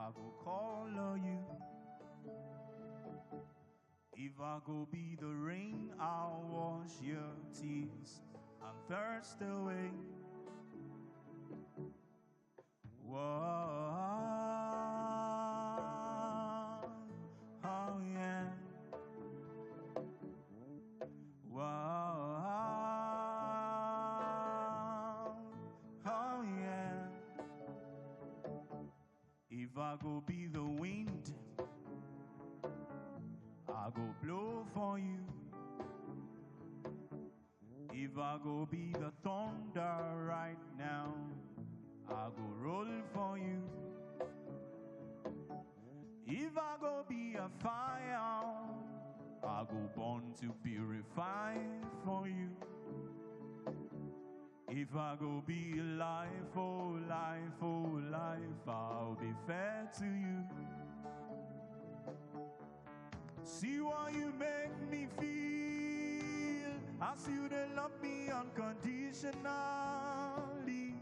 I go call on you. If I go be the rain, I'll wash your tears and thirst away. Whoa, oh yeah. Whoa, oh yeah. If I go be the wind, I go blow for you. If I go be the thunder right now, I go roll for you. If I go be a fire, I go born to purify for you. If I go be life, oh life, oh life, I'll be fair to you. See what you make me feel. I see you they love me unconditionally.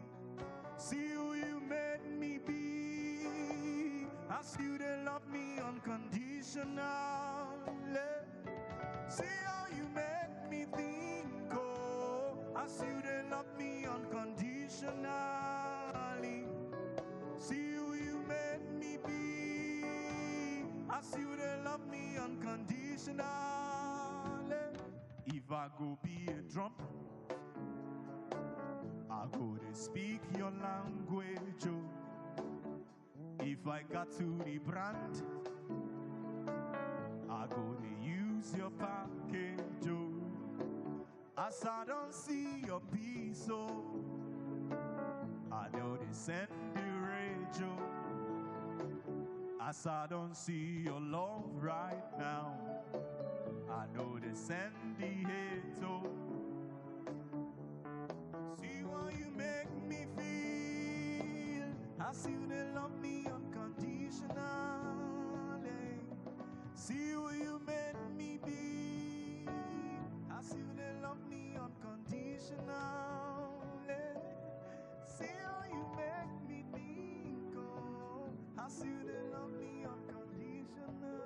See who you made me be. I see you they love me unconditionally. See how you make me think, oh. I see you they love me unconditionally. See who you made me be. I see you they love me unconditionally. If I go be a drum, I go to speak your language, oh. If I got to the brand, I go to use your package, oh. As I don't see your peace, oh, I know they send the rage, oh. As I don't see your love right now, I know they send the hate, oh. See what you make me feel. I see you they love me unconditionally. See who you made me be. I see you they love me unconditionally. See how you make me think, oh. I see you they love me unconditionally.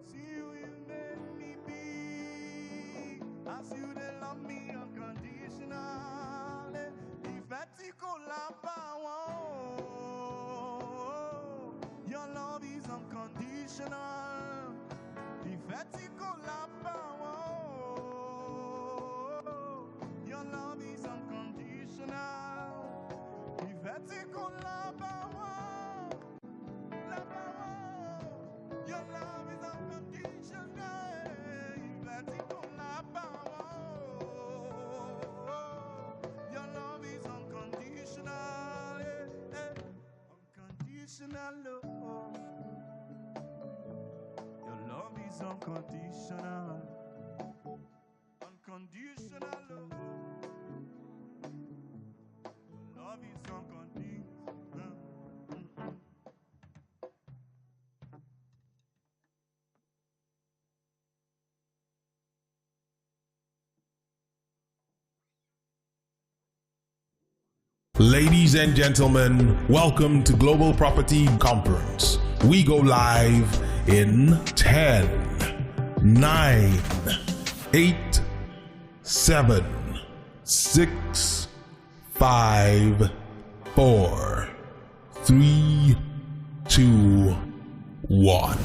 See who you made me be. I see you they love me unconditionally. If I take all your love is unconditional. If I take all your love is unconditional. If I take all your love is unconditional. If I take all your love is unconditional. Unconditional love. Your love is unconditional. Unconditional love. Your love is unconditional. Ladies and gentlemen, welcome to Global Property Conference. We go live in 10, 9, 8, 7, 6, 5, 4, 3, 2, 1.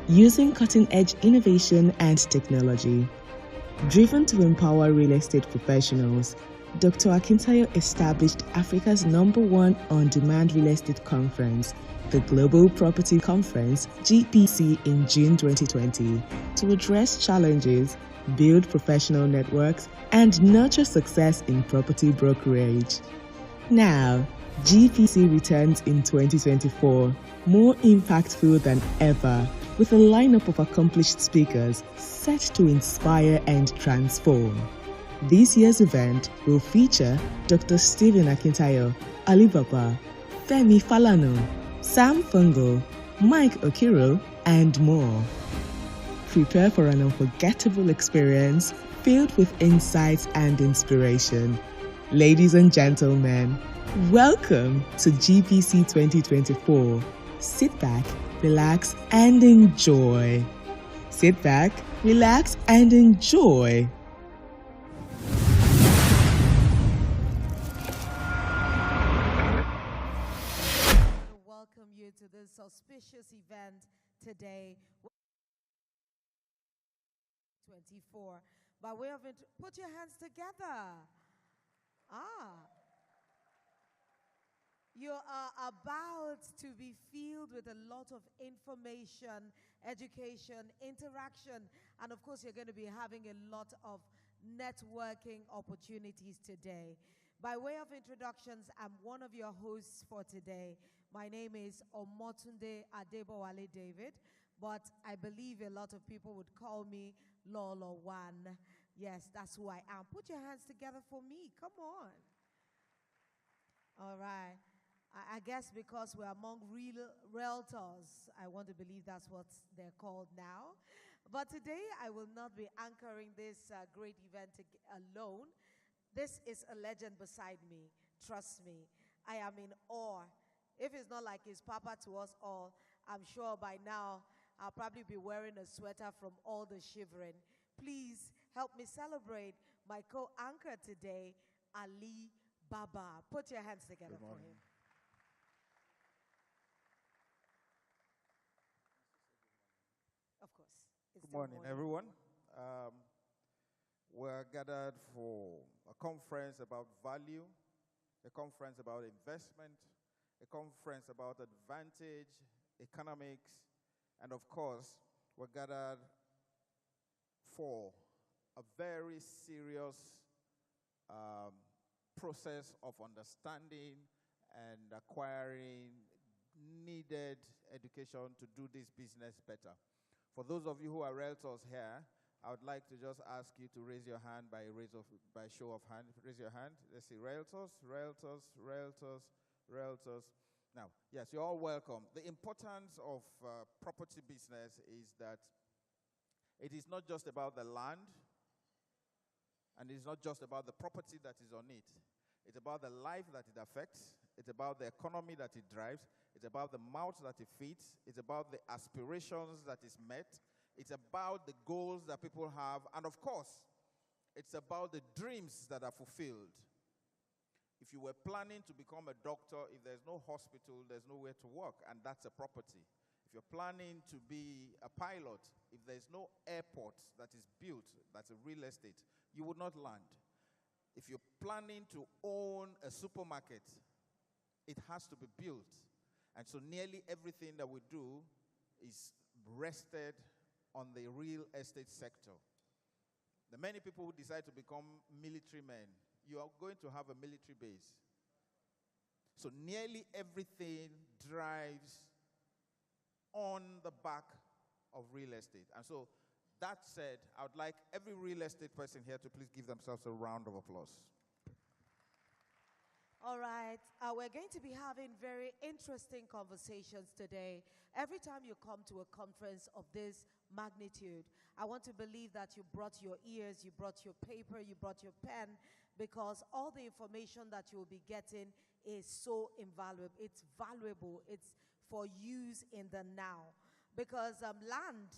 using cutting-edge innovation and technology. Driven to empower real estate professionals, Dr. Akintayo established Africa's #1 on-demand real estate conference, the Global Property Conference (GPC) in June 2020, to address challenges, build professional networks, and nurture success in property brokerage. Now, GPC returns in 2024, more impactful than ever, with a lineup of accomplished speakers set to inspire and transform. This year's event will feature Dr. Stephen Akintayo, Alibaba, Femi Falana, Sam Fungo, Mike Okiro, and more. Prepare for an unforgettable experience filled with insights and inspiration. Ladies and gentlemen, welcome to GPC 2024. Sit back, relax, and enjoy. Sit back, relax, and enjoy. Welcome you to this auspicious event today. 24. By way of it, put your hands together. You are about to be filled with a lot of information, education, interaction, and of course, you're going to be having a lot of networking opportunities today. By way of introductions, I'm one of your hosts for today. My name is Omotunde Adebowale David, but I believe a lot of people would call me Lolo One. Yes, that's who I am. Put your hands together for me. Come on. All right. I guess because we're among real realtors, I want to believe that's what they're called now. But today, I will not be anchoring this great event alone. This is a legend beside me. Trust me. I am in awe. If it's not like his papa to us all, I'm sure by now I'll probably be wearing a sweater from all the shivering. Please help me celebrate my co-anchor today, Ali Baba. Put your hands together for him. Of course. Good morning, everyone. We're gathered for a conference about value, a conference about investment, a conference about advantage, economics, and of course, we're gathered for a very serious process of understanding and acquiring needed education to do this business better. For those of you who are realtors here, I would like to just ask you to raise your hand by show of hand. Raise your hand. Let's see, realtors, realtors, realtors, realtors. Now, yes, you're all welcome. The importance of property business is that it is not just about the land, and it's not just about the property that is on it. It's about the life that it affects. It's about the economy that it drives. It's about the mouth that it feeds. It's about the aspirations that is met. It's about the goals that people have. And of course, it's about the dreams that are fulfilled. If you were planning to become a doctor, if there's no hospital, there's nowhere to work, and that's a property. If you're planning to be a pilot, if there's no airport that is built, that's a real estate, you would not land. If you're planning to own a supermarket, it has to be built. And so nearly everything that we do is rested on the real estate sector. The many people who decide to become military men, you are going to have a military base. So nearly everything drives on the back of real estate. And so that said, I would like every real estate person here to please give themselves a round of applause. All right, we're going to be having very interesting conversations today. Every time you come to a conference of this magnitude, I want to believe that you brought your ears, you brought your paper, you brought your pen, because all the information that you will be getting is so invaluable. It's valuable. It's for use in the now. Because land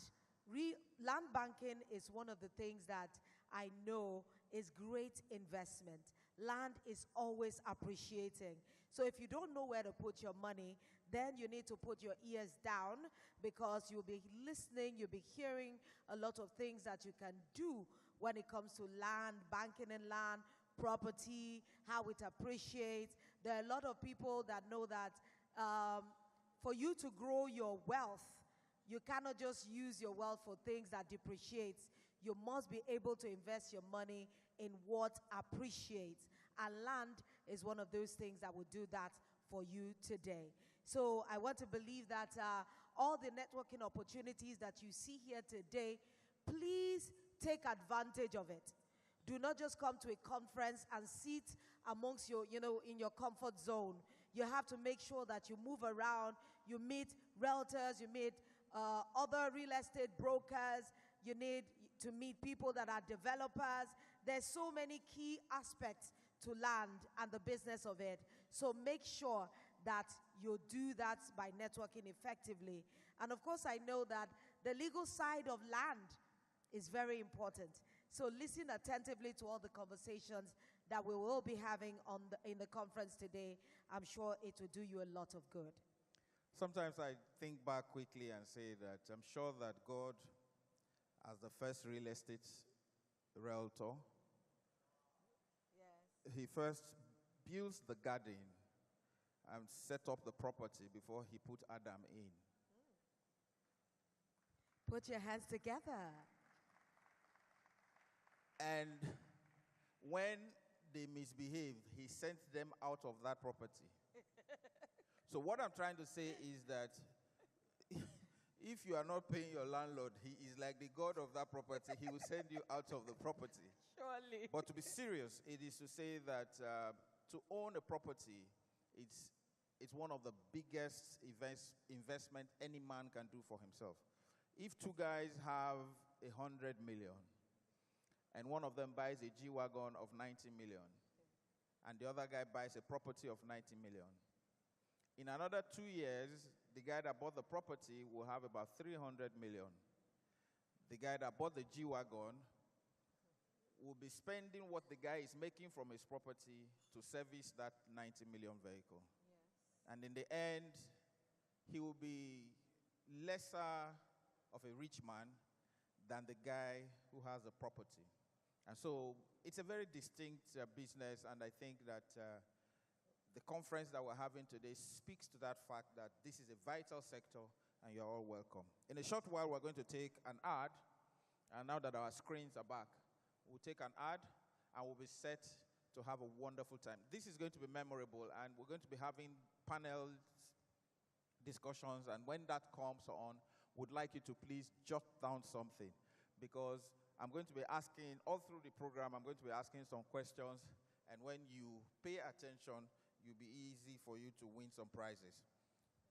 banking is one of the things that I know is great investment. Land is always appreciating. So if you don't know where to put your money, then you need to put your ears down, because you'll be listening, you'll be hearing a lot of things that you can do when it comes to land, banking in land, property, how it appreciates. There are a lot of people that know that for you to grow your wealth, you cannot just use your wealth for things that depreciates. You must be able to invest your money in what appreciates. And land is one of those things that will do that for you today. So I want to believe that all the networking opportunities that you see here today, please take advantage of it. Do not just come to a conference and sit amongst your, in your comfort zone. You have to make sure that you move around, you meet realtors, you meet other real estate brokers, you need to meet people that are developers. There's so many key aspects to land and the business of it. So make sure that you do that by networking effectively. And of course, I know that the legal side of land is very important. So listen attentively to all the conversations that we will be having in the conference today. I'm sure it will do you a lot of good. Sometimes I think back quickly and say that I'm sure that God, as the first real estate realtor, Yes. he first builds the garden and set up the property before he put Adam in. Put your hands together. And when they misbehaved, he sent them out of that property. So what I'm trying to say is that if you are not paying your landlord, he is like the God of that property. He will send you out of the property. Surely. But to be serious, it is to say that to own a property, it's one of the biggest investment any man can do for himself. If two guys have 100 million, and one of them buys a G-Wagon of 90 million, and the other guy buys a property of 90 million, in another 2 years, the guy that bought the property will have about 300 million. The guy that bought the G-Wagon will be spending what the guy is making from his property to service that 90 million vehicle. Yes. And in the end, he will be lesser of a rich man than the guy who has a property. And so it's a very distinct business, and I think that the conference that we're having today speaks to that fact that this is a vital sector, and you're all welcome. In a short while, we're going to take an ad, and now that our screens are back, we'll take an ad, and we'll be set to have a wonderful time. This is going to be memorable, and we're going to be having panel discussions, and when that comes on, would like you to please jot down something, because I'm going to be asking, all through the program, I'm going to be asking some questions, and when you pay attention, it'll be easy for you to win some prizes.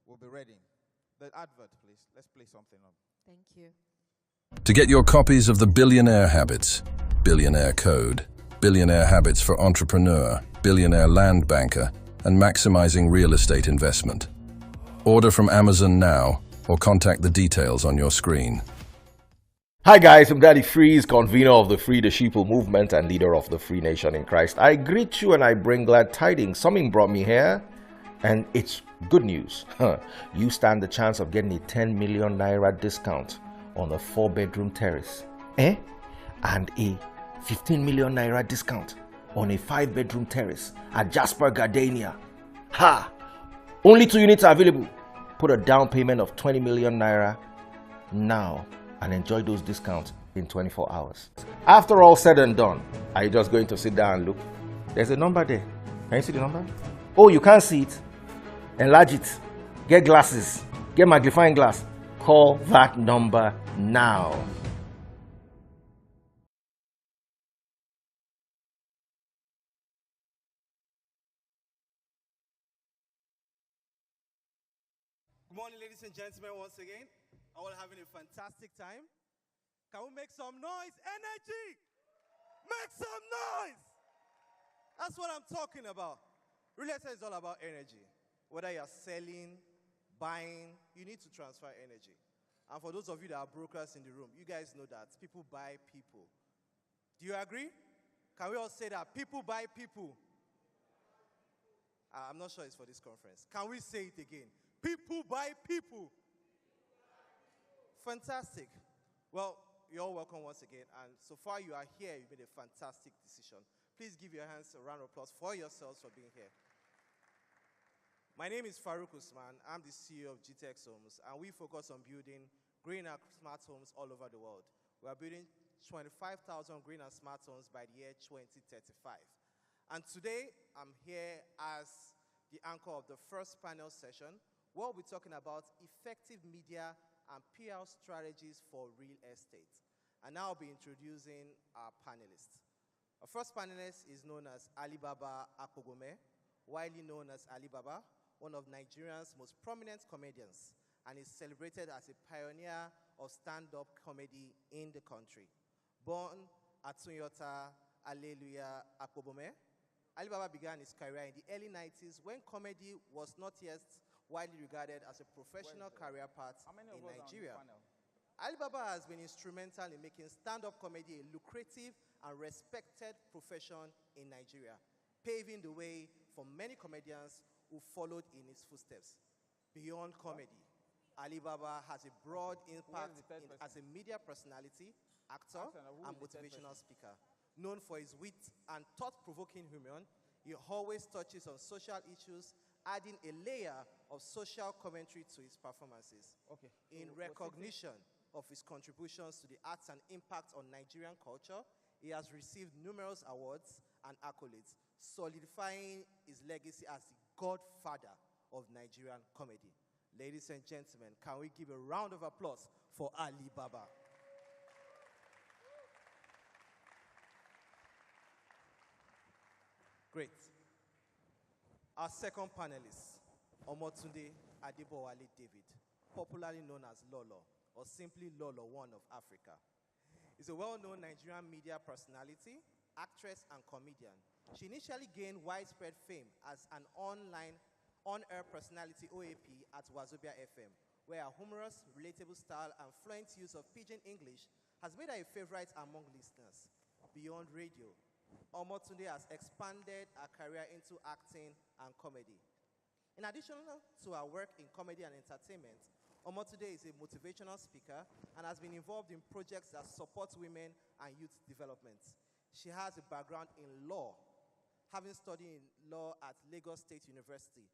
We'll be ready. The advert, please. Let's play something up. Thank you. To get your copies of the Billionaire Habits, Billionaire Code, Billionaire Habits for Entrepreneur, Billionaire Land Banker, and Maximizing Real Estate Investment, order from Amazon now or contact the details on your screen. Hi guys, I'm Daddy Freeze, convener of the Free the Sheeple movement and leader of the Free Nation in Christ. I greet you and I bring glad tidings. Something brought me here, and it's good news. You stand the chance of getting a 10 million naira discount on a 4-bedroom terrace. And a 15 million naira discount on a 5-bedroom terrace at Jasper Gardenia. Ha! Only 2 units are available. Put a down payment of 20 million naira now and enjoy those discounts in 24 hours. After all said and done, are you just going to sit down and look? There's a number there. Can you see the number? Oh, you can't see it? Enlarge it. Get glasses. Get magnifying glass. Call that number now. Good morning, ladies and gentlemen, once again. All having a fantastic time. Can we make some noise? Energy! Make some noise! That's what I'm talking about. Real estate is all about energy. Whether you're selling, buying, you need to transfer energy. And for those of you that are brokers in the room, you guys know that people buy people. Do you agree? Can we all say that? People buy people. I'm not sure it's for this conference. Can we say it again? People by people. Fantastic. Well, you're all welcome once again. And so far you are here, you made a fantastic decision. Please give your hands a round of applause for yourselves for being here. My name is Farouk Usman. I'm the CEO of GTEX Homes, and we focus on building green and smart homes all over the world. We are building 25,000 green and smart homes by the year 2035. And today, I'm here as the anchor of the first panel session, where we'll be talking about effective media and PR strategies for real estate. And now I'll be introducing our panelists. Our first panelist is known as Alibaba Akpogome, widely known as Alibaba, one of Nigeria's most prominent comedians, and is celebrated as a pioneer of stand-up comedy in the country. Born at Toyota Alleluia Akpogome, Alibaba began his career in the early 90s when comedy was not yet widely regarded as a professional career path in Nigeria. Alibaba has been instrumental in making stand-up comedy a lucrative and respected profession in Nigeria, paving the way for many comedians who followed in his footsteps. Beyond comedy, Alibaba has a broad impact as a media personality, actor, and motivational speaker. Known for his wit and thought-provoking humor, he always touches on social issues, adding a layer of social commentary to his performances. In recognition of his contributions to the arts and impact on Nigerian culture, he has received numerous awards and accolades, solidifying his legacy as the godfather of Nigerian comedy. Ladies and gentlemen, can we give a round of applause for Alibaba? Great. Our second panelist, Omotunde Adebowale David, popularly known as Lolo, or simply Lolo One of Africa. Is a well-known Nigerian media personality, actress, and comedian. She initially gained widespread fame as an on-air personality OAP at Wazobia FM, where her humorous, relatable style and fluent use of pidgin English has made her a favorite among listeners. Beyond radio, Omotunde has expanded her career into acting and comedy. In addition to her work in comedy and entertainment, Omotunde is a motivational speaker and has been involved in projects that support women and youth development. She has a background in law, having studied law at Lagos State University,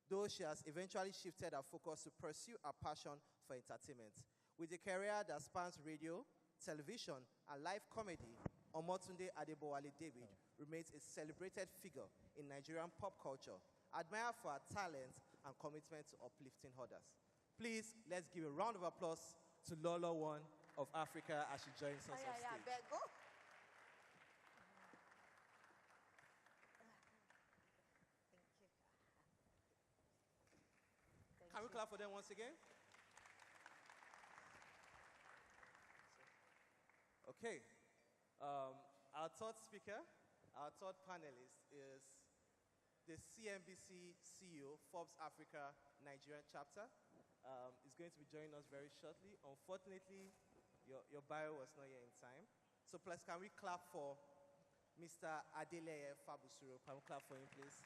though she has eventually shifted her focus to pursue her passion for entertainment. With a career that spans radio, television, and live comedy, Omotunde Adebowale David remains a celebrated figure in Nigerian pop culture, admired for her talent and commitment to uplifting others. Please, let's give a round of applause to Lolo One of Africa as she joins us on stage. Can we clap for them once again? Okay. Our third speaker, our third panelist is the CNBC CEO, Forbes Africa Nigerian chapter. Is going to be joining us very shortly. Unfortunately, your bio was not yet in time. So please, can we clap for Mr. Adeleye Fabusuro? Can we clap for him, please?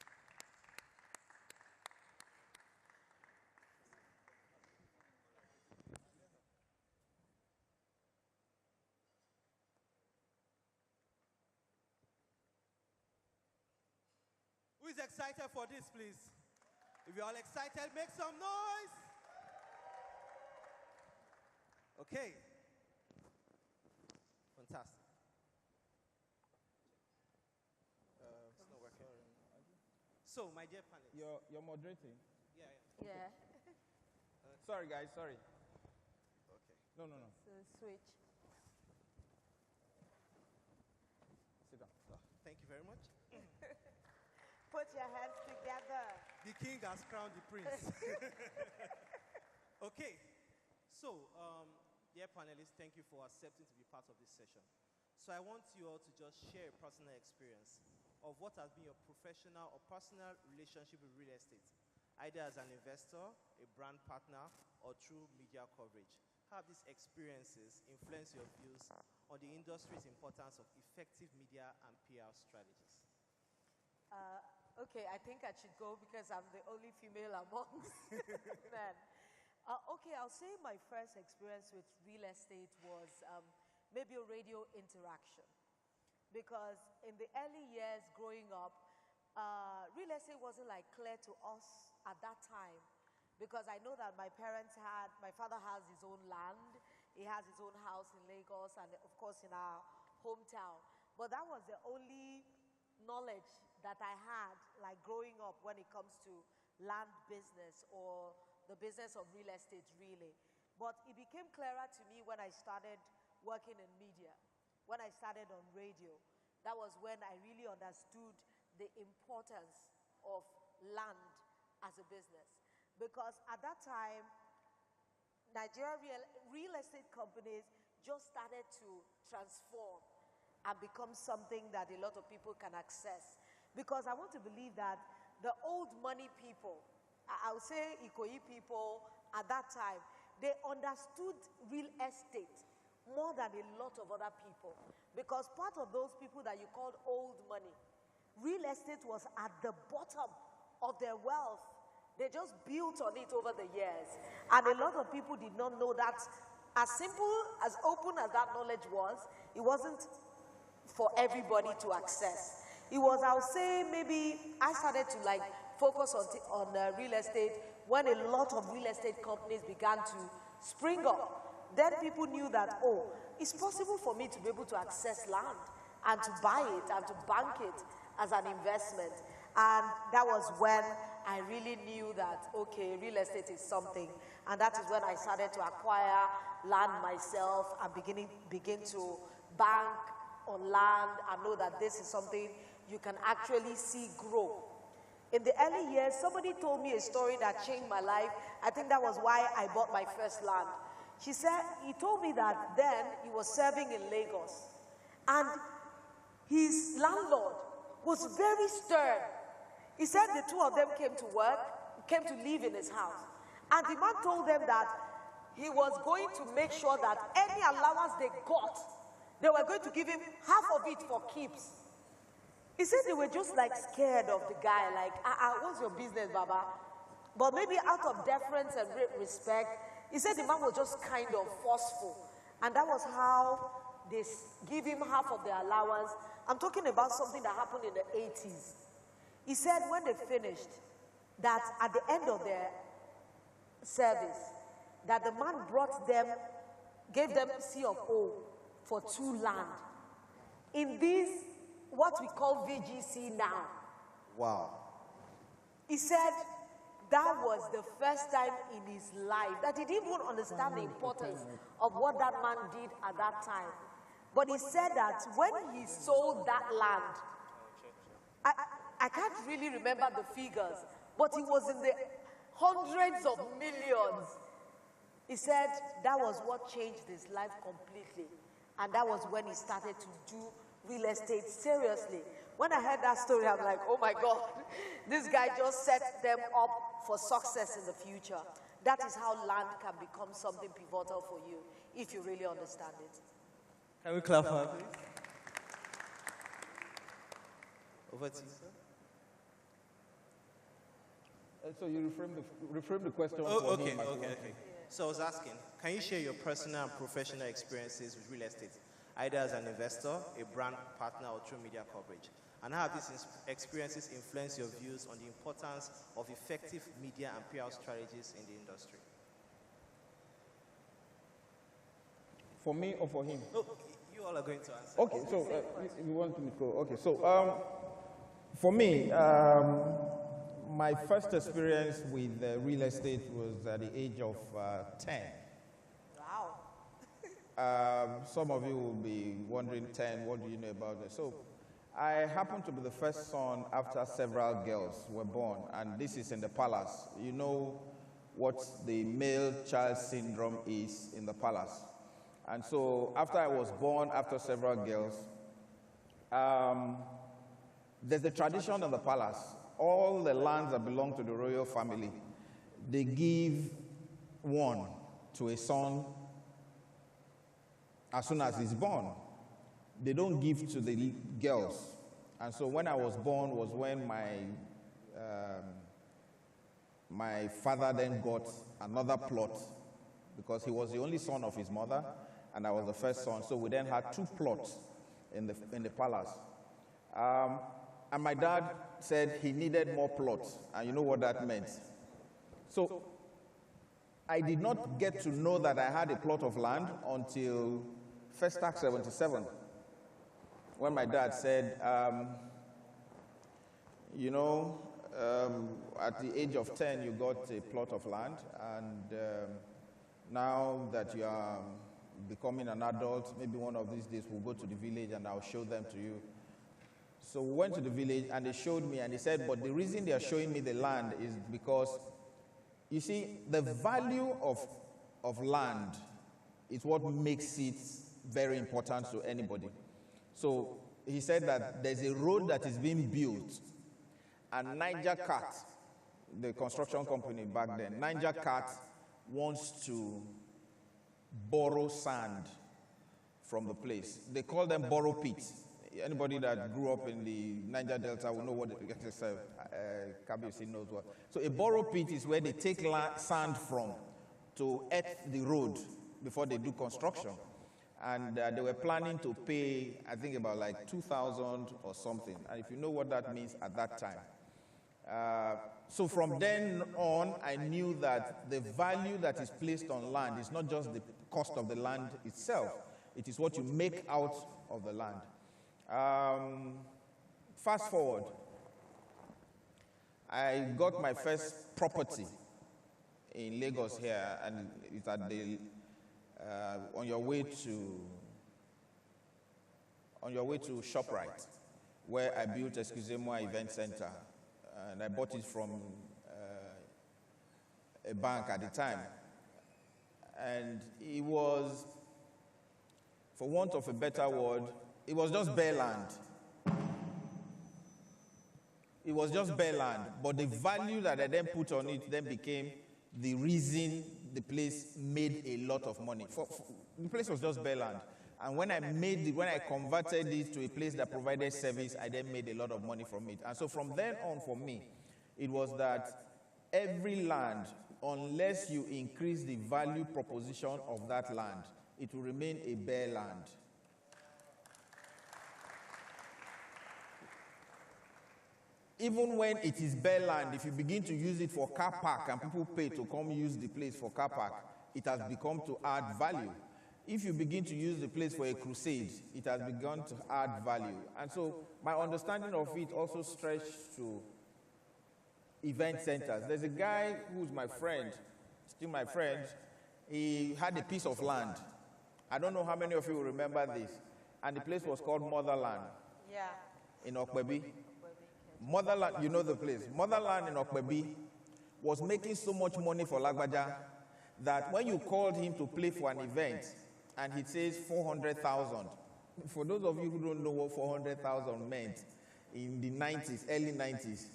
Who is excited for this, please? If you're all excited, make some noise. Okay. Fantastic. It's not working. So, my dear panelists. You're moderating? Yeah. Sorry, guys, sorry. Okay. No. So switch. Sit down. Thank you very much. Put your hands together. The king has crowned the prince. Okay. So, dear panelists, thank you for accepting to be part of this session. So I want you all to just share a personal experience of what has been your professional or personal relationship with real estate, either as an investor, a brand partner, or through media coverage. How have these experiences influenced your views on the industry's importance of effective media and PR strategies? Okay, I think I should go because I'm the only female amongst men. Okay, I'll say my first experience with real estate was maybe a radio interaction. Because in the early years growing up, real estate wasn't like clear to us at that time. Because I know that my father has his own land, he has his own house in Lagos, and of course in our hometown. But that was the only knowledge that I had, like growing up, when it comes to land business or the business of real estate, really. But it became clearer to me when I started working in media, when I started on radio. That was when I really understood the importance of land as a business. Because at that time, Nigerian real estate companies just started to transform and become something that a lot of people can access. Because I want to believe that the old money people, I would say Ikoyi people at that time, they understood real estate more than a lot of other people. Because part of those people that you called old money, real estate was at the bottom of their wealth. They just built on it over the years. And a lot of people did not know that. As simple, as open as that knowledge was, it wasn't for everybody to access. It was, I would say, maybe I started to like focus on real estate when a lot of real estate companies began to spring up. Then people knew that, oh, it's possible for me to be able to access land and to buy it and to bank it as an investment. And that was when I really knew that, okay, real estate is something. And that is when I started to acquire land myself and begin to bank on land and know that this is something you can actually see grow. In the early years, somebody told me a story that changed my life. I think that was why I bought my first land. He told me that then he was serving in Lagos. And his landlord was very stern. He said the two of them came to live in his house. And the man told them that he was going to make sure that any allowance they got, they were going to give him half of it for keeps. He said they were just like scared of the guy, like, what's your business, Baba? But maybe out of deference and respect, he said the man was just kind of forceful. And that was how they give him half of their allowance. I'm talking about something that happened in the 80s. He said when they finished, that at the end of their service, that the man gave them C of O for 2 land. In these, what we call VGC now. Wow. He said that was the first time in his life that he didn't even understand the importance of what that man did at that time. But he said that when he sold that land, I can't really remember the figures, but it was in the hundreds of millions. He said that was what changed his life completely. And that was when he started to do real estate seriously. When I heard that story, I'm like, oh my God, this guy just set them up for success in the future. That is how land can become something pivotal for you, if you really understand it. Can we clap for her, please? Over to you, sir. So you reframe the question. Okay. So I was asking, can you share your personal and professional experiences with real estate, either as an investor, a brand partner, or through media coverage? And how have these experiences influenced your views on the importance of effective media and PR strategies in the industry? For me or for him? No, you all are going to answer. Okay, so you want me to go? Okay, so for me, my first experience with real estate was at the age of 10. Wow. Some of you will be wondering, 10, what do you know about this? So I happened to be the first son after several girls were born, and this is in the palace. You know what the male child syndrome is in the palace. And so after I was born, after several girls, there's the tradition of the palace. All the lands that belong to the royal family, they give one to a son as soon as he's born. They don't give to the girls. And so when I was born was when my father then got another plot because he was the only son of his mother and I was the first son. So we then had 2 plots in the palace. And my dad said he needed more plots, and you know what that meant. So I did not get to know that I had a plot of land until Festac 77, when my dad said, at the age of 10, you got a plot of land, and now that you are becoming an adult, maybe one of these days we'll go to the village and I'll show them to you. So we went to the village and they showed me, and they said, but the reason they are showing me the land is because, you see, the value of land is what makes it very important to anybody. So he said that there's a road that is being built, and Niger Cat, the construction company back then, Niger Cat wants to borrow sand from the place. They call them borrow pits. Anybody that grew up in the Niger Delta will know what Kabiyesi knows what. So a borrow pit is where they take sand from to earth the road before they do construction. And they were planning to pay, I think, about like 2,000 or something. And if you know what that means at that time. So from then on, I knew that the value that is placed on land is not just the cost of the land itself. It is what you make out of the land. Fast forward, I got my first property in Lagos here, and it's at the on your way to ShopRite, where I built Excusez-moi Event Center, and I bought it from a bank at the time, and it was, for want of a better word, it was just bare land. It was just bare land, but the value that I then put on it then became the reason the place made a lot of money. The place was just bare land. And when I converted it to a place that provided service, I then made a lot of money from it. And so from then on for me, it was that every land, unless you increase the value proposition of that land, it will remain a bare land. Even when it is bare land, if you begin to use it for car park and people pay to come use the place for car park, it has become to add value. If you begin to use the place for a crusade, it has begun to add value. And so my understanding of it also stretched to event centers. There's a guy who's my friend, still my friend. He had a piece of land. I don't know how many of you will remember this. And the place was called Motherland. Yeah. In Okpebi. Motherland, you know the place. Motherland in Okpebi was making so much money for Lagbaja that when you called him to play for an event and he says 400,000, for those of you who don't know what 400,000 meant in the 90s, early 90s,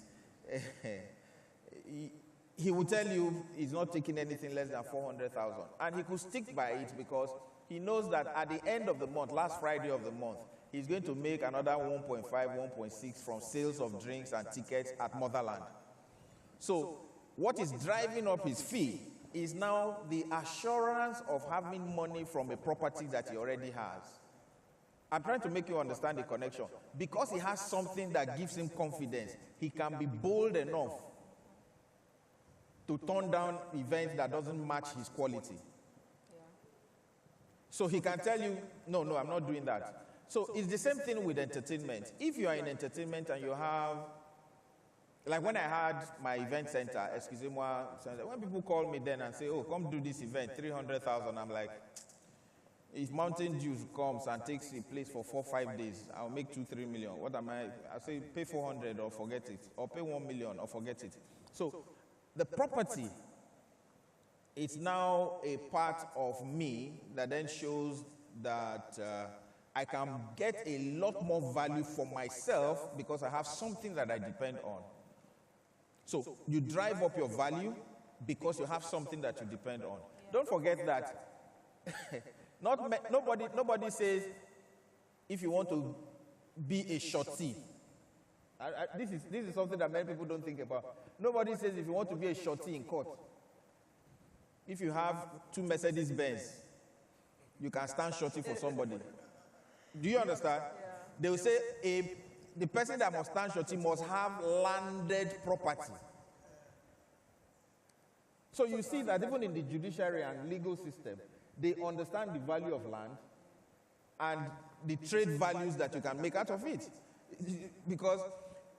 he would tell you he's not taking anything less than 400,000. And he could stick by it because he knows that at the end of the month, last Friday of the month, he's going to make another 1.5, 1.6 from sales of drinks and tickets at Motherland. So what is driving up his fee is now the assurance of having money from a property that he already has. I'm trying to make you understand the connection. Because he has something that gives him confidence, he can be bold enough to turn down events that doesn't match his quality. Yeah. So he can tell you, no, I'm not doing that. So it's the same thing with entertainment. If you are in entertainment and you have, like when I had my event center, Excusez-moi, when people call me then and say, oh, come do this event, 300,000, I'm like, if Mountain Dew comes and takes a place for 4-5 days, I'll make 2-3 million. What am I say pay 400 or forget it, or pay 1 million or forget it. So the property is now a part of me that then shows that I can get a lot more value for myself because I have something that I depend on. So you drive up your value because you have something that you depend on. Don't forget that nobody says if you want to be a shorty, This is something that many people don't think about. Nobody says if you want to be a shorty in court, if you have 2 Mercedes Benz, you can stand shorty for somebody. Do you understand? Yeah. They will say the person that must stand shorty must have landed property. So you see that even in the judiciary and legal system, they understand the value of land and the trade values that you can make out of it. Because,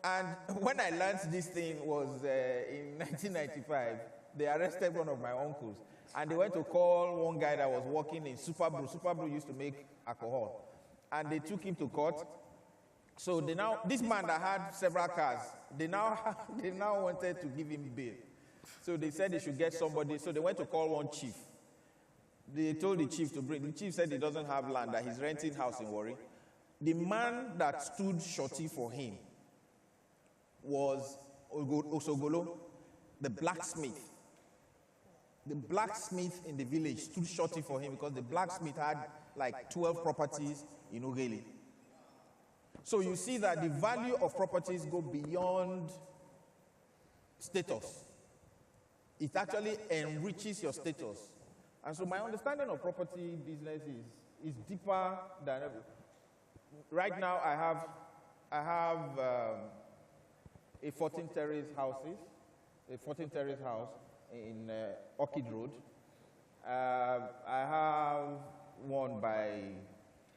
and when I learned this thing was in 1995, they arrested one of my uncles. And they went to call one guy that was working in Super Brew. Super Brew used to make alcohol. And they took him to court. So they now, this man that had several cars, they now wanted to give him bail. So they said they should get somebody. So they went to call one chief. They told the chief to bring. The chief said he doesn't have land, that he's renting house in Warri. The man that stood shorty for him was Osogolo, the blacksmith. The blacksmith in the village stood shorty for him because the blacksmith had like 12 properties in Ogeli. So you see that the value of properties go beyond status. It actually enriches your status. And so my understanding of property business is deeper than ever. Right now I have a 14 terrace house in Orchid Road. I have one by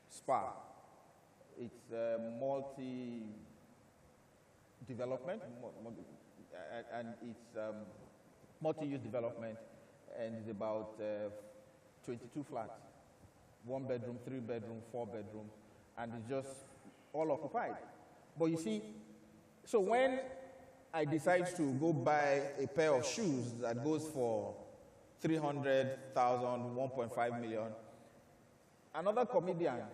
Spa. It's multi-development, and it's multi-use development, and it's about 22 flats, 1 bedroom, 3 bedroom, 4 bedroom, and it's just all occupied. But you see, so when I decide to go buy a pair of shoes that goes for 300,000, 1.5 million, another comedian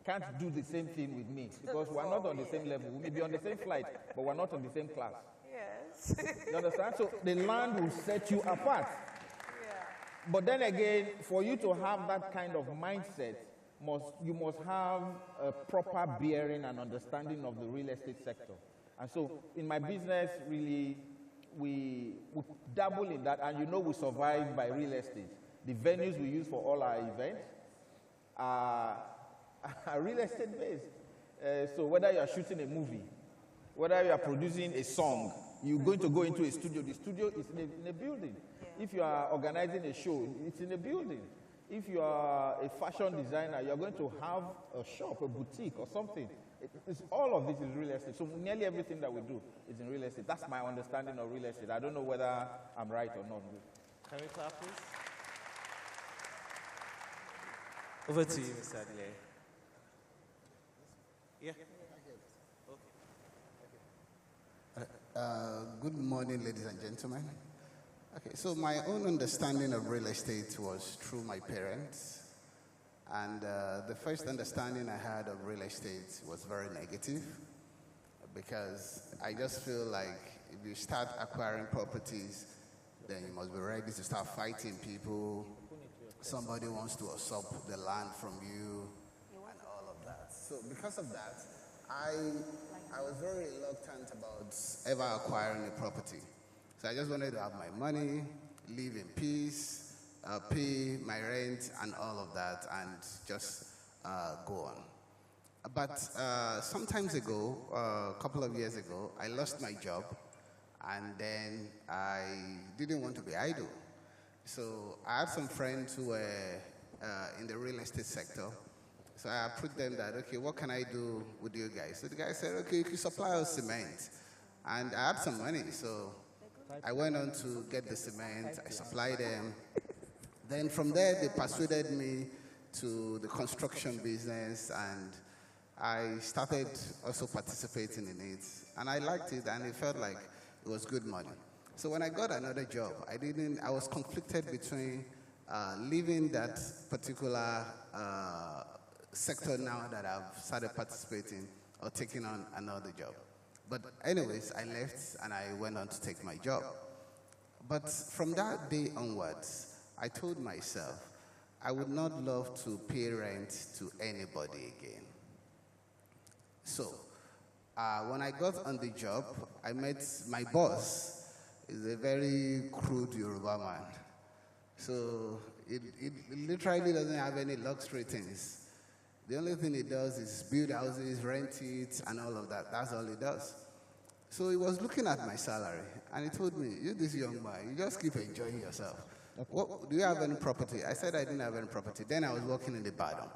can't do the same thing with me because we're not on the same level. We may be on the same flight, but we're not on the same class. Yes. You understand? So the land will set you apart. Yeah. But then again, for you to have that kind of mindset, you must have a proper bearing and understanding of the real estate sector. And so in my business, really, we dabble in that, and you know we survive by real estate. The venues we use for all our events are real estate based. So whether you are shooting a movie, whether you are producing a song, you're going to go into a studio. The studio is in a building. If you are organizing a show, it's in a building. If you are a fashion designer, you're going to have a shop, a boutique or something. All of this is real estate. So nearly everything that we do is in real estate. That's my understanding of real estate. I don't know whether I'm right or not. Can we clap, please? Over to you, Mr. Adile. Yeah. Good morning, ladies and gentlemen. Okay, so my own understanding of real estate was through my parents. And the first understanding I had of real estate was very negative because I just feel like if you start acquiring properties, then you must be ready to start fighting people. Somebody wants to usurp the land from you and all of that. So because of that, I was very reluctant about ever acquiring a property. So I just wanted to have my money, live in peace, pay my rent and all of that, and just go on. But some time ago, a couple of years ago, I lost my job, and then I didn't want to be idle. So I had some friends who were in the real estate sector. So I approached them that, okay, what can I do with you guys? So the guy said, okay, you can supply us cement. And I had some money, so I went on to get the cement, I supplied them. Then from there, they persuaded me to the construction business, and I started also participating in it. And I liked it, and it felt like it was good money. So when I got another job, I was conflicted between leaving that particular sector now that I've started participating or taking on another job. But anyways, I left and I went on to take my job. But from that day onwards, I told myself I would not love to pay rent to anybody again. So When I got on the job, I met my boss. He's a very crude Yoruba man. So it literally doesn't have any luxury things. The only thing it does is build houses, rent it, and all of that. That's all it does. So he was looking at my salary, and he told me, "You, this young man, you just keep enjoying yourself. What, do you have any property?" I said I didn't have any property. Then I was working in the Badon.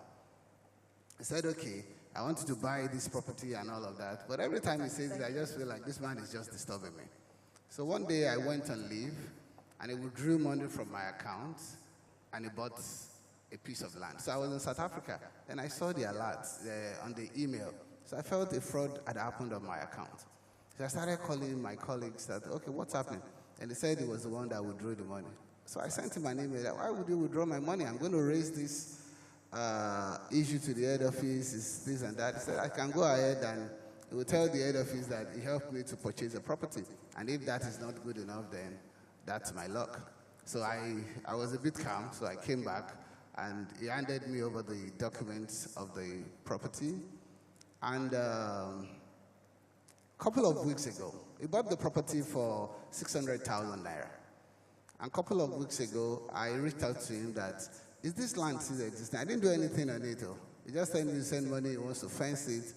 He said, "Okay, I wanted to buy this property and all of that." But every time he says it, I just feel like this man is just disturbing me. So one day I went on leave, and he withdrew money from my account, and he bought a piece of land. So I was in South Africa, and I saw the alerts on the email. So I felt a fraud had happened on my account. So I started calling my colleagues that, "Okay, what's happening?" And they said he was the one that withdrew the money. So I sent him an email that, "Why would you withdraw my money? I'm going to raise this issue to the head office, this and that." He said, "I can go ahead and he will tell the head office that he helped me to purchase a property. And if that is not good enough, then that's my luck." So I was a bit calm, so I came back, and he handed me over the documents of the property. And a couple of weeks ago, he bought the property for 600,000 naira. And a couple of weeks ago, I reached out to him that, "Is this land still existing?" I didn't do anything on it. He just sent me to send money, he wants to fence it.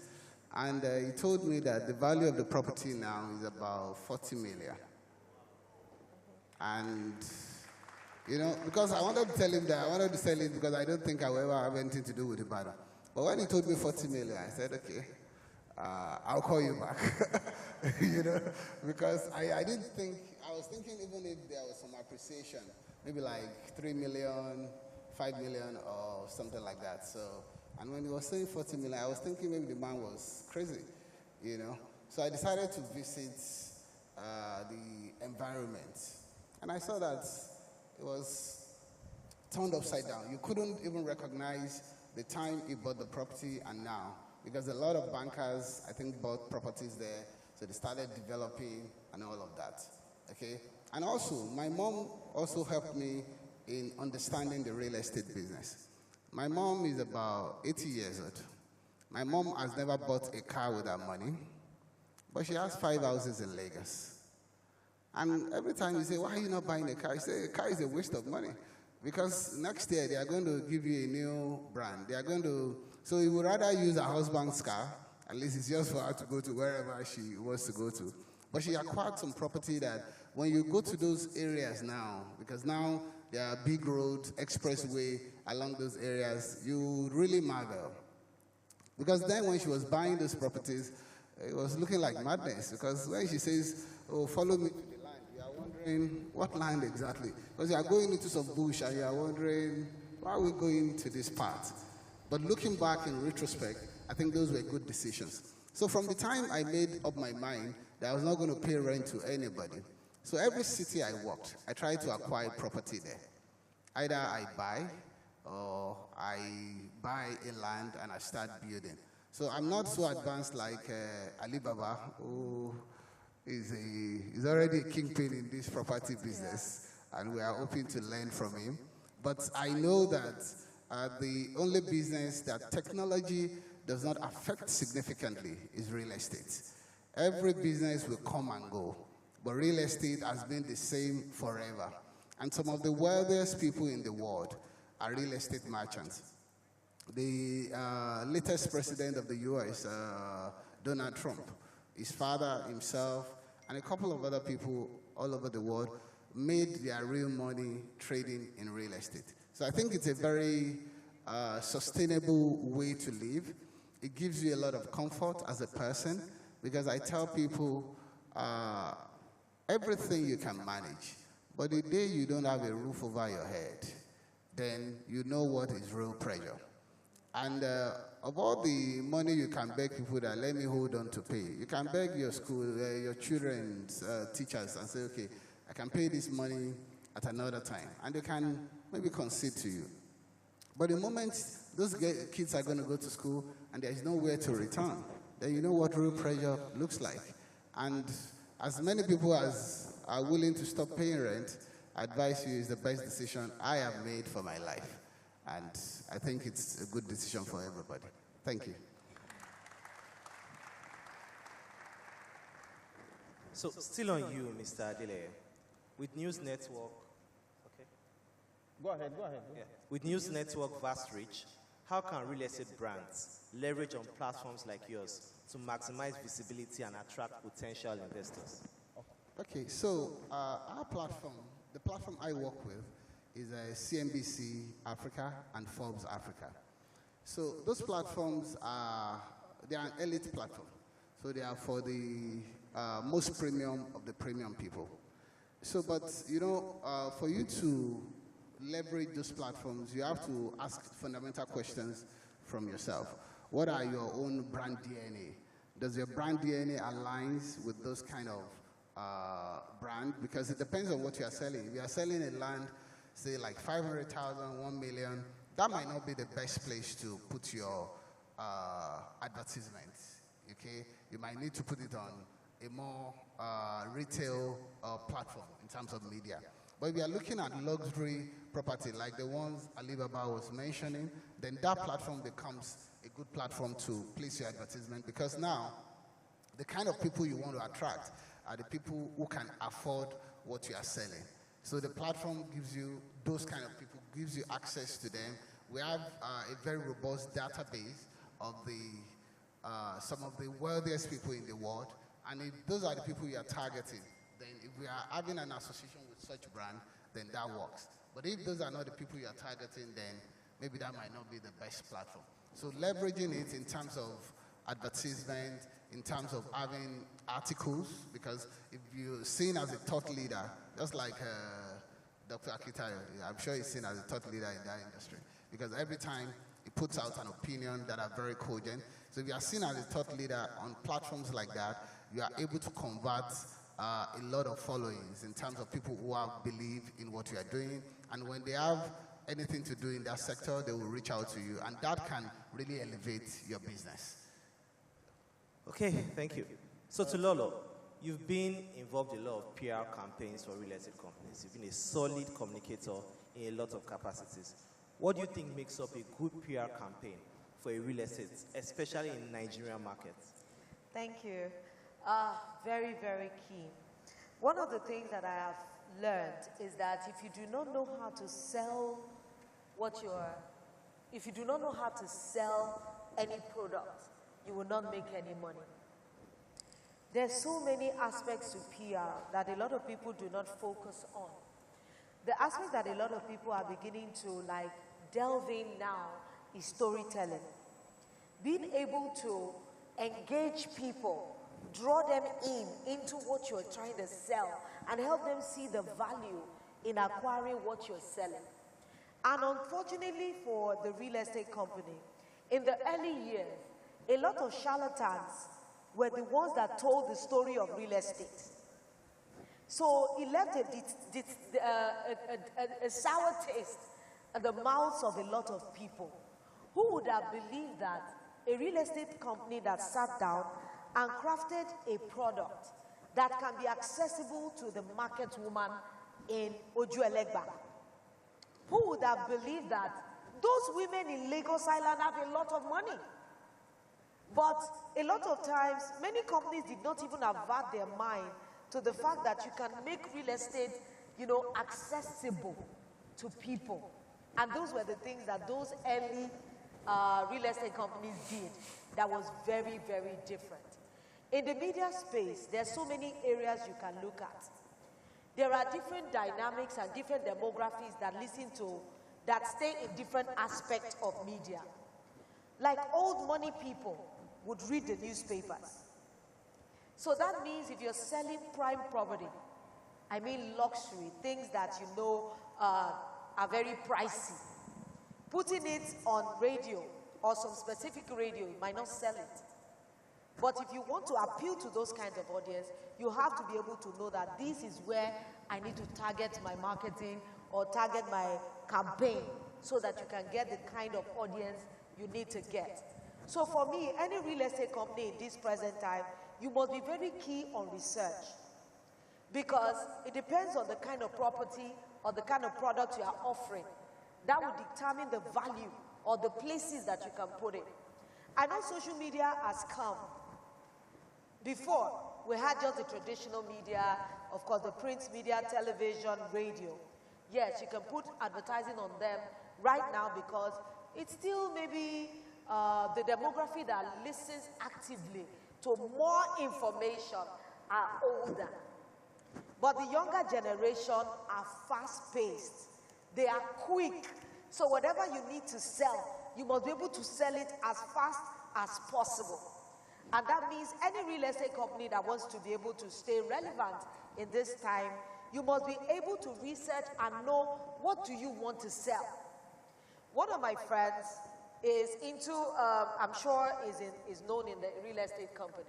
And he told me that the value of the property now is about 40 million. And, you know, because I wanted to tell him that, I wanted to sell it because I don't think I will ever have anything to do with the matter. But when he told me 40 million, I said, "Okay, I'll call you back." You know, because I didn't think, I was thinking even if there was some appreciation, maybe like 3 million, 5 million or something like that. So, and when he was saying 40 million, I was thinking maybe the man was crazy, you know. So I decided to visit the environment. And I saw that it was turned upside down. You couldn't even recognize the time he bought the property and now. Because a lot of bankers, I think, bought properties there. So they started developing and all of that, okay? And also, my mom also helped me in understanding the real estate business. My mom is about 80 years old. My mom has never bought a car with her money, but she has 5 houses in Lagos. And every time you say, "Why are you not buying a car?" You say, "A car is a waste of money." Because next year they are going to give you a new brand. They are going to, so you would rather use her husband's car. At least it's just for her to go to wherever she wants to go to. But she acquired some property that when you go to those areas now, because now there are big roads, expressway along those areas, you really marvel. Because then when she was buying those properties, it was looking like madness. Because when she says, "Oh, follow me to the land," you are wondering, what land exactly? Because you are going into some bush and you are wondering, why are we going to this part? But looking back in retrospect, I think those were good decisions. So from the time I made up my mind that I was not going to pay rent to anybody, so every city I walked, I tried to acquire property there. Either I buy or I buy a land and I start building. So I'm not so advanced like Alibaba, who is already a kingpin in this property business, and we are hoping to learn from him. But I know that the only business that technology does not affect significantly is real estate. Every business will come and go, but real estate has been the same forever. And some of the wealthiest people in the world are real estate merchants. The latest president of the US, Donald Trump, his father, himself, and a couple of other people all over the world made their real money trading in real estate. So I think it's a very sustainable way to live. It gives you a lot of comfort as a person, because I tell people everything you can manage, but the day you don't have a roof over your head, then you know what is real pressure. And of all the money you can beg people that let me hold on to pay, you can beg your school, your children's teachers and say, "Okay, I can pay this money at another time," and they can maybe concede to you. But the moment those kids are going to go to school and there is nowhere to return, then you know what real pressure looks like. And as many people as are willing to stop paying rent, I advise you, is the best decision I have made for my life. And I think it's a good decision for everybody. Thank you. So, still on you, Mr. Adele. With News Network, okay? Go ahead, go ahead. Yeah. With News Network vast reach, how can real estate brands leverage on platforms like yours to maximize visibility and attract potential investors? Okay, so our platform, the platform I work with, is CNBC Africa and Forbes Africa. So those platforms they are an elite platform. So they are for the most premium of the premium people. So, but you know, for you to leverage those platforms, you have to ask fundamental questions from yourself. What are your own brand DNA? Does your brand DNA aligns with those kind of brand? Because it depends on what you are selling. If you are selling a land, say like 500,000, 1 million, that might not be the best place to put your advertisement. Okay, you might need to put it on a more retail platform in terms of media. But if you are looking at luxury property like the ones Alibaba was mentioning, then that platform becomes a good platform to place your advertisement, because now the kind of people you want to attract are the people who can afford what you are selling. So the platform gives you those kind of people, gives you access to them. We have a very robust database of some of the wealthiest people in the world, and if those are the people you are targeting, then if we are having an association with such brand, then that works. But if those are not the people you are targeting, then maybe that might not be the best platform. So leveraging it in terms of advertisement, in terms of having articles, because if you're seen as a thought leader, just like Dr. Akintayo, I'm sure he's seen as a thought leader in that industry, because every time he puts out an opinion that are very cogent. So if you are seen as a thought leader on platforms like that, you are able to convert a lot of followings in terms of people who have believe in what you are doing, and when they have anything to do in that sector, they will reach out to you, and that can really elevate your business. Okay, thank you. So to Lolo, you've been involved in a lot of PR campaigns for real estate companies. You've been a solid communicator in a lot of capacities. What do you think makes up a good PR campaign for a real estate, especially in Nigerian markets? Thank you. Very, very key. One of the things that I have learned is that if you do not know how to sell if you do not know how to sell any product, you will not make any money. There's so many aspects to PR that a lot of people do not focus on. The aspect that a lot of people are beginning to delve in now is storytelling. Being able to engage people, draw them into what you're trying to sell, and help them see the value in acquiring what you're selling. And unfortunately for the real estate company, in the early years, a lot of charlatans were the ones that told the story of real estate. So it left a sour taste in the mouths of a lot of people who would have believed that a real estate company that sat down and crafted a product that can be accessible to the market woman in Ojuelegba. Who would have believed that those women in Lagos Island have a lot of money? But a lot of times, many companies did not even avert their mind to the fact that you can make real estate, accessible to people. And those were the things that those early real estate companies did that was very, very different. In the media space, there are so many areas you can look at. There are different dynamics and different demographics that stay in different aspects of media. Like old money people would read the newspapers. So that means if you're selling prime property, I mean luxury, things that are very pricey, putting it on radio or some specific radio, you might not sell it. But if you want to appeal to those kinds of audience, you have to be able to know that this is where I need to target my marketing or target my campaign so that you can get the kind of audience you need to get. So for me, any real estate company in this present time, you must be very key on research, because it depends on the kind of property or the kind of product you are offering. That will determine the value or the places that you can put it. I know social media has come. Before, we had just the traditional media, of course, the print media, television, radio. Yes, you can put advertising on them right now because it's still maybe the demography that listens actively to more information are older. But the younger generation are fast-paced. They are quick. So whatever you need to sell, you must be able to sell it as fast as possible. And that means any real estate company that wants to be able to stay relevant in this time, you must be able to research and know what do you want to sell. One of my friends is into, I'm sure is known in the real estate company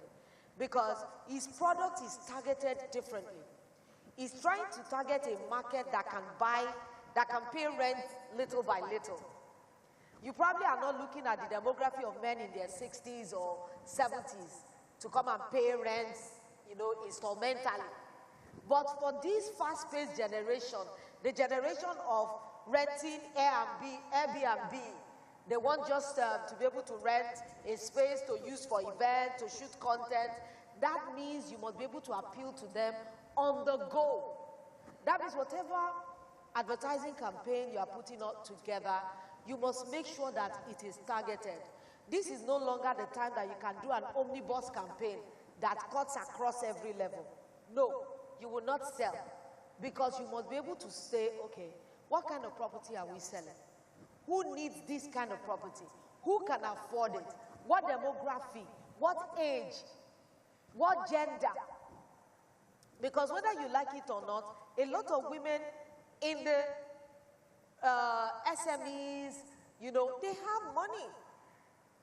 because his product is targeted differently. He's trying to target a market that can buy, that can pay rent little by little. You probably are not looking at the demography of men in their 60s or 70s to come and pay rents, you know, instrumentally. But for this fast-paced generation, the generation of renting Airbnb, they want just to be able to rent a space to use for events, to shoot content. That means you must be able to appeal to them on the go. That means whatever advertising campaign you are putting out together, you must make sure that it is targeted. This is no longer the time that you can do an omnibus campaign that cuts across every level. No, you will not sell because you must be able to say, okay, what kind of property are we selling? Who needs this kind of property? Who can afford it? What demography? What age? What gender? Because whether you like it or not, a lot of women in the SMEs, you know, they have money.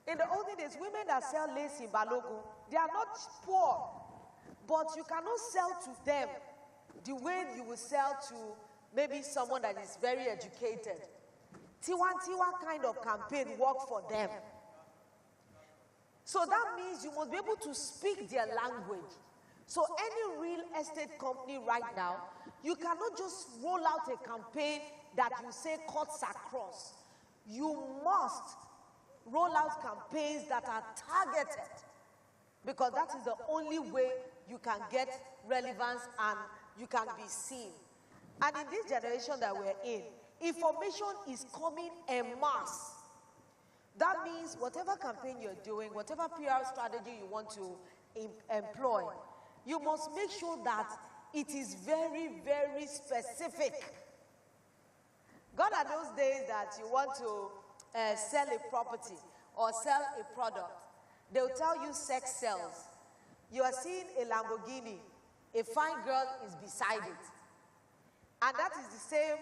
In the olden days, women that sell lace in Balogun, they are not poor. But you cannot sell to them the way you will sell to maybe someone that is very educated. Tiwa kind of campaign work for them. So that means you must be able to speak their language. So any real estate company right now, you cannot just roll out a campaign that you say cuts across. You must roll out campaigns that are targeted because that is the only way you can get relevance and you can be seen. And in this generation that we're in, information is coming en masse. That means whatever campaign you're doing, whatever PR strategy you want to employ, you must make sure that it is very, very specific. Gone are those days that you want to sell a property or sell a product. They'll tell you sex sells. You are seeing a Lamborghini, a fine girl is beside it. And that is the same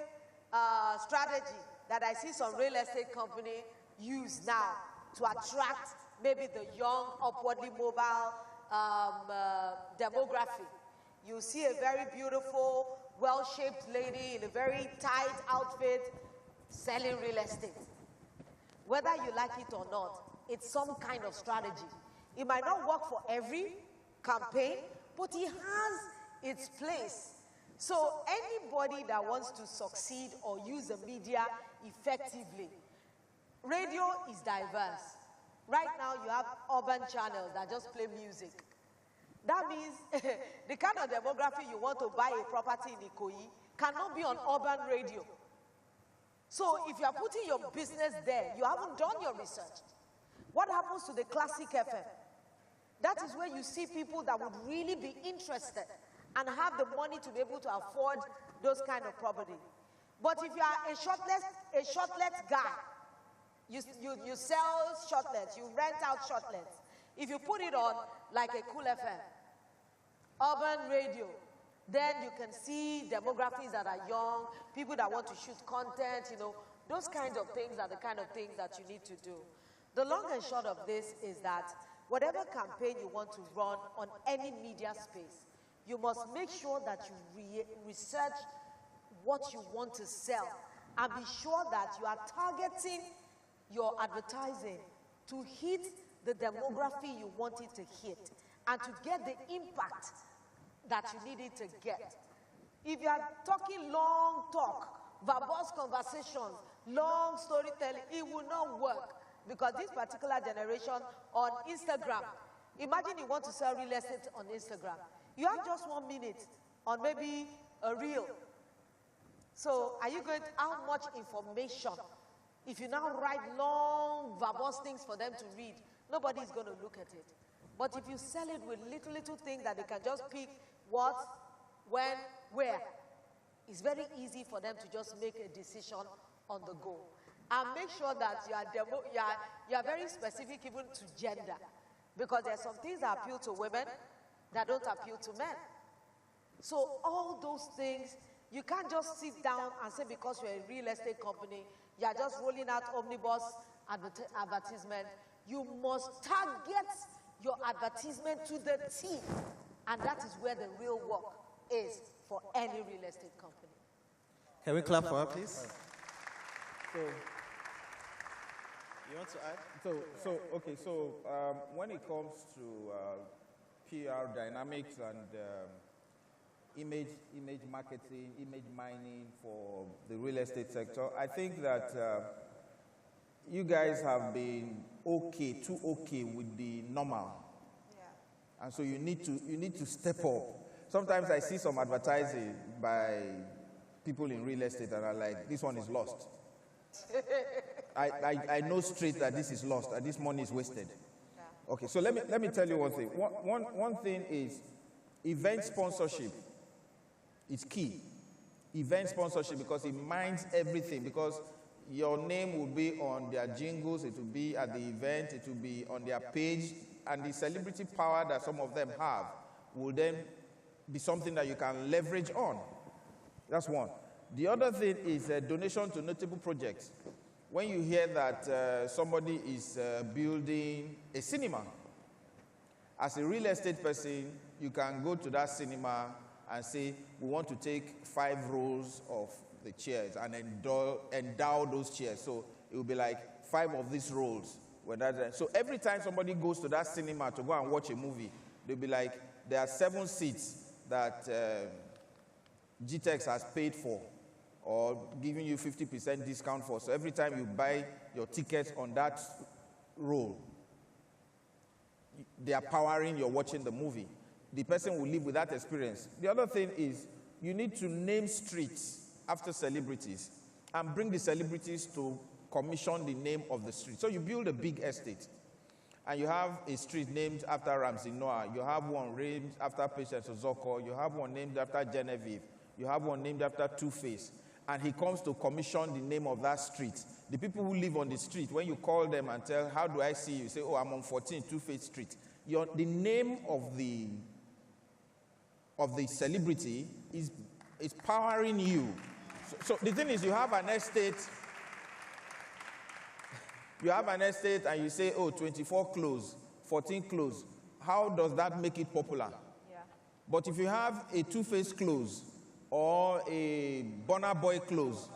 strategy that I see some real estate company use now to attract maybe the young, upwardly mobile demography. You see a very beautiful, well-shaped lady in a very tight outfit selling real estate. Whether you like it or not, it's some kind of strategy. It might not work for every campaign, but it has its place. So anybody that wants to succeed or use the media effectively, radio is diverse. Right now you have urban channels that just play music. That means the kind of demography you want to buy a property in Ikoyi cannot be on urban radio. So if you are putting your business there, you haven't done your research. What happens to the classic FM? That is where you see people that would really be interested and have the money to be able to afford those kind of property. But if you are a shortlet guy, you sell shortlets, you rent out shortlets. If you put it on like a Cool FM, urban radio, then you can see demographies that are young, people that want to shoot content, you know, those kinds of things are the kind of things that you need to do. The long and short of this is that whatever campaign you want to run on any media space, you must make sure that you research what you want to sell and be sure that you are targeting your advertising to hit the demography you want it to hit and to get the impact that you need it to get. If you are talking long talk, verbose conversations, long storytelling, it will not work because this particular generation on Instagram, Imagine you want to sell real estate on Instagram. You have just 1 minute on maybe a reel. So are you going to, how much information? If you now write long, verbose things for them to read, nobody is going to look at it. But if you sell it with little things that they can just pick what, when, where, it's very easy for them to just make a decision on the go. And make sure that you are very specific even to gender. Because there are some things that appeal to women that don't appeal to men. So all those things, you can't just sit down and say because you're a real estate company, you are just rolling out omnibus advertisement. You must target your advertisement to the T. And that is where the real work is for any real estate company. Can we clap for her, please? So, you want to add? So when it comes to PR dynamics and image marketing, image mining for the real estate sector, I think that you guys have been too okay with the normal. Yeah. And so you need to step up. Sometimes I see some advertising by people in real estate and I'm like, this one is lost. I know straight that this is lost, that this money is wasted. Yeah. Okay, so let me tell you one thing. One thing is event sponsorship is key. Event sponsorship, because it mines everything, because your name will be on their jingles, it will be at the event, it will be on their page, and the celebrity power that some of them have will then be something that you can leverage on. That's one. The other thing is a donation to notable projects. When you hear that somebody is building a cinema, as a real estate person, you can go to that cinema and say, we want to take 5 rows of the chairs and endow those chairs. So it will be like 5 of these rows. So every time somebody goes to that cinema to go and watch a movie, they'll be like, there are 7 seats that GTEx has paid for or giving you 50% discount for. So every time you buy your tickets on that row, they are powering you're watching the movie. The person will live with that experience. The other thing is you need to name streets after celebrities and bring the celebrities to commission the name of the street. So you build a big estate and you have a street named after Ramsey Noah. You have one named after Patience Ozoko. You have one named after Genevieve. You have one named after Two-Face. And he comes to commission the name of that street. The people who live on the street, when you call them and tell, how do I see you? You say, oh, I'm on 14 Two-Face Street. The name of the celebrity is powering you. So the thing is, you have an estate and you say, oh, 24 close, 14 close. How does that make it popular? Yeah. But if you have a Two-Face close or a Burna Boy close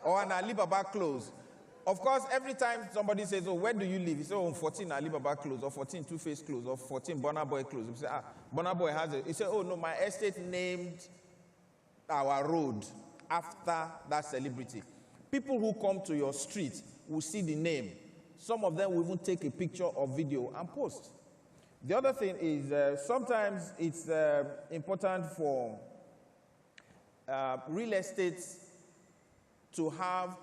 or an Alibaba close, of course, every time somebody says, oh, where do you live? You say, oh, 14 Alibaba close, or 14 Two-Face close, or 14 Burna Boy close. You say, Burna Boy has it. You say, oh, no, my estate named our road after that celebrity. People who come to your street will see the name. Some of them will even take a picture or video and post. The other thing is sometimes it's important for real estate to have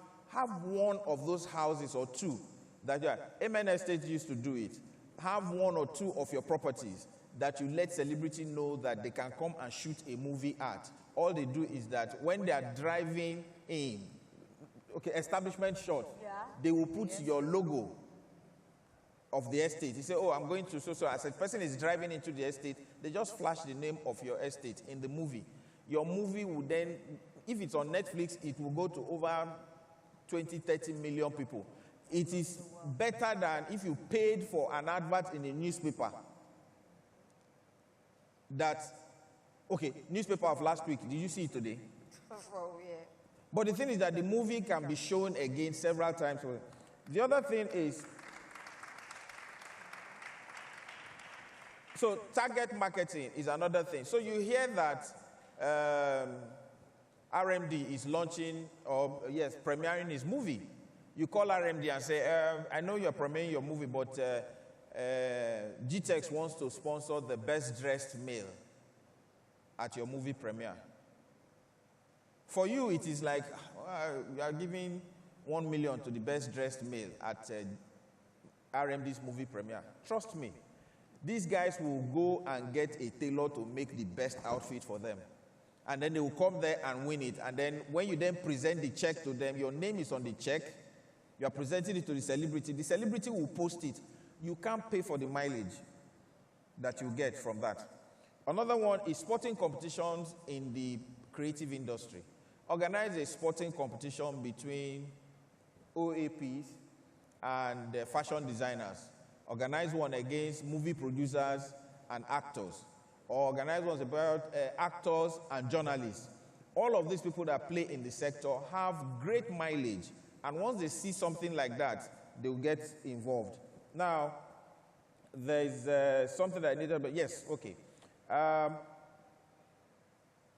one of those houses or two that MN Estate used to do it. Have 1 or 2 of your properties that you let celebrity know that they can come and shoot a movie at. All they do is that when they are driving in, establishment shot, they will put your logo of the estate. You say, oh, I'm going to so. As a person is driving into the estate, they just flash the name of your estate in the movie. Your movie will then, if it's on Netflix, it will go to over 20, 30 million people. It is better than if you paid for an advert in a newspaper. Newspaper of last week, did you see it today? Oh, yeah. But the thing is that the movie can be shown again several times. The other thing is, so target marketing is another thing. So you hear that RMD is launching, premiering his movie. You call RMD and say, I know you're premiering your movie, but GTEx wants to sponsor the best dressed male at your movie premiere. For you, it is like, you are giving 1 million to the best dressed male at RMD's movie premiere. Trust me, these guys will go and get a tailor to make the best outfit for them. And then they will come there and win it. And then when you then present the check to them, your name is on the check. You are presenting it to the celebrity. The celebrity will post it. You can't pay for the mileage that you get from that. Another one is sporting competitions in the creative industry. Organize a sporting competition between OAPs and fashion designers. Organize one against movie producers and actors. Or organize ones about actors and journalists. All of these people that play in the sector have great mileage. And once they see something like that, they will get involved. Now, there's something that I needed, but yes, okay.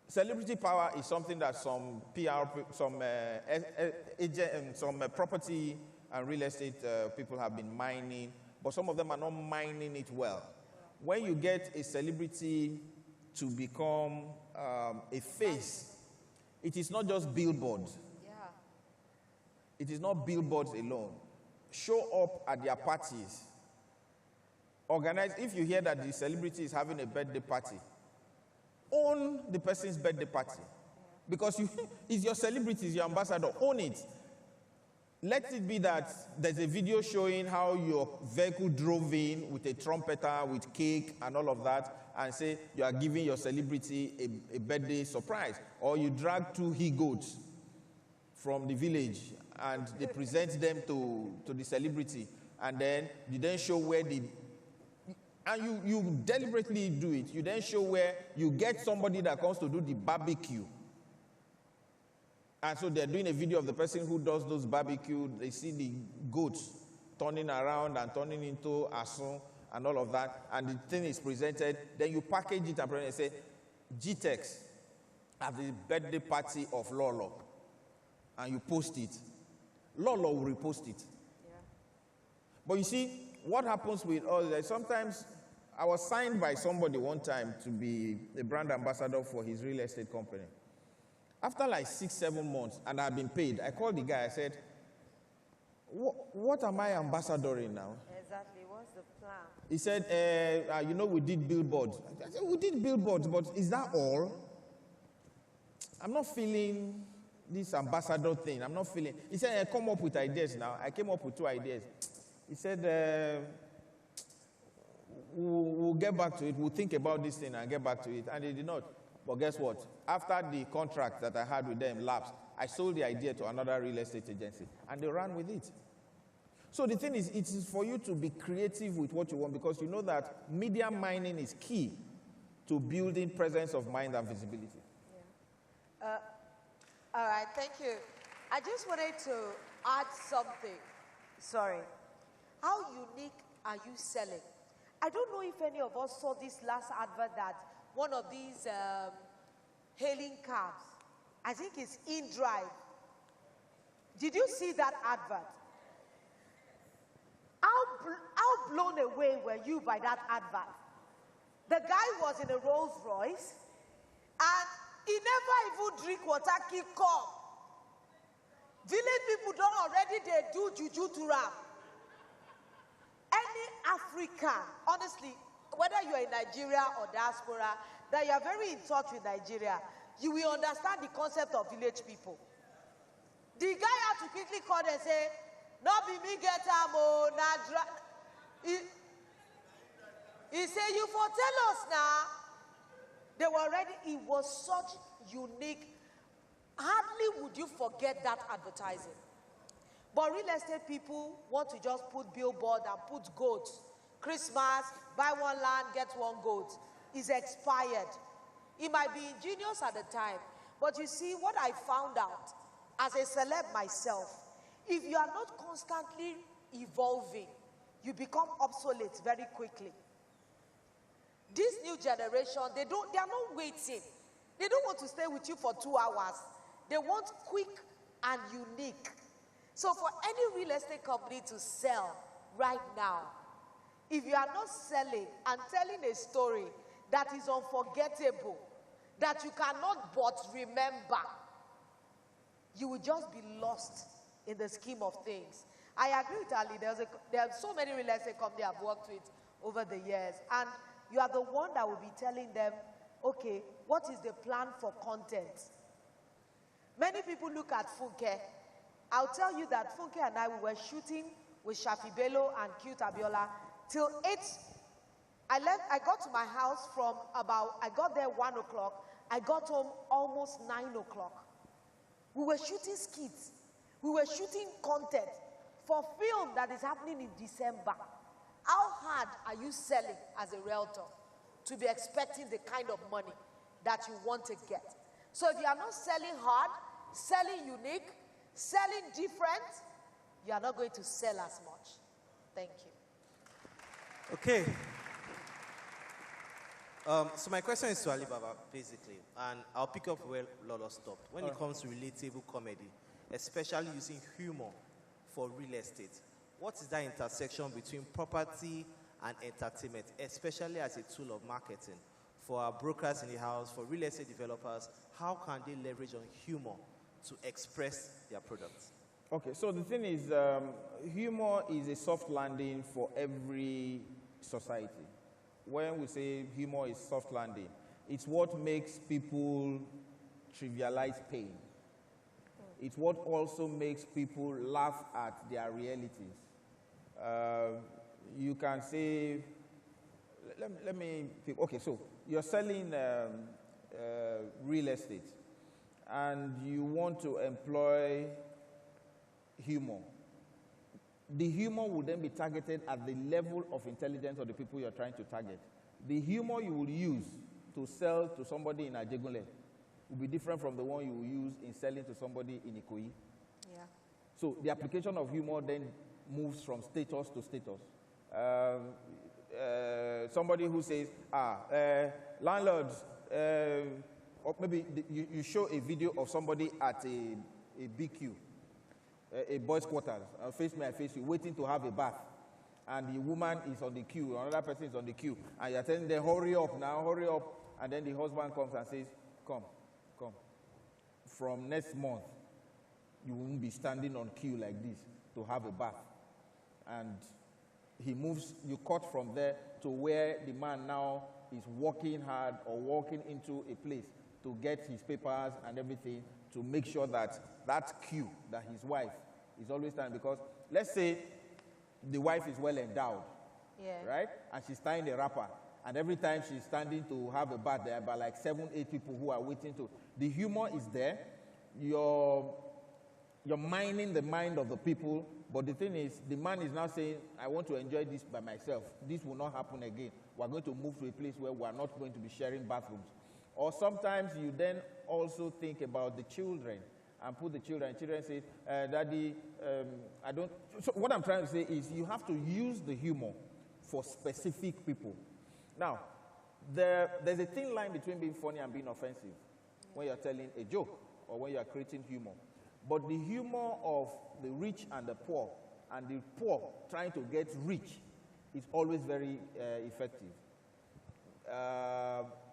Celebrity power is something that some PR, some property and real estate people have been mining, but some of them are not mining it well. When you get a celebrity to become a face, it is not just billboards. Yeah. It is not billboards alone. Show up at their parties. Organize, if you hear that the celebrity is having a birthday party, own the person's birthday party. Because it's your celebrity, it's your ambassador, own it. Let it be that there's a video showing how your vehicle drove in with a trumpeter, with cake and all of that, and say you are giving your celebrity a birthday surprise. Or you drag 2 he-goats from the village and they present them to the celebrity. And then you then show where the... And you deliberately do it. You then show where you get somebody that comes to do the barbecue. And so they're doing a video of the person who does those barbecue. They see the goats turning around and turning into asun and all of that. And the thing is presented. Then you package it and say, GTEx at the birthday party of Lolo. And you post it. Lolo will repost it. Yeah. But you see, what happens with all that, sometimes I was signed by somebody one time to be a brand ambassador for his real estate company. After like 6-7 months, and I've been paid, I called the guy, I said, what am I ambassadoring now? Exactly, what's the plan? He said, you know, we did billboards. I said, we did billboards, but is that all? I'm not feeling this ambassador thing. I'm not feeling. He said, come up with ideas now. I came up with 2 ideas. He said, we'll get back to it. We'll think about this thing and get back to it. And they did not. But guess what? After the contract that I had with them lapsed, I sold the idea to another real estate agency. And they ran with it. So the thing is, it is for you to be creative with what you want, because you know that media mining is key to building presence of mind and visibility. Yeah. All right, thank you. I just wanted to add something. Sorry. How unique are you selling? I don't know if any of us saw this last advert that one of these hailing cabs, I think it's InDrive. Did you see that advert? How blown away were you by that advert? The guy was in a Rolls Royce and he never even drink water, keep calm. Village people don't already, they do juju to rap. Any African, honestly, whether you're in Nigeria or diaspora, that you are very in touch with Nigeria, you will understand the concept of village people. The guy had to quickly call and say, "Not be me get amo, nadra." He said, "You for tell us now." They were already. It was such unique. Hardly would you forget that advertising. But real estate people want to just put billboard and put goats. Christmas, buy one land, get one goat. Is expired. It might be ingenious at the time, but you see what I found out as a celeb myself, if you are not constantly evolving, you become obsolete very quickly. This new generation, they are not waiting. They don't want to stay with you for 2 hours. They want quick and unique. So for any real estate company to sell right now, if you are not selling and telling a story that is unforgettable, that you cannot but remember, you will just be lost in the scheme of things. I agree with Ali. There are so many real estate companies I've worked with over the years, and you are the one that will be telling them, okay, what is the plan for content? Many people look at Funke. I'll tell you that Funke and I, we were shooting with Shafi Bello and Cute Abiola till 8. I got to my house from I got there 1 o'clock. I got home almost 9 o'clock. We were shooting skits. We were shooting content for film that is happening in December. How hard are you selling as a realtor to be expecting the kind of money that you want to get? So if you are not selling hard, selling unique, selling different, you are not going to sell as much. Thank you. Okay. So my question is to Alibaba, basically, and I'll pick up where Lolo stopped. When it comes to relatable comedy, especially using humor for real estate, what is that intersection between property and entertainment, especially as a tool of marketing? For our brokers in the house, for real estate developers, how can they leverage on humor to express their products? Okay, so the thing is, humor is a soft landing for every society. When we say humor is soft landing, it's what makes people trivialize pain. It's what also makes people laugh at their realities. You can say, let me think, okay, so you're selling real estate and you want to employ humor. The humor will then be targeted at the level of intelligence of the people you're trying to target. The humor you will use to sell to somebody in Ajegunle will be different from the one you will use in selling to somebody in Ikoyi. Yeah. So the application of humor then moves from status to status. Somebody who says, landlords, or maybe you show a video of somebody at a BQ, a boys' quarters, face me, I face you, waiting to have a bath. And the woman is on the queue, another person is on the queue, and you're telling them, hurry up now, hurry up. And then the husband comes and says, come. From next month, you won't be standing on queue like this to have a bath. And he moves, you cut from there to where the man now is working hard or walking into a place to get his papers and everything to make sure that that queue that his wife is always standing. Because let's say the wife is well endowed, right? And she's tying a wrapper. And every time she's standing to have a bath, there are about like 7, 8 people who are waiting to. The humor is there. You're mining the mind of the people. But the thing is, the man is now saying, I want to enjoy this by myself. This will not happen again. We're going to move to a place where we're not going to be sharing bathrooms. Or sometimes you then also think about the children and put the children. Children say, Daddy, I don't. So what I'm trying to say is you have to use the humor for specific people. Now, there's a thin line between being funny and being offensive when you're telling a joke or when you're creating humor. But the humor of the rich and the poor trying to get rich is always very effective.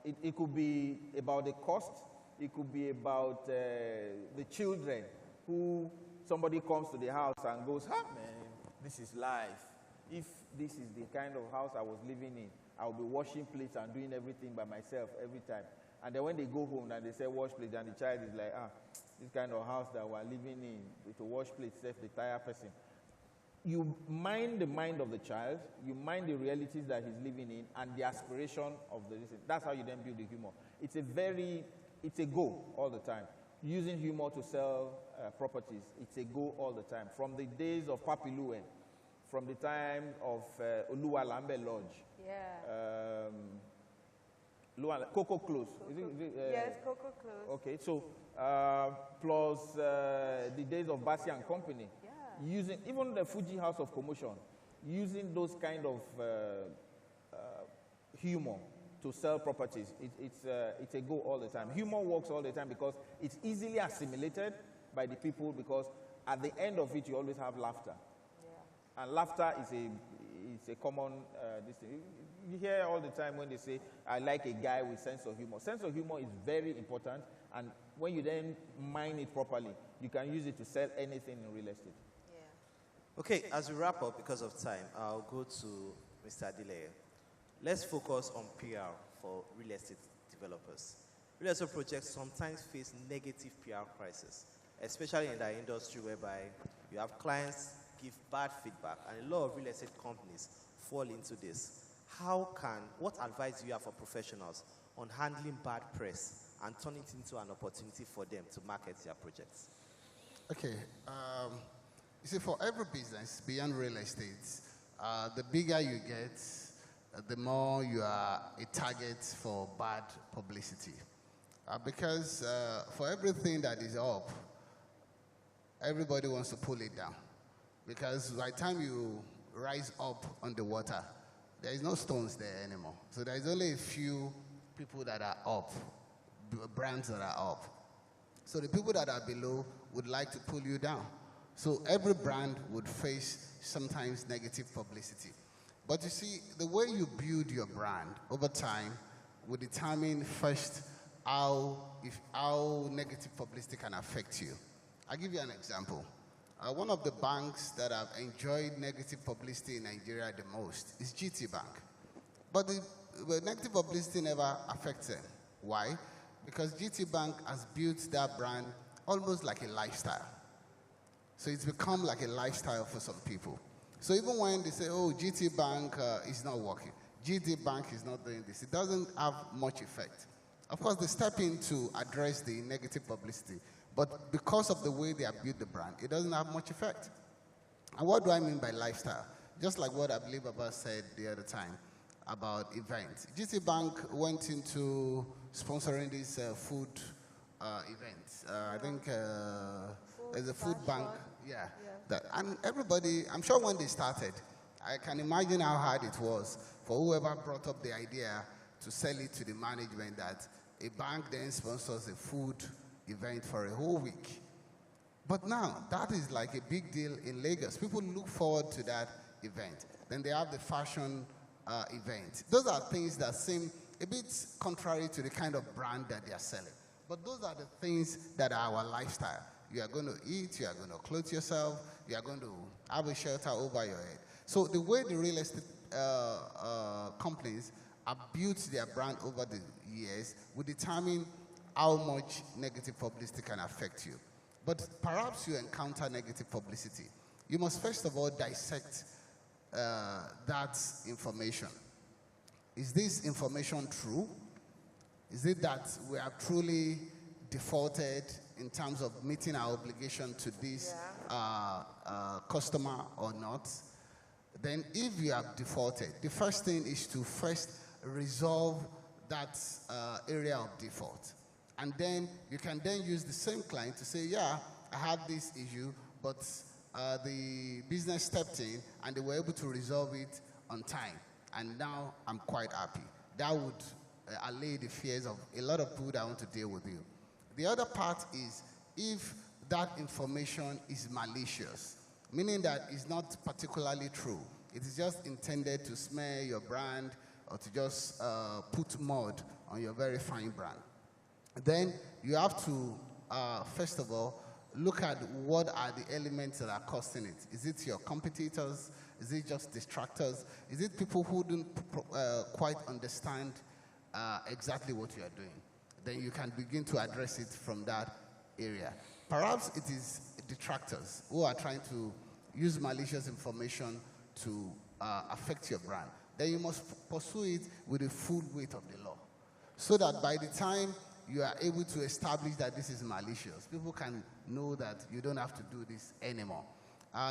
It could be about the cost. It could be about the children who somebody comes to the house and goes, man, this is life. If this is the kind of house I was living in, I'll be washing plates and doing everything by myself every time. And then when they go home and they say wash plates, and the child is like, this kind of house that we're living in, with a wash plate, self the tire person. You mind the mind of the child, you mind the realities that he's living in, and the aspiration of the listener. That's how you then build the humor. It's a goal all the time. Using humor to sell properties, it's a goal all the time. From the days of Papi Lue, from the time of Oluwa Lambe Lodge. Yeah. Coco Close. Yes, Coco Close. Okay, so plus the days of Bassi and Company. Yeah. Using even the Fuji House of Commotion, using those kind of humor to sell properties. It's a goal all the time. Humor works all the time because it's easily assimilated by the people, because at the end of it you always have laughter. Yeah. And laughter it's a common this thing. You hear all the time when they say, I like a guy with sense of humor. Sense of humor is very important, and when you then mine it properly, you can use it to sell anything in real estate. Okay, as we wrap up, because of time, I'll go to Mr. Adileye. Let's focus on PR for real estate developers. Real estate projects sometimes face negative PR crisis, especially in the industry whereby you have clients give bad feedback, and a lot of real estate companies fall into this. What advice do you have for professionals on handling bad press and turning it into an opportunity for them to market their projects? Okay. You see, for every business beyond real estate, the bigger you get, the more you are a target for bad publicity. Because for everything that is up, everybody wants to pull it down. Because by the time you rise up on the water, there is no stones there anymore. So there is only a few people that are up, brands that are up. So the people that are below would like to pull you down. So every brand would face sometimes negative publicity. But you see, the way you build your brand over time will determine first how negative publicity can affect you. I'll give you an example. One of the banks that have enjoyed negative publicity in Nigeria the most is GT Bank. But the negative publicity never affects them. Why? Because GT Bank has built that brand almost like a lifestyle. So it's become like a lifestyle for some people. So even when they say, oh, GT Bank is not working, GT Bank is not doing this, it doesn't have much effect. Of course, they step in to address the negative publicity, but because of the way they have built the brand, it doesn't have much effect. And what do I mean by lifestyle? Just like what I believe Abbas said the other time about events. GT Bank went into sponsoring this food event. I think there's a food bank. Yeah. And everybody, I'm sure when they started, I can imagine how hard it was for whoever brought up the idea to sell it to the management that a bank then sponsors a food event for a whole week. But now, that is like a big deal in Lagos. People look forward to that event. Then they have the fashion event. Those are things that seem a bit contrary to the kind of brand that they are selling. But those are the things that are our lifestyle. You are going to eat, you are going to clothe yourself, you are going to have a shelter over your head. So the way the real estate companies have built their brand over the years will determine how much negative publicity can affect you. But perhaps you encounter negative publicity. You must first of all dissect that information. Is this information true? Is it that we have truly defaulted in terms of meeting our obligation to this customer or not? Then if you have defaulted, the first thing is to first resolve that area of default. And then you can then use the same client to say, yeah, I had this issue, but the business stepped in and they were able to resolve it on time. And now I'm quite happy. That would allay the fears of a lot of people that want to deal with you. The other part is if that information is malicious, meaning that it's not particularly true. It is just intended to smear your brand or to just put mud on your very fine brand. Then you have to, first of all, look at what are the elements that are causing it. Is it your competitors? Is it just distractors? Is it people who don't quite understand exactly what you are doing? Then you can begin to address it from that area. Perhaps it is detractors who are trying to use malicious information to affect your brand. Then you must pursue it with the full weight of the law, so that by the time you are able to establish that this is malicious, people can know that you don't have to do this anymore.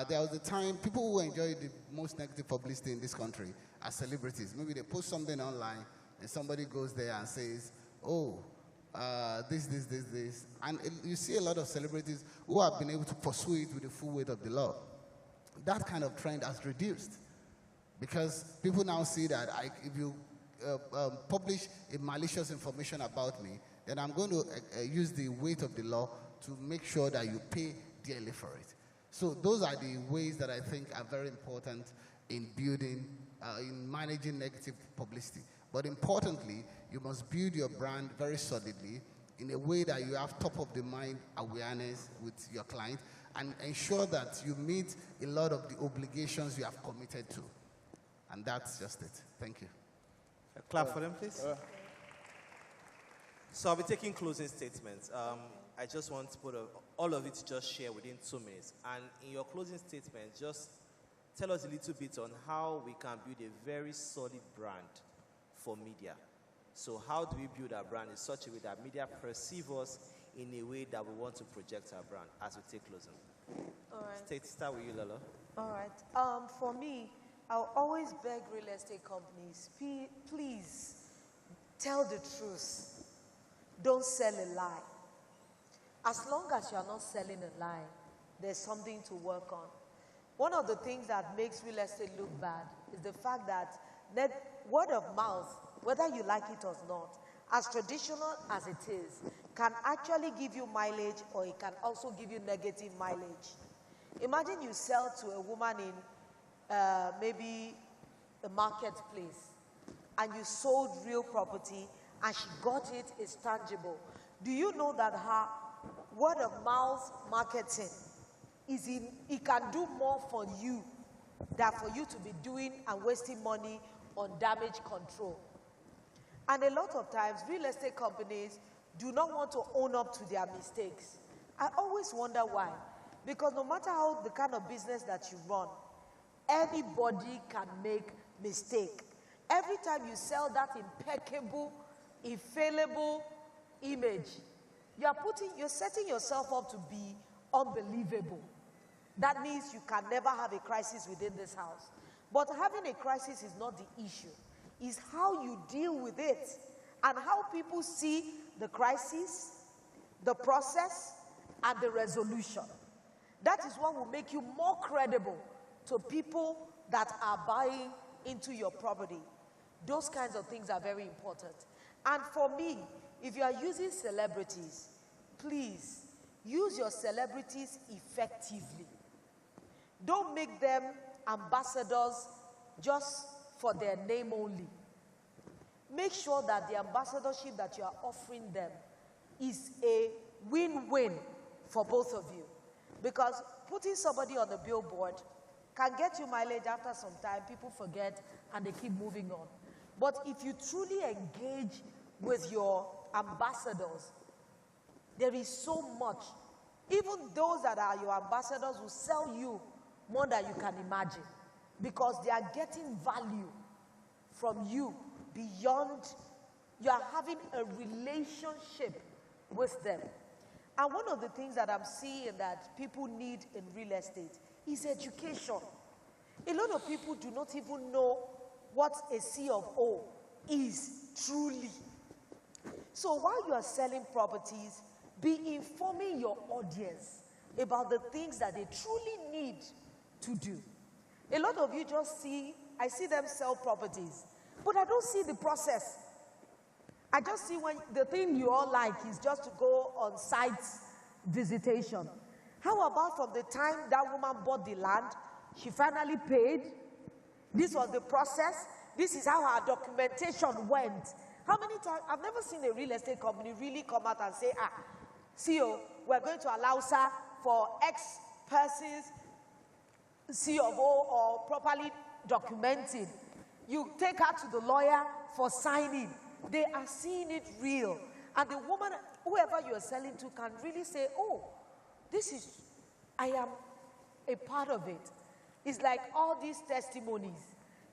There was a time people who enjoy the most negative publicity in this country are celebrities. Maybe they post something online and somebody goes there and says, oh, this. And you see a lot of celebrities who have been able to pursue it with the full weight of the law. That kind of trend has reduced because people now see that if you publish a malicious information about me, then I'm going to use the weight of the law to make sure that you pay dearly for it. So those are the ways that I think are very important in building, in managing negative publicity. But importantly, you must build your brand very solidly in a way that you have top-of-the-mind awareness with your client and ensure that you meet a lot of the obligations you have committed to. And that's just it. Thank you. A clap for them, please. So I'll be taking closing statements. I just want to put all of it to just share within 2 minutes. And in your closing statement, just tell us a little bit on how we can build a very solid brand for media. So how do we build our brand in such a way that media perceive us in a way that we want to project our brand as we take closing? All right. Start with you, Lolo. All right. For me, I'll always beg real estate companies, please tell the truth. Don't sell a lie. As long as you're not selling a lie, there's something to work on. One of the things that makes real estate look bad is the fact that word of mouth, whether you like it or not, as traditional as it is, can actually give you mileage or it can also give you negative mileage. Imagine you sell to a woman in maybe the marketplace and you sold real property and she got it, it's tangible. Do you know that her word of mouth marketing it can do more for you than for you to be doing and wasting money on damage control? And a lot of times, real estate companies do not want to own up to their mistakes. I always wonder why. Because no matter how the kind of business that you run, anybody can make mistake. Every time you sell that impeccable, infallible image, you're setting yourself up to be unbelievable. That means you can never have a crisis within this house. But having a crisis is not the issue. It's how you deal with it and how people see the crisis, the process, and the resolution. That is what will make you more credible to people that are buying into your property. Those kinds of things are very important. And for me, if you are using celebrities, please use your celebrities effectively. Don't make them ambassadors just for their name only. Make sure that the ambassadorship that you are offering them is a win-win for both of you. Because putting somebody on a billboard can get you mileage after some time. People forget and they keep moving on. But if you truly engage with your ambassadors, there is so much. Even those that are your ambassadors will sell you more than you can imagine because they are getting value from you beyond, you are having a relationship with them. And one of the things that I'm seeing that people need in real estate is education. A lot of people do not even know what a C of O is truly. So while you are selling properties, be informing your audience about the things that they truly need to do. A lot of you just see, I see them sell properties, but I don't see the process. I just see when the thing you all like is just to go on site visitation. How about from the time that woman bought the land, she finally paid? This was the process. This is how her documentation went. How many times, I've never seen a real estate company really come out and say, CEO, we're going to allow sir for X person's C of O or properly documented. You take her to the lawyer for signing. They are seeing it real. And the woman, whoever you are selling to, can really say, oh, I am a part of it. It's like all these testimonies.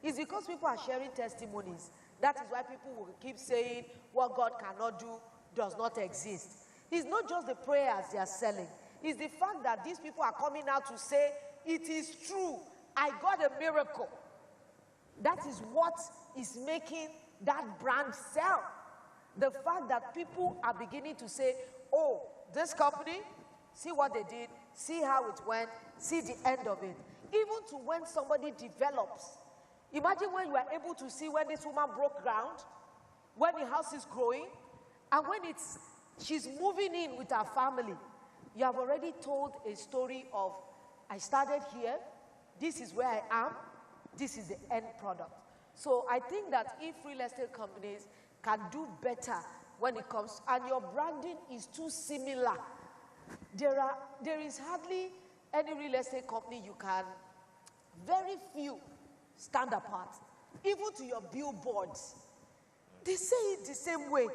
It's because people are sharing testimonies. That is why people will keep saying what God cannot do does not exist. It's not just the prayers they are selling. It's the fact that these people are coming out to say, it is true, I got a miracle. That is what is making that brand sell. The fact that people are beginning to say, oh, this company, see what they did, see how it went, see the end of it. Even to when somebody develops. Imagine when you are able to see when this woman broke ground, when the house is growing, and when she's moving in with her family. You have already told a story of I started here, this is where I am, this is the end product. So I think that if real estate companies can do better when it comes, and your branding is too similar, there is hardly any real estate company you can, very few stand apart. Even to your billboards, they say it the same way.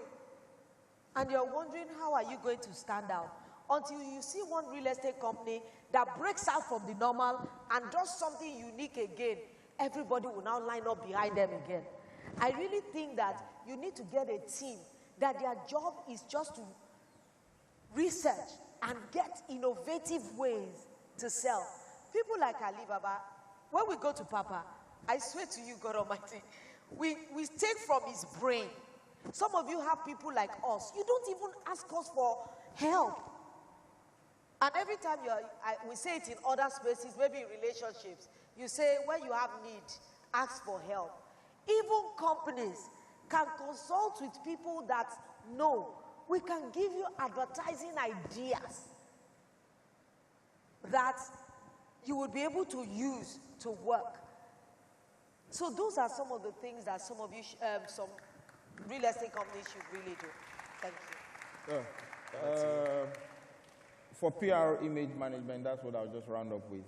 And you're wondering, how are you going to stand out? Until you see one real estate company that breaks out from the normal and does something unique again, everybody will now line up behind them again. I really think that you need to get a team that their job is just to research and get innovative ways to sell. People like Alibaba, when we go to Papa, I swear to you, God Almighty, we take from his brain. Some of you have people like us. You don't even ask us for help. And every time we say it in other spaces, maybe in relationships, you say when you have need, ask for help. Even companies can consult with people that know. We can give you advertising ideas that you would be able to use to work. So those are some of the things that some of you, some real estate companies should really do. Thank you. For PR image management, that's what I'll just round up with.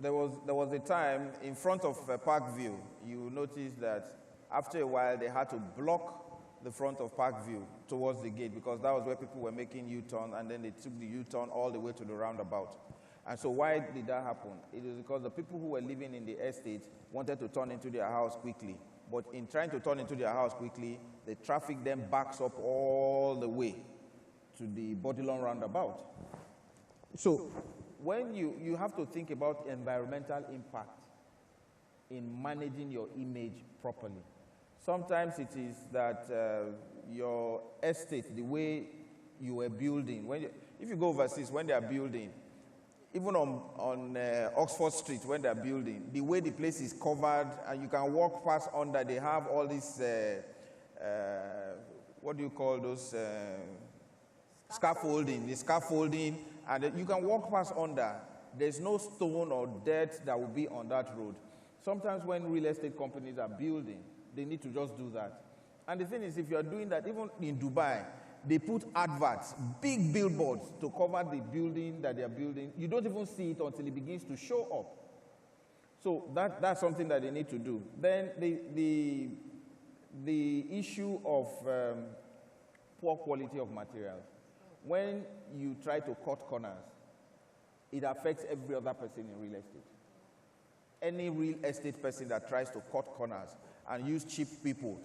There was a time in front of Parkview, you notice that after a while they had to block the front of Parkview towards the gate, because that was where people were making U-turn, and then they took the U-turn all the way to the roundabout. And so why did that happen? It was because the people who were living in the estate wanted to turn into their house quickly. But in trying to turn into their house quickly, the traffic then backs up all the way to the Bodilon roundabout. So when you have to think about environmental impact in managing your image properly. Sometimes it is that your estate, the way you were building, if you go overseas, when they are building, even on Oxford Street, when they're building, the way the place is covered, and you can walk past under, they have all this, what do you call those, scaffolding, the scaffolding, and you can walk past under. There's no stone or dirt that will be on that road. Sometimes when real estate companies are building, they need to just do that. And the thing is, if you're doing that, even in Dubai, they put adverts, big billboards to cover the building that they're building. You don't even see it until it begins to show up. So that's something that they need to do. Then the issue of poor quality of materials. When you try to cut corners, it affects every other person in real estate. Any real estate person that tries to cut corners and use cheap people,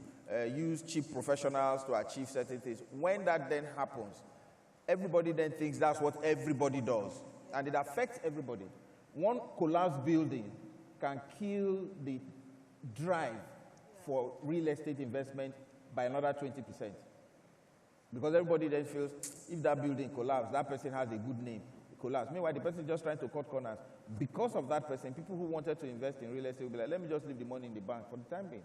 use cheap professionals to achieve certain things, when that then happens, everybody then thinks that's what everybody does. And it affects everybody. One collapsed building can kill the drive for real estate investment by another 20%. Because everybody then feels, if that building collapsed, that person has a good name, it collapsed. Meanwhile, the person is just trying to cut corners. Because of that person, people who wanted to invest in real estate will be like, let me just leave the money in the bank for the time being.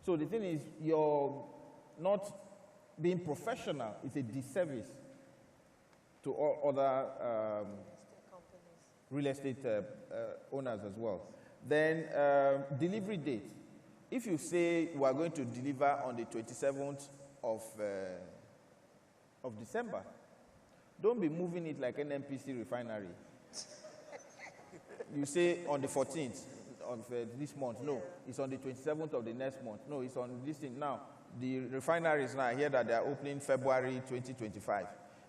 So the thing is, you're not being professional. It's a disservice to all other real estate owners as well. Then delivery date. If you say we are going to deliver on the 27th of December, don't be moving it like an NPC refinery. You say on the 14th of this month. No, it's on the 27th of the next month. No, it's on this thing. Now, the refineries now here that they are opening February 2025.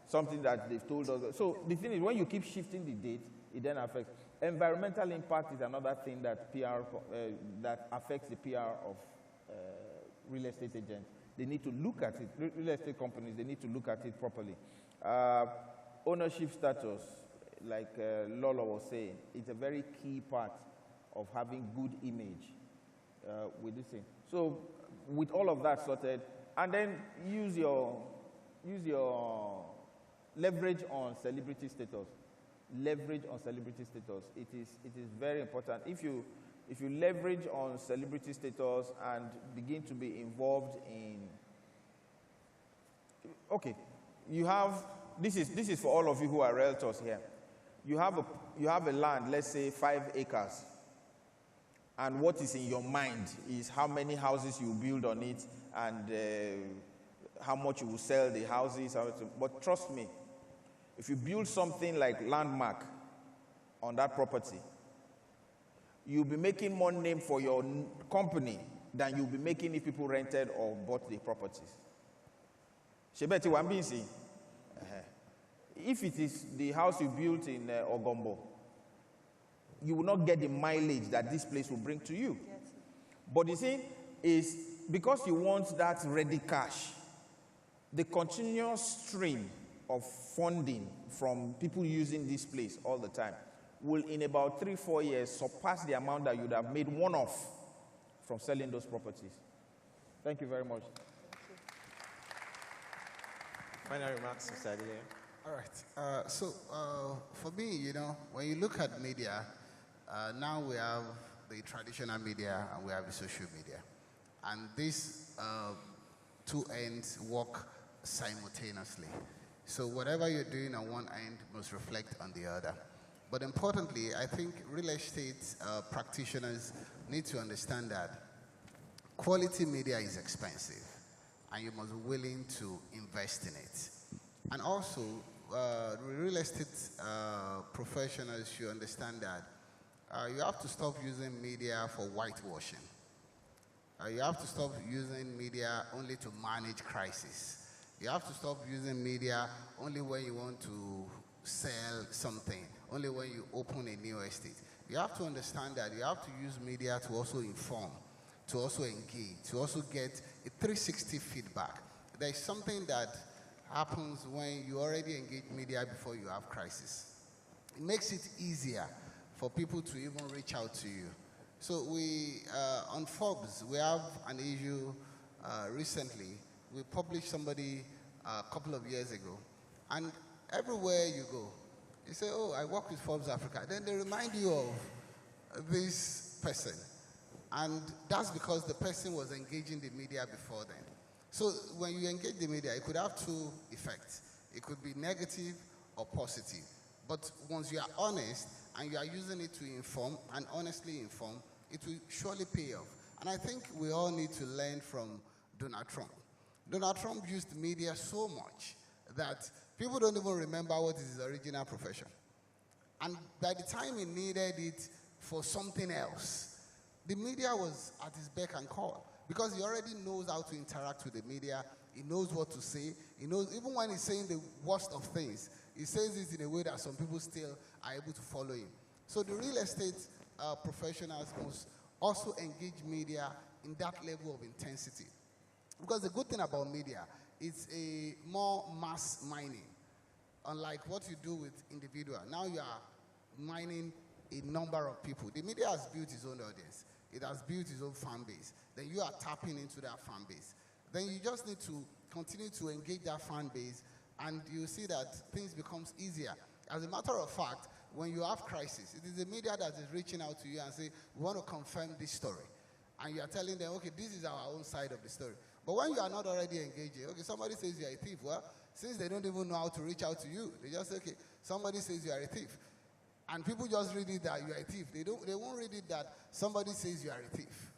Something that they've told us. So the thing is, when you keep shifting the date, it then affects. Environmental impact is another thing that that affects the PR of real estate agents. They need to look at it. Real estate companies, they need to look at it properly. Ownership status, like Lolo was saying, it's a very key part of having good image with this thing. So with all of that sorted, and then use your leverage on celebrity status. Leverage on celebrity status. It is very important. If you leverage on celebrity status and begin to be involved in, okay, you have this is for all of you who are realtors here. You have a land, let's say 5 acres. And what is in your mind is how many houses you build on it and how much you will sell the houses. But trust me, if you build something like Landmark on that property, you'll be making more name for your company than you'll be making if people rented or bought the properties. Shebeti Wambisi, if it is the house you built in Ogombo, you will not get the mileage that this place will bring to you. But the thing is, because you want that ready cash, the continuous stream of funding from people using this place all the time will, in about 3-4 years, surpass the amount that you would have made one-off from selling those properties. Thank you very much. Final remarks, Mr. Adile. All right. For me, you know, when you look at media, now we have the traditional media and we have the social media. And these two ends work simultaneously. So whatever you're doing on one end must reflect on the other. But importantly, I think real estate practitioners need to understand that quality media is expensive and you must be willing to invest in it. And also, real estate professionals should understand that you have to stop using media for whitewashing. You have to stop using media only to manage crisis. You have to stop using media only when you want to sell something, only when you open a new estate. You have to understand that you have to use media to also inform, to also engage, to also get a 360 feedback. There is something that happens when you already engage media before you have crisis. It makes it easier for people to even reach out to you. So we, on Forbes, we have an issue recently. We published somebody a couple of years ago. And everywhere you go, you say, oh, I work with Forbes Africa. Then they remind you of this person. And that's because the person was engaging the media before then. So when you engage the media, it could have two effects. It could be negative or positive. But once you are honest and you are using it to inform and honestly inform, it will surely pay off. And I think we all need to learn from Donald Trump. Donald Trump used media so much that people don't even remember what is his original profession. And by the time he needed it for something else, the media was at his beck and call because he already knows how to interact with the media. He knows what to say. He knows, even when he's saying the worst of things, he says it in a way that some people still are able to follow him. So the real estate professionals must also engage media in that level of intensity. Because the good thing about media, it's a more mass mining. Unlike what you do with individual. Now you are mining a number of people. The media has built its own audience. It has built its own fan base. Then you are tapping into that fan base. Then you just need to continue to engage that fan base and you see that things becomes easier. As a matter of fact, when you have crisis, it is the media that is reaching out to you and say, we want to confirm this story. And you are telling them, okay, this is our own side of the story. But when you are not already engaging, okay, somebody says you are a thief. Well, since they don't even know how to reach out to you, they just say, okay, somebody says you are a thief. And people just read it that you are a thief. They won't read it that somebody says you are a thief.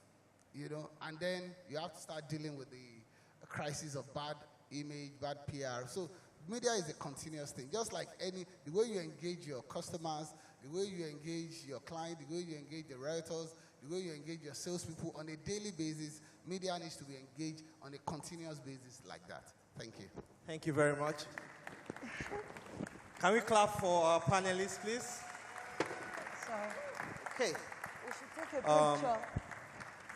You know, and then you have to start dealing with the crisis of bad image, bad PR. So media is a continuous thing. Just like the way you engage your customers, the way you engage your client, the way you engage the realtors, the way you engage your salespeople on a daily basis, media needs to be engaged on a continuous basis like that. Thank you. Thank you very much. Can we clap for our panelists, please? So, Okay. we should take a picture.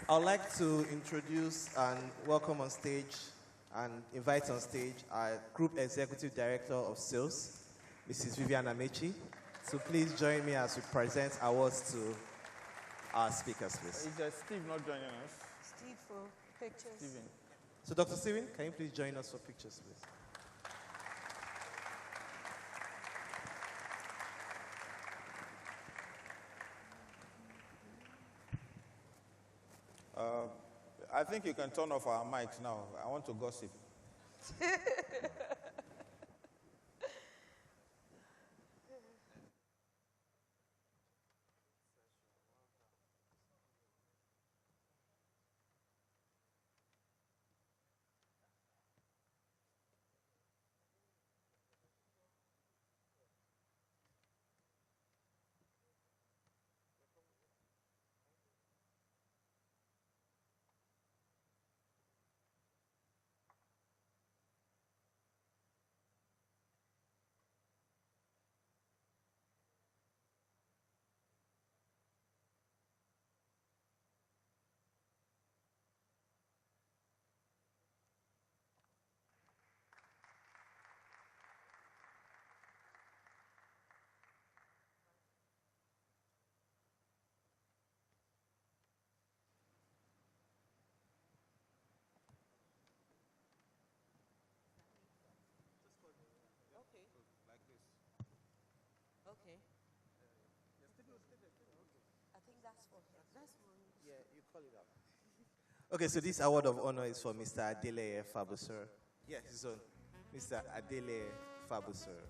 I'd like to introduce and welcome on stage and invite on stage our Group Executive Director of Sales, Mrs. Vivian Amechi. So please join me as we present awards to our speakers, please. Is Steve not joining us? Steve for pictures. Steven. So Dr. Steven, can you please join us for pictures, please? I think you can turn off our mics now. I want to gossip. Okay, so this award of honor is for Mr. Adeleye Fabusoro. Yes, it's on Mr. Adeleye Fabusoro.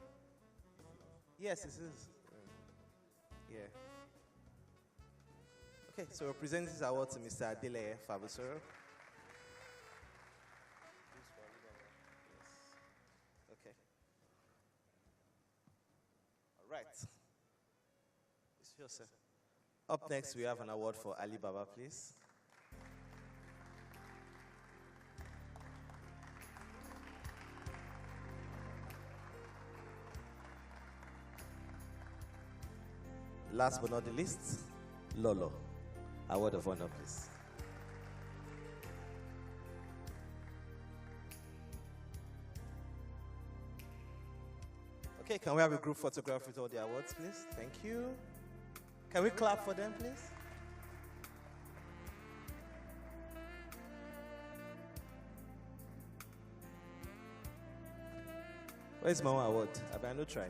Yes, it is. Yeah. Okay, so we present this award to Mr. Adeleye Fabusoro. Okay. All right. It's yours, sir. Up next, we have an award for Ali Baba, please. Last but not the least, Lolo. Award of honor, please. Okay, can we have a group photograph with all the awards, please? Thank you. Can we clap for them, please? Where's my award? I better not try.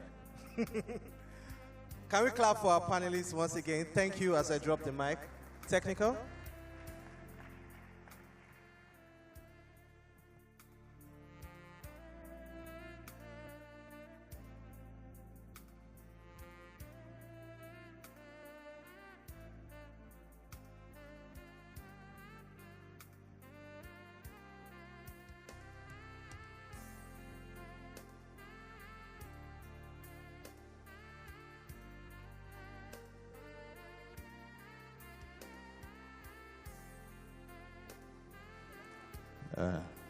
Can we clap for our panelists once again? Thank you as I drop the mic. Technical.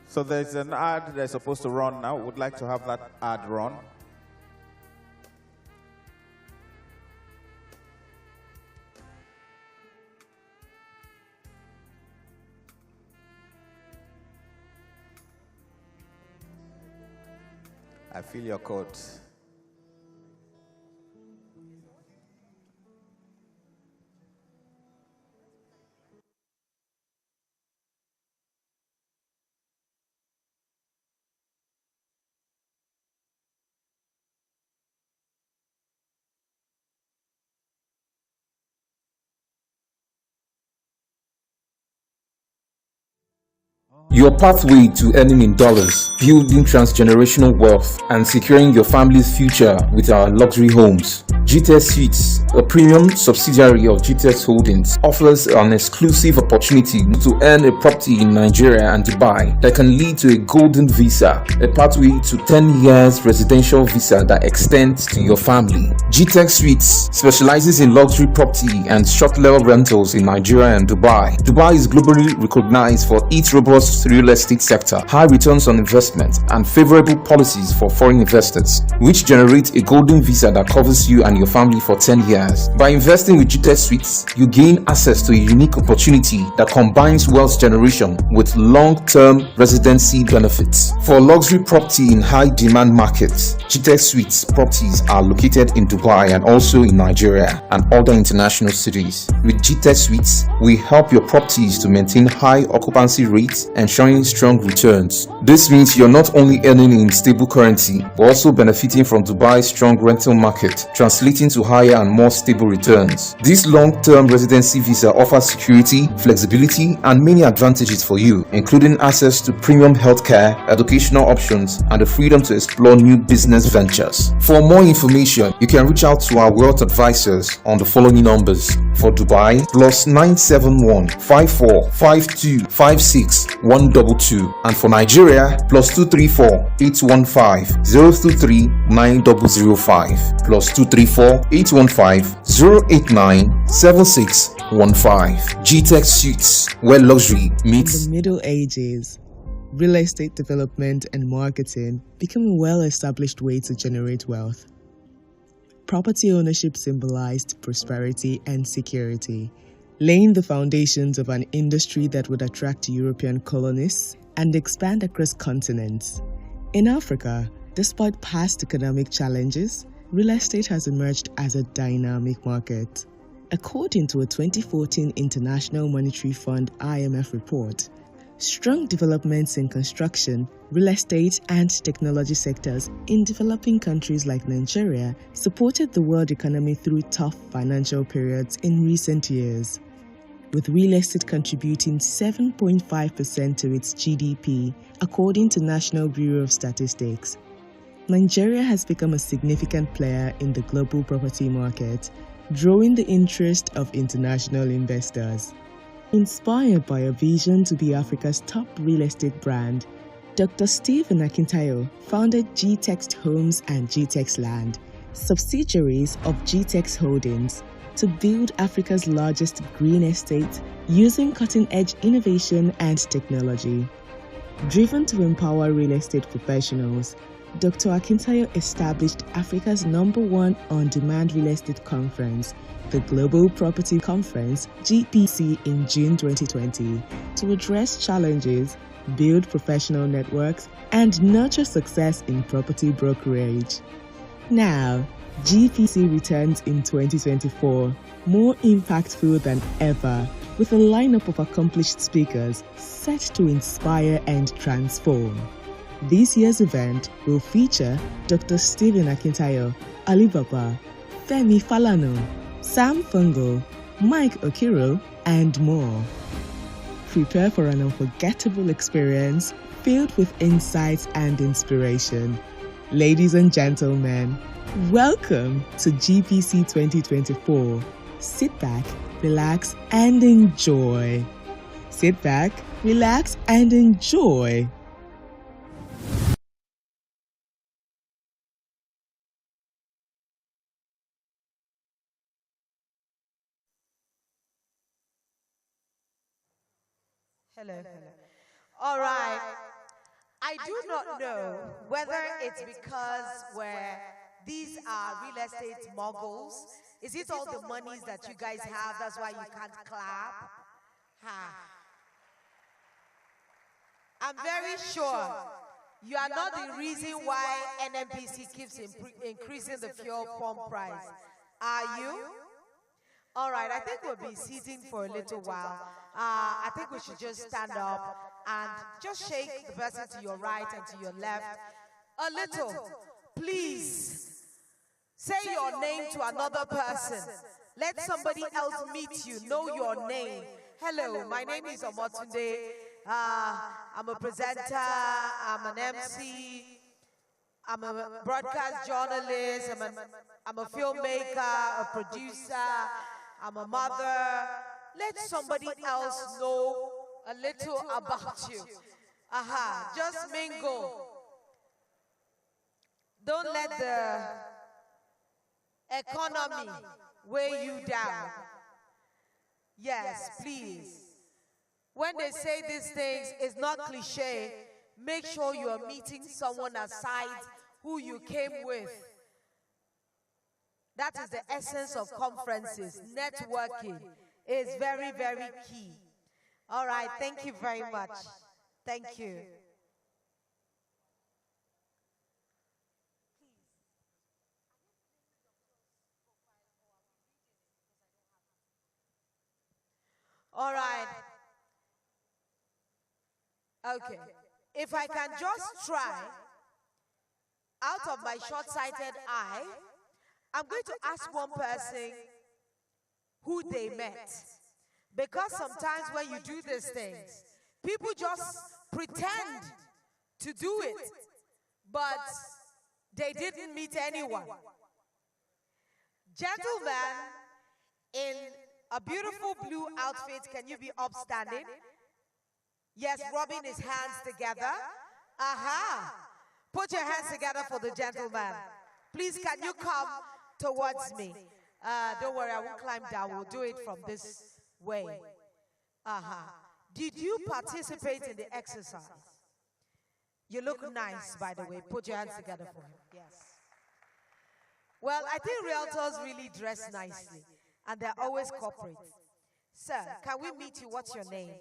So there's an ad that's supposed to run now. Would like to have that ad run. I feel your code. Your pathway to earning in dollars, building transgenerational wealth, and securing your family's future with our luxury homes. GTEX Suites, a premium subsidiary of GTEX Holdings, offers an exclusive opportunity to earn a property in Nigeria and Dubai that can lead to a golden visa, a pathway to 10 years residential visa that extends to your family. GTEX Suites specializes in luxury property and short-level rentals in Nigeria and Dubai. Dubai is globally recognized for its robust real estate sector, high returns on investment, and favorable policies for foreign investors, which generate a golden visa that covers you and your family for 10 years. By investing with GTEX Suites, you gain access to a unique opportunity that combines wealth generation with long-term residency benefits. For luxury property in high-demand markets, GTEX Suites properties are located in Dubai and also in Nigeria and other international cities. With GTEX Suites, we help your properties to maintain high occupancy rates, ensuring strong returns. This means you're not only earning in stable currency, but also benefiting from Dubai's strong rental market, translating to higher and more stable returns. This long-term residency visa offers security, flexibility, and many advantages for you, including access to premium healthcare, educational options, and the freedom to explore new business ventures. For more information, you can reach out to our wealth advisors on the following numbers. For Dubai, +971 54 52 56 122, and for Nigeria, +234 815 023 9005, +234 815 089 7615. GTEX Suites, where luxury meets. In the Middle Ages, real estate development and marketing became a well-established way to generate wealth. Property ownership symbolized prosperity and security, laying the foundations of an industry that would attract European colonists and expand across continents. In Africa, despite past economic challenges, real estate has emerged as a dynamic market. According to a 2014 International Monetary Fund (IMF) report, Strong developments in construction, real estate, and technology sectors in developing countries like Nigeria supported the world economy through tough financial periods in recent years, with real estate contributing 7.5% to its GDP, according to National Bureau of Statistics. Nigeria has become a significant player in the global property market, drawing the interest of international investors. Inspired by a vision to be Africa's top real estate brand, Dr. Stephen Akintayo founded GTEX Homes and GTEX Land, subsidiaries of GTEX Holdings, to build Africa's largest green estate using cutting-edge innovation and technology. Driven to empower real estate professionals, Dr. Akintayo established Africa's #1 on-demand real estate conference, the Global Property Conference (GPC) in June 2020, to address challenges, build professional networks, and nurture success in property brokerage. Now, GPC returns in 2024, more impactful than ever, with a lineup of accomplished speakers set to inspire and transform. This year's event will feature Dr. Stephen Akintayo, Ali Baba, Femi Falana, Sam Fungo, Mike Okiro, and more. Prepare for an unforgettable experience filled with insights and inspiration. Ladies and gentlemen, welcome to GPC 2024. Sit back, relax, and enjoy. Sit back, relax, and enjoy. Hello. All right. I do not know whether it's because these are real estate moguls. Is it all the monies that you guys have? That's why you can't clap? I'm very sure you are not the reason why NNPC keeps increasing the fuel pump price. Are you? All right, I think we'll be sitting for a little while. I think we should just stand up and just shake the person to your right and to your left a little. Please say your name to another person. Let somebody else meet you, know your name. Hello, my name is Omotunde. I'm a presenter, I'm an MC, I'm a broadcast journalist, I'm a filmmaker, a producer, I'm a mother. Let somebody else know a little about you. Just mingle. Don't let the economy weigh you down. Yes, please. When they say these things, it's not cliche. Make sure you are meeting someone aside who you came with. That is the essence of conferences. Networking is very, very key. All right, thank you very much. Thank you. All right. Okay. If I can just try, out of my short-sighted eye, I'm going to ask one person who they met. Because sometimes when you do these things, people just pretend to do it, but they didn't meet anyone. Gentleman in a beautiful blue outfit, can you be upstanding? Yes, rubbing his hands together. Put your hands together for the gentleman. Please, can you come towards me? Don't worry, I won't climb down. We'll do it from this way. Did you participate in the exercise? You look nice, by the way. Put your hands together for him. Yes. Well, I think realtors really dress nicely, and they're always corporate. Sir, can we meet you? What's your name?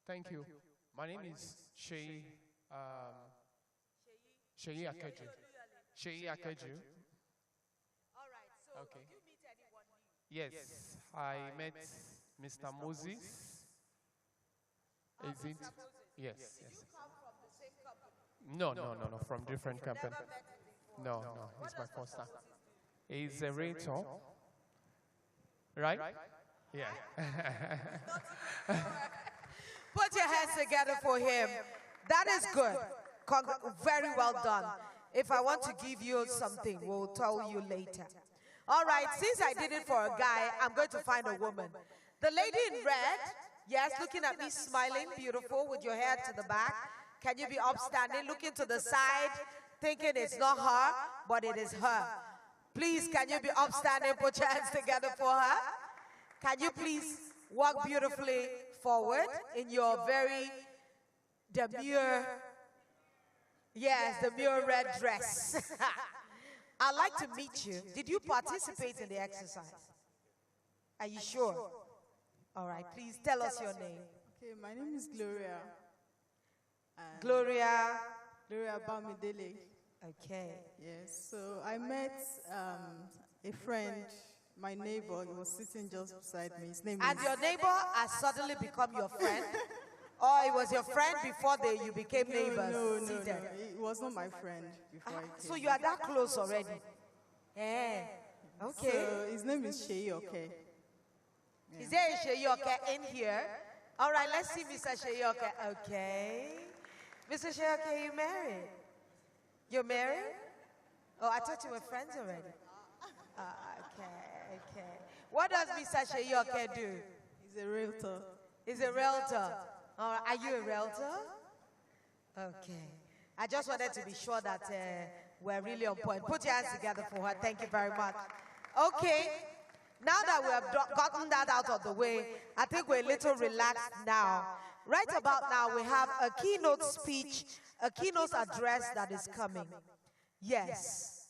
Thank you. My name is Sheyi Akeju. Sheyi Akeju. All right. So, okay. Did you meet anyone new? Yes, I met Mr. Moses. Is it? Yes, yes. No, from different company. No, it's my first time. He's a realtor, right? Yeah. Put your hands together for him. That is good. Very well done. If I want to give you something, we'll tell you later. All right, since I did it for a guy, I'm going to find a woman. The lady in red, yes, looking at me, smiling, beautiful, with your hair to the back. Can you be upstanding, looking to the side, thinking it's not her, but it is her? Please, can you be upstanding, put your hands together for her? Can you please walk beautifully forward in your very demure, yes, demure red dress? I'd like to meet you. Did you participate in the exercise? Are you sure? All right, please tell us your name. Okay, my name is Gloria. Gloria Bamidele. Okay. Yes, so I met a friend, my neighbor. He was sitting just beside me. His name and is... your neighbor has suddenly become your friend? Or it was your friend before you became neighbors? No. It was not my friend before I came. So you are that close already? Yeah. Okay. So his name is Sheyoke. Is there a Sheyoke in here? All right, let's see Mr. Sheyoke. Okay. Mr. Sheyoke, you married? You're married? Oh, I thought you were friends already. Okay. What does Mr. Sheyoke do? He's a realtor. He's a realtor. Are you a realtor? Okay. I just wanted to be sure that we're really on point. Put your hands together for her. Thank you very much. Okay. Now that we have gotten that out of the way, I think we're a little relaxed now. Right about now, we have a keynote speech, a keynote address that is coming. Yes.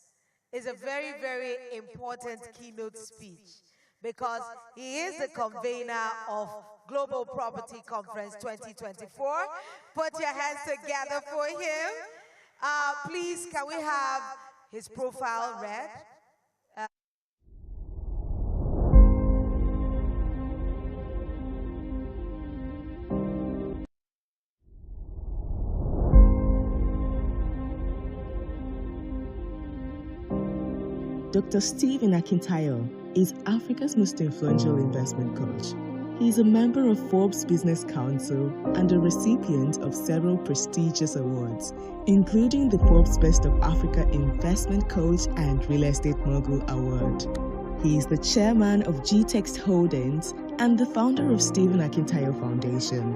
It's a very, very important keynote speech because he is the convener of Global Property Conference 2024. Put your hands together for him. Please, can we have his profile read? Dr. Stephen Akintayo is Africa's most influential investment coach. He is a member of Forbes Business Council and a recipient of several prestigious awards, including the Forbes Best of Africa Investment Coach and Real Estate Mogul Award. He is the chairman of GTEX Holdings and the founder of Stephen Akintayo Foundation.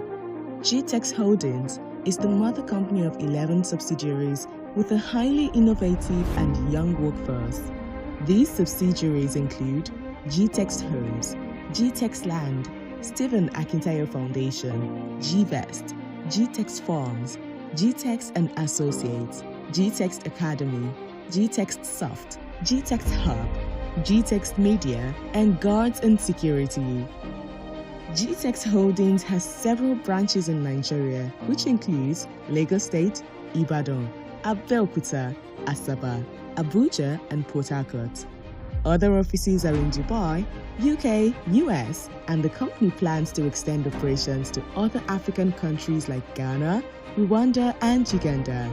GTEX Holdings is the mother company of 11 subsidiaries with a highly innovative and young workforce. These subsidiaries include GTEX Homes, GTEX Land, Stephen Akintayo Foundation, GVest, GTEX Farms, GTEX and Associates, GTEX Academy, GTEX Soft, GTEX Hub, GTEX Media, and Guards and Security. GTEX Holdings has several branches in Nigeria, which includes Lagos State, Ibadan, Abeokuta, Asaba, Abuja, and Port Harcourt. Other offices are in Dubai, UK, US, and the company plans to extend operations to other African countries like Ghana, Rwanda, and Uganda.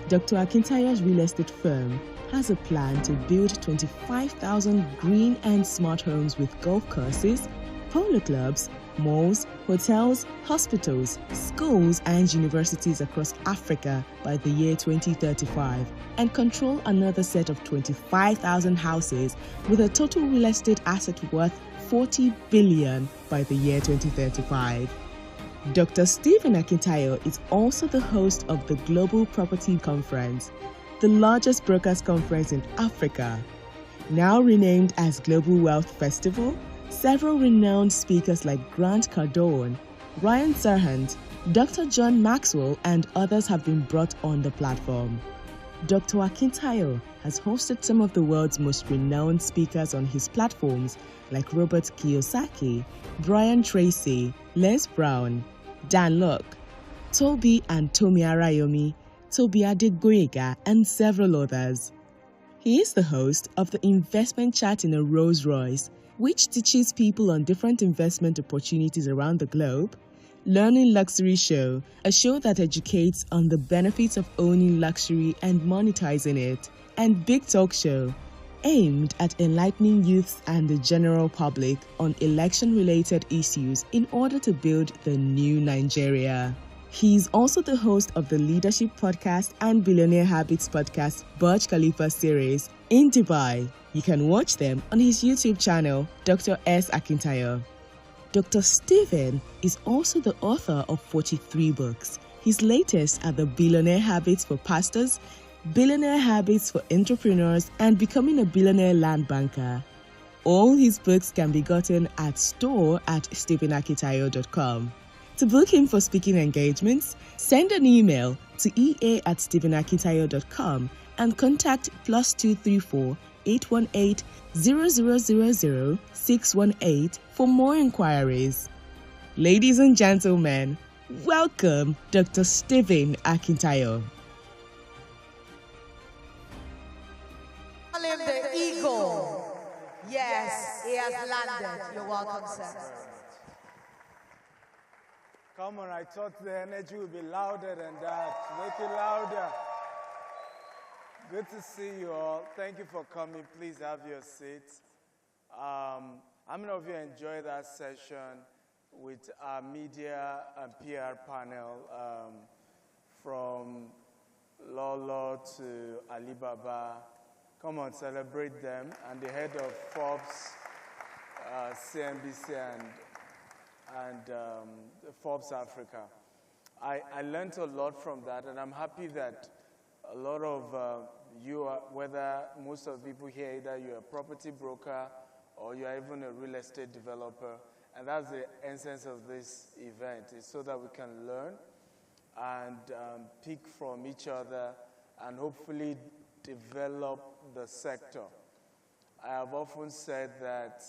Dr. Akintayo's real estate firm has a plan to build 25,000 green and smart homes with golf courses, polo clubs, malls, hotels, hospitals, schools, and universities across Africa by the year 2035, and control another set of 25,000 houses with a total real estate asset worth 40 billion by the year 2035. Dr. Stephen Akintayo is also the host of the Global Property Conference, the largest brokers conference in Africa. Now renamed as Global Wealth Festival, several renowned speakers like Grant Cardone, Ryan Serhant, Dr. John Maxwell, and others have been brought on the platform. Dr. Akintayo has hosted some of the world's most renowned speakers on his platforms like Robert Kiyosaki, Brian Tracy, Les Brown, Dan Lok, Toby and Tomi Arayomi, Toby Adegoyega, and several others. He is the host of the Investment Chat in a Rolls Royce, which teaches people on different investment opportunities around the globe, Learning Luxury Show, a show that educates on the benefits of owning luxury and monetizing it, and Big Talk Show, aimed at enlightening youths and the general public on election-related issues in order to build the new Nigeria. He's also the host of the Leadership Podcast and Billionaire Habits Podcast Burj Khalifa series in Dubai. You can watch them on his YouTube channel, Dr. S. Akintayo. Dr. Stephen is also the author of 43 books. His latest are the Billionaire Habits for Pastors, Billionaire Habits for Entrepreneurs, and Becoming a Billionaire Land Banker. All his books can be gotten at store@stephenakitayo.com. To book him for speaking engagements, send an email to ea@stephenakitayo.com and contact +234 818 0000 618 for more inquiries. Ladies and gentlemen, welcome Dr. Stephen Akintayo. Call him the Eagle. Yes, he has landed. You're welcome, sir. Come on, I thought the energy would be louder than that. Make it louder. Good to see you all. Thank you for coming. Please have your seats. How many of you enjoyed that session with our media and PR panel from Lolo to Alibaba? Come on, celebrate them. And the head of Forbes, CNBC, and Forbes Africa. I learned a lot from that, and I'm happy that a lot of you are, whether most of the people here, either you're a property broker or you're even a real estate developer, and that's the essence of this event, is so that we can learn and pick from each other and hopefully develop the sector. I have often said that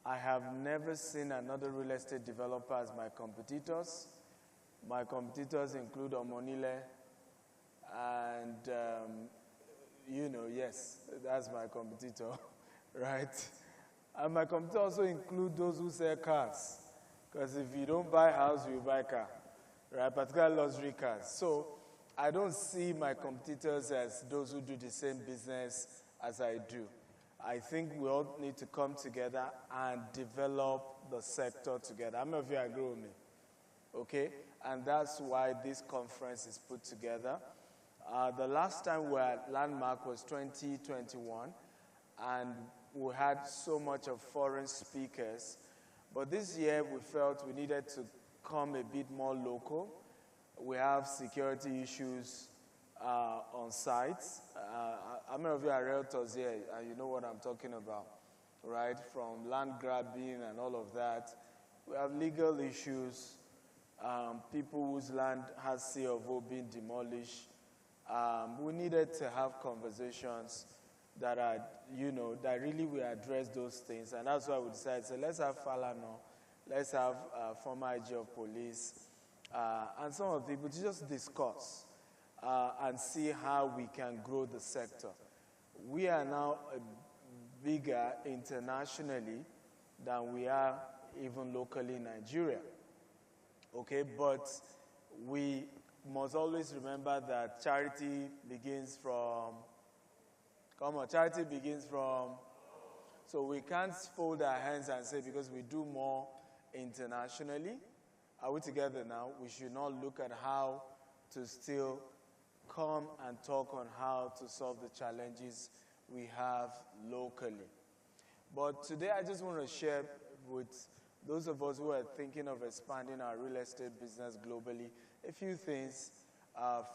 I have never seen another real estate developer as my competitors. My competitors include Omonile and, yes, that's my competitor, right? And my competitors also include those who sell cars. Because if you don't buy a house, you buy a car, right? Particularly luxury cars. So I don't see my competitors as those who do the same business as I do. I think we all need to come together and develop the sector together. How many of you agree with me? Okay? And that's why this conference is put together. The last time we were at Landmark was 2021, and we had so much of foreign speakers. But this year we felt we needed to come a bit more local. We have security issues on site. How many of you are realtors here and you know what I'm talking about, right? From land grabbing and all of that. We have legal issues, people whose land has C of O being demolished. We needed to have conversations that are, that really will address those things. And that's why we decided, so let's have Falano, let's have former IG of police, and some of the people to just discuss and see how we can grow the sector. We are now bigger internationally than we are even locally in Nigeria. Okay, but we must always remember that charity begins from, so we can't fold our hands and say because we do more internationally, are we together now? We should not look at how to still come and talk on how to solve the challenges we have locally. But today I just want to share with those of us who are thinking of expanding our real estate business globally a few things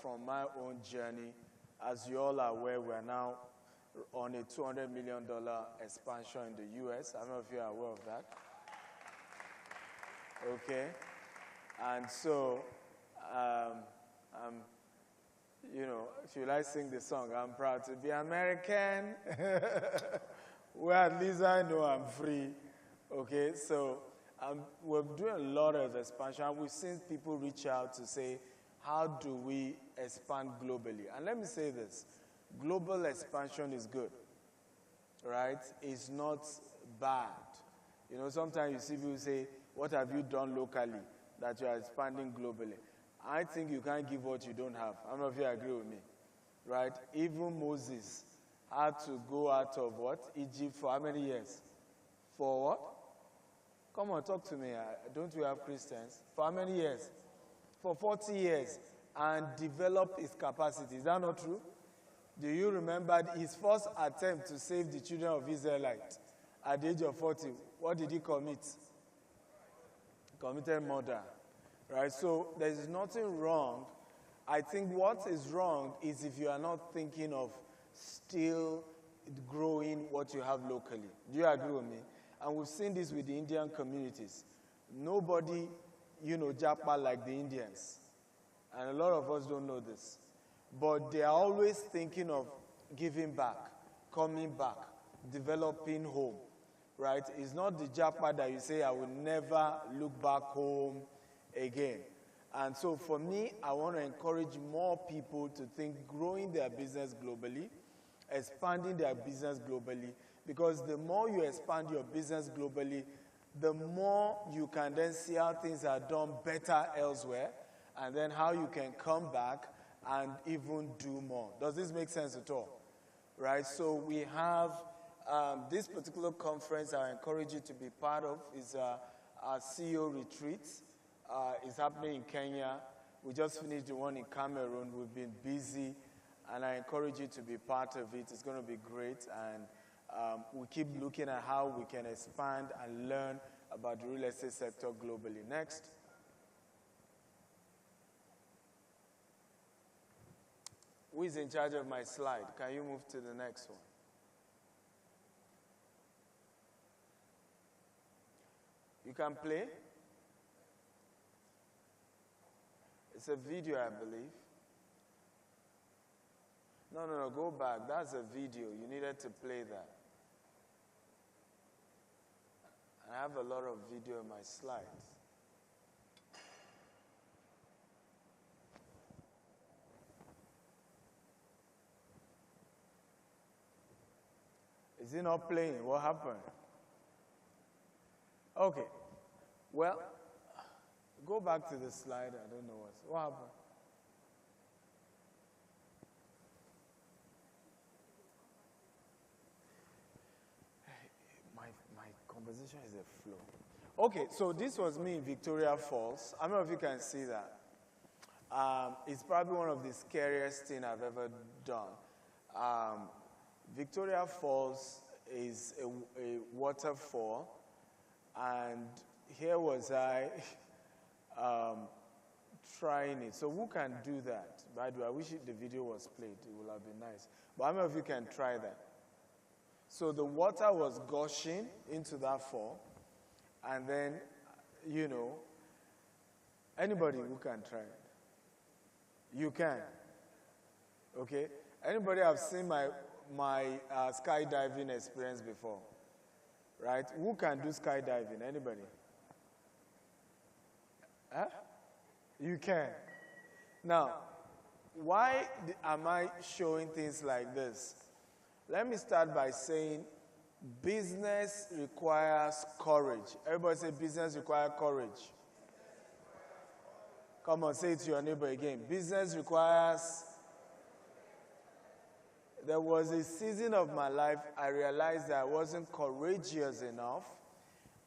from my own journey. As you all are aware, we are now on a $200 million expansion in the US. I don't know if you are aware of that. Okay. And so, if you like sing the song, I'm proud to be American. Well, at least I know I'm free. Okay, so we're doing a lot of expansion. We've seen people reach out to say, how do we expand globally? And let me say this, global expansion is good, right? It's not bad. Sometimes you see people say, what have you done locally? that you are expanding globally. I think you can't give what you don't have. How many of you agree with me? Right? Even Moses had to go out of what? Egypt for how many years? For what? Come on, talk to me. Don't we have Christians? For how many years? For 40 years. And develop his capacity. Is that not true? Do you remember his first attempt to save the children of Israelites at the age of 40? What did he commit? He committed murder. Right? So there is nothing wrong. I think what is wrong is if you are not thinking of still growing what you have locally. Do you agree with me? And we've seen this with the Indian communities. Nobody, japa like the Indians. And a lot of us don't know this. But they are always thinking of giving back, coming back, developing home, right? It's not the japa that you say, I will never look back home again. And so for me, I want to encourage more people to think growing their business globally, expanding their business globally, because the more you expand your business globally, the more you can then see how things are done better elsewhere, and then how you can come back and even do more. Does this make sense at all? Right? So we have this particular conference I encourage you to be part of is our CEO retreat. It's happening in Kenya. We just finished the one in Cameroon. We've been busy, and I encourage you to be part of it. It's going to be great, and we keep looking at how we can expand and learn about the real estate sector globally. Next. Who is in charge of my slide? Can you move to the next one? You can play. It's a video, I believe. No, go back. That's a video. You needed to play that. I have a lot of video in my slides. Is it not playing? What happened? Okay. Well, go back to the slide. I don't know what happened. My conversation is a flow. Okay, so this was me in Victoria Falls. I don't know if you can see that. It's probably one of the scariest things I've ever done. Victoria Falls is a waterfall, and here was I trying it. So who can do that? By the way, I wish the video was played. It would have been nice. But how many of you can try that? So the water was gushing into that fall, and then, anybody who can try it. You can. Okay? Anybody have seen my skydiving experience before? Right? Who can do skydiving? Anybody? Huh? You can. Now, why am I showing things like this? Let me start by saying business requires courage. Everybody say business requires courage. Come on, say it to your neighbor again. Business requires. There was a season of my life I realized that I wasn't courageous enough,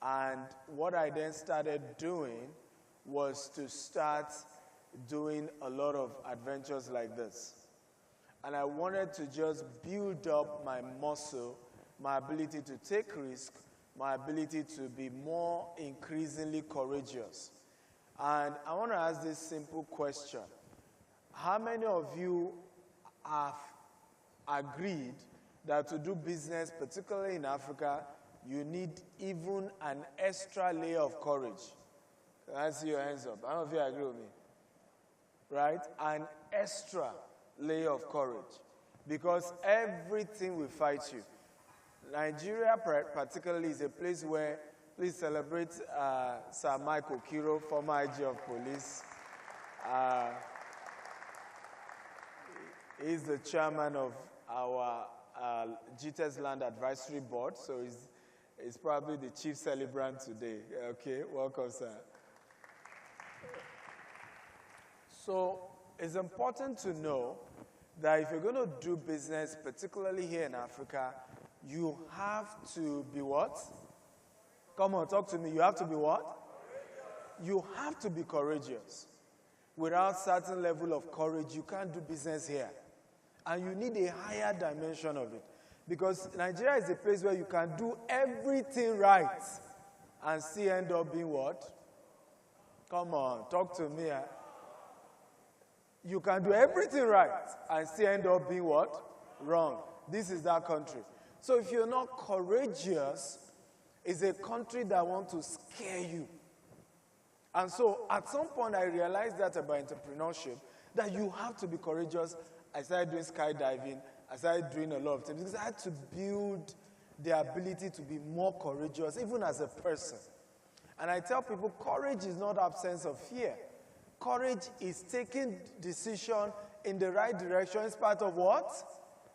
and what I then started doing was to start doing a lot of adventures like this. And I wanted to just build up my muscle, my ability to take risks, my ability to be more increasingly courageous. And I want to ask this simple question. How many of you have agreed that to do business, particularly in Africa, you need even an extra layer of courage? Can I see your hands up? I don't know if you agree with me. Right? An extra layer of courage. Because everything will fight you. Nigeria particularly is a place where, please celebrate Sir Mike Okiro, former IG of police. He's the chairman of our GTES Land Advisory Board, so he's probably the chief celebrant today. Okay, welcome, sir. So it's important to know that if you're going to do business, particularly here in Africa, you have to be what? Come on, talk to me. You have to be what? You have to be courageous. Without certain level of courage, you can't do business here. And you need a higher dimension of it. Because Nigeria is a place where you can do everything right and still end up being what? Come on, talk to me. You can do everything right and still end up being what? Wrong. This is that country. So if you're not courageous, it's a country that wants to scare you. And so at some point I realized that about entrepreneurship, that you have to be courageous. I started doing skydiving. I started doing a lot of things because I had to build the ability to be more courageous, even as a person. And I tell people, courage is not absence of fear. Courage is taking decision in the right direction in spite of what?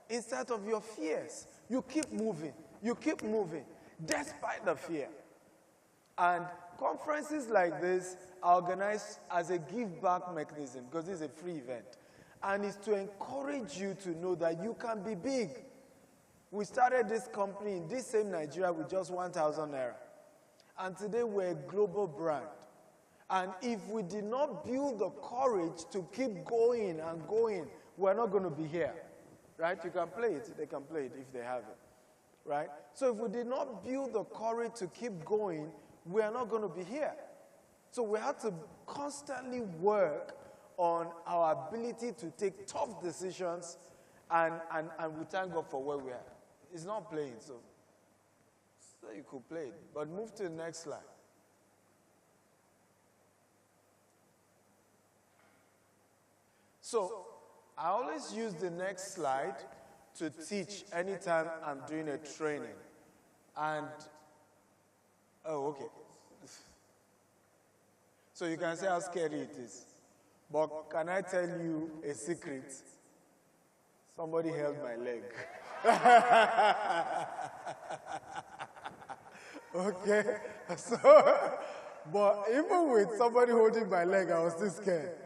Instead of your fears. You keep moving. You keep moving, despite the fear. And conferences like this are organized as a give-back mechanism because this is a free event. And it's to encourage you to know that you can be big. We started this company in this same Nigeria with just 1,000 naira. And today we're a global brand. And if we did not build the courage to keep going and going, we're not going to be here. Right? You can play it. They can play it if they have it. Right? So if we did not build the courage to keep going, we are not going to be here. So we have to constantly work on our ability to take tough decisions, and we thank God for where we are. It's not playing, so you could play it. But move to the next slide. So I always use the next slide to teach anytime I'm doing a training. And, oh, okay. So you can say how scary it is. But can I tell you a secret? Somebody held my leg. Okay? So, but even with somebody holding my leg, I was still scared.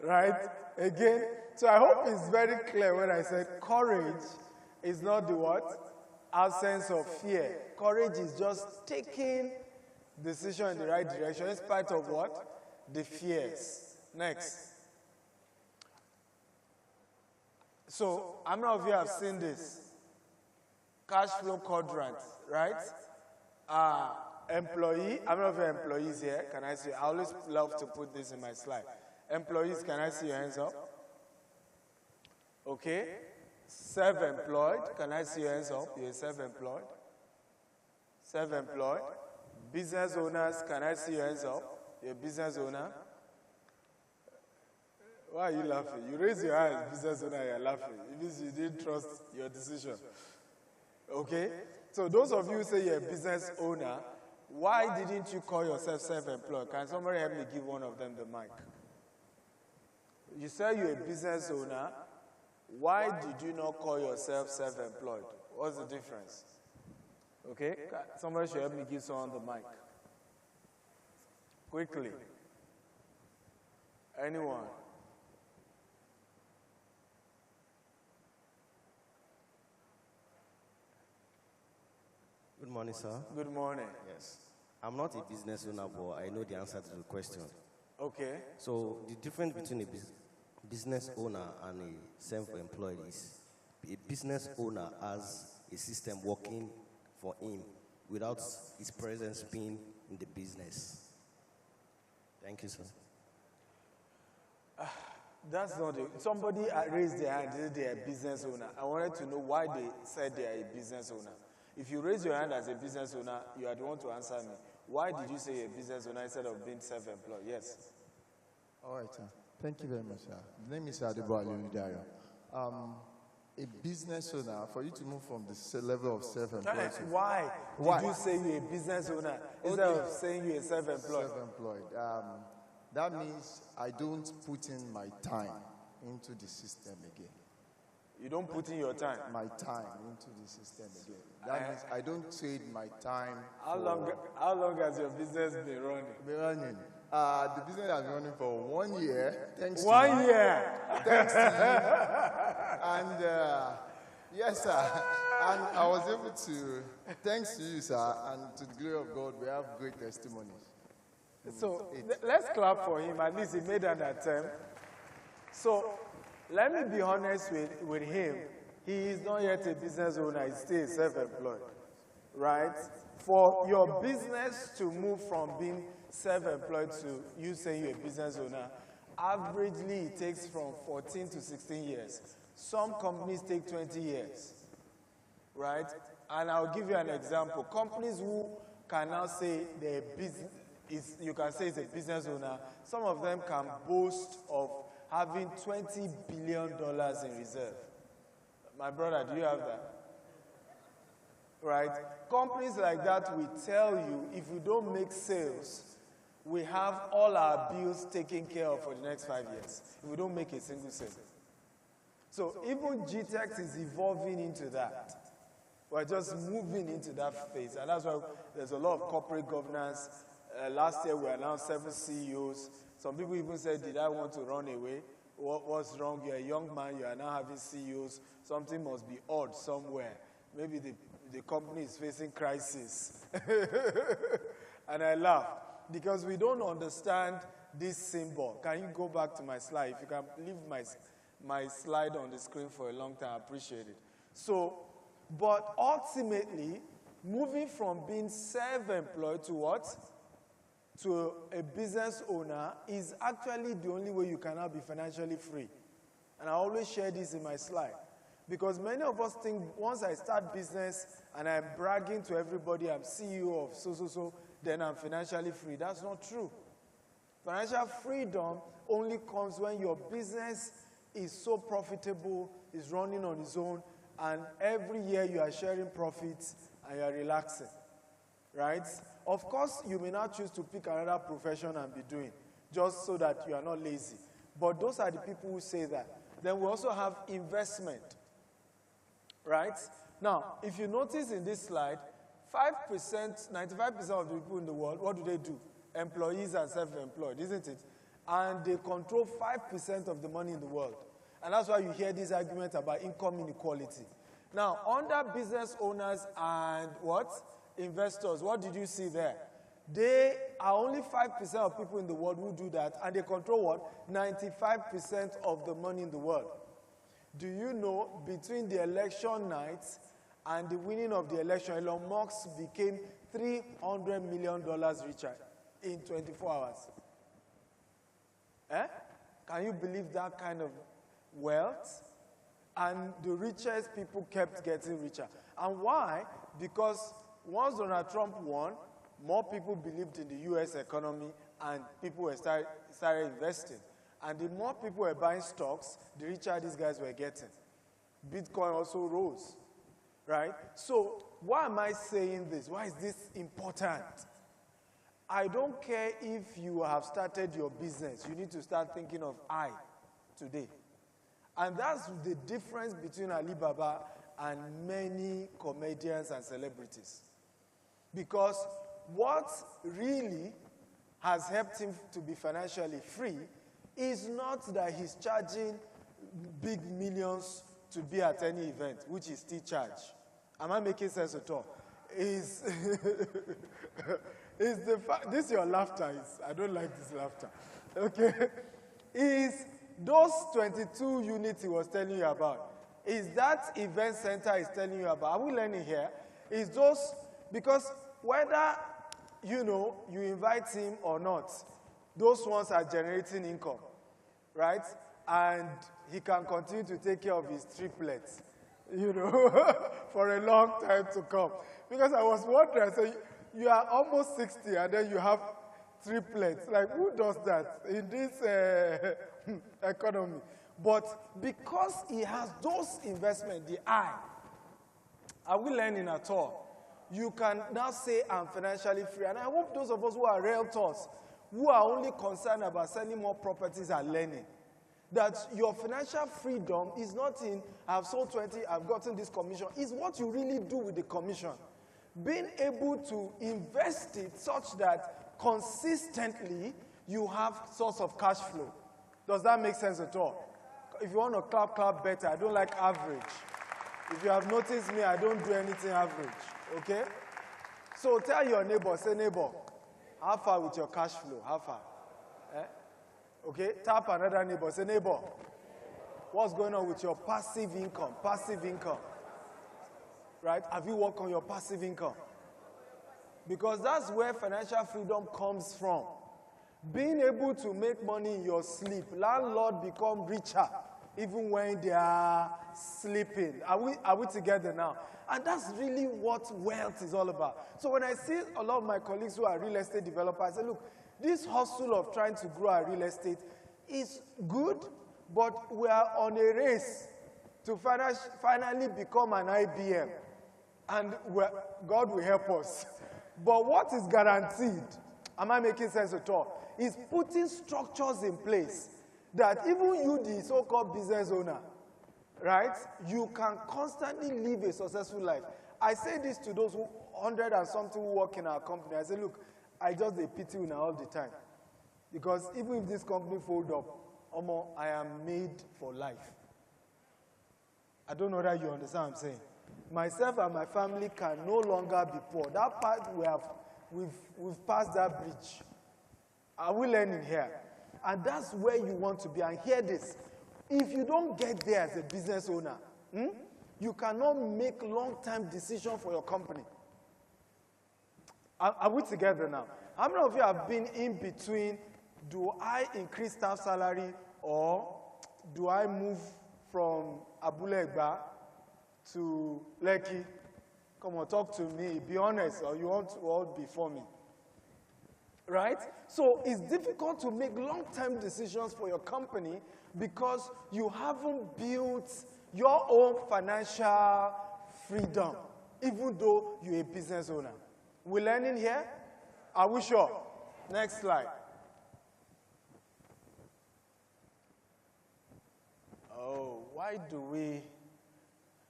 Right? Again, so I hope it's very clear when I said courage is not the what? Absence of fear. Courage is just taking decision in the right direction in spite of what? The fears. Next. So, how many of you have seen this? Cash flow quadrant, right? Employee, how many of you are employees here? Can I see? I always love to put this in my slide. Employees, can I see your hands up? Okay. Self-employed, can I see your hands up? You're self-employed. Self-employed. Business owners, can I see your hands up? You're a business owner. Why are you laughing? You raise your hand, business owner, you're laughing. It means you didn't trust your decision. Okay? So those of you who say you're a business owner, why didn't you call yourself self-employed? Can somebody help me give one of them the mic? You say you're a business owner. Why did you not call yourself self-employed? What's the difference? Okay? Somebody should help me give someone the mic. Quickly. Anyone? Good morning, sir. Good morning. Yes. I'm not a business owner, but I know the answer to the question. Okay. So the difference between a business owner and a self-employed is a business owner has a system working for him without his presence being in the business. Thank you, sir. That's not it. Somebody raised their hand and said they are a business owner. I wanted to know why they said they are a business owner. If you raise your hand as a business owner, you are the one to answer me. Why did you say you're a business owner instead of being self-employed? Yes. All right, sir. Thank you very much, sir. The name is Adebo Aliudayo. A business owner, for you to move from the level of self-employed. Why did you say you're a business owner instead of saying you're self-employed? Self-employed. That means I don't put in my time into the system again. You don't put in your time? My time into the system again. That means I don't trade my time. How long has your business been running? The business has been running for 1 year. Thanks to 1 you. year. Thanks to you. And yes, sir. And I was able to, thanks to you, sir, and to the glory of God, we have great testimonies. So let's clap for him. At least he made an attempt. So let me be honest with him. He is not yet a business owner. He's still self-employed, right? For your business to move from being self-employed to you saying you're a business owner, averagely it takes from 14 to 16 years. Some companies take 20 years, right? And I'll give you an example. Companies who can now say they're you can say it's a business owner, some of them can boast of having $20 billion in reserve. My brother, do you have that? Right? Companies like that will tell you if we don't make sales, we have all our bills taken care of for the next 5 years. If we don't make a single sale. So even GTEx is evolving into that. We're just moving into that phase. And that's why there's a lot of corporate governance. Last year we announced 7 CEOs. Some people even said, did I want to run away? What's wrong? You're a young man, you are now having CEOs. Something must be odd somewhere. Maybe the company is facing crisis. And I laugh because we don't understand this symbol. Can you go back to my slide? If you can leave my slide on the screen for a long time, I appreciate it. So, but ultimately, moving from being self-employed to what? To a business owner is actually the only way you can now be financially free. And I always share this in my slide. Because many of us think once I start business and I'm bragging to everybody I'm CEO of so, then I'm financially free. That's not true. Financial freedom only comes when your business is so profitable, is running on its own, and every year you are sharing profits and you are relaxing, right? Of course, you may not choose to pick another profession and be doing, just so that you are not lazy. But those are the people who say that. Then we also have investment, right? Now, if you notice in this slide, 5%, 95% of the people in the world, what do? Employees and self-employed, isn't it? And they control 5% of the money in the world. And that's why you hear this argument about income inequality. Now, under business owners and what? Investors, what did you see there? They are only 5% of people in the world who do that, and they control what? 95% of the money in the world. Do you know, between the election nights and the winning of the election, Elon Musk became $300 million richer in 24 hours. Can you believe that kind of wealth? And the richest people kept getting richer. And why? Because once Donald Trump won, more people believed in the U.S. economy and people were started investing. And the more people were buying stocks, the richer these guys were getting. Bitcoin also rose, right? So why am I saying this? Why is this important? I don't care if you have started your business. You need to start thinking of I today. And that's the difference between Alibaba and many comedians and celebrities. Because what really has helped him to be financially free is not that he's charging big millions to be at any event, which he still charge. Am I making sense at all? Is the fact, this is your laughter, I don't like this laughter, okay? Is those 22 units he was telling you about, is that event center he's telling you about, are we learning here? Is those, because whether, you invite him or not, those ones are generating income, right? And he can continue to take care of his triplets, for a long time to come. Because I was wondering, so you are almost 60 and then you have triplets. Like, who does that in this economy? But because he has those investments, the I, are we learning at all? You can now say, I'm financially free. And I hope those of us who are realtors, who are only concerned about selling more properties, are learning that your financial freedom is not in, I've sold 20, I've gotten this commission. It's what you really do with the commission. Being able to invest it such that consistently you have source of cash flow. Does that make sense at all? If you want to clap better. I don't like average. If you have noticed me, I don't do anything average, okay? So tell your neighbor, say, neighbor, how far with your cash flow? How far? Okay, tap another neighbor, say, neighbor, what's going on with your passive income? Passive income, right? Have you worked on your passive income? Because that's where financial freedom comes from. Being able to make money in your sleep. Landlord become richer even when they are sleeping. Are we together now? And that's really what wealth is all about. So when I see a lot of my colleagues who are real estate developers, I say, look, this hustle of trying to grow our real estate is good, but we are on a race to finally become an IBM. And God will help us. But what is guaranteed, am I making sense at all, is putting structures in place that even you, the so-called business owner, right, you can constantly live a successful life. I say this to those 100 and something who work in our company. I say, look, I just pity you now all the time. Because even if this company fold up, I am made for life. I don't know that you understand what I'm saying. Myself and my family can no longer be poor. That part we've passed that bridge. Are we learning here? And that's where you want to be. And hear this. If you don't get there as a business owner, you cannot make long-term decisions for your company. Are we together now? How many of you have been in between, do I increase staff salary or do I move from Abule Egba to Lekki? Come on, talk to me. Be honest, or you want to all before me. Right? So it's difficult to make long-term decisions for your company because you haven't built your own financial freedom, even though you're a business owner. We're learning here? Are we sure? Next slide. Oh, why do we?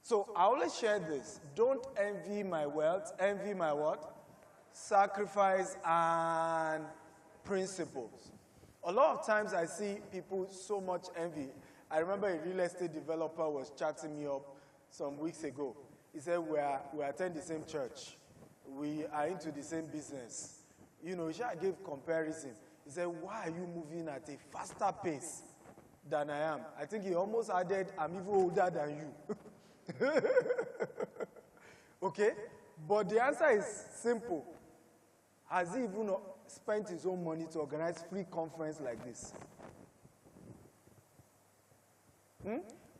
So I always share this. Don't envy my wealth. Envy my what? Sacrifice and principles. A lot of times I see people so much envy. I remember a real estate developer was chatting me up some weeks ago. He said, we attend the same church. We are into the same business. You know, I gave comparison. He said, why are you moving at a faster pace than I am? I think he almost added, I'm even older than you. Okay? But the answer is simple. Has he even spent his own money to organize free conference like this?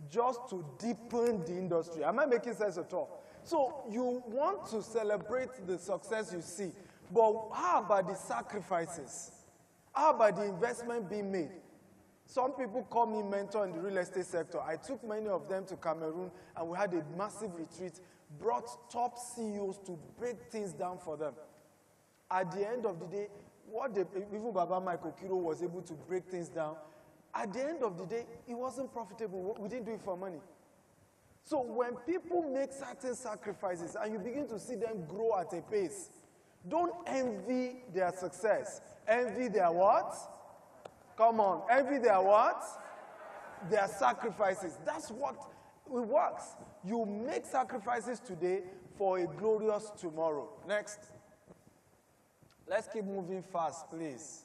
Just to deepen the industry. Am I making sense at all? So you want to celebrate the success you see, but how about the sacrifices? How about the investment being made? Some people call me mentor in the real estate sector. I took many of them to Cameroon, and we had a massive retreat, brought top CEOs to break things down for them. At the end of the day, even Baba Michael Kiro was able to break things down. At the end of the day, it wasn't profitable. We didn't do it for money. So when people make certain sacrifices and you begin to see them grow at a pace, don't envy their success. Envy their what? Come on. Envy their what? Their sacrifices. That's what it works. You make sacrifices today for a glorious tomorrow. Next. Let's keep moving fast, please.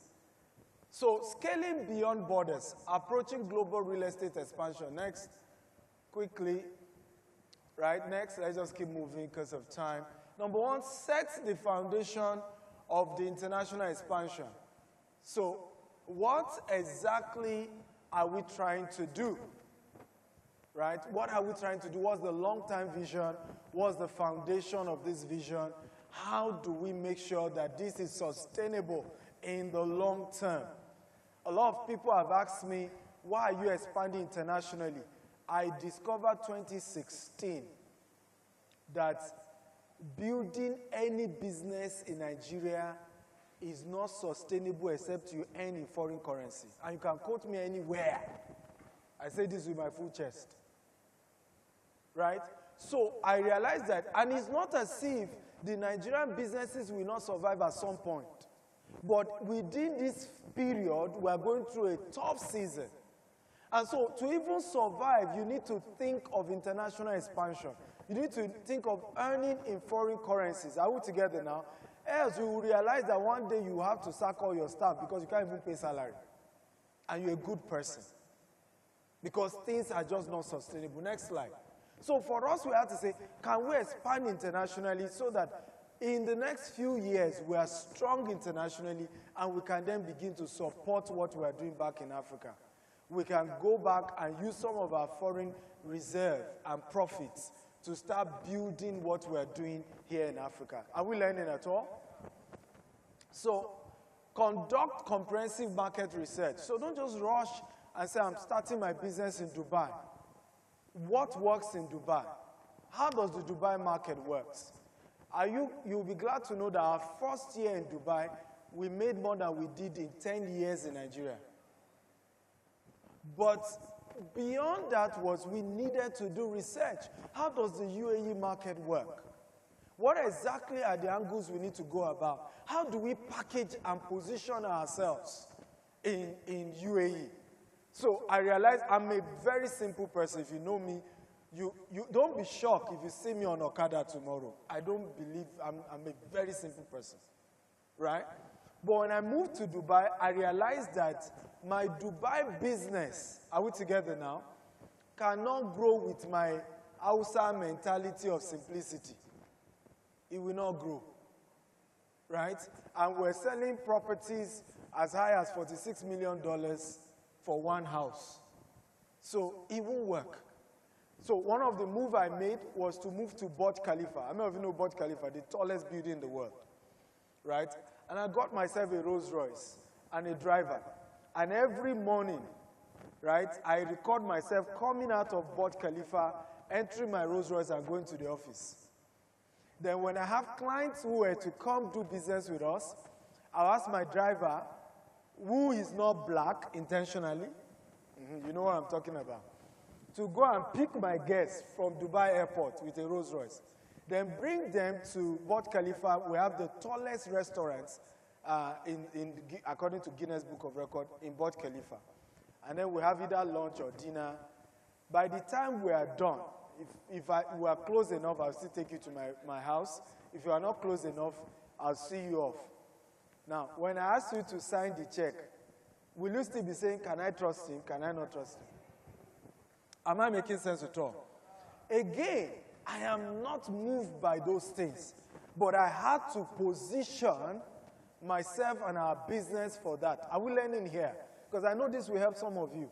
So, scaling beyond borders, approaching global real estate expansion. Next, quickly. Right, next, let's just keep moving because of time. Number one, set the foundation of the international expansion. So, what exactly are we trying to do? Right? What are we trying to do? What's the long-term vision? What's the foundation of this vision? How do we make sure that this is sustainable in the long term? A lot of people have asked me, why are you expanding internationally? I discovered 2016 that building any business in Nigeria is not sustainable except you earn in foreign currency. And you can quote me anywhere. I say this with my full chest. Right? So I realized that, and it's not as if the Nigerian businesses will not survive at some point. But within this period, we are going through a tough season. And so to even survive, you need to think of international expansion. You need to think of earning in foreign currencies. Are we together now? Else you will realize that one day you have to sack all your staff because you can't even pay salary. And you're a good person. Because things are just not sustainable. Next slide. So for us, we have to say, can we expand internationally so that in the next few years, we are strong internationally and we can then begin to support what we are doing back in Africa. We can go back and use some of our foreign reserve and profits to start building what we are doing here in Africa. Are we learning at all? So conduct comprehensive market research. So don't just rush and say, I'm starting my business in Dubai. What works in Dubai? How does the Dubai market work? You'll be glad to know that our first year in Dubai, we made more than we did in 10 years in Nigeria. But beyond that was we needed to do research. How does the UAE market work? What exactly are the angles we need to go about? How do we package and position ourselves in UAE? So I realized I'm a very simple person. If you know me, you don't be shocked if you see me on Okada tomorrow. I don't believe I'm a very simple person, right? But when I moved to Dubai, I realized that my Dubai business, are we together now, cannot grow with my Hausa mentality of simplicity. It will not grow, right? And we're selling properties as high as $46 million for one house. So it won't work. So one of the moves I made was to move to Burj Khalifa. I don't know if you know Burj Khalifa, the tallest building in the world, right? And I got myself a Rolls Royce and a driver. And every morning, right, I record myself coming out of Burj Khalifa, entering my Rolls Royce and going to the office. Then when I have clients who were to come do business with us, I'll ask my driver, who is not black intentionally, you know what I'm talking about, to go and pick my guests from Dubai airport with a Rolls Royce. Then bring them to Burj Khalifa. We have the tallest restaurants according to Guinness Book of Records in Burj Khalifa. And then we have either lunch or dinner. By the time we are done, if we are close enough, I'll still take you to my house. If you are not close enough, I'll see you off. Now, when I ask you to sign the check, will you still be saying, can I trust him? Can I not trust him? Am I making sense at all? Again, I am not moved by those things, but I had to position myself and our business for that. Are we learning here? Because I know this will help some of you,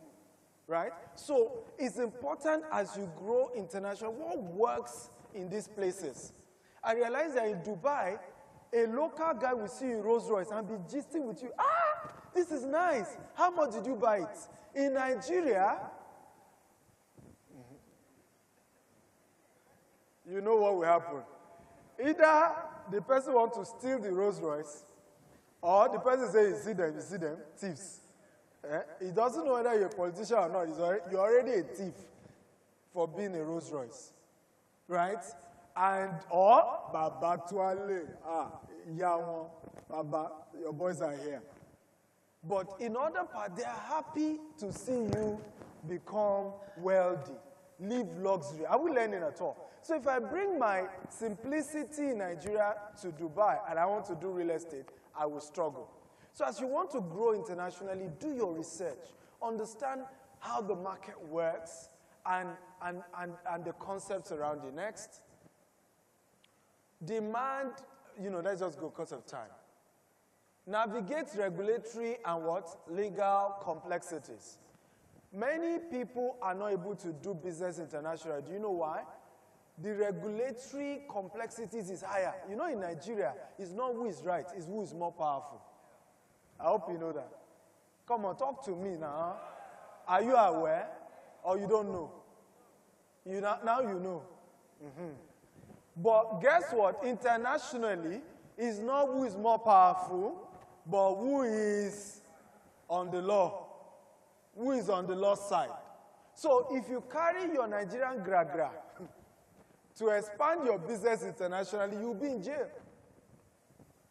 right? So it's important as you grow international, what works in these places? I realized that in Dubai, a local guy will see you Rolls Royce and be gisting with you. Ah, this is nice. How much did you buy it? In Nigeria, you know what will happen. Either the person wants to steal the Rolls Royce, or the person says, you see them, thieves. He doesn't know whether you're a politician or not. You're already a thief for being a Rolls Royce, right? And, or, Baba Tuale, Yawon, Baba, your boys are here. But in other part, they are happy to see you become wealthy, live luxury. Are we learning at all? So if I bring my simplicity in Nigeria to Dubai and I want to do real estate, I will struggle. So as you want to grow internationally, do your research. Understand how the market works and the concepts around it. Next. Demand, let's just go because of time. Navigate regulatory and what? Legal complexities. Many people are not able to do business internationally. Do you know why? The regulatory complexities is higher. In Nigeria, it's not who is right, it's who is more powerful. I hope you know that. Come on, talk to me now. Are you aware or you don't know? Now you know. But guess what? Internationally, it's not who is more powerful, but who is on the law. Who is on the law side. So if you carry your Nigerian gra-gra to expand your business internationally, you'll be in jail.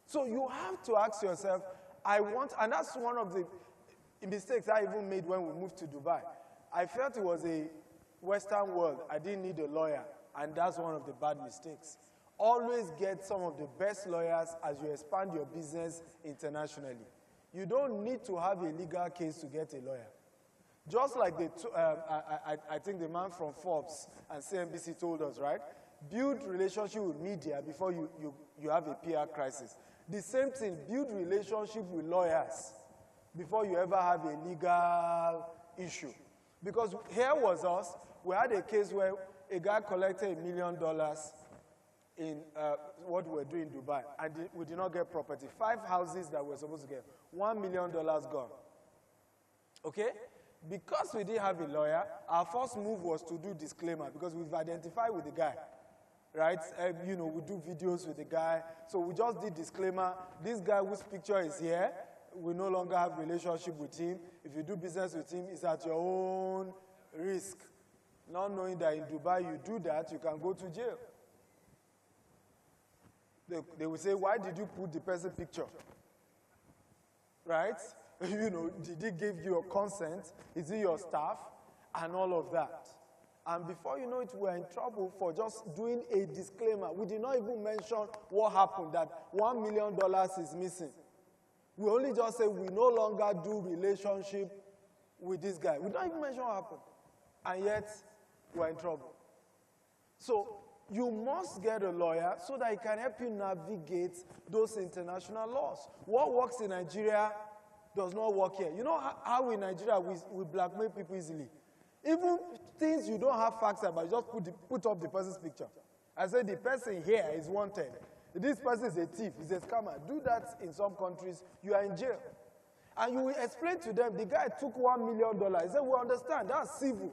So you have to ask yourself, and that's one of the mistakes I even made when we moved to Dubai. I felt it was a Western world. I didn't need a lawyer, and that's one of the bad mistakes. Always get some of the best lawyers as you expand your business internationally. You don't need to have a legal case to get a lawyer. Just like I think the man from Forbes and CNBC told us, right? Build relationship with media before you have a PR crisis. The same thing, build relationship with lawyers before you ever have a legal issue. Because here was us, we had a case where a guy collected $1 million in what we were doing in Dubai, and we did not get property. 5 houses that we were supposed to get, $1 million gone. Okay? Because we didn't have a lawyer, our first move was to do disclaimer, because we've identified with the guy, right? We do videos with the guy, so we just did disclaimer. This guy whose picture is here, we no longer have relationship with him. If you do business with him, it's at your own risk. Not knowing that in Dubai, you do that, you can go to jail. They will say, why did you put the person's picture? Right? Did he give you a consent? Is he your staff? And all of that. And before you know it, we're in trouble for just doing a disclaimer. We did not even mention what happened, that $1 million is missing. We only just say we no longer do relationship with this guy. We don't even mention what happened. And yet, we're in trouble. So, you must get a lawyer so that he can help you navigate those international laws. What works in Nigeria does not work here. You know how in Nigeria we blackmail people easily? Even things you don't have facts about, you just put up the person's picture. I said the person here is wanted. This person is a thief, he's a scammer. Do that in some countries, you are in jail. And you will explain to them, the guy took $1 million. He said, we understand, that's civil.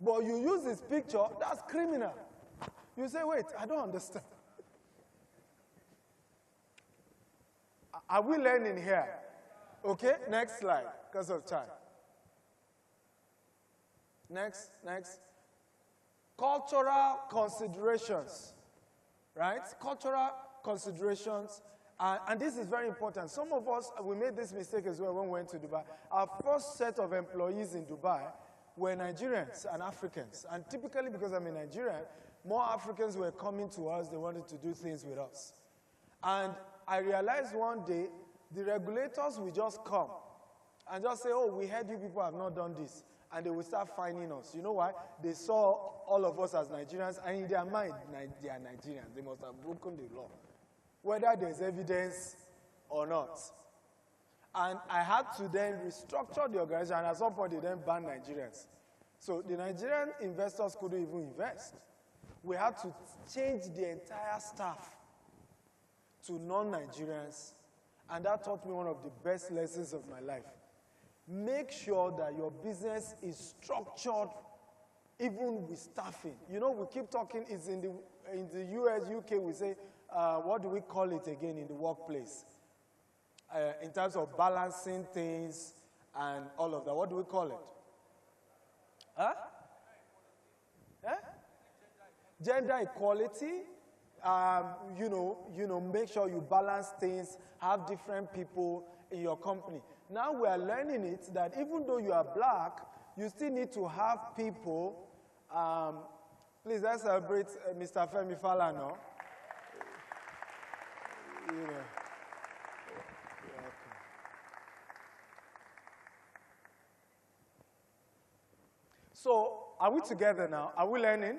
But you use his picture, that's criminal. You say, wait, I don't understand. Are we learning here? Okay, next slide, because of time. Next. Cultural considerations, right? Cultural considerations, and this is very important. Some of us, we made this mistake as well when we went to Dubai. Our first set of employees in Dubai were Nigerians and Africans. And typically, because I'm a Nigerian, more Africans were coming to us, they wanted to do things with us. And I realized one day, the regulators will just come and just say, oh, we heard you people have not done this. And they will start fining us. You know why? They saw all of us as Nigerians, and in their mind, they are Nigerians. They must have broken the law, whether there's evidence or not. And I had to then restructure the organization, and at some point they then banned Nigerians. So the Nigerian investors couldn't even invest. We had to change the entire staff to non-Nigerians, and that taught me one of the best lessons of my life. Make sure that your business is structured even with staffing. You know, we keep talking, it's in the US, UK, we say, what do we call it again in the workplace? In terms of balancing things and all of that, what do we call it? Huh? Gender equality. Make sure you balance things, have different people in your company. Now we are learning it that even though you are black, you still need to have people. Please, let's celebrate Mr. Femi Falana. So, are we together now? Are we learning?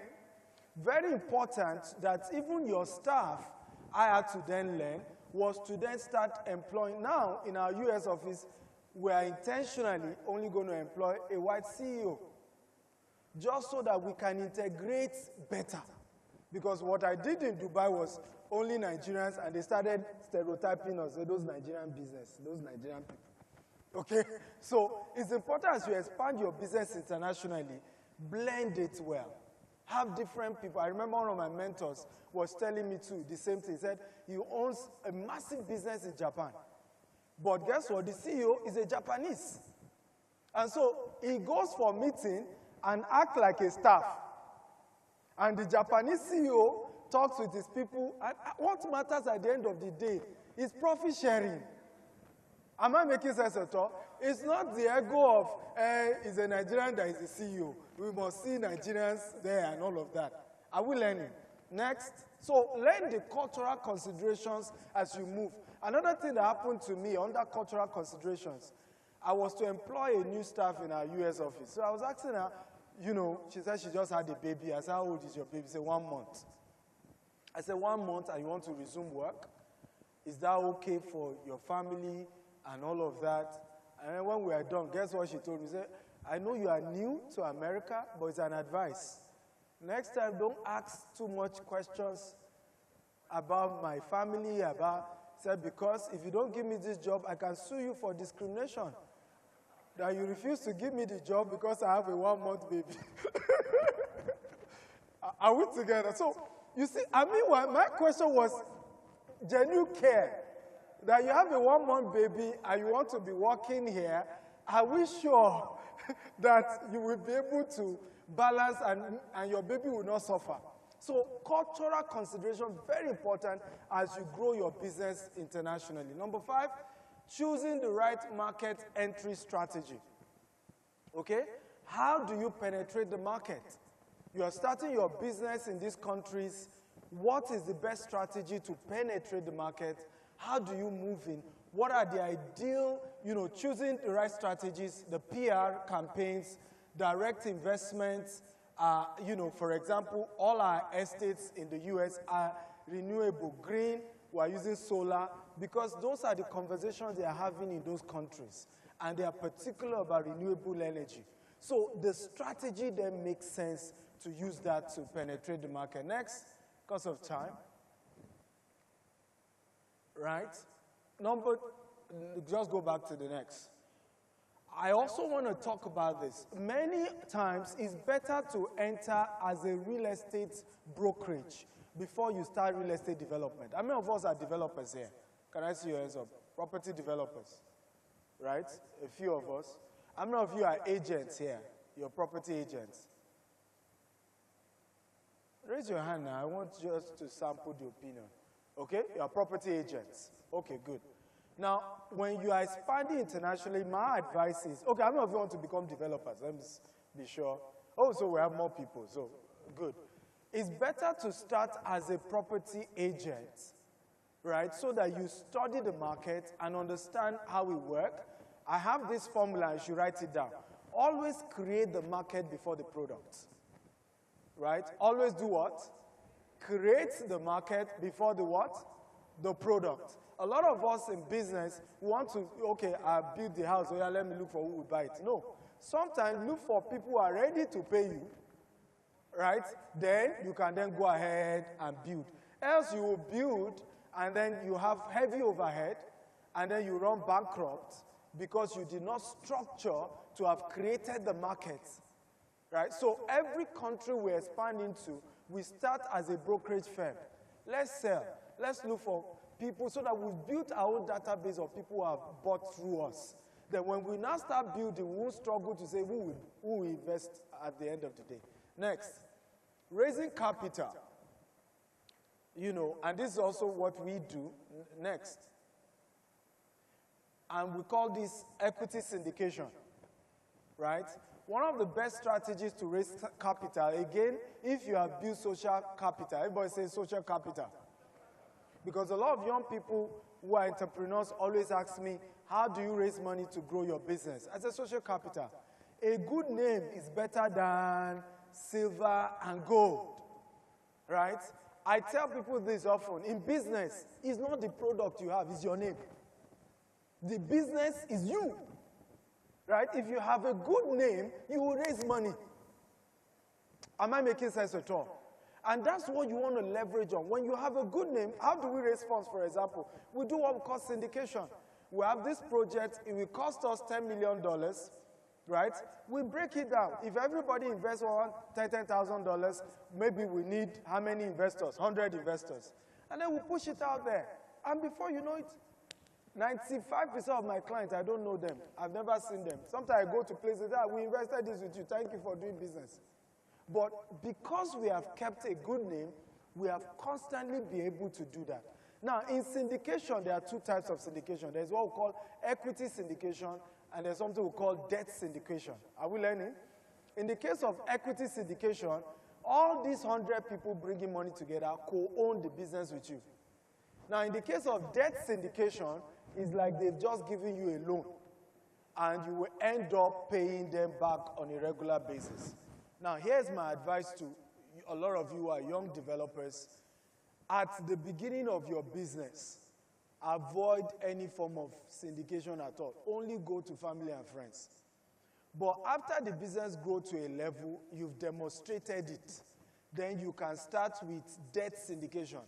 Very important that even your staff, I had to then learn, was to then start employing. Now, in our US office, we are intentionally only going to employ a white CEO, just so that we can integrate better. Because what I did in Dubai was only Nigerians, and they started stereotyping us, those Nigerian business, those Nigerian people. Okay? So it's important as you expand your business internationally, blend it well. Have different people. I remember one of my mentors was telling me too, the same thing. He said he owns a massive business in Japan. But guess what? The CEO is a Japanese. And so he goes for a meeting and acts like a staff. And the Japanese CEO talks with his people. And what matters at the end of the day is profit sharing. Am I making sense at all? It's not the ego of, is a Nigerian that is the CEO. We must see Nigerians there and all of that. Are we learning? Next. So learn the cultural considerations as you move. Another thing that happened to me under cultural considerations, I was to employ a new staff in our US office. So I was asking her, you know, she said she just had a baby. I said, how old is your baby? She said, 1 month. I said, 1 month and you want to resume work? Is that okay for your family and all of that? And then when we are done, guess what she told me? She said, I know you are new to America, but it's an advice. Next time, don't ask too much questions about my family, said, because if you don't give me this job, I can sue you for discrimination. That you refuse to give me the job because I have a 1-month baby. Are we together? So, you see, I mean, my question was genuine care. That you have a 1-month baby and you want to be working here, are we sure that you will be able to balance and your baby will not suffer? So cultural consideration, very important as you grow your business internationally. Number 5, choosing the right market entry strategy. Okay? How do you penetrate the market? You are starting your business in these countries. What is the best strategy to penetrate the market? How do you move in? What are the ideal, choosing the right strategies, the PR campaigns, direct investments. For example, all our estates in the US are renewable, green. We are using solar because those are the conversations they are having in those countries. And they are particular about renewable energy. So the strategy then makes sense to use that to penetrate the market. Next, because of time. Right? Just go back to the next. I also want to talk about this. Many times, it's better to enter as a real estate brokerage before you start real estate development. How many of us are developers here? Can I see your hands up? Property developers, right? A few of us. How many of you are agents here? You're property agents. Raise your hand now. I want just to sample the opinion. Okay? You're property agents. Okay, good. Now, when you are expanding internationally, my advice is, okay, how many of you want to become developers? Let me be sure. Oh, so we have more people, so good. It's better to start as a property agent, right, so that you study the market and understand how it works. I have this formula, you should write it down. Always create the market before the product, right? Always do what? Create the market before the what? The product. A lot of us in business want to, okay, I build the house, so yeah, let me look for who will buy it. No. Sometimes look for people who are ready to pay you, right? Then you can then go ahead and build. Else you will build, and then you have heavy overhead, and then you run bankrupt because you did not structure to have created the market, right? So every country we expand into, we start as a brokerage firm. Let's sell. Let's look for people so that we've built our own database of people who have bought through us. Then when we now start building, we won't struggle to say who will invest at the end of the day. Next, raising capital. And this is also what we do. Next. And we call this equity syndication, right? One of the best strategies to raise capital, again, if you have built social capital, everybody says social capital. Because a lot of young people who are entrepreneurs always ask me, how do you raise money to grow your business? I say social capital. A good name is better than silver and gold, right? I tell people this often. In business, it's not the product you have, it's your name. The business is you, right? If you have a good name, you will raise money. Am I making sense at all? And that's what you want to leverage on. When you have a good name, how do we raise funds, for example? We do what we call syndication. We have this project, it will cost us $10 million, right? We break it down. If everybody invests $10,000, maybe we need how many investors? 100 investors. And then we push it out there. And before you know it, 95% of my clients, I don't know them. I've never seen them. Sometimes I go to places, we invested this with you. Thank you for doing business. But because we have kept a good name, We have constantly been able to do that. Now, in syndication, there are two types of syndication. There's what we call equity syndication, and there's something we call debt syndication. Are we learning? In the case of equity syndication, all these 100 people bringing money together co-own the business with you. Now, in the case of debt syndication, it's like they've just given you a loan, and you will end up paying them back on a regular basis. Now, here's my advice to a lot of you who are young developers. At the beginning of your business, avoid any form of syndication at all. Only go to family and friends. But after the business grows to a level, you've demonstrated it, then you can start with debt syndication.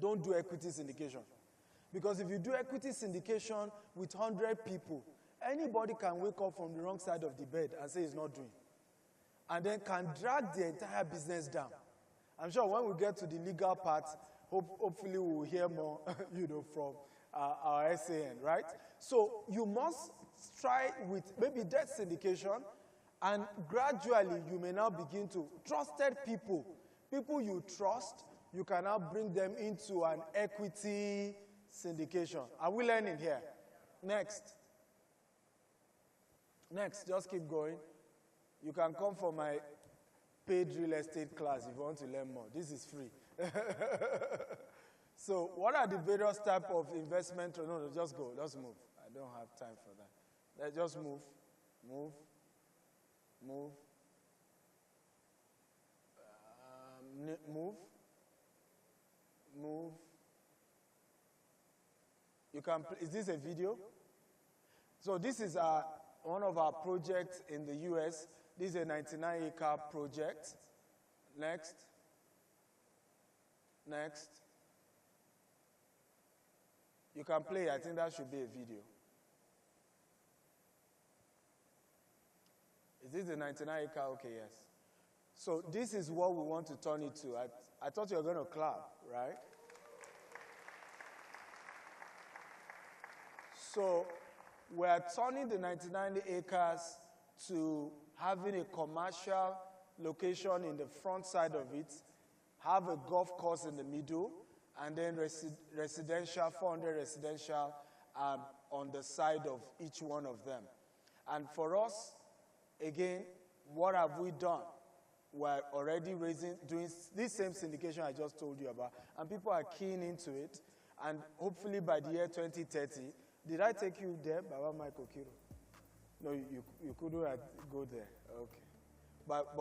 Don't do equity syndication. Because if you do equity syndication with 100 people, anybody can wake up from the wrong side of the bed and say he's not doing. And then can drag the entire business down. I'm sure when we get to the legal part, hopefully we will hear more from our SAN, right? So you must try with maybe debt syndication, and gradually you may now begin to trusted people you trust, you can now bring them into an equity syndication. Are we learning here? Next, just keep going. You can come for my paid real estate class if you want to learn more. This is free. So what are the various types of investment? No, just go, just move. I don't have time for that. Let's just move. You can, is this a video? So this is one of our projects in the US. This is a 99-acre project. Next. You can play. I think that should be a video. Is this a 99-acre? Okay, yes. So this is what we want to turn it to. I thought you were going to clap, right? So we're turning the 99 acres to having a commercial location in the front side of it, have a golf course in the middle, and then residential, 400 residential on the side of each one of them. And for us, again, what have we done? We're already doing this same syndication I just told you about, and people are keen into it. And hopefully by the year 2030, did I take you there, Baba Mike Okiro? No, you couldn't go there. Okay. But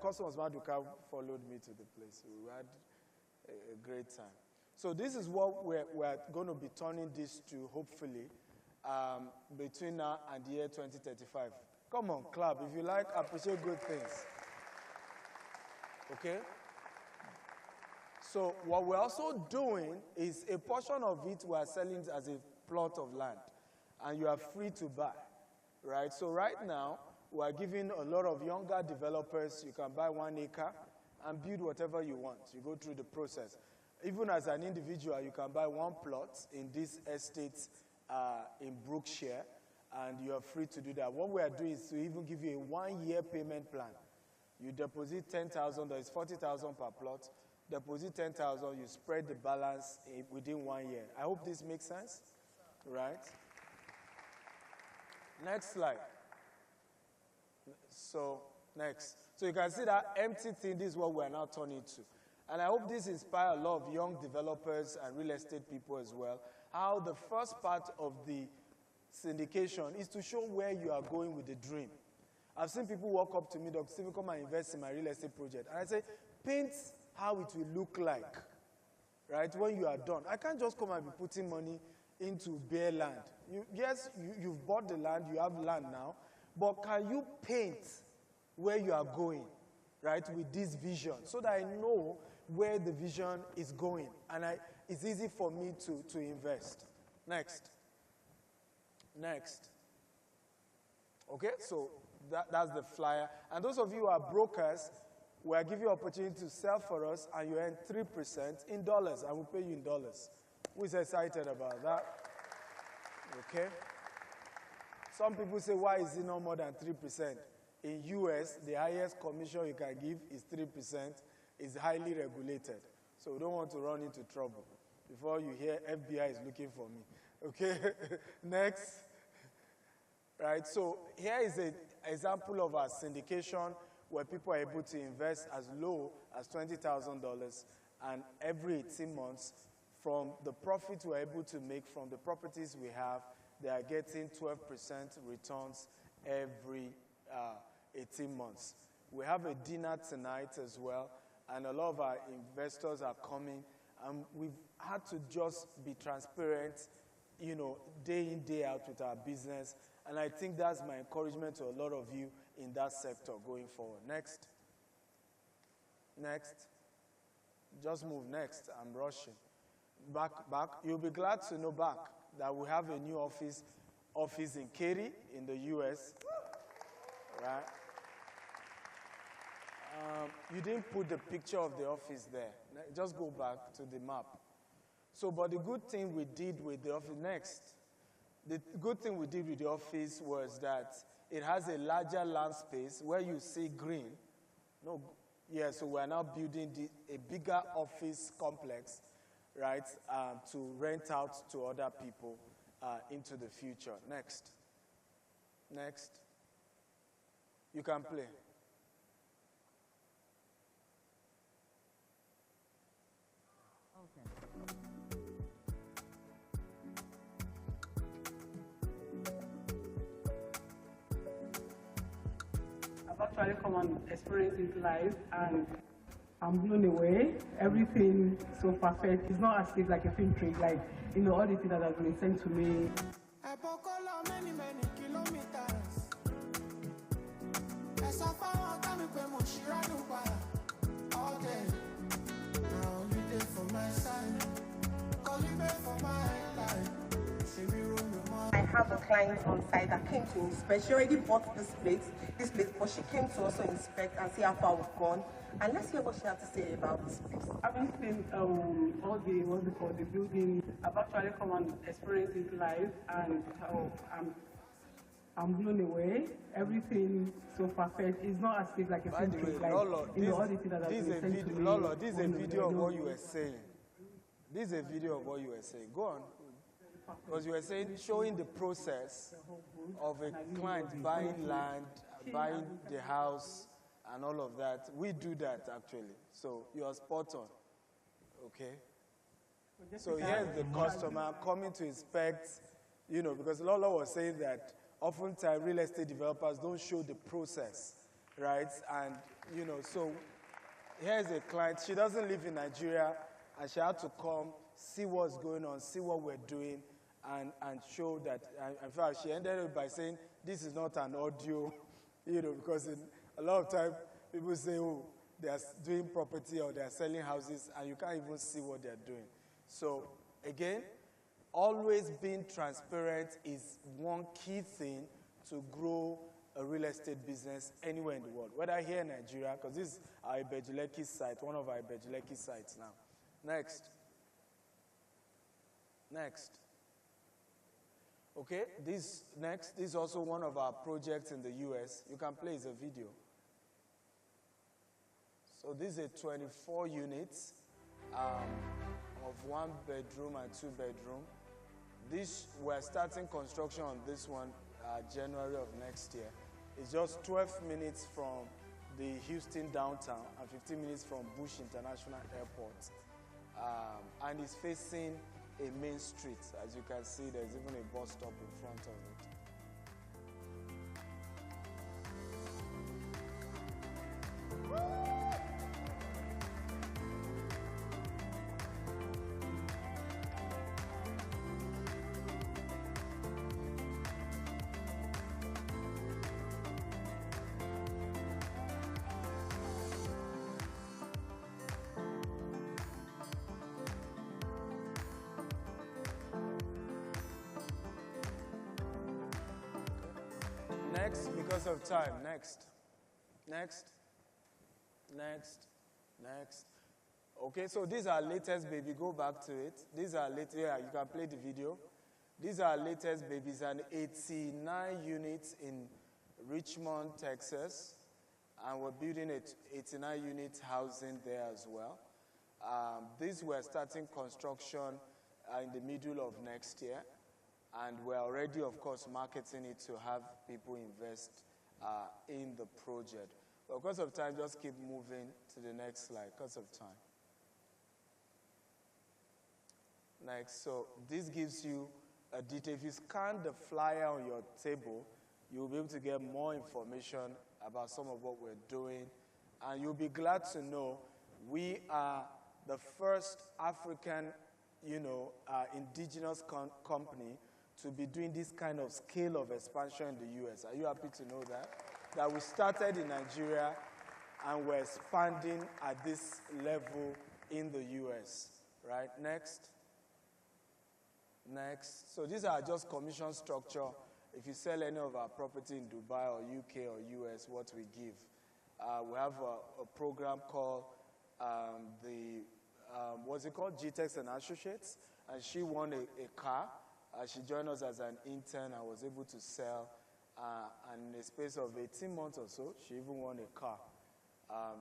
Cosmos Maduka followed me to the place. We had a great time. So this is what we're going to be turning this to, hopefully, between now and the year 2035. Come on, clap. If you like, appreciate good things. Okay? So what we're also doing is a portion of it we're selling as a plot of land, and you are free to buy, right? So right now, we're giving a lot of younger developers, you can buy 1 acre and build whatever you want. You go through the process. Even as an individual, you can buy 1 plot in this estate in Brookshire, and you are free to do that. What we are doing is to even give you a 1-year payment plan. You deposit 10,000, there is 40,000 per plot. Deposit 10,000, you spread the balance within 1 year. I hope this makes sense, right? Next slide. So, next. So you can see that empty thing, this is what we are now turning to. And I hope this inspires a lot of young developers and real estate people as well, how the first part of the syndication is to show where you are going with the dream. I've seen people walk up to me, Dr. Stephen, come and invest in my real estate project. And I say, paint how it will look like, right, when you are done. I can't just come and be putting money into bare land. You've bought the land, you have land now, but can you paint where you are going, right, with this vision, so that I know where the vision is going, and it's easy for me to invest. Next. Okay, so that's the flyer. And those of you who are brokers, we are giving you opportunity to sell for us, and you earn 3% in dollars, and we'll pay you in dollars. Who's excited about that? Okay. Some people say, why is it not more than 3%? In US, the highest commission you can give is 3%. is highly regulated. So we don't want to run into trouble before you hear FBI is looking for me. Okay, next. Right, so here is an example of our syndication where people are able to invest as low as $20,000, and every 18 months, from the profit we're able to make from the properties we have, they are getting 12% returns every 18 months. We have a dinner tonight as well, and a lot of our investors are coming, and we've had to just be transparent, you know, day in, day out with our business, and I think that's my encouragement to a lot of you in that sector going forward. Next. Next. Just move next. I'm rushing. Back. You'll be glad to know back that we have a new office in Katy in the US. Right? You didn't put the picture of the office there. Just go back to the map. So, but the good thing we did with the office, next. The good thing we did with the office was that it has a larger land space where you see green. No, yeah, so we're now building a bigger office complex, right, to rent out to other people into the future. Next. Next. You can play. Actually come and experience it live, and I'm blown away. Everything so perfect. It's not as if like a film trick, like, you know, all the things that have been sent to me. I walk along many kilometers. All day. Now only day for my side. Calling me for my life. I have a client on site that came to inspect. She already bought this place, but she came to also inspect and see how far we've gone. And let's hear what she has to say about this place. I've been seeing all the building. I've actually come and experienced it live, and I'm blown away. Everything so perfect. It's not as if like a film trick, like, Lolo, you know, all the things that have been sent to me. Lolo, this is a video of what you were saying. This is a video of what you were saying. Go on. Because you were saying, showing the process of a client buying land, buying the house, and all of that. We do that, actually. So you are spot on. Okay? So here's the customer coming to inspect, you know, because Lolo was saying that oftentimes real estate developers don't show the process, right? And, you know, so here's a client. She doesn't live in Nigeria, and she had to come, see what's going on, see what we're doing, and show that. In fact, she ended up by saying, this is not an audio, you know, because a lot of times people say, oh, they are doing property or they are selling houses, and you can't even see what they're doing. So, again, always being transparent is one key thing to grow a real estate business anywhere in the world, whether here in Nigeria, because this is our Ibejuleki site, one of our Ibejuleki sites now. Next. Next. Okay, this is also one of our projects in the US. You can play the video. So this is a 24 units of 1 bedroom and 2 bedroom. We're starting construction on this one January of next year. It's just 12 minutes from the Houston downtown and 15 minutes from Bush International Airport. And it's facing a main street. As you can see, there's even a bus stop in front of it. Next, because of time. Next. Next. Next. Next. Okay, so these are latest baby. Go back to it. These are latest. Yeah, you can play the video. These are latest babies, and 89 units in Richmond, Texas. and we're building 89 unit housing there as well. This we're starting construction in the middle of next year, and we're already, of course, marketing it to have people invest in the project. But because of time, just keep moving to the next slide, because of time. Next, so this gives you a detail. If you scan the flyer on your table, you'll be able to get more information about some of what we're doing. And you'll be glad to know we are the first African, indigenous company to be doing this kind of scale of expansion in the US. Are you happy to know that? That we started in Nigeria and we're expanding at this level in the US, right? Next. Next. So these are just commission structure. If you sell any of our property in Dubai or UK or US, what we give. We have a program called what's it called? GTEX and Associates. And she won a car. She joined us as an intern and was able to sell. And in a space of 18 months or so, she even won a car.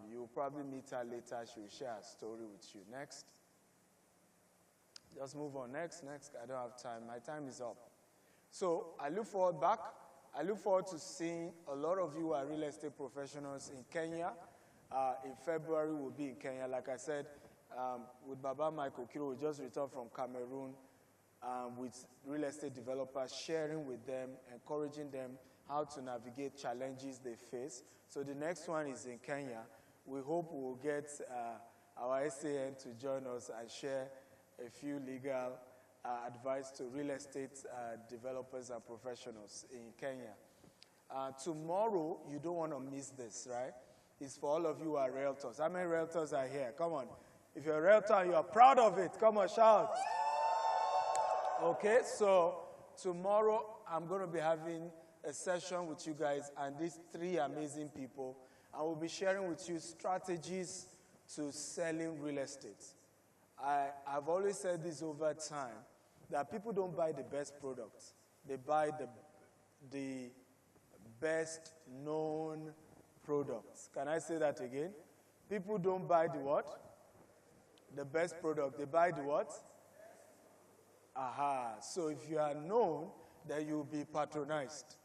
You'll probably meet her later. She will share her story with you. Next. Just move on. Next. I don't have time. My time is up. So I look forward back. I look forward to seeing a lot of you who are real estate professionals in Kenya. In February, we'll be in Kenya. Like I said, with Baba Michael Kiro, we just returned from Cameroon with real estate developers, sharing with them, encouraging them how to navigate challenges they face. So the next one is in Kenya. We hope we'll get our SAN to join us and share a few legal advice to real estate developers and professionals in Kenya. Tomorrow, you don't want to miss this, right? It's for all of you who are realtors. How many realtors are here? Come on. If you're a realtor and you are proud of it, come on, shout. Okay, so tomorrow I'm going to be having a session with you guys and these three amazing people. I will be sharing with you strategies to selling real estate. I've always said this over time, that people don't buy the best products. They buy the best known products. Can I say that again? People don't buy the what? The best product. They buy the what? Aha. So if you are known, then you'll be patronized.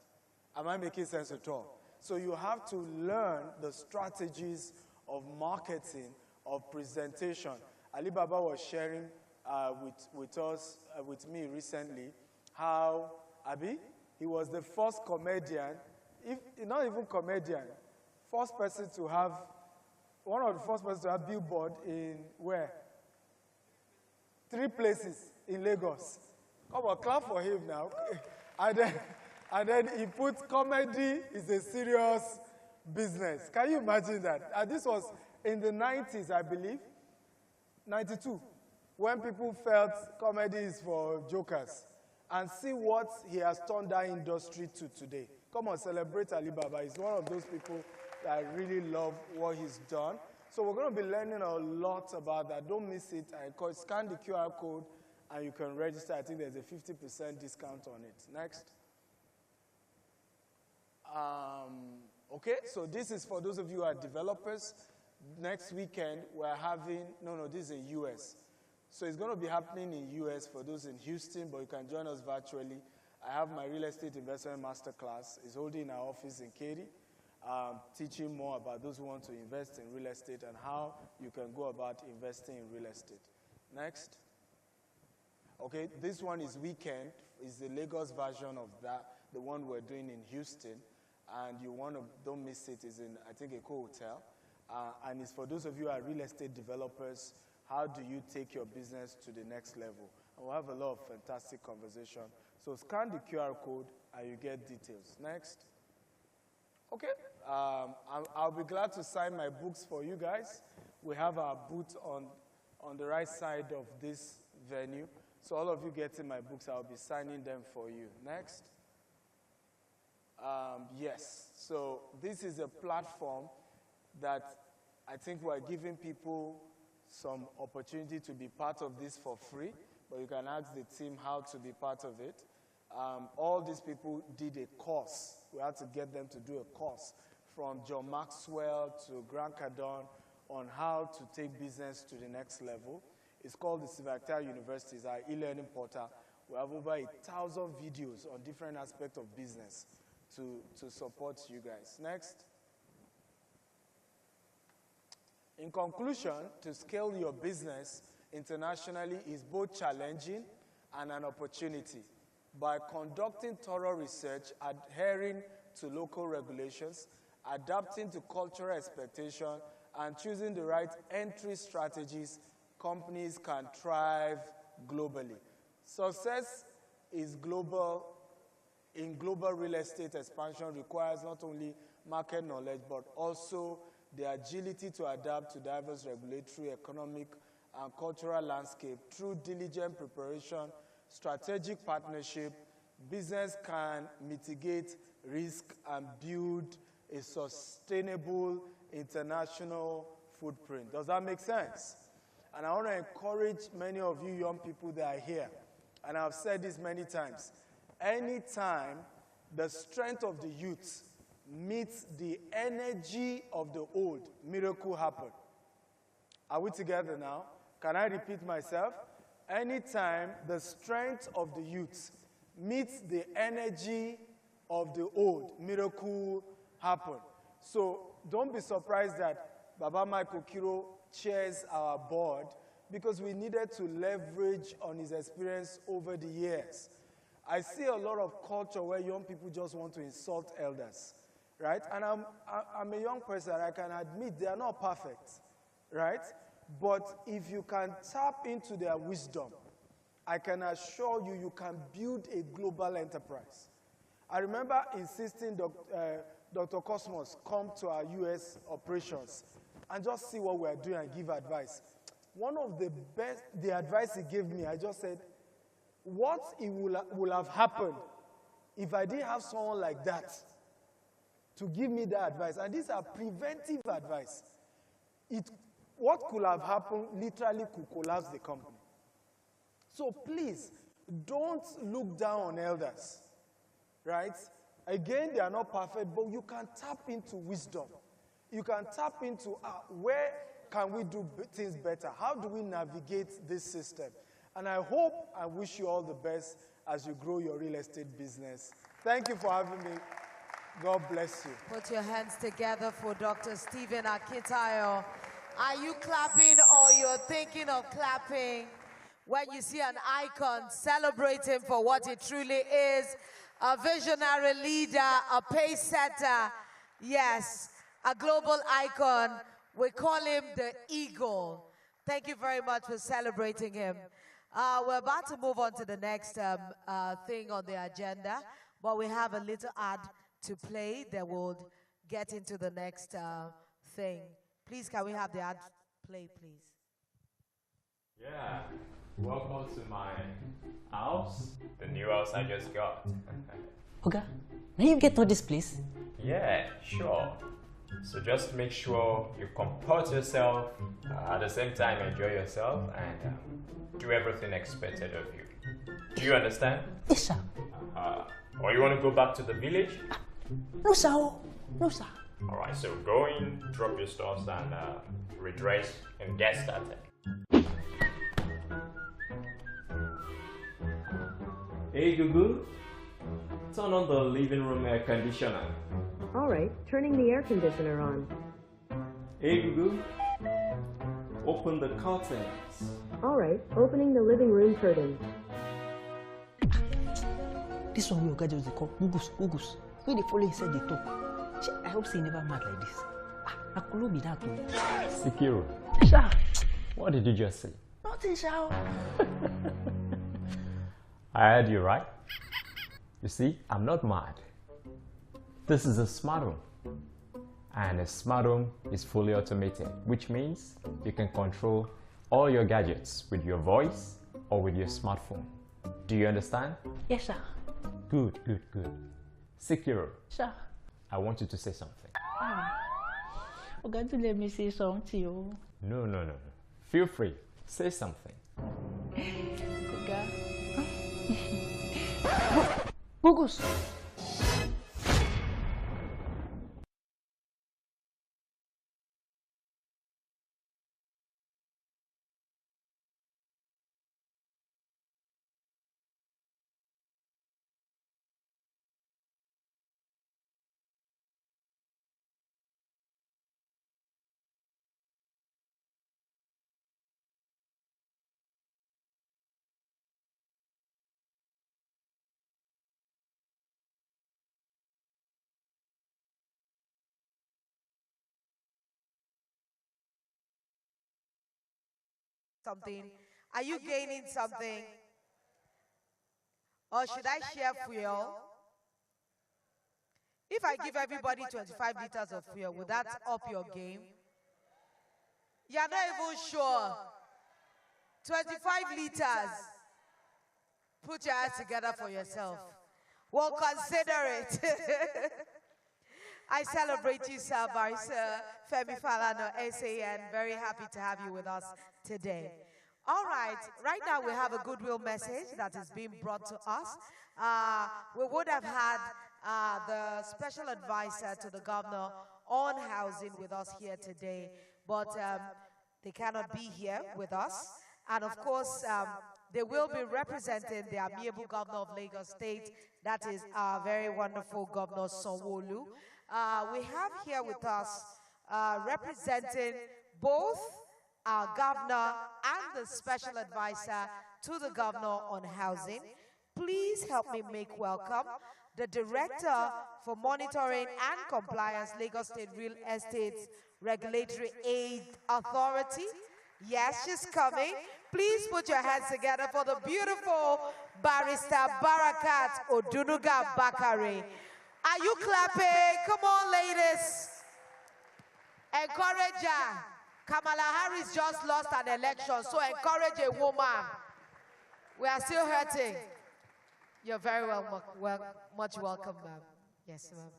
Am I making sense at all? So you have to learn the strategies of marketing, of presentation. Alibaba was sharing with me recently how, he was the first comedian, not even comedian, one of the first person to have billboard in where? 3 places in Lagos. Come on, clap for him now. And then he put comedy is a serious business. Can you imagine that? And this was in the 90s, I believe. 92, when people felt comedy is for jokers. And see what he has turned that industry to today. Come on, celebrate Alibaba. He's one of those people that I really love what he's done. So we're going to be learning a lot about that. Don't miss it. Scan the QR code and you can register. I think there's a 50% discount on it. Next. Okay, so this is for those of you who are developers. Next weekend, we're having, this is in US. So it's going to be happening in US for those in Houston, but you can join us virtually. I have my real estate investment masterclass. It's holding in our office in Katy, teaching more about those who want to invest in real estate and how you can go about investing in real estate. Next. Okay, this one is weekend. It's the Lagos version of that, the one we're doing in Houston. And don't miss it. It's in, I think, a hotel. And it's for those of you who are real estate developers, how do you take your business to the next level? And we'll have a lot of fantastic conversation. So scan the QR code and you get details. Next. Okay. I'll be glad to sign my books for you guys. We have our booth on the right side of this venue. So all of you getting my books, I'll be signing them for you. Next. Yes. So this is a platform that I think we're giving people some opportunity to be part of this for free, but you can ask the team how to be part of it. All these people did a course. We had to get them to do a course from John Maxwell to Grant Cardone on how to take business to the next level. It's called the Sivakta University, it's our e-learning portal. We have over 1,000 videos on different aspects of business to support you guys. Next. In conclusion, to scale your business internationally is both challenging and an opportunity. By conducting thorough research, adhering to local regulations, adapting to cultural expectation, and choosing the right entry strategies, companies can thrive globally. Success is global. In global real estate expansion requires not only market knowledge, but also the agility to adapt to diverse regulatory, economic, and cultural landscape. Through diligent preparation, strategic partnership, business can mitigate risk and build a sustainable international footprint. Does that make sense? And I want to encourage many of you young people that are here, and I've said this many times, anytime the strength of the youth meets the energy of the old, miracle happen. Are we together now? Can I repeat myself? Anytime the strength of the youth meets the energy of the old, miracle happen. So don't be surprised that Baba Michael Kiro chairs our board, because we needed to leverage on his experience over the years. I see a lot of culture where young people just want to insult elders, right? And I'm a young person, I can admit they are not perfect, right? But if you can tap into their wisdom, I can assure you, you can build a global enterprise. I remember insisting Dr. Cosmos come to our US operations and just see what we're doing and give advice. One of the advice he gave me, I just said, what will have happened if I didn't have someone like that to give me that advice? And these are preventive advice. What could have happened literally could collapse the company. So please, don't look down on elders, right? Again, they are not perfect, but you can tap into wisdom. You can tap into where can we do things better? How do we navigate this system? And I hope and wish you all the best as you grow your real estate business. Thank you for having me. God bless you. Put your hands together for Dr. Stephen Akintayo. Are you clapping or you're thinking of clapping? When you see an icon, celebrate him for what he truly is. A visionary leader, a pace setter. Yes, a global icon. We call him the Eagle. Thank you very much for celebrating him. We're about to move on to the next thing on the agenda, but we have a little ad to play that will get into the next thing. Please, can we have the ad play, please? Yeah, welcome to my house, the new house I just got. Oga, may you get all this, please? Yeah, sure. So just make sure you comport yourself, at the same time enjoy yourself, and do everything expected of you. Do you understand? Yes, sir. Or you want to go back to the village? No, sir. No, sir. Alright, so go in, drop your stuff, and redress and get started. Hey Google, turn on the living room air conditioner. Alright, turning the air conditioner on. Hey Google, open the curtains. Alright, opening the living room curtain. This one we got just call Ugus. We they follow inside the top. I hope he never mad like this. I could be that too. Sekiro. Sir. What did you just say? Nothing, sir. I heard you right. You see, I'm not mad. This is a smart home. And a smart home is fully automated, which means you can control all your gadgets with your voice or with your smartphone. Do you understand? Yes, sir. Good. Sekiro. Sir. I want you to say something. Okay, to let me say something. No. Feel free. Say something. Okay. Ugus. something? Are you gaining something? Or should I share fuel? If I give everybody 25 liters of fuel, would that up your game? You're not even sure. 25 liters. Put your hands together for yourself. Well, consider it. I celebrate you, sir, Barrister Femi Falana, SAN. Very happy to have you with us today. All right, right now we have a goodwill message that is being brought to us. We would have had the special advisor to the governor on housing with us here today, but they cannot be here with us. And of course, they will be representing the amiable governor of Lagos State, that is our very wonderful Governor Sanwo-Olu. We have here with us representing both our governor and the special advisor to the governor on housing. Please help me make welcome the Director for Monitoring and Compliance, Lagos State Real Estate Regulatory Aid Authority. Yes, she's coming. Please put your hands together for the beautiful Barrister Barakat Odunuga Bakare. Are you clapping? Come on, ladies. Encourage her. Kamala Harris just lost an election, so encourage a woman. We are still hurting. You're very much welcome, ma'am. Yes, ma'am.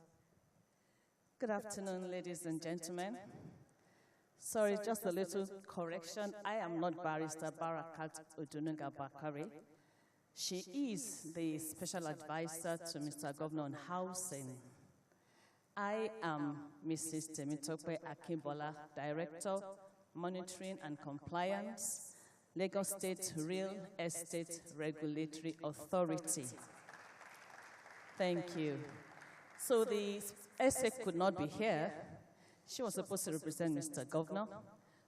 Good afternoon, ladies and gentlemen. Sorry, just a little correction. I am not Barrister Barakat Odunuga Bakare. She is the special advisor to Mr. Governor on housing. I am Mrs. Temitope Akimbola, Director, Monitoring and Compliance, Lagos State Real Estate Regulatory Authority. Thank you. So the SA could not be here. She was supposed to represent Mr. Governor.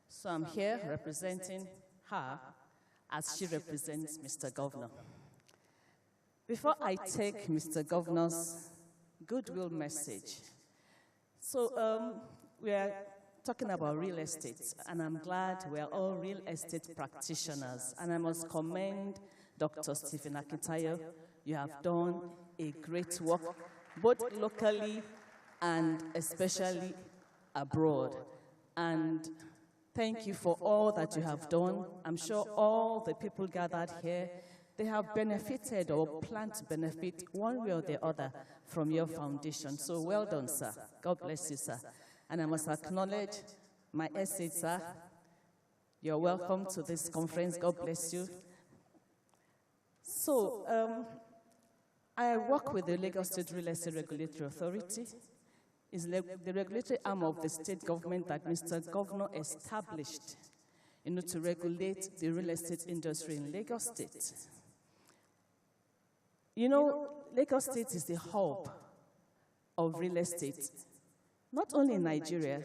So I'm here representing her as she represents Mr. Governor. Before I take Mr. Governor's goodwill message, so we are talking about real estate, and I'm glad we are all real estate practitioners, and I must commend Dr. Stephen Akintayo. You have done a great work, both locally and especially abroad. And thank you for all that you have done. I'm sure all the people gathered here, they have benefited or plan to benefit one way or the other from your foundation. So well done, sir. God bless you, sir. And I must acknowledge my essay, sir. You're welcome to this conference. God bless you. So I work with the Lagos State Real Estate Regulatory Authority. It's the regulatory arm of the state government that Mr. Governor established to regulate the real estate industry in Lagos State. You know, Lagos State is the hub of real estate, not only in Nigeria,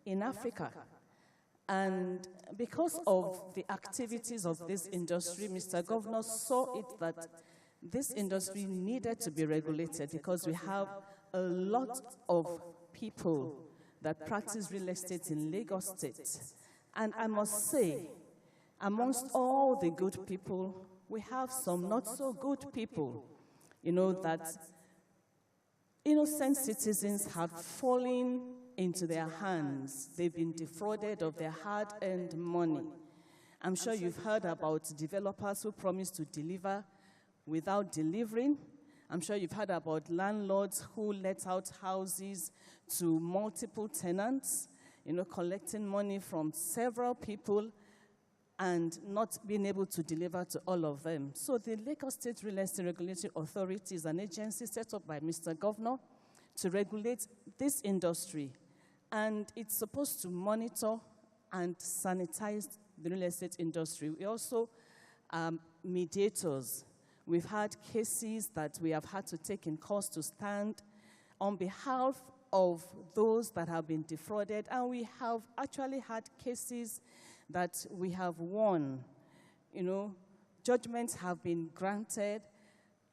in Africa. And because of the activities of this industry, Mr. Governor saw it that this industry needed to be regulated because we have a lot of people that practice real estate in Lagos State. And I must say, amongst all the good people, we have some not so good people, that innocent citizens have fallen into their hands. They've been defrauded of their hard-earned money. I'm sure you've heard about developers who promise to deliver without delivering. I'm sure you've heard about landlords who let out houses to multiple tenants, collecting money from several people and not being able to deliver to all of them. So the Lagos State Real Estate Regulatory Authority is an agency set up by Mr. Governor to regulate this industry. And it's supposed to monitor and sanitize the real estate industry. We also mediators. We've had cases that we have had to take in court to stand on behalf of those that have been defrauded, and we have actually had cases that we have won. Judgments have been granted,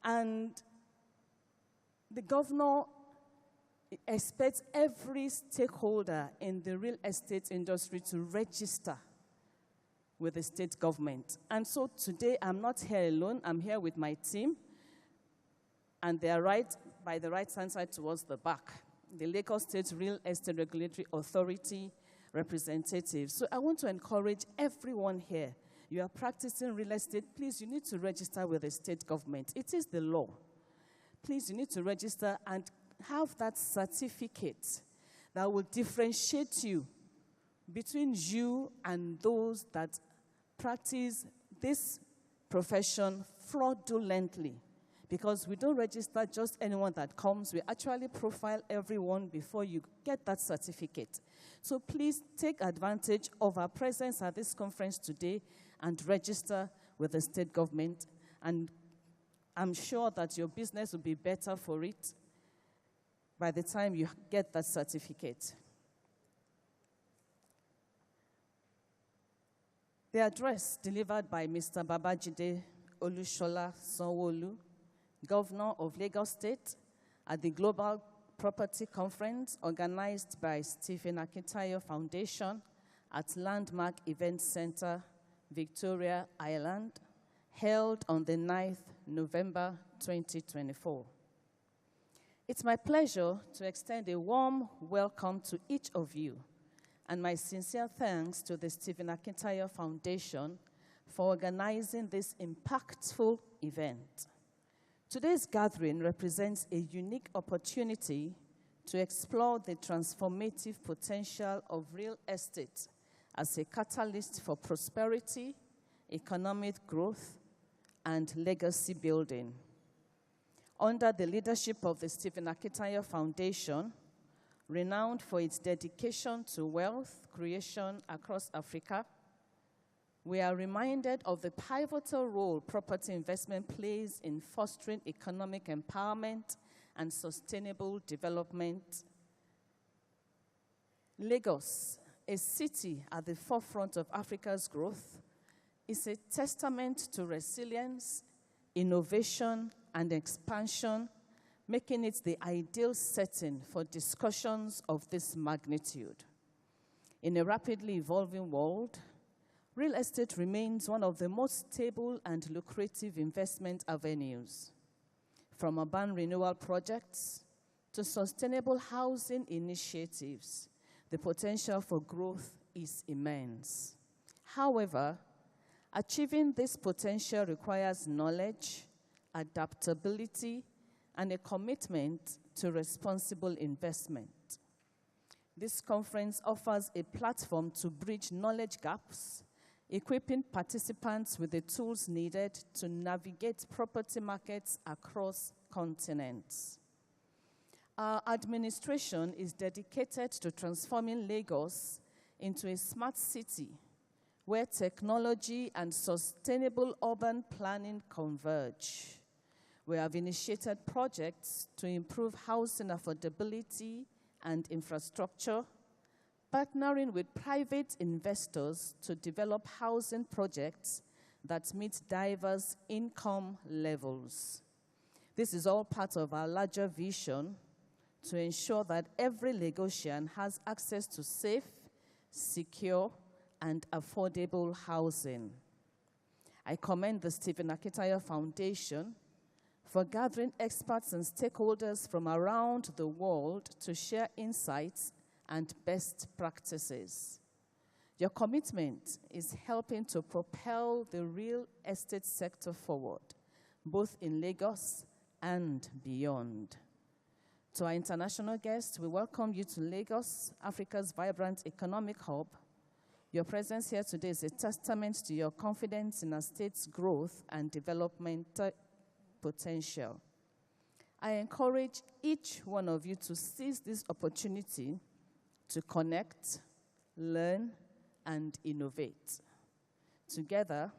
and the governor expects every stakeholder in the real estate industry to register with the state government. And so today I'm not here alone, I'm here with my team, and they are right by the right-hand side towards the back, the Lagos State Real Estate Regulatory Authority representatives. So I want to encourage everyone here. You are practicing real estate, please, you need to register with the state government. It is the law. Please, you need to register and have that certificate that will differentiate you between you and those that practice this profession fraudulently. Because we don't register just anyone that comes. We actually profile everyone before you get that certificate. So please take advantage of our presence at this conference today and register with the state government. And I'm sure that your business will be better for it by the time you get that certificate. The address delivered by Mr. Babajide Olushola Sanwo-Olu, Governor of Lagos State, at the Global Property Conference organized by Stephen Akintayo Foundation at Landmark Event Center, Victoria Island, held on the 9th November 2024. It's my pleasure to extend a warm welcome to each of you and my sincere thanks to the Stephen Akintayo Foundation for organizing this impactful event. Today's gathering represents a unique opportunity to explore the transformative potential of real estate as a catalyst for prosperity, economic growth, and legacy building. Under the leadership of the Stephen Akintayo Foundation, renowned for its dedication to wealth creation across Africa, we are reminded of the pivotal role property investment plays in fostering economic empowerment and sustainable development. Lagos, a city at the forefront of Africa's growth, is a testament to resilience, innovation, and expansion, making it the ideal setting for discussions of this magnitude. In a rapidly evolving world, real estate remains one of the most stable and lucrative investment avenues. From urban renewal projects to sustainable housing initiatives, the potential for growth is immense. However, achieving this potential requires knowledge, adaptability, and a commitment to responsible investment. This conference offers a platform to bridge knowledge gaps, equipping participants with the tools needed to navigate property markets across continents. Our administration is dedicated to transforming Lagos into a smart city where technology and sustainable urban planning converge. We have initiated projects to improve housing affordability and infrastructure, partnering with private investors to develop housing projects that meet diverse income levels. This is all part of our larger vision to ensure that every Lagosian has access to safe, secure, and affordable housing. I commend the Stephen Akintayo Foundation for gathering experts and stakeholders from around the world to share insights and best practices. Your commitment is helping to propel the real estate sector forward, both in Lagos and beyond. To our international guests, we welcome you to Lagos, Africa's vibrant economic hub. Your presence here today is a testament to your confidence in our state's growth and development potential. I encourage each one of you to seize this opportunity to connect, learn, and innovate. Together,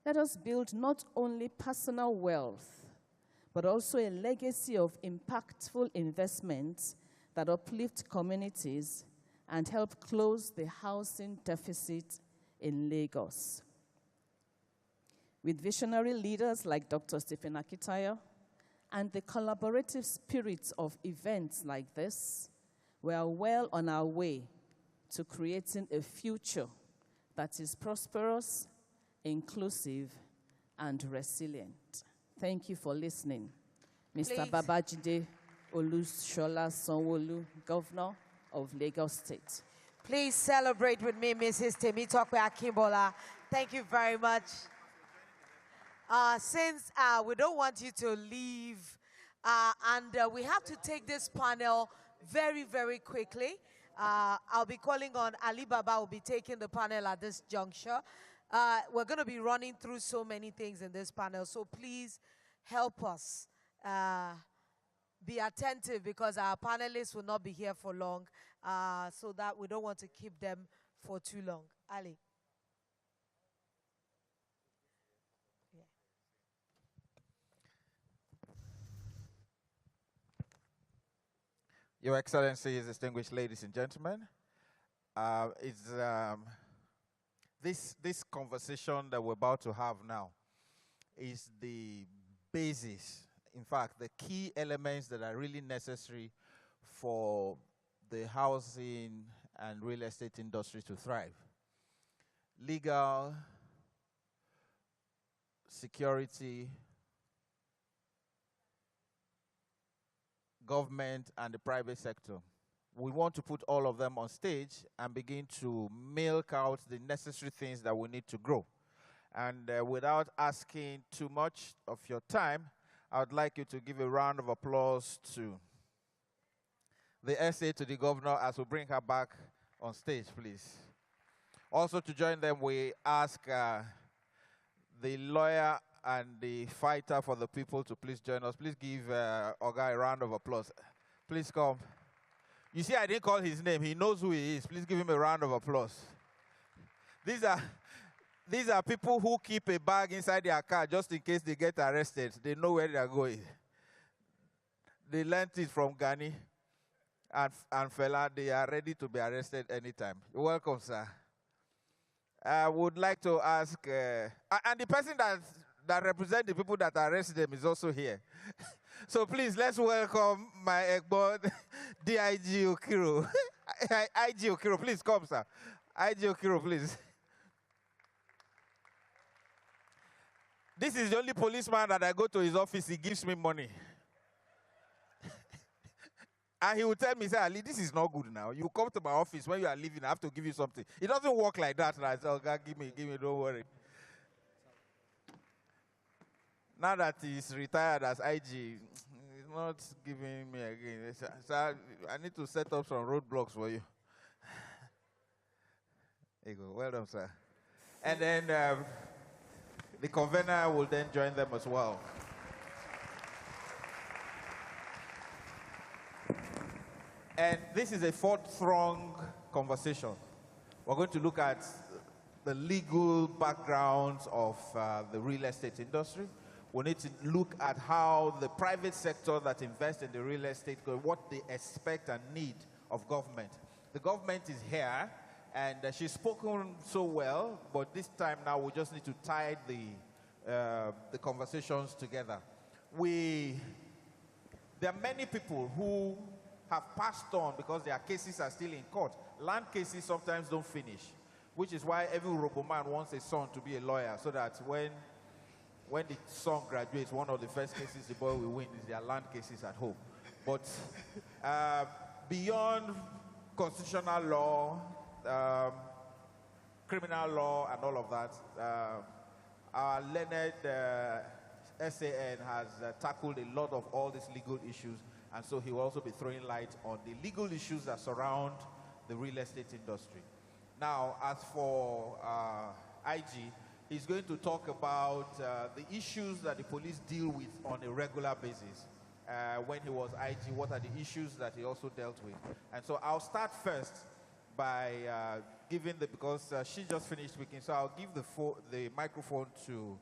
let us build not only personal wealth, but also a legacy of impactful investments that uplift communities and help close the housing deficit in Lagos. With visionary leaders like Dr. Stephen Akintayo and the collaborative spirit of events like this, we are well on our way to creating a future that is prosperous, inclusive, and resilient. Thank you for listening. Mr. Please. Babajide Olushola Sanwo-Olu, Governor of Lagos State. Please celebrate with me, Mrs. Temitope Akimbola. Thank you very much. Since we don't want you to leave, and we have to take this panel very, very quickly. I'll be calling on Ali Baba, will be taking the panel at this juncture. We're going to be running through so many things in this panel, so please help us be attentive, because our panelists will not be here for long, so that we don't want to keep them for too long. Ali. Your Excellencies, distinguished ladies and gentlemen, this conversation that we're about to have now is the basis, in fact, the key elements that are really necessary for the housing and real estate industry to thrive. Legal, security, government, and the private sector. We want to put all of them on stage and begin to milk out the necessary things that we need to grow. And without asking too much of your time, I would like you to give a round of applause to the SA to the governor as we bring her back on stage, please. Also to join them, we ask the lawyer and the fighter for the people to please join us. Please give Oga a round of applause. Please come. You see, I didn't call his name. He knows who he is. Please give him a round of applause. These are people who keep a bag inside their car just in case they get arrested. They know where they are going. They learned it from Gani and Fela. They are ready to be arrested anytime. You're welcome, sir. I would like to ask, and the person that represents the people that arrest them is also here. So please, let's welcome my Egbon, DIG Okiro. IG Okiro, please come, sir. IG Okiro, please. This is the only policeman that I go to his office, he gives me money. And he will tell me, say, Ali, this is not good now. You come to my office when you are leaving, I have to give you something. It doesn't work like that. I say, oh, God, give me, don't worry. Now that he's retired as IG, he's not giving me again. So I need to set up some roadblocks for you. There you go. Well done, sir. And then the convener will then join them as well. And this is a fourth-pronged conversation. We're going to look at the legal backgrounds of the real estate industry. We need to look at how the private sector that invests in the real estate, what they expect and need of government. The government is here, and she's spoken so well, but this time now we just need to tie the conversations together. There are many people who have passed on because their cases are still in court. Land cases sometimes don't finish, which is why every roboman wants a son to be a lawyer, so that when the son graduates, one of the first cases the boy will win is their land cases at home. But beyond constitutional law, criminal law, and all of that, our learned SAN has tackled a lot of all these legal issues, and so he will also be throwing light on the legal issues that surround the real estate industry. Now, as for IG, he's going to talk about the issues that the police deal with on a regular basis. When he was IG, what are the issues that he also dealt with? And so I'll start first by giving because she just finished speaking, so I'll give the microphone to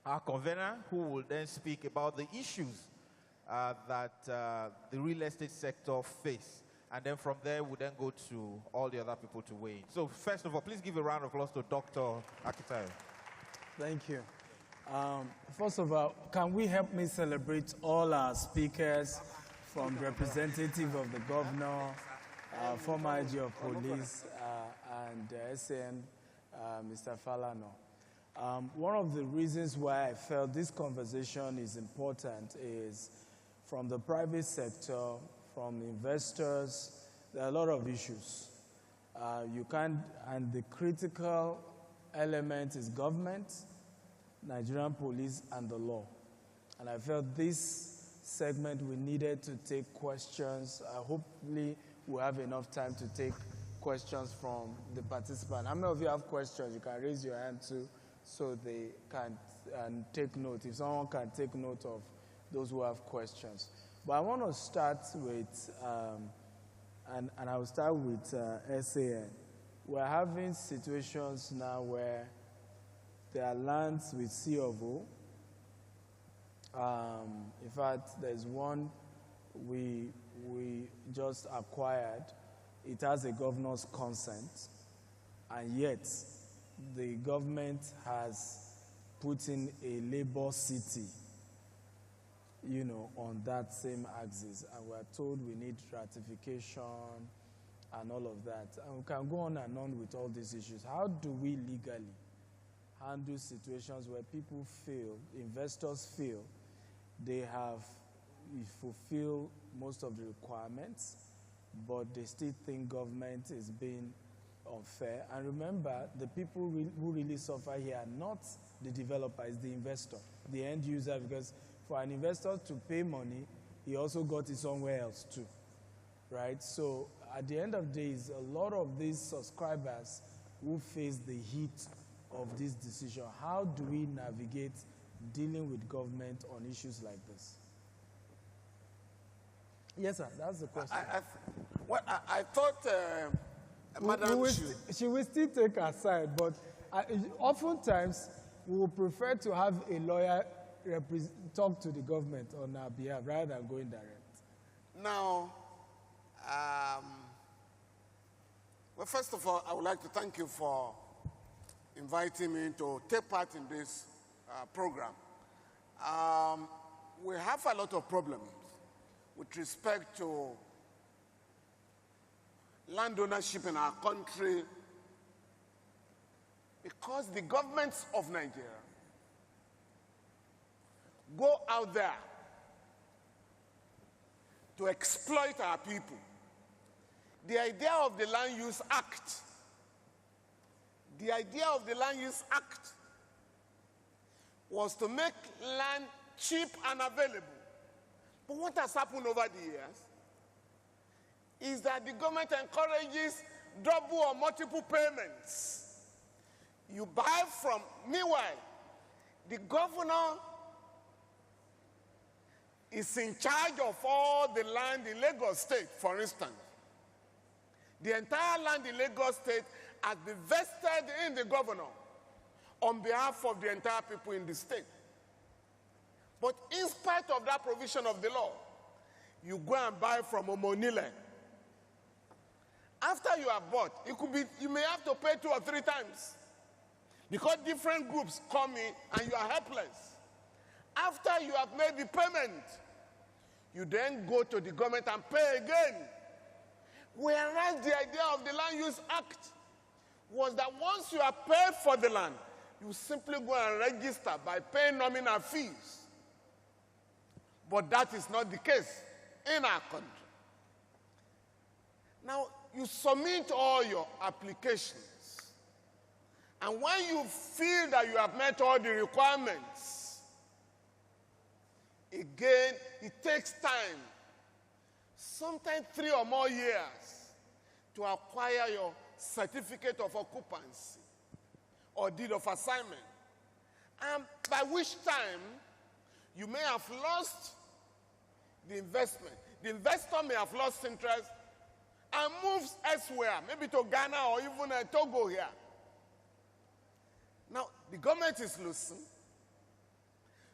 our convener, who will then speak about the issues that the real estate sector face. And then from there, we'll then go to all the other people to weigh in. So first of all, please give a round of applause to Dr. Akintayo. Thank you. First of all, can we help me celebrate all our speakers, from representative of the governor, former IG of police, and SAN, Mr. Falano. One of the reasons why I felt this conversation is important is from the private sector, from investors, there are a lot of issues. And the critical element is government, Nigerian police, and the law. And I felt this segment we needed to take questions. Hopefully we'll have enough time to take questions from the participants. How many of you have questions? You can raise your hand too so they can take note. If someone can take note of those who have questions. But I want to start with, and I will start with SAN. We're having situations now where there are lands with C of O. In fact, there's one we just acquired. It has a governor's consent, and yet the government has put in a labor city, you know, on that same axis, and we're told we need ratification and all of that. And we can go on and on with all these issues. How do we legally handle situations where people feel, investors feel, they have fulfilled most of the requirements, but they still think government is being unfair? And remember, the people who really suffer here are not the developer, it's the investor, the end user, because for an investor to pay money, he also got it somewhere else too, right? So at the end of the day, it's a lot of these subscribers who face the heat of this decision. How do we navigate dealing with government on issues like this? Yes, sir, that's the question. I thought, Madam, she will still take her side, but oftentimes we would prefer to have a lawyer talk to the government on our behalf rather than going direct. Now, well, first of all, I would like to thank you for inviting me to take part in this program. We have a lot of problems with respect to land ownership in our country because the governments of Nigeria go out there to exploit our people. The idea of the Land Use Act, was to make land cheap and available. But what has happened over the years is that the government encourages double or multiple payments. You buy from, meanwhile, the governor is in charge of all the land in Lagos State, for instance. The entire land in Lagos State has been vested in the governor on behalf of the entire people in the state. But in spite of that provision of the law, you go and buy from Omonile. After you have bought, you may have to pay 2 or 3 times because different groups come in and you are helpless. After you have made the payment, you then go to the government and pay again. Whereas the idea of the Land Use Act was that once you have paid for the land, you simply go and register by paying nominal fees. But that is not the case in our country. Now, you submit all your applications, and when you feel that you have met all the requirements, again, it takes time, sometimes 3 or more years, to acquire your certificate of occupancy or deed of assignment, and by which time you may have lost the investment. The investor may have lost interest and moves elsewhere, maybe to Ghana or even Togo here. Now, the government is losing.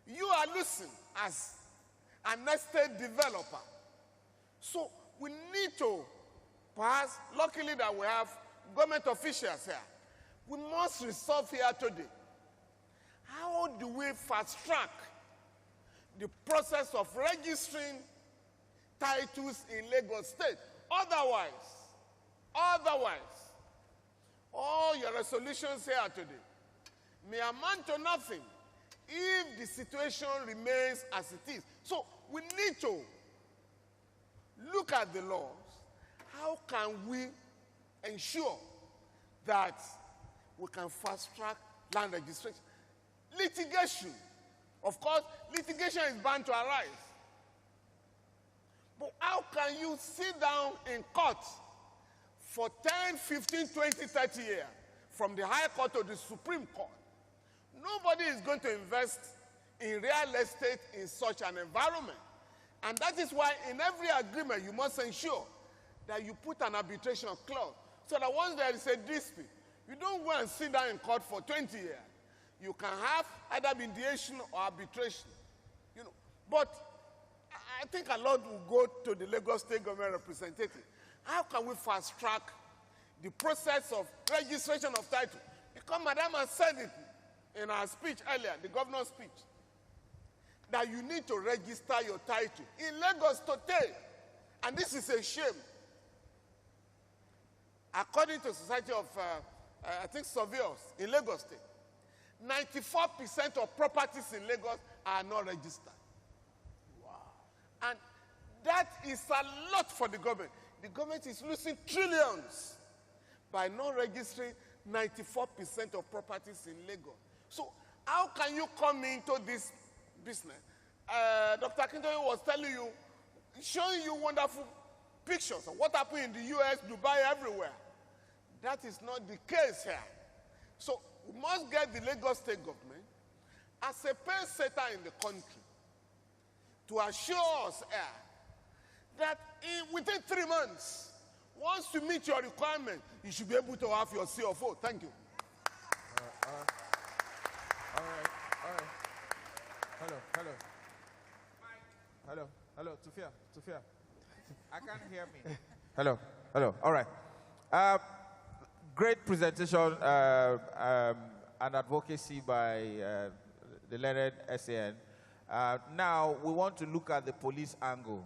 You are losing as an estate developer. So we need to, perhaps, luckily that we have government officials here, we must resolve here today. How do we fast-track the process of registering all your resolutions here today may amount to nothing if the situation remains as it is. So we need to look at the laws. How can we ensure that we can fast-track land registration? Litigation. Of course, litigation is bound to arise. But how can you sit down in court for 10, 15, 20, 30 years, from the High Court to the Supreme Court? Nobody is going to invest in real estate in such an environment. And that is why in every agreement you must ensure that you put an arbitration clause, so that once there is a dispute, you don't go and sit down in court for 20 years. You can have either mediation or arbitration. You know. But I think a lot will go to the Lagos State Government representative. How can we fast-track the process of registration of title? Because Madam has said it in her speech earlier, the governor's speech, that you need to register your title in Lagos today. And this is a shame. According to Society of, I think, Surveyors in Lagos State, 94% of properties in Lagos are not registered. Wow. And that is a lot for the government. The government is losing trillions by not registering 94% of properties in Lagos. So how can you come into this business? Dr. Akintoye was telling you, showing you wonderful pictures of what happened in the US, Dubai, everywhere. That is not the case here. So we must get the Lagos State government as a pace-setter in the country to assure us that within 3 months, once you meet your requirement, you should be able to have your CFO. Thank you. All right. Hello, Tufia. I can't hear me. Hello. All right. Great presentation and advocacy by the learned SAN. Now, we want to look at the police angle.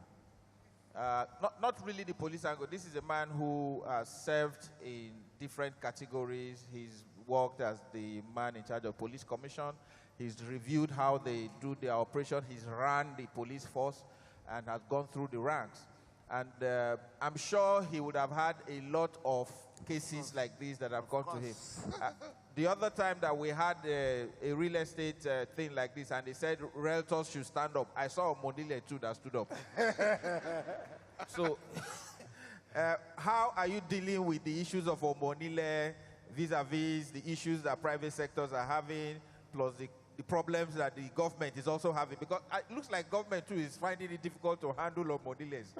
Not really the police angle. This is a man who has served in different categories. He's worked as the man in charge of police commission. He's reviewed how they do their operation. He's run the police force and has gone through the ranks. And I'm sure he would have had a lot of cases like this that have gone to him. The other time that we had a real estate thing like this, and they said realtors should stand up, I saw Monile too that stood up. So, how are you dealing with the issues of Omonile vis-a-vis the issues that private sectors are having, plus the problems that the government is also having? Because it looks like government too is finding it difficult to handle Omoniles.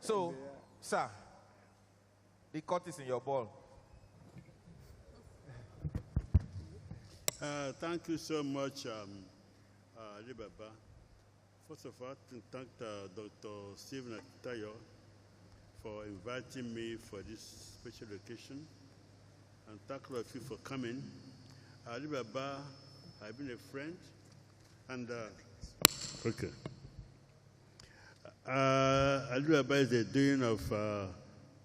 So, sir, the court is in your ball. Thank you so much, Ali Baba. First of all, to thank Dr. Stephen Akintayo for inviting me for this special occasion, and thank all of you for coming. Ali Baba, I've been a friend, and okay. Ali Baba is the doing of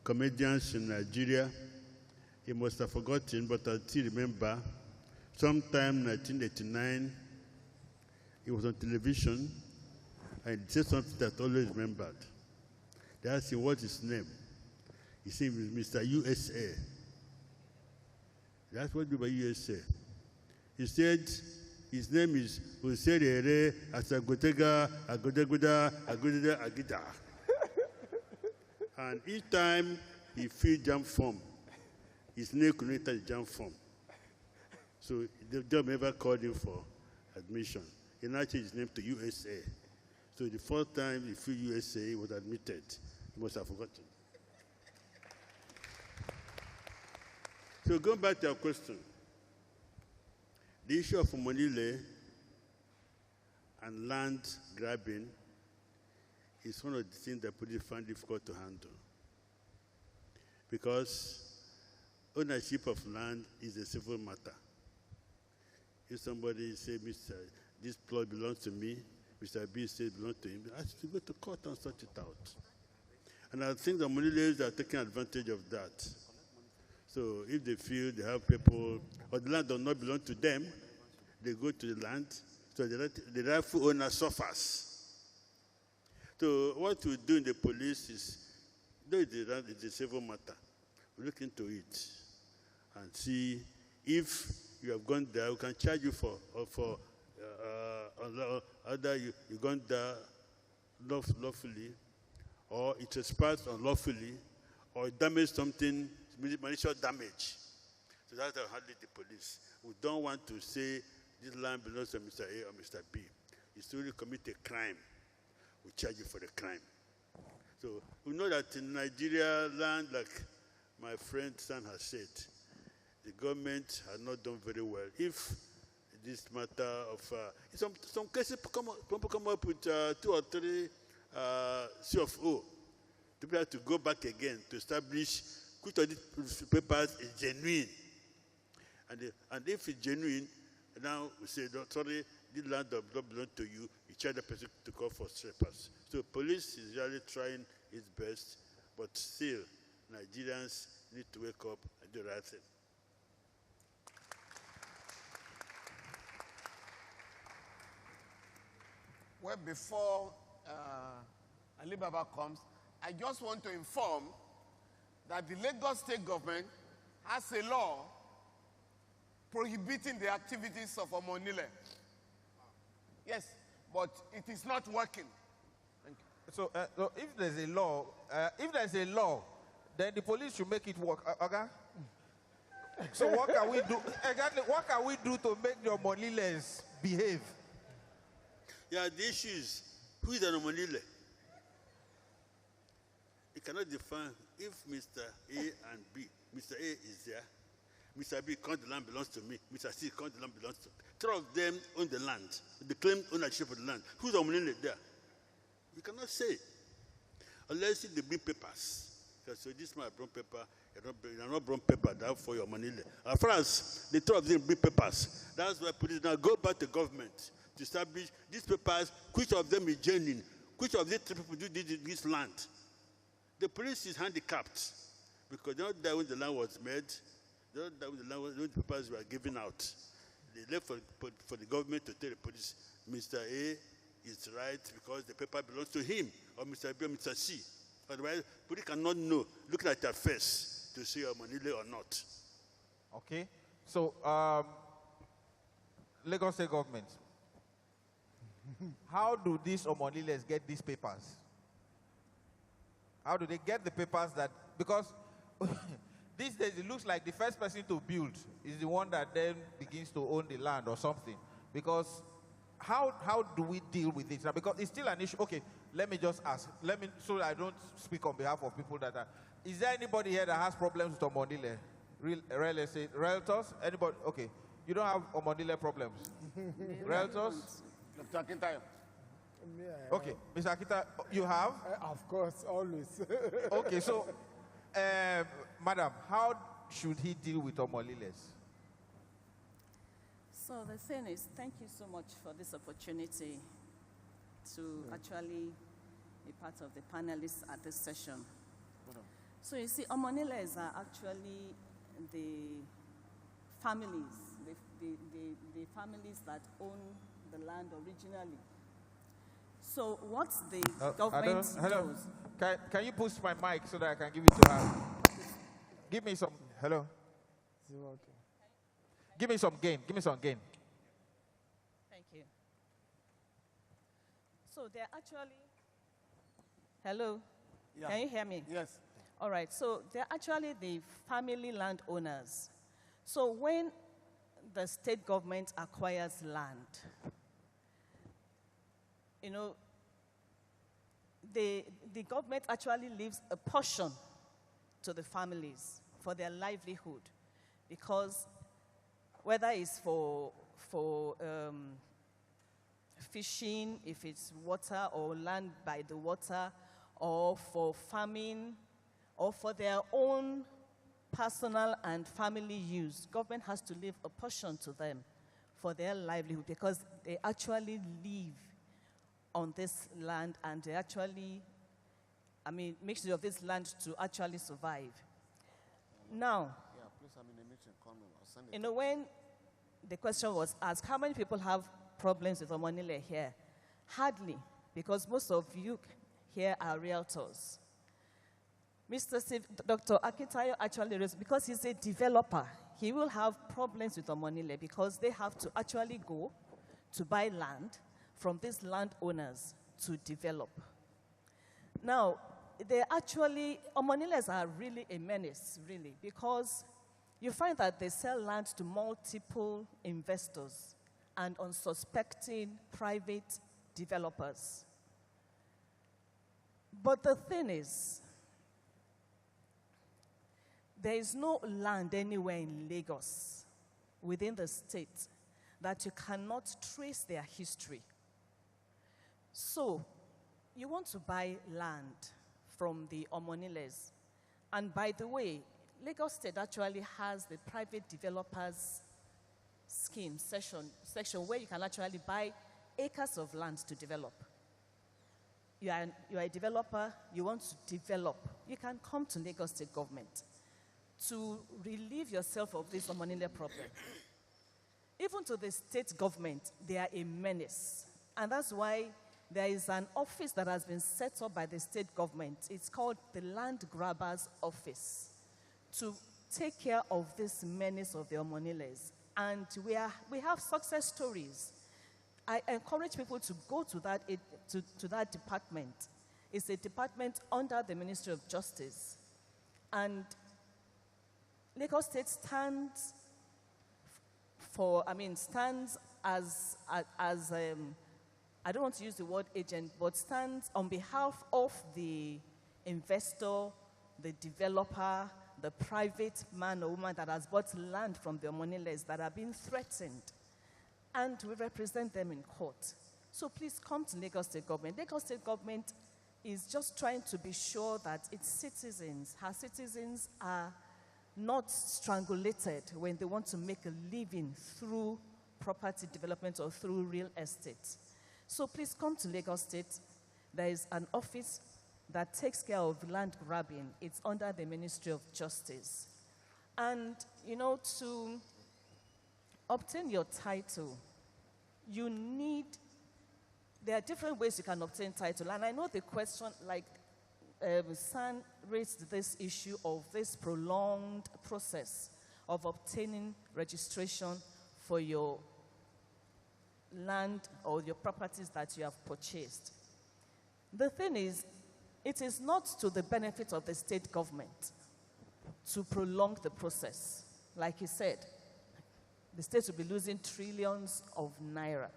comedians in Nigeria. He must have forgotten, but I still remember. Sometime in 1989, he was on television, and he said something that I always remembered. They asked him, what's his name? He said, Mr. USA. That's what we do by USA. He said, his name is Userere Asagotega Agodeguda Agodeda Agida. And each time he filled jam form, his name connected the jam form. So the job never called him for admission. He now changed his name to USA. So the first time he filled USA, he was admitted. He must have forgotten. So going back to your question, the issue of Omonile and land grabbing is one of the things that police find difficult to handle. Because ownership of land is a civil matter. If somebody says, this plot belongs to me, Mr. B says it belongs to him, I have to go to court and sort it out. And I think the Omoniles are taking advantage of that. So if they feel they have people, or the land does not belong to them, they go to the land, so the rightful owner suffers. So what we do in the police is, though it's a civil matter, we look into it and see if you have gone there, we can charge you for either you gone there lawfully, or it trespassed unlawfully, or damaged something, malicious damage. So that's how we handle the police. We don't want to say this land belongs to Mr. A or Mr. B. If you really commit a crime, we charge you for the crime. So we know that in Nigeria land, like my friend Stan has said, the government has not done very well. If this matter of, some cases people come up with 2 or 3 C of O, to be able to go back again to establish which of these papers is genuine. And if it's genuine, now we say, sorry, this land does not belong to you, you charge the person to call for trespass. So police is really trying its best, but still, Nigerians need to wake up and do the right thing. Well, before Alibaba comes, I just want to inform that the Lagos State government has a law prohibiting the activities of Omonile. Yes, but it is not working. Thank you. So if there's a law, then the police should make it work. Okay? So what can we do? Exactly, what can we do to make the Omoniles behave? Yeah, the issue is, who is an Omonile? You cannot define if Mr. A and B, Mr. A is there, Mr. B, the land belongs to me, Mr. C, the land belongs to me. 3 of them own the land. They claim ownership of the land. Who's Omonile there? You cannot say. Unless they bring papers. So this man brought paper, you not brought paper, therefore your Omonile. As far as the 3 of them bring papers, that's why police now go back to government to establish these papers, which of them is genuine, which of these 3 people do this land. The police is handicapped because they don't die when the land was made, they don't die when the papers were given out. They left for the government to tell the police, Mr. A is right because the paper belongs to him, or Mr. B or Mr. C. Otherwise, police cannot know, looking at their face, to see Omonile or not. Okay. So, Lagos State government, how do these Omoniles get these papers? How do they get the papers that, because these days it looks like the first person to build is the one that then begins to own the land or something. Because how do we deal with this? Because it's still an issue. Okay, let me just ask. So I don't speak on behalf of people that are, is there anybody here that has problems with Omonile? Real estate, realtors? Anybody? Okay. You don't have Omonile problems? Realtors? Dr. Akintayo. Okay, Mr. Akita, you have? Of course, always. Okay, so, madam, how should he deal with Omoniles? So the thing is, thank you so much for this opportunity to actually be part of the panelists at this session. So you see, Omoniles are actually the families, the families that own the land originally. So what the government does... Can you push my mic so that I can give it to her? Give me some... Hello? Give me some gain. Give me some gain. Thank you. So they're actually... Hello? Yeah. Can you hear me? Yes. All right. So they're actually the family landowners. So when the state government acquires land, you know, the government actually leaves a portion to the families for their livelihood, because whether it's for fishing, if it's water or land by the water, or for farming, or for their own personal and family use, government has to leave a portion to them for their livelihood, because they actually live on this land and they actually, make use of this land to actually survive. Now, Please, I'm in a meeting. Call me. I'll send it. You know, when the question was asked, how many people have problems with Omonile here? Hardly, because most of you here are realtors. Dr. Akintayo actually raised, because he's a developer, he will have problems with Omonile because they have to actually go to buy land from these landowners to develop. Now, Omoniles are really a menace, really, because you find that they sell land to multiple investors and unsuspecting private developers. But the thing is, there is no land anywhere in Lagos, within the state, that you cannot trace their history. So, you want to buy land from the Omoniles. And by the way, Lagos State actually has the private developers scheme section where you can actually buy acres of land to develop. You are a developer, you want to develop, you can come to Lagos State government to relieve yourself of this Omonile problem. Even to the state government, they are a menace. And that's why there is an office that has been set up by the state government. It's called the Land Grabbers Office, to take care of this menace of the Omoniles. And we have success stories. I encourage people to go to that department. It's a department under the Ministry of Justice. And Lagos State stands as I don't want to use the word agent, but stands on behalf of the investor, the developer, the private man or woman that has bought land from the Omoniles that are being threatened. And we represent them in court. So please come to Lagos State government. Lagos State government is just trying to be sure that its citizens, her citizens, are not strangulated when they want to make a living through property development or through real estate. So please come to Lagos State. There is an office that takes care of land grabbing. It's under the Ministry of Justice. And, you know, to obtain your title, there are different ways you can obtain title. And I know the question, like San raised this issue of this prolonged process of obtaining registration for your land or your properties that you have purchased. The thing is, it is not to the benefit of the state government to prolong the process. Like he said, the state will be losing trillions of naira.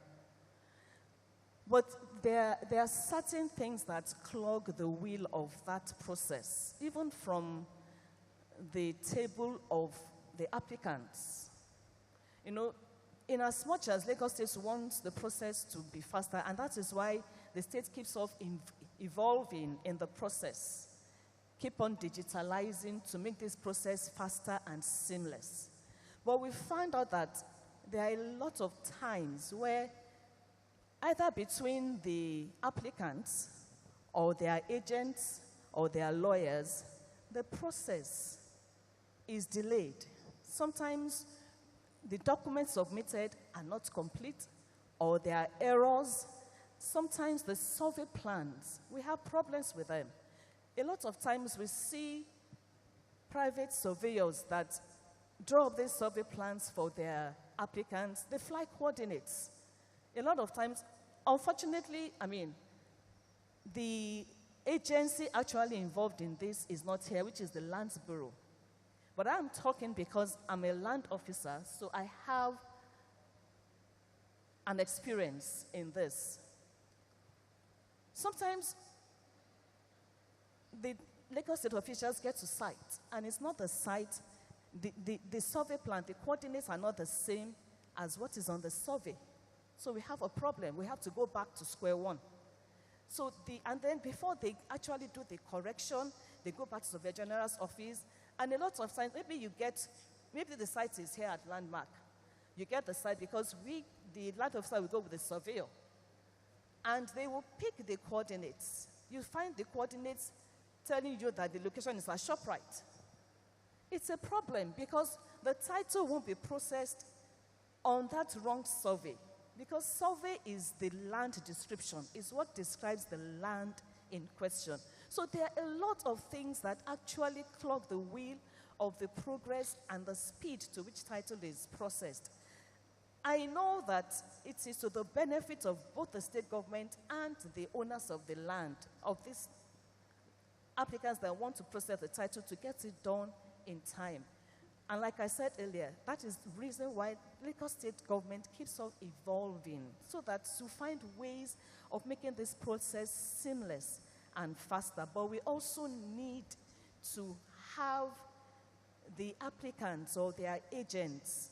But there are certain things that clog the wheel of that process, even from the table of the applicants. You know, in as much as Lagos State wants the process to be faster, and that is why the state keeps on evolving in the process, keep on digitalizing to make this process faster and seamless. But we found out that there are a lot of times where either between the applicants or their agents or their lawyers, the process is delayed. Sometimes the documents submitted are not complete, or there are errors. Sometimes the survey plans, we have problems with them. A lot of times we see private surveyors that draw up these survey plans for their applicants. They fly coordinates. A lot of times, unfortunately, the agency actually involved in this is not here, which is the Lands Bureau. But I'm talking because I'm a land officer, so I have an experience in this. Sometimes the Lagos State officials get to site, and it's not the site, the survey plan, the coordinates are not the same as what is on the survey. So we have a problem. We have to go back to square one. So and then before they actually do the correction, they go back to the Surveyor General's office. And a lot of times, maybe the site is here at Landmark. You get the site because the land officer will go with the surveyor. And they will pick the coordinates. You find the coordinates telling you that the location is at ShopRite. it's a problem because the title won't be processed on that wrong survey. Because survey is the land description, is what describes the land in question. So there are a lot of things that actually clog the wheel of the progress and the speed to which title is processed. I know that it is to the benefit of both the state government and the owners of the land, of these applicants that want to process the title, to get it done in time. And like I said earlier, that is the reason why Lagos State government keeps on evolving, so that to find ways of making this process seamless and faster. But we also need to have the applicants or their agents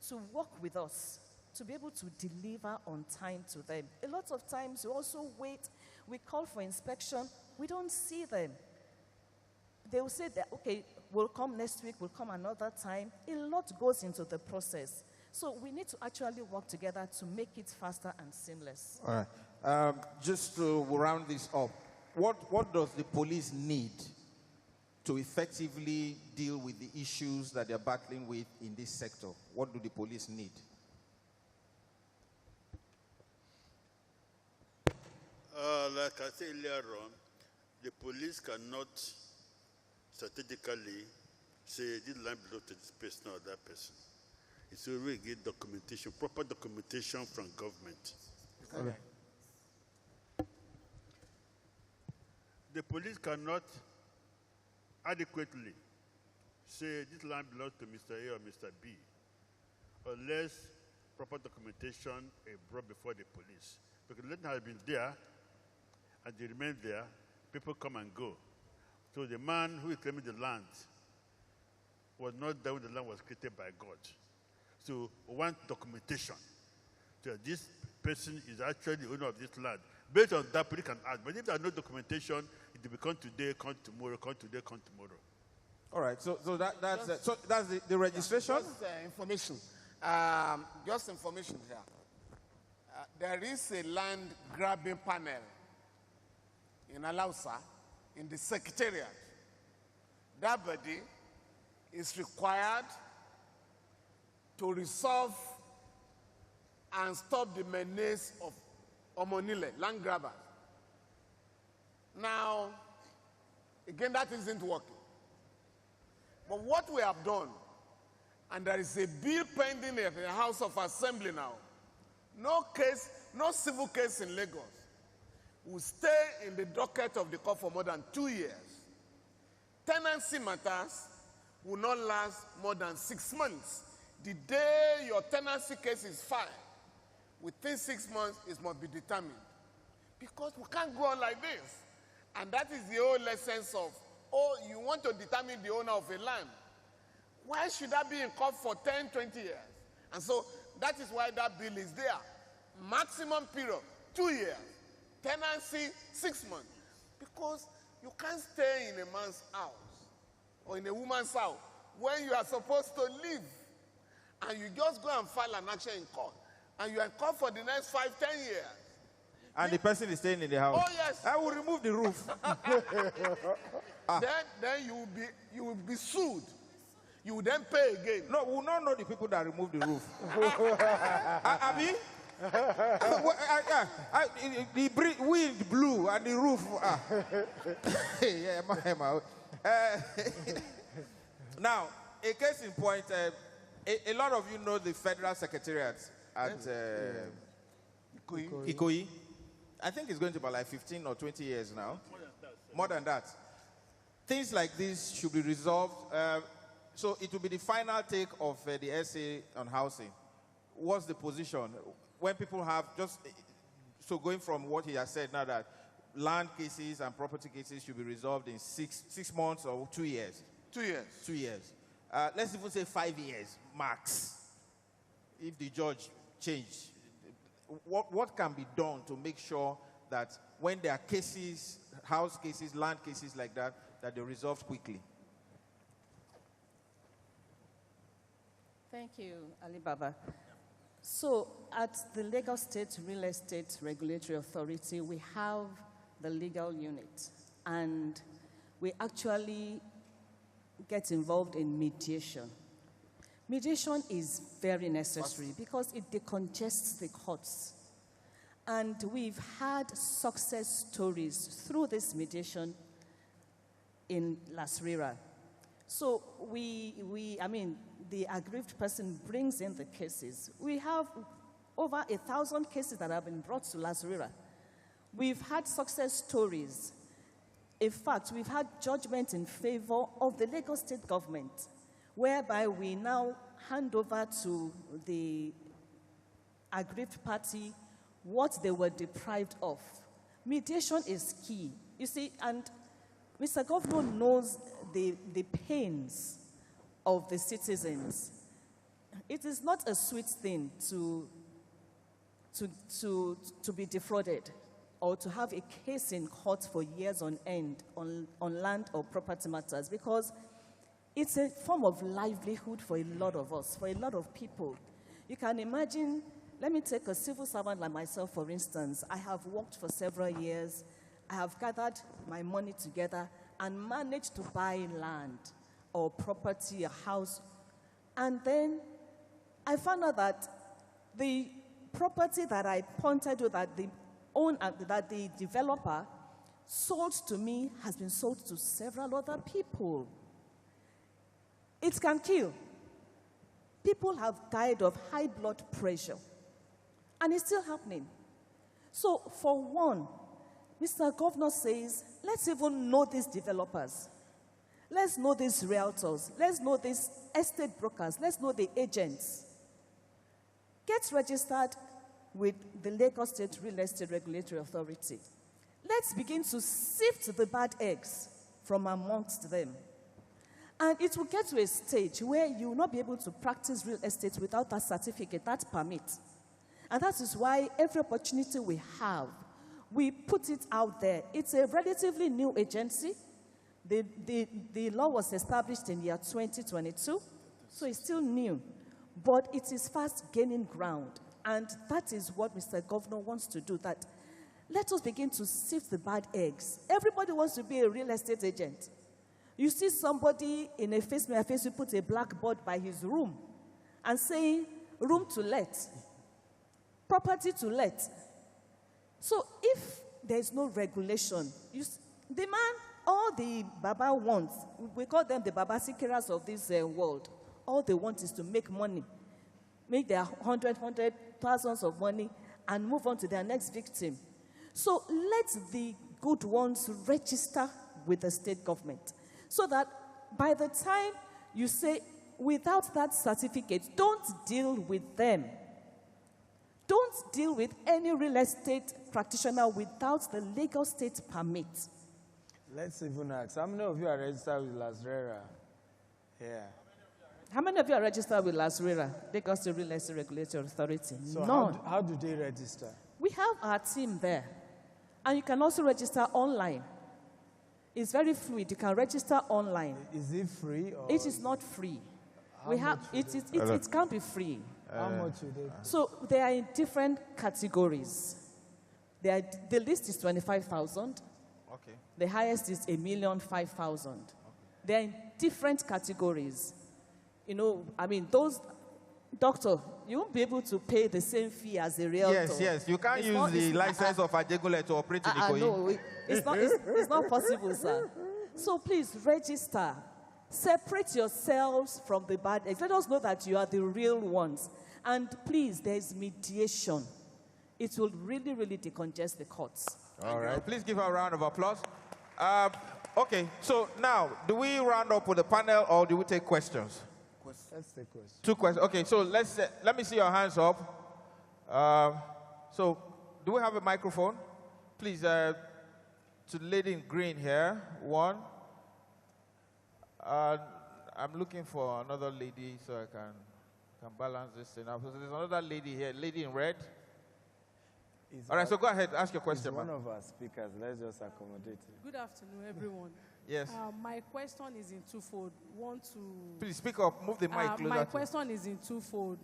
to work with us to be able to deliver on time to them. A lot of times we also wait, we call for inspection, we don't see them. They will say that, okay, we'll come next week, we'll come another time. A lot goes into the process. So we need to actually work together to make it faster and seamless. All right. Just to round this up, what does the police need to effectively deal with the issues that they're battling with in this sector? What do the police need? Like I said earlier on, the police cannot strategically say this land belongs to this person or that person. It's already get documentation, proper documentation from government. Okay. The police cannot adequately say this land belongs to Mr. A or Mr. B unless proper documentation is brought before the police. Because land has been there and they remain there, people come and go. So the man who is claiming the land was not there when the land was created by God. So we want documentation. So this person is actually the owner of this land. Based on that, people can ask. But if there's no documentation, it will become today, come tomorrow, come today, come tomorrow. All right. So that's the registration. Just information. Just information here. There is a land grabbing panel in Alausa, in the secretariat. That body is required to resolve and stop the menace of Omonile, land grabbers. Now, again, that isn't working. But what we have done, and there is a bill pending at the House of Assembly now, no case, no civil case in Lagos will stay in the docket of the court for more than 2 years. Tenancy matters will not last more than 6 months. The day your tenancy case is filed, within 6 months, it must be determined. Because we can't go on like this. And that is the whole essence of, oh, you want to determine the owner of a land. Why should that be in court for 10, 20 years? And so that is why that bill is there. Maximum period, 2 years. Tenancy, 6 months. Because you can't stay in a man's house or in a woman's house when you are supposed to live. And you just go and file an action in court. And you are in court for the next 5, 10 years. And the person is staying in the house. Oh, yes. I will remove the roof. Then you will be sued. You will then pay again. No, we will not know the people that removed the roof. Abi? The wind blew and the roof. Now, a case in point, a lot of you know the Federal Secretariat at Ikoyi. I think it's going to be like 15 or 20 years now. More than that. Things like this should be resolved. So it will be the final take of the essay on housing. What's the position? When people have just, so going from what he has said now that land cases and property cases should be resolved in six months or 2 years. 2 years. 2 years. Let's even say 5 years, max. If the judge changed, what can be done to make sure that when there are cases, house cases, land cases like that, that they're resolved quickly? Thank you, Ali Baba. So at the Lagos State Real Estate Regulatory Authority, we have the legal unit, and we actually get involved in mediation. Mediation is very necessary because it decongests the courts. And we've had success stories through this mediation in Las Rira. So the aggrieved person brings in the cases. We have over 1,000 cases that have been brought to Las Rira. We've had success stories. In fact, we've had judgment in favor of the Lagos State government, whereby we now hand over to the aggrieved party what they were deprived of. Mediation is key. You see, and Mr. Governor knows the pains of the citizens. It is not a sweet thing to be defrauded or to have a case in court for years on end on land or property matters, because it's a form of livelihood for a lot of us, for a lot of people. You can imagine, let me take a civil servant like myself, for instance. I have worked for several years. I have gathered my money together and managed to buy land or property, a house. And then I found out that the property that I pointed to, that the developer sold to me, has been sold to several other people. It can kill. People have died of high blood pressure, and it's still happening. So for one, Mr. Governor says, let's even know these developers. Let's know these realtors. Let's know these estate brokers. Let's know the agents. Get registered with the Lagos State Real Estate Regulatory Authority. Let's begin to sift the bad eggs from amongst them. And it will get to a stage where you will not be able to practice real estate without that certificate, that permit. And that is why every opportunity we have, we put it out there. It's a relatively new agency. The law was established in year 2022, so it's still new. But it is fast gaining ground. And that is what Mr. Governor wants to do, that let us begin to sift the bad eggs. Everybody wants to be a real estate agent. You see somebody in a Facebook put a blackboard by his room and saying, room to let, property to let. So if there's no regulation, the man, all the Baba wants, we call them the Baba Sikiras of this world, all they want is to make money, make their thousands of money, and move on to their next victim. So let the good ones register with the state government, so that by the time you say, without that certificate, don't deal with them. Don't deal with any real estate practitioner without the Lagos State permit. Let's even ask, how many of you are registered with Las Rira? Yeah. How many of you are registered with Las Rira, Lagos State Real Estate Regulatory Authority? So None. how do they register? We have our team there. And you can also register online. It's very fluid. You can register online. Is it free? Or it is not free. It can't be free. How much would they? So they are in different categories. The list is 25,000. Okay. The highest is 1,005,000. Okay. They're in different categories. You know, I mean, those, doctor, you won't be able to pay the same fee as a realtor. Yes. You can't use the license of Ajegule to operate in Ikoyi. No, it's not possible, sir. So please register. Separate yourselves from the bad eggs. Let us know that you are the real ones. And please, there is mediation. It will really, really decongest the courts. All right. Please give her a round of applause. Okay, so now, do we round up with the panel or do we take questions? Let's take questions. 2 questions. Okay, so let me see your hands up. So, do we have a microphone? Please, to the lady in green here, 1. I'm looking for another lady so I can balance this thing out. So there's another lady here, lady in red. All right, so go ahead, ask your question. One of our speakers, let's just accommodate it. Good afternoon, everyone. Yes. My question is in twofold. Please speak up, move the mic closer. My question is in twofold.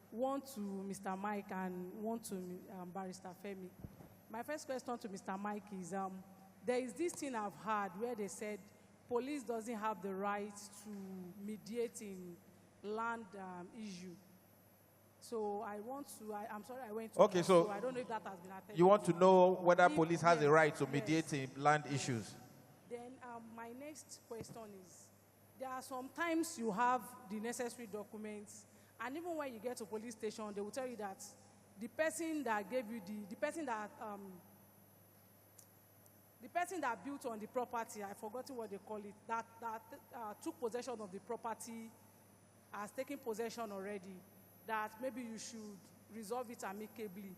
One to Mr. Mike and one to Barrister Femi. My first question to Mr. Mike is, there is this thing I've heard where they said police doesn't have the right to mediate in land issue. So I want to, I'm sorry I went to Okay, so I don't know if that has been attended. you want to know whether If- police has the yes, right to yes. mediate in land issues? Then my next question is, there are sometimes you have the necessary documents, and even when you get to police station, they will tell you that the person that gave you the person that built on the property, I've forgotten what they call it, that took possession of the property, has taken possession already, that maybe you should resolve it amicably,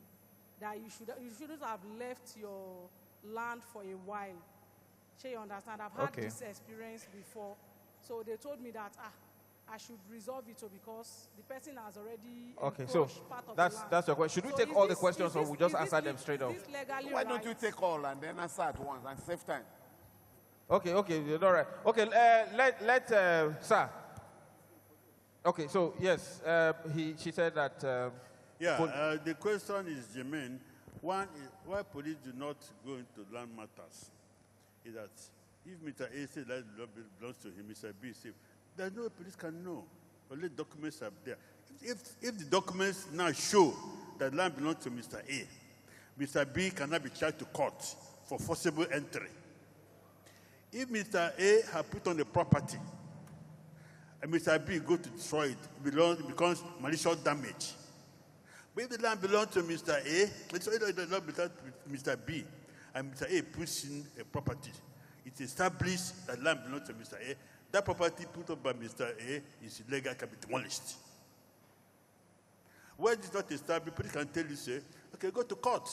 that you shouldn't have left your land for a while. You understand? I've had this experience before. So they told me that I should resolve it because the person has already Okay, so part of that's your question. Should we take all the questions or we just answer them straight off? Why don't you take all and then answer at once and save time? Okay, all right. Okay, let sir. Okay, so yes, she said that. The question is germane. One is why police do not go into land matters. Is that if Mr. A says that belongs to him, Mr. B says, there's no way police can know. Only documents are there. If the documents now show that land belongs to Mr. A, Mr. B cannot be charged to court for forcible entry. If Mr. A has put on the property and Mr. B goes to destroy it, it becomes malicious damage. But if the land belongs to Mr. A, it does not belong to Mr. B, and Mr. A puts in a property, it's established that land belongs to Mr. A. That property put up by Mr. A is illegal, can be demolished. Where it is not established, people can tell you, say, okay, go to court,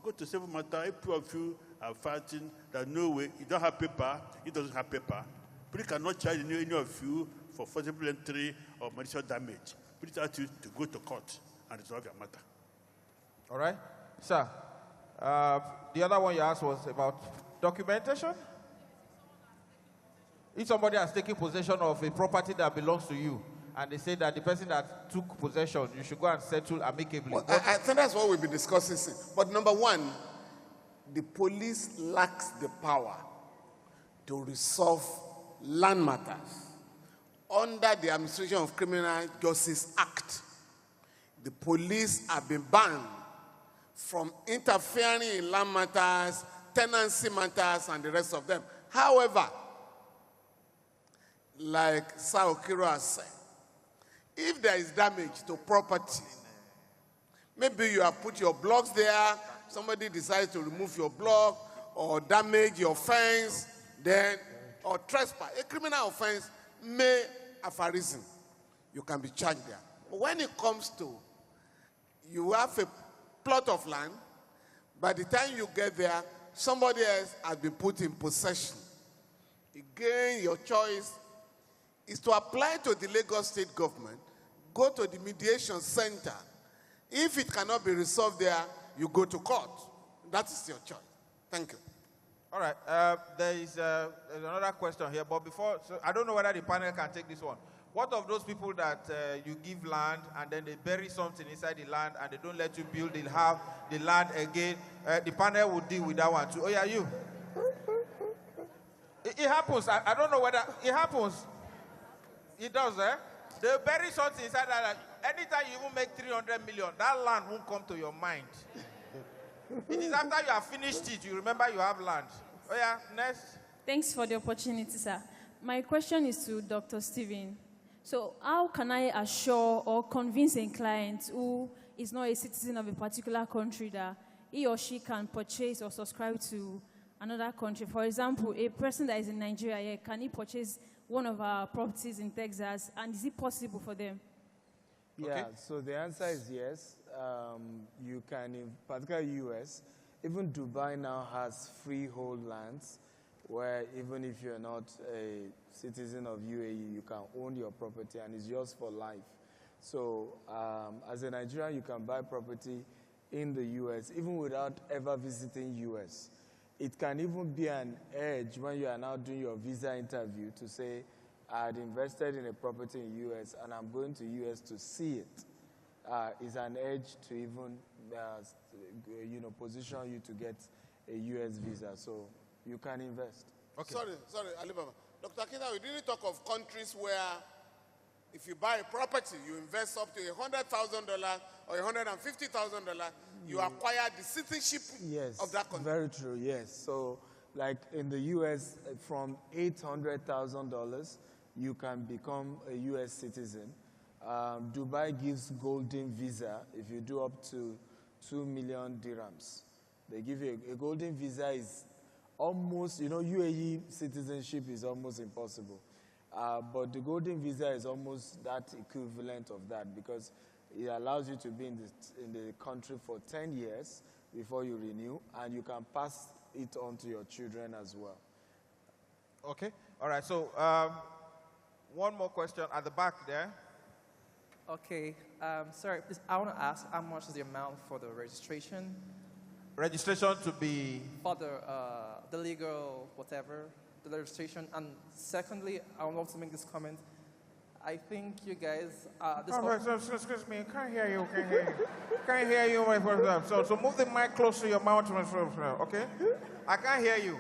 go to civil matter. If two of you are fighting, there's no way, you don't have paper, he doesn't have paper. People cannot charge any of you for forcible entry or malicious damage. People ask you to go to court and resolve your matter. All right, sir. The other one you asked was about documentation. If somebody has taken possession of a property that belongs to you, and they say that the person that took possession, you should go and settle amicably. Well, I think that's what we'll be discussing. But number one, the police lacks the power to resolve land matters. Under the Administration of Criminal Justice Act, the police have been banned from interfering in land matters, tenancy matters, and the rest of them. However, like Sir Okiro has said, if there is damage to property, maybe you have put your blocks there, somebody decides to remove your block or damage your fence, then, or trespass, a criminal offense may have arisen. You can be charged there. But when it comes to, you have a plot of land, by the time you get there, somebody else has been put in possession. Again, your choice is to apply to the Lagos State government, go to the mediation center. If it cannot be resolved there, you go to court. That is your choice. Thank you. All right, there is another question here, but before, so I don't know whether the panel can take this one. What of those people that you give land and then they bury something inside the land and they don't let you build, they'll have the land again? The panel will deal with that one too. Oh yeah, you. It happens. I don't know whether it happens. It does, eh? They bury something inside that land. Anytime you even make 300 million, that land won't come to your mind. It is after you have finished it, you remember you have land. Oh yeah, next. Thanks for the opportunity, sir. My question is to Dr. Stephen. So how can I assure or convince a client who is not a citizen of a particular country that he or she can purchase or subscribe to another country? For example, a person that is in Nigeria here, can he purchase one of our properties in Texas, and is it possible for them? Yeah, so the answer is yes. You can, in particular US, even Dubai now has freehold lands where even if you're not a citizen of UAE, you can own your property and it's yours for life. So as a Nigerian, you can buy property in the US even without ever visiting US. It can even be an edge when you are now doing your visa interview to say, I had invested in a property in US and I'm going to US to see it. Is an edge to even position you to get a US visa. So you can invest. Okay. Sorry, Alibaba. Dr. Akita, we didn't talk of countries where if you buy a property, you invest up to $100,000 or $150,000, you acquire the citizenship of that country. Very true, yes. So, like in the U.S., from $800,000, you can become a U.S. citizen. Dubai gives golden visa if you do up to 2 million dirhams. They give you a golden visa is almost, UAE citizenship is almost impossible. But the golden visa is almost that equivalent of that because it allows you to be in the country for 10 years before you renew, and you can pass it on to your children as well. Okay. All right. So one more question at the back there. Okay. Sorry, please, I want to ask how much is the amount for the registration? Registration to be? For the legal whatever, the registration. And secondly, I would love to make this comment. I think you guys... excuse me, can't hear you, Can't hear you. So move the mic close to your mouth, okay? I can't hear you.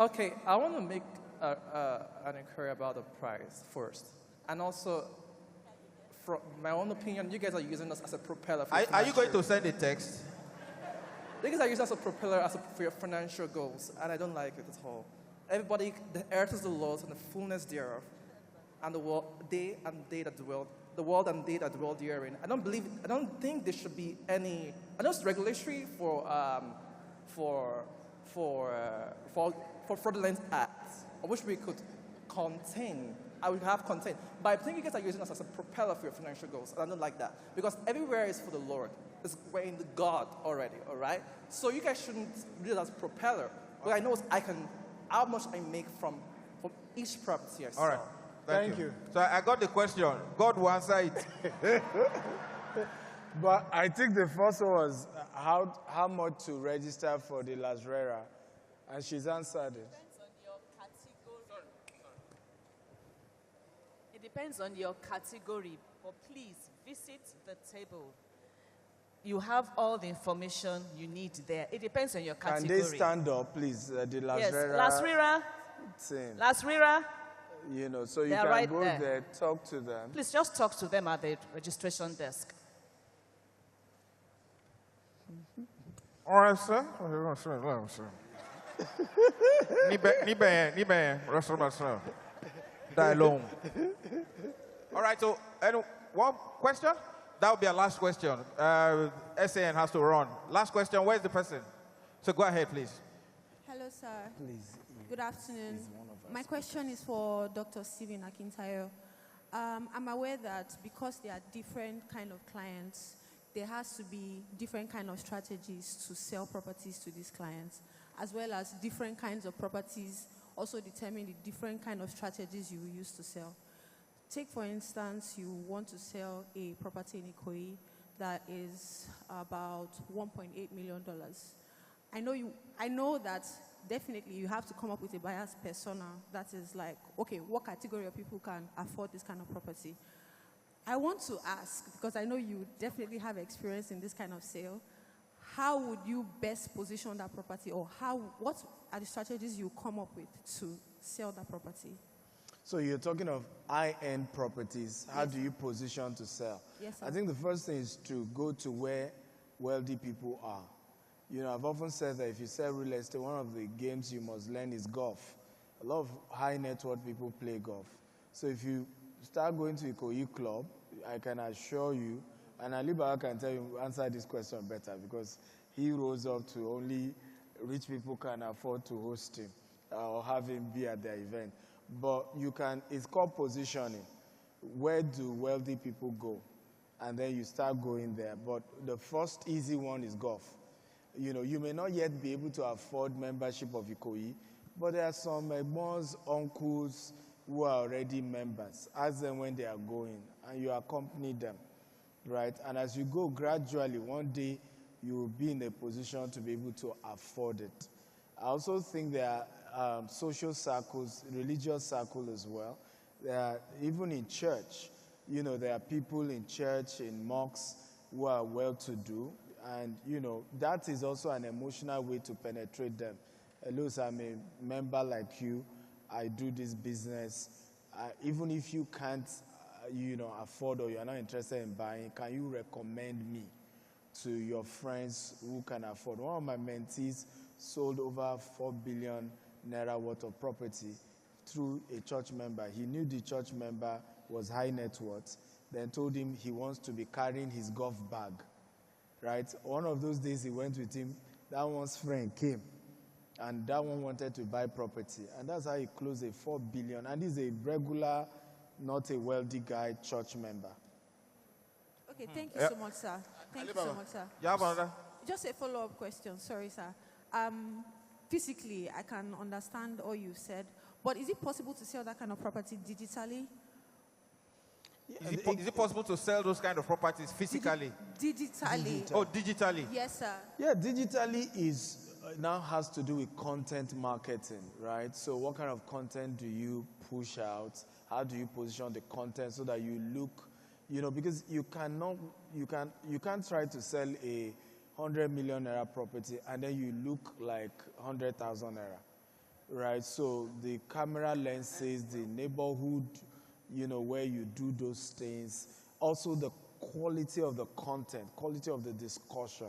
Okay, I want to make an inquiry about the price first. And also, from my own opinion, you guys are using us as a propeller for Are you going to send a text? You guys are using us as a propeller for your financial goals, and I don't like it at all. Everybody, the earth is the Lord's and the fullness thereof, and the world and they that dwell therein. I don't think there should be any. I know it's regulatory for fraudulent acts, I wish we could contain. I would have contained. But I think you guys are using us as a propeller for your financial goals, and I don't like that. Because everywhere is for the Lord. We're in the God already, all right? So you guys shouldn't do it as a propeller. But I know how much I make from each property I sell. All right. Thank you. So I got the question. God will answer it. But I think the first one was how much to register for the Las Rera, and she's answered it. It depends on your category, but please visit the table. You have all the information you need there. It depends on your category. Can they stand up, please? The Las Rera. Las Rera. Team. Las Rera. So you can right go there. there, talk to them. Please just talk to them at the registration desk. All right, sir. All right, so one question? That will be our last question. SAN has to run. Last question, where's the person? So go ahead, please. Hello, sir. Please. Good afternoon. My question is for Dr. Stephen Akintayo. I'm aware that because there are different kind of clients, there has to be different kind of strategies to sell properties to these clients, as well as different kinds of properties also determine the different kind of strategies you will use to sell. Take, for instance, you want to sell a property in Ikoyi that is about $1.8 million. I know that definitely you have to come up with a buyer's persona that is like, okay, what category of people can afford this kind of property? I want to ask, because I know you definitely have experience in this kind of sale, how would you best position that property, or what are the strategies you come up with to sell that property? So you're talking of high-end properties. How do you position to sell? Yes, sir. I think the first thing is to go to where wealthy people are. I've often said that if you sell real estate, one of the games you must learn is golf. A lot of high net worth people play golf. So if you start going to Ikoyi Club, I can assure you, and Alibaba can answer this question better because he rose up to only rich people can afford to host him or have him be at their event. But it's called positioning. Where do wealthy people go? And then you start going there. But the first easy one is golf. You may not yet be able to afford membership of Ikoyi, but there are some egbons, uncles who are already members. Ask them when they are going, and you accompany them, right? And as you go gradually, one day you will be in a position to be able to afford it. I also think there are social circles, religious circles as well. Even in church, there are people in church, in mosques, who are well-to-do. And, that is also an emotional way to penetrate them. Hello, sir, I'm a member like you. I do this business. Even if you can't, afford or you're not interested in buying, can you recommend me to your friends who can afford? One of my mentees sold over 4 billion naira worth of property through a church member. He knew the church member was high net worth, then told him he wants to be carrying his golf bag, right? One of those days he went with him, that one's friend came, and that one wanted to buy property. And that's how he closed a 4 billion. And he's a regular, not a wealthy guy, church member. Okay, thank you so much, sir. Thank you so much, sir. You have another? Just a follow-up question. Sorry, sir. Physically, I can understand all you said, but is it possible to sell that kind of property digitally? Is it possible to sell those kind of properties physically? Digitally. Oh, digitally. Yes, sir. Yeah, digitally now has to do with content marketing, right? So what kind of content do you push out? How do you position the content so that you look, because you can't try to sell a 100 million naira property and then you look like 100,000 naira, right? So the camera lenses, the neighborhood, where you do those things, also the quality of the content, quality of the discussion,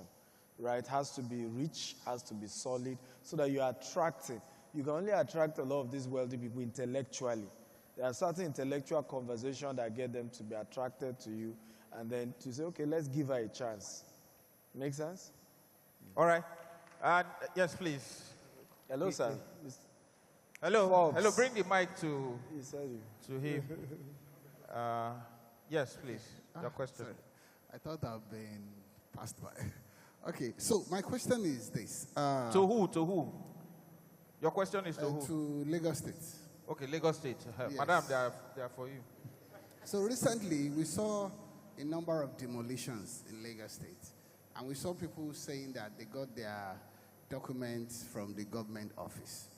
right, has to be rich, has to be solid, so that you are attractive. You can only attract a lot of these wealthy people intellectually. There are certain intellectual conversations that get them to be attracted to you, and then to say, okay, let's give her a chance. Make sense? All right. Yes, please. Hello, sir. Hello. Forbes. Hello, bring the mic to him. Yes, please. Your question. Sorry. I thought I've been passed by. Okay, so my question is this. To who? To who? Your question is to who? To Lagos State. Okay, Lagos State. Yes. Madam, they are for you. So recently, we saw a number of demolitions in Lagos State. And we saw people saying that they got their documents from the government office.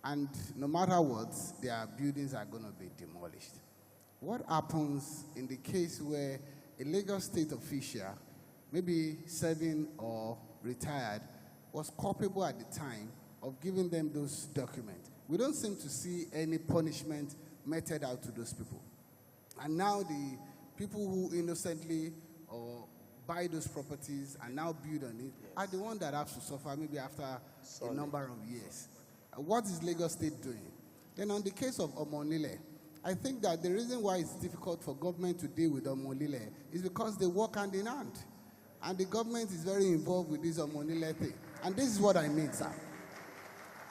And no matter what, their buildings are going to be demolished. What happens in the case where a Lagos State official, maybe serving or retired, was culpable at the time of giving them those documents? We don't seem to see any punishment meted out to those people. And now the people who innocently or buy those properties and now build on it are the ones that have to suffer maybe after a number of years. What is Lagos State doing? Then on the case of Omonile, I think that the reason why it's difficult for government to deal with Omonile is because they work hand in hand. And the government is very involved with this Omonile thing. And this is what I mean, sir.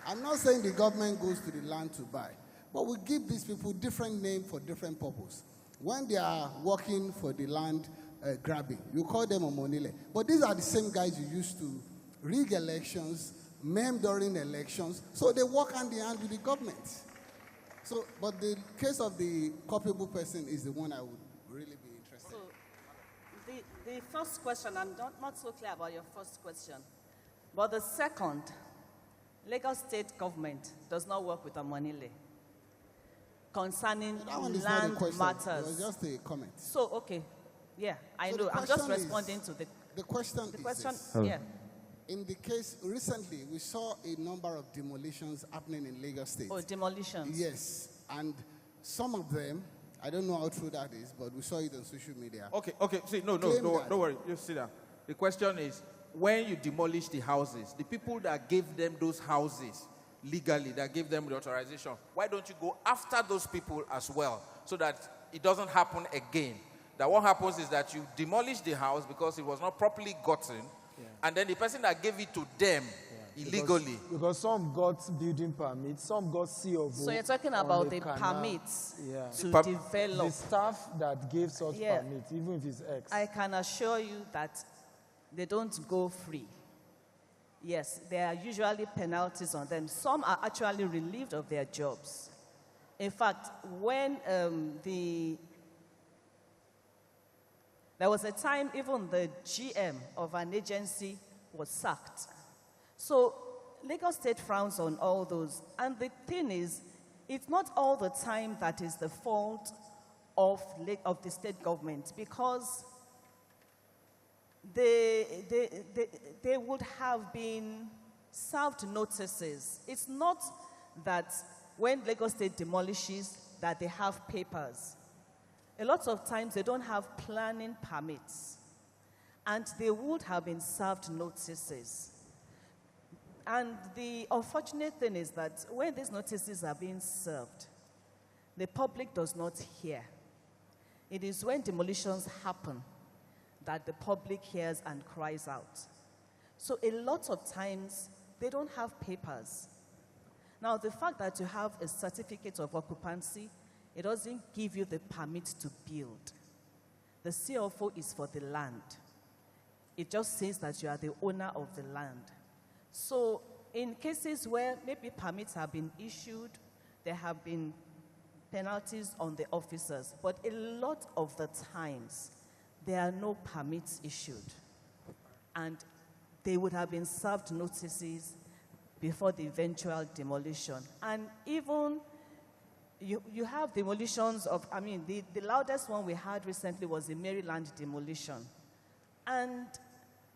I'm not saying the government goes to the land to buy, but we give these people different names for different purposes. When they are working for the land grabbing, you call them Omonile. But these are the same guys you used to rig elections, meme during elections, so they work hand in hand with the government. So, but the case of the culpable person is the one I would really be interested in. So, the first question, I'm not so clear about your first question. But the second, Lagos State government does not work with Omonile concerning land matters. It was just a comment. So, okay. Yeah, I know. I'm just responding to the question. The question is, yeah. In the case, recently, we saw a number of demolitions happening in Lagos State. Oh, demolitions. Yes, and some of them, I don't know how true that is, but we saw it on social media. Okay. See, no, don't worry. Just sit down. The question is, when you demolish the houses, the people that gave them those houses legally, that gave them the authorization, why don't you go after those people as well so that it doesn't happen again? That what happens is that you demolish the house because it was not properly gotten, and then the person that gave it to them illegally. Because some got building permits, some got C of O. So you're talking about the permits to develop. The staff that gave such permits, even if it's X. I can assure you that they don't go free. Yes, there are usually penalties on them. Some are actually relieved of their jobs. In fact, when there was a time even the GM of an agency was sacked. So Lagos State frowns on all those. And the thing is, it's not all the time that is the fault of the state government, because they would have been served notices. It's not that when Lagos State demolishes, that they have papers. A lot of times they don't have planning permits, and they would have been served notices. And the unfortunate thing is that when these notices are being served, the public does not hear. It is when demolitions happen that the public hears and cries out. So a lot of times, they don't have papers. Now, the fact that you have a certificate of occupancy, it doesn't give you the permit to build. The CFO is for the land. It just says that you are the owner of the land. So in cases where maybe permits have been issued, there have been penalties on the officers, but a lot of the times, there are no permits issued. And they would have been served notices before the eventual demolition. And even, you have demolitions of, the loudest one we had recently was the Maryland demolition. And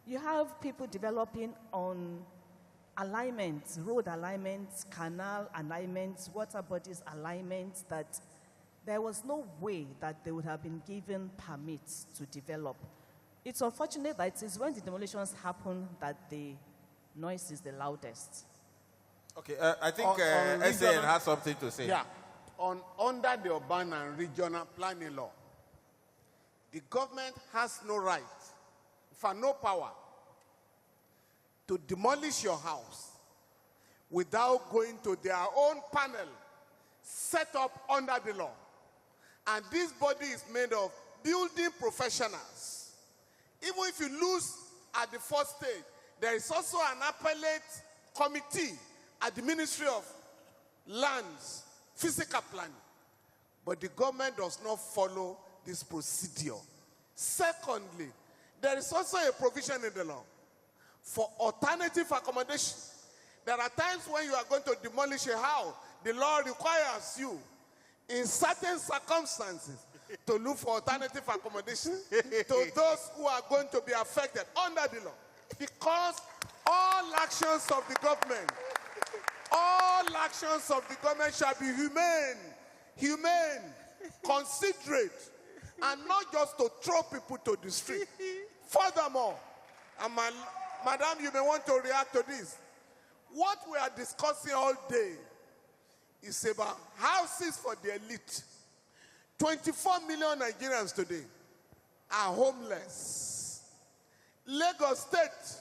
you have people developing on alignments, road alignments, canal alignments, water bodies alignments, that there was no way that they would have been given permits to develop. It's unfortunate that it is when the demolitions happen that the noise is the loudest. Okay, I think SAN has something to say. Yeah, under the urban and regional planning law, the government has no right, for no power, to demolish your house without going to their own panel set up under the law. And this body is made of building professionals. Even if you lose at the first stage, there is also an appellate committee at the Ministry of Lands, Physical Planning. But the government does not follow this procedure. Secondly, there is also a provision in the law for alternative accommodation. There are times when you are going to demolish a house, the law requires you, in certain circumstances, to look for alternative accommodation to those who are going to be affected under the law. Because all actions of the government shall be humane, considerate, and not just to throw people to the street. Furthermore, and Madam, you may want to react to this. What we are discussing all day is about houses for the elite. 24 million Nigerians today are homeless. Lagos State,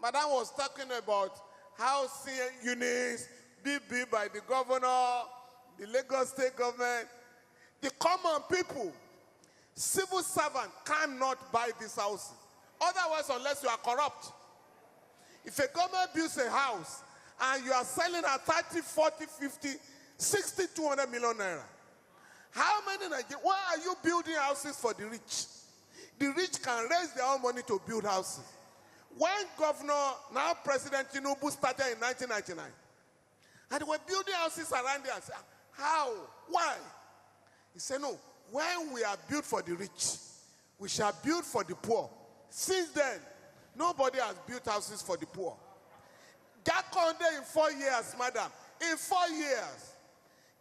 Madam was talking about housing units being built by the governor, the Lagos State government. The common people, civil servant cannot buy these houses. Otherwise, unless you are corrupt. If a government builds a house and you are selling at 30, 40, 50, 60, 200 million naira, how many Nigerians, why are you building houses for the rich? The rich can raise their own money to build houses. When Governor, now President Tinubu started in 1999, and they were building houses around there, I said, how? Why? He said, no, when we are built for the rich, we shall build for the poor. Since then, nobody has built houses for the poor. Jakonde in 4 years, madam, in 4 years,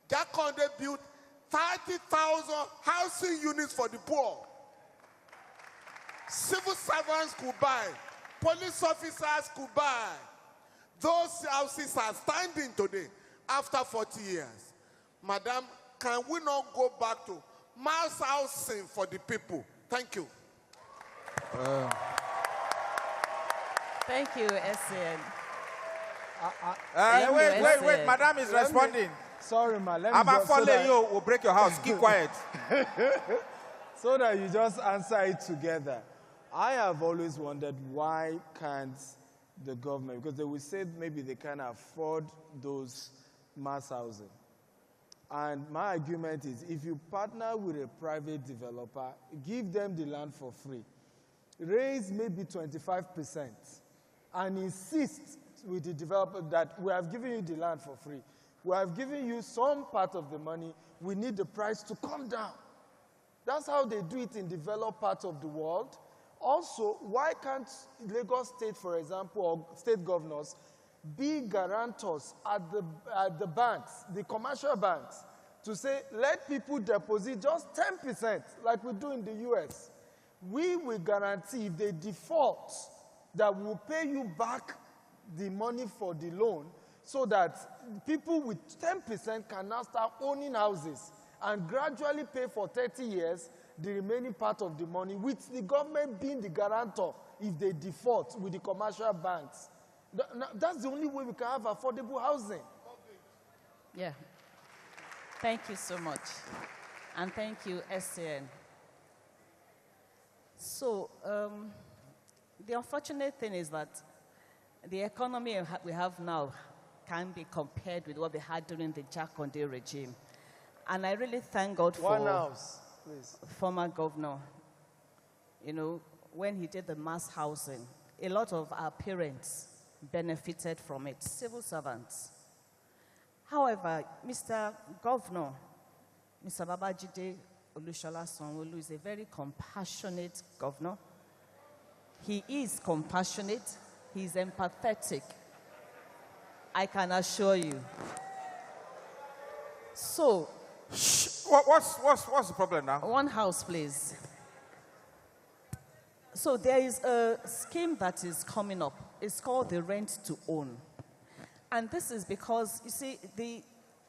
Jakonde built 30,000 housing units for the poor. Civil servants could buy. Police officers could buy. Those houses are standing today after 40 years. Madam, can we not go back to mass housing for the people? Thank you. Thank you, SAN. Wait, Madam is responding. Sorry, ma. Let me Abba just, so Fole, you will break your house. Keep quiet. So that you just answer it together. I have always wondered why can't the government, because they will say maybe they can't afford those mass housing. And my argument is if you partner with a private developer, give them the land for free, raise maybe 25%, and insist with the developer that we have given you the land for free. We have given you some part of the money. We need the price to come down. That's how they do it in developed parts of the world. Also, why can't Lagos State, for example, or state governors be guarantors at the banks, the commercial banks, to say, let people deposit just 10%, like we do in the US. We will guarantee if they default, that we'll pay you back the money for the loan, so that people with 10% can now start owning houses and gradually pay for 30 years the remaining part of the money, with the government being the guarantor if they default with the commercial banks. That's the only way we can have affordable housing. Yeah. Thank you so much. And thank you, SCN. So, the unfortunate thing is that the economy we have now can be compared with what we had during the Jack Condé regime. And I really thank God for former governor. You know, when he did the mass housing, a lot of our parents benefited from it, civil servants. However, Mr. Governor, Mr. Babajide Olusola Sanwo-Olu is a very compassionate governor. He is compassionate. He's empathetic. I can assure you. So, what's the problem now? One house, please. So there is a scheme that is coming up. It's called the rent to own. And this is because, you see,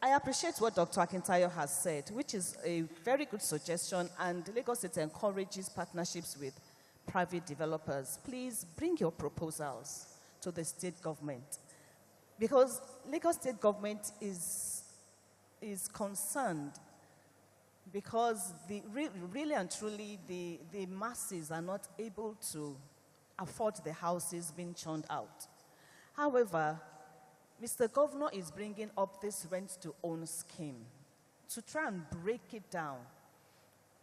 I appreciate what Dr. Akintayo has said, which is a very good suggestion, and Lagos State encourages partnerships with private developers. Please bring your proposals to the state government, because Lagos State government is concerned because really and truly the masses are not able to afford the houses being churned out. However, Mr. Governor is bringing up this rent-to-own scheme to try and break it down.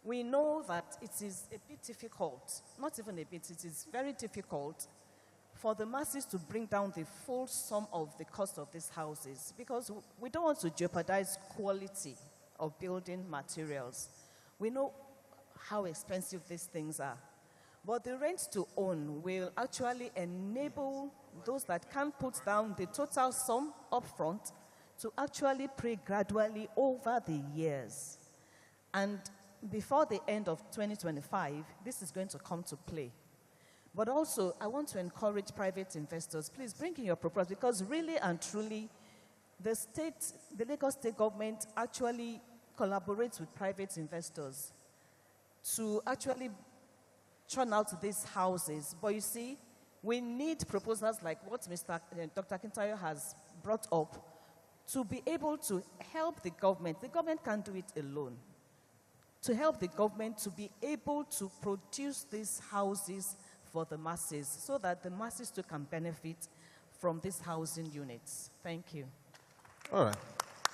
We know that it is a bit difficult, not even a bit, it is very difficult for the masses to bring down the full sum of the cost of these houses, because we don't want to jeopardize quality of building materials. We know how expensive these things are. But the rent-to-own will actually enable those that can put down the total sum up front to actually pay gradually over the years. And before the end of 2025, this is going to come to play. But also, I want to encourage private investors. Please bring in your proposals, because really and truly, the Lagos State government actually collaborates with private investors to actually churn out these houses. But you see, we need proposals like what Dr. Akintayo has brought up to be able to help the government. The government can't do it alone. To help the government to be able to produce these houses for the masses, so that the masses too can benefit from these housing units. Thank you. All right.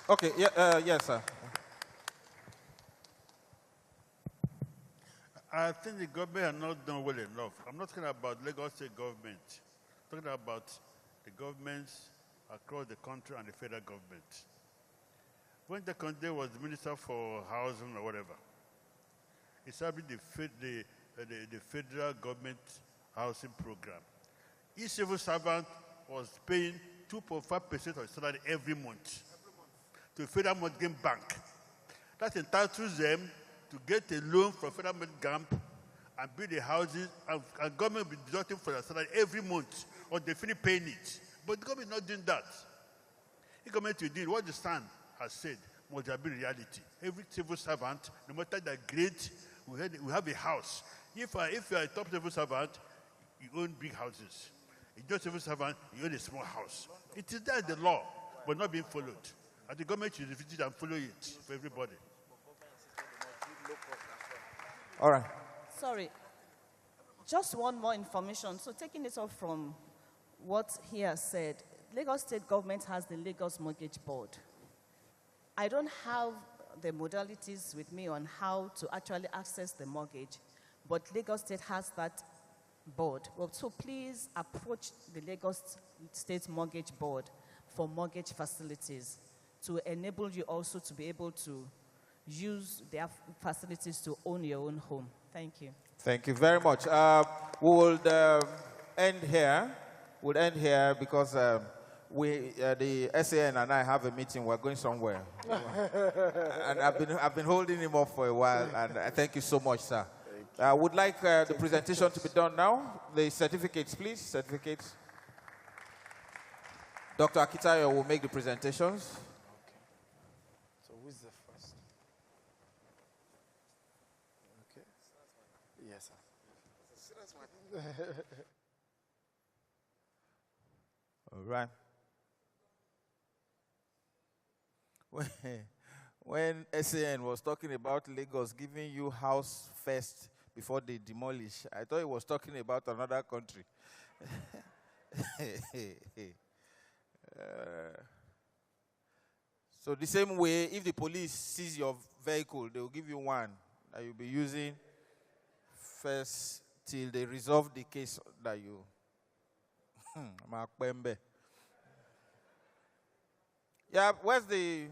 Okay, yeah, yes, sir. I think the government has not done well enough. I'm not talking about Lagos State government. I'm talking about the governments across the country and the federal government. When Jack Condé was the Minister for Housing or whatever, he established the federal government housing program. Each civil servant was paying 2.5% of his salary every month to a federal mortgage bank. That entitles them to get a loan from federal mortgage bank and build the houses, and government will be deducting for their salary every month, or they finish paying it. But the government is not doing that. The government will do what the Stand has said must be reality. Every civil servant, no matter their grade, will have a house. If you are a top civil servant, you own big houses. If you're a civil servant, you own a small house. It is there in the law, but not being followed. And the government should visit and follow it for everybody. All right. Sorry, just one more information. So taking it off from what he has said, Lagos State government has the Lagos Mortgage Board. I don't have the modalities with me on how to actually access the mortgage, but Lagos State has that board. Well, so please approach the Lagos State Mortgage Board for mortgage facilities to enable you also to be able to use their facilities to own your own home. Thank you. Thank you very much. We will end here. We'll end here because the SAN and I have a meeting. We're going somewhere, and I've been holding him off for a while. And I thank you so much, sir. I would like the presentation to be done now. The certificates, please. Certificates. Dr. Akintayo will make the presentations. Okay. So who's the first? Okay. Yes, sir. All right. When SAN was talking about Lagos giving you house first before they demolish, I thought he was talking about another country. So the same way, if the police seize your vehicle, they will give you one that you'll be using first till they resolve the case that you... Yeah, where's the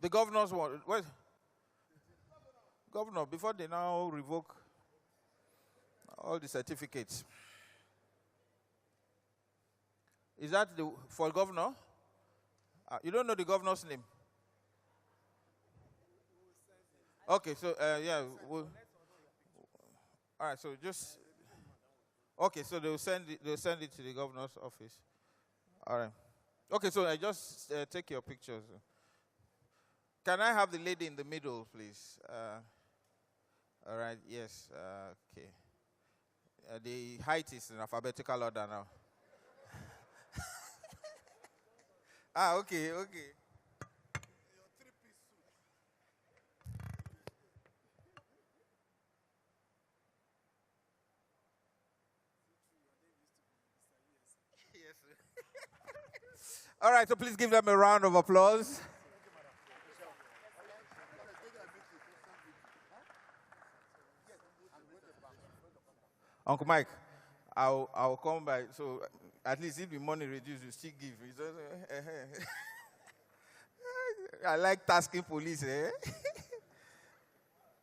governor's one? Where's governor, before they now revoke all the certificates? Is that for governor? You don't know the governor's name? Okay, so yeah. All right, so just... Okay, so they'll send it to the governor's office. All right. Okay, so I just take your pictures. Can I have the lady in the middle, please? All right, yes, okay. The height is in alphabetical order now. Okay. All right, so please give them a round of applause. Uncle Mike, I'll come by. So at least if the money reduces, you still give. I like tasking police.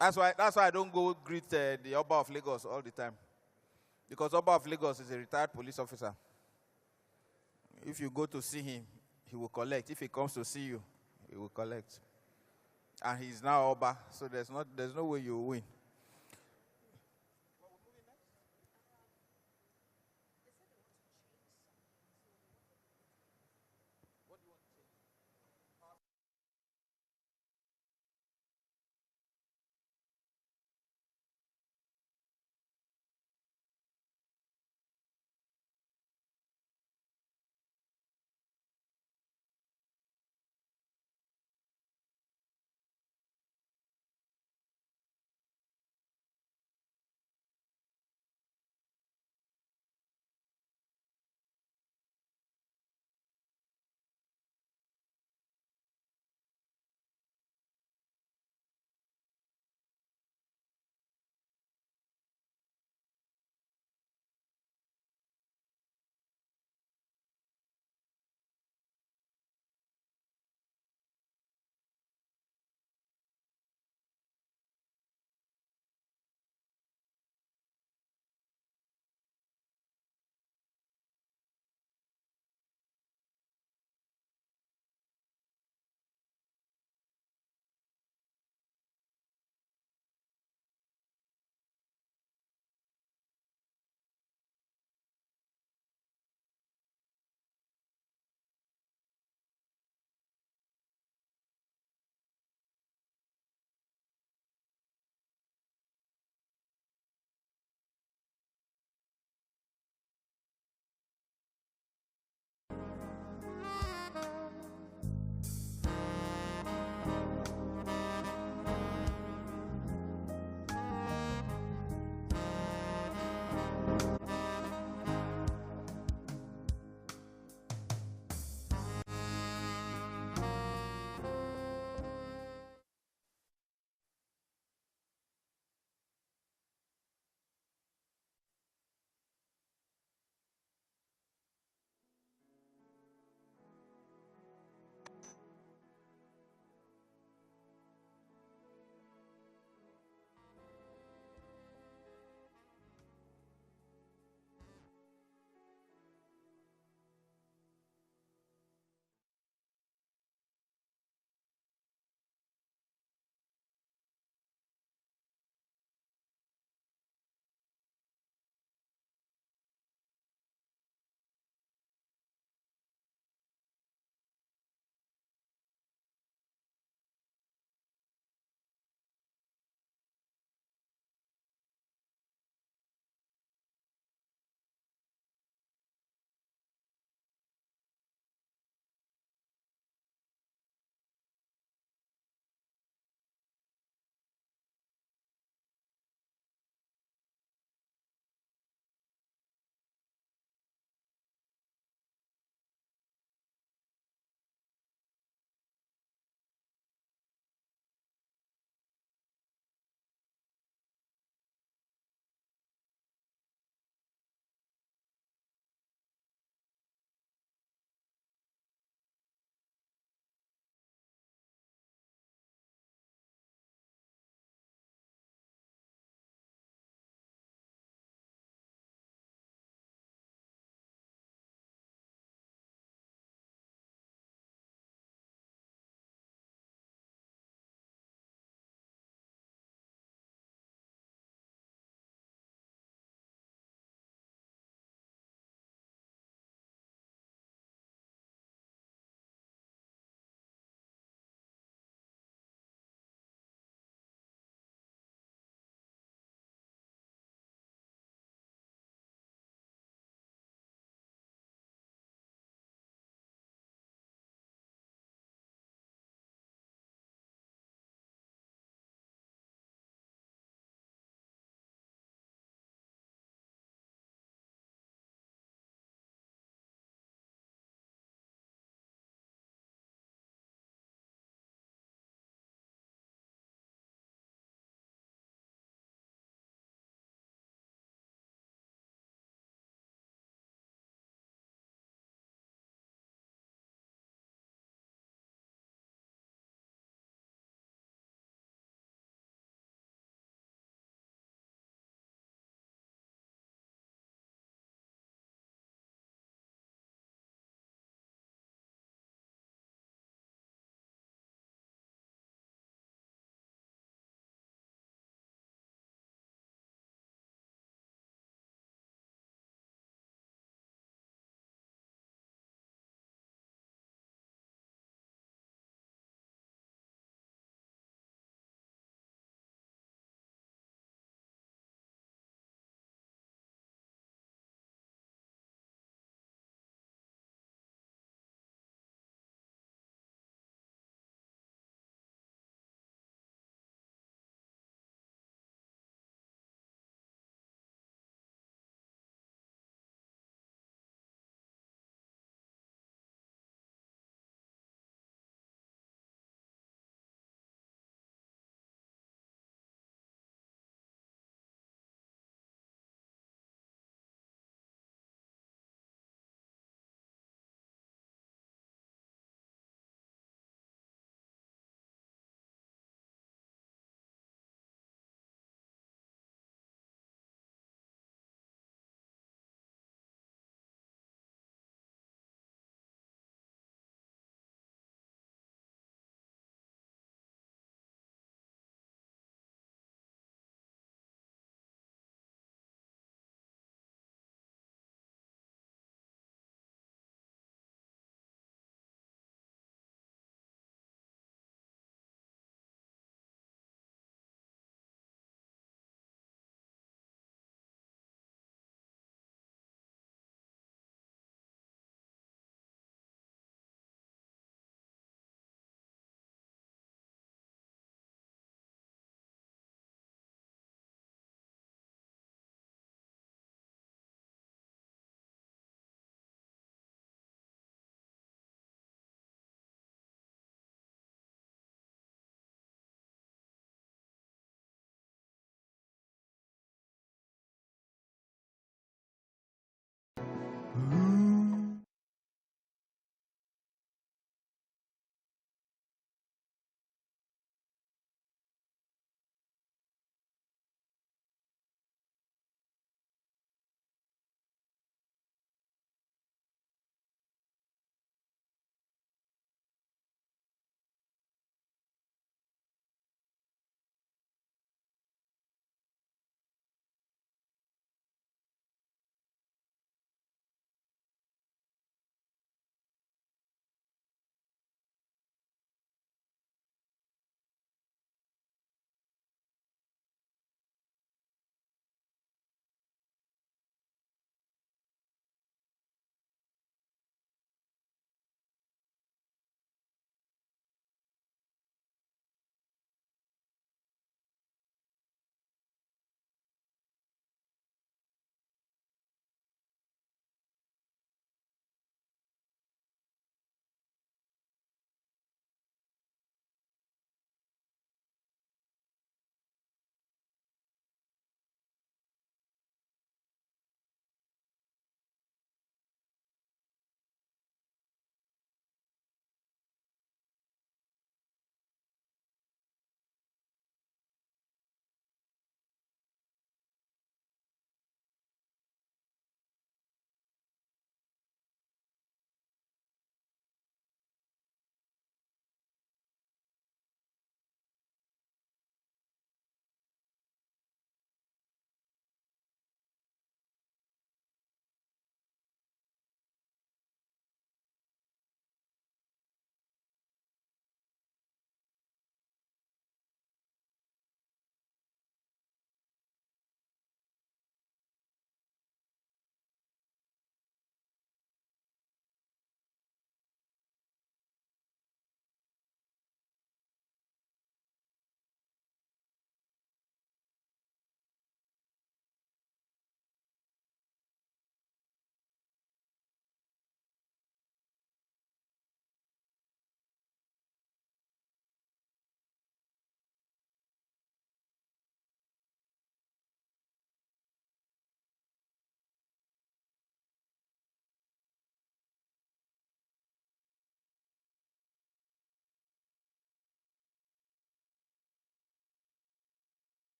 That's why I don't go greet the Oba of Lagos all the time, because Oba of Lagos is a retired police officer. If you go to see him, he will collect. If he comes to see you, he will collect. And he's now Oba, so there's no way you win.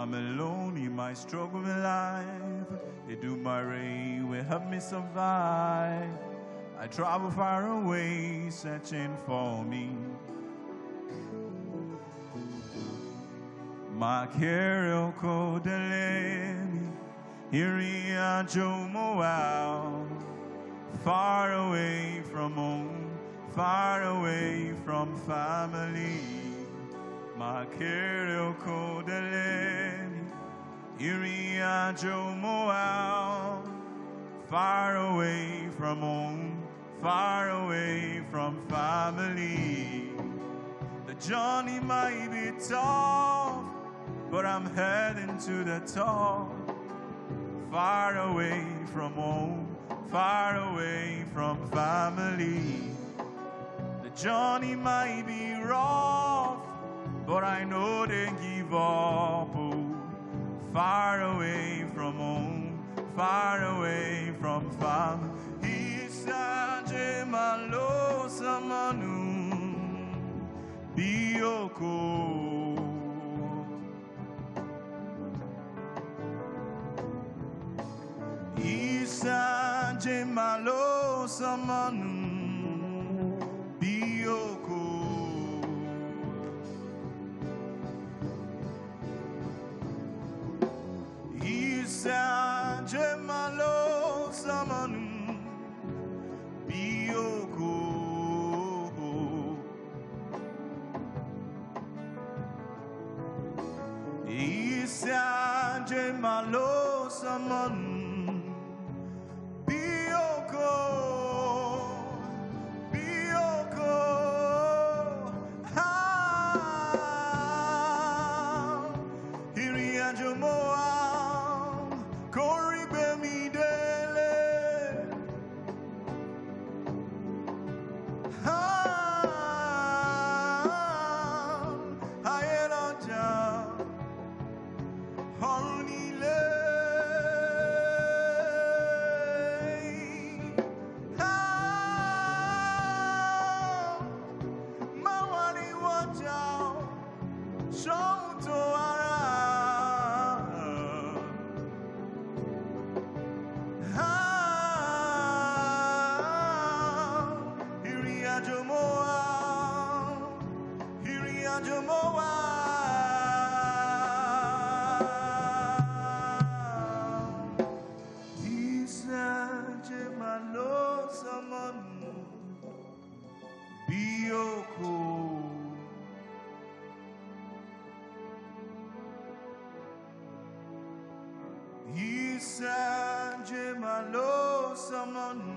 I'm alone in my struggle in life. They do my rain will help me survive. I travel far away, searching for me. Makero kodelemi, Iria Jomoao, far away from home, far away from family. Makero kodelemi, Iria Jomoao, far away from home, far away from family. The journey might be tough, but I'm heading to the top. Far away from home, far away from family. The journey might be rough, but I know they give up. Oh, far away from home, far away from family. Isaje malo samanu bioko. Isaje malo samanu bioko. Isaje malo samanu bioko. Isaje malo samanu bioko. Bioko. Iria Jomoa Koribe mi dele. Ayeloja Horunile. Mawani waja Shouto ara. Iria Jomoa, Iria Jomoa. Isaje malo samanu bioko. Isaje malo samanu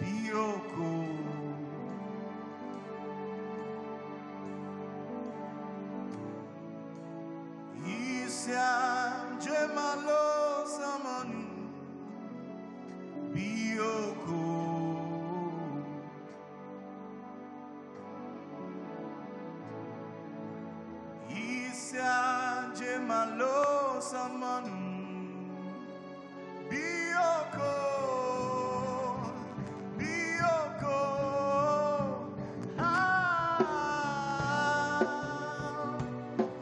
bioko. Isaje malo samanu bioko. Isaje malo samanu bioko. Bioko.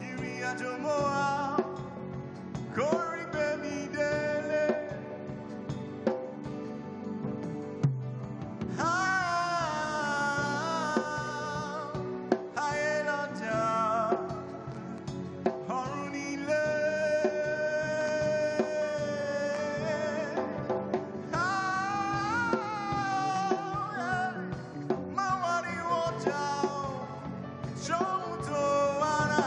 Iria Jomoa Koribe mi dele. Ayeloja Horunile. Mawani waja Shouto ara.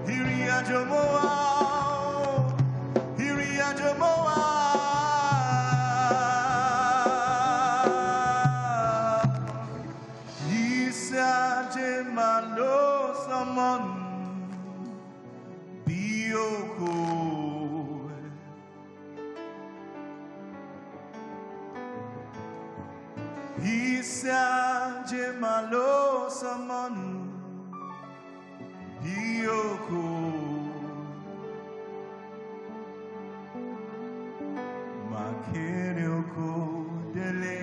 Iria Jomoa, Iria Jomoa. Isaje malo samanu bioko. Isaje malo samanu bioko. Makere oko dele.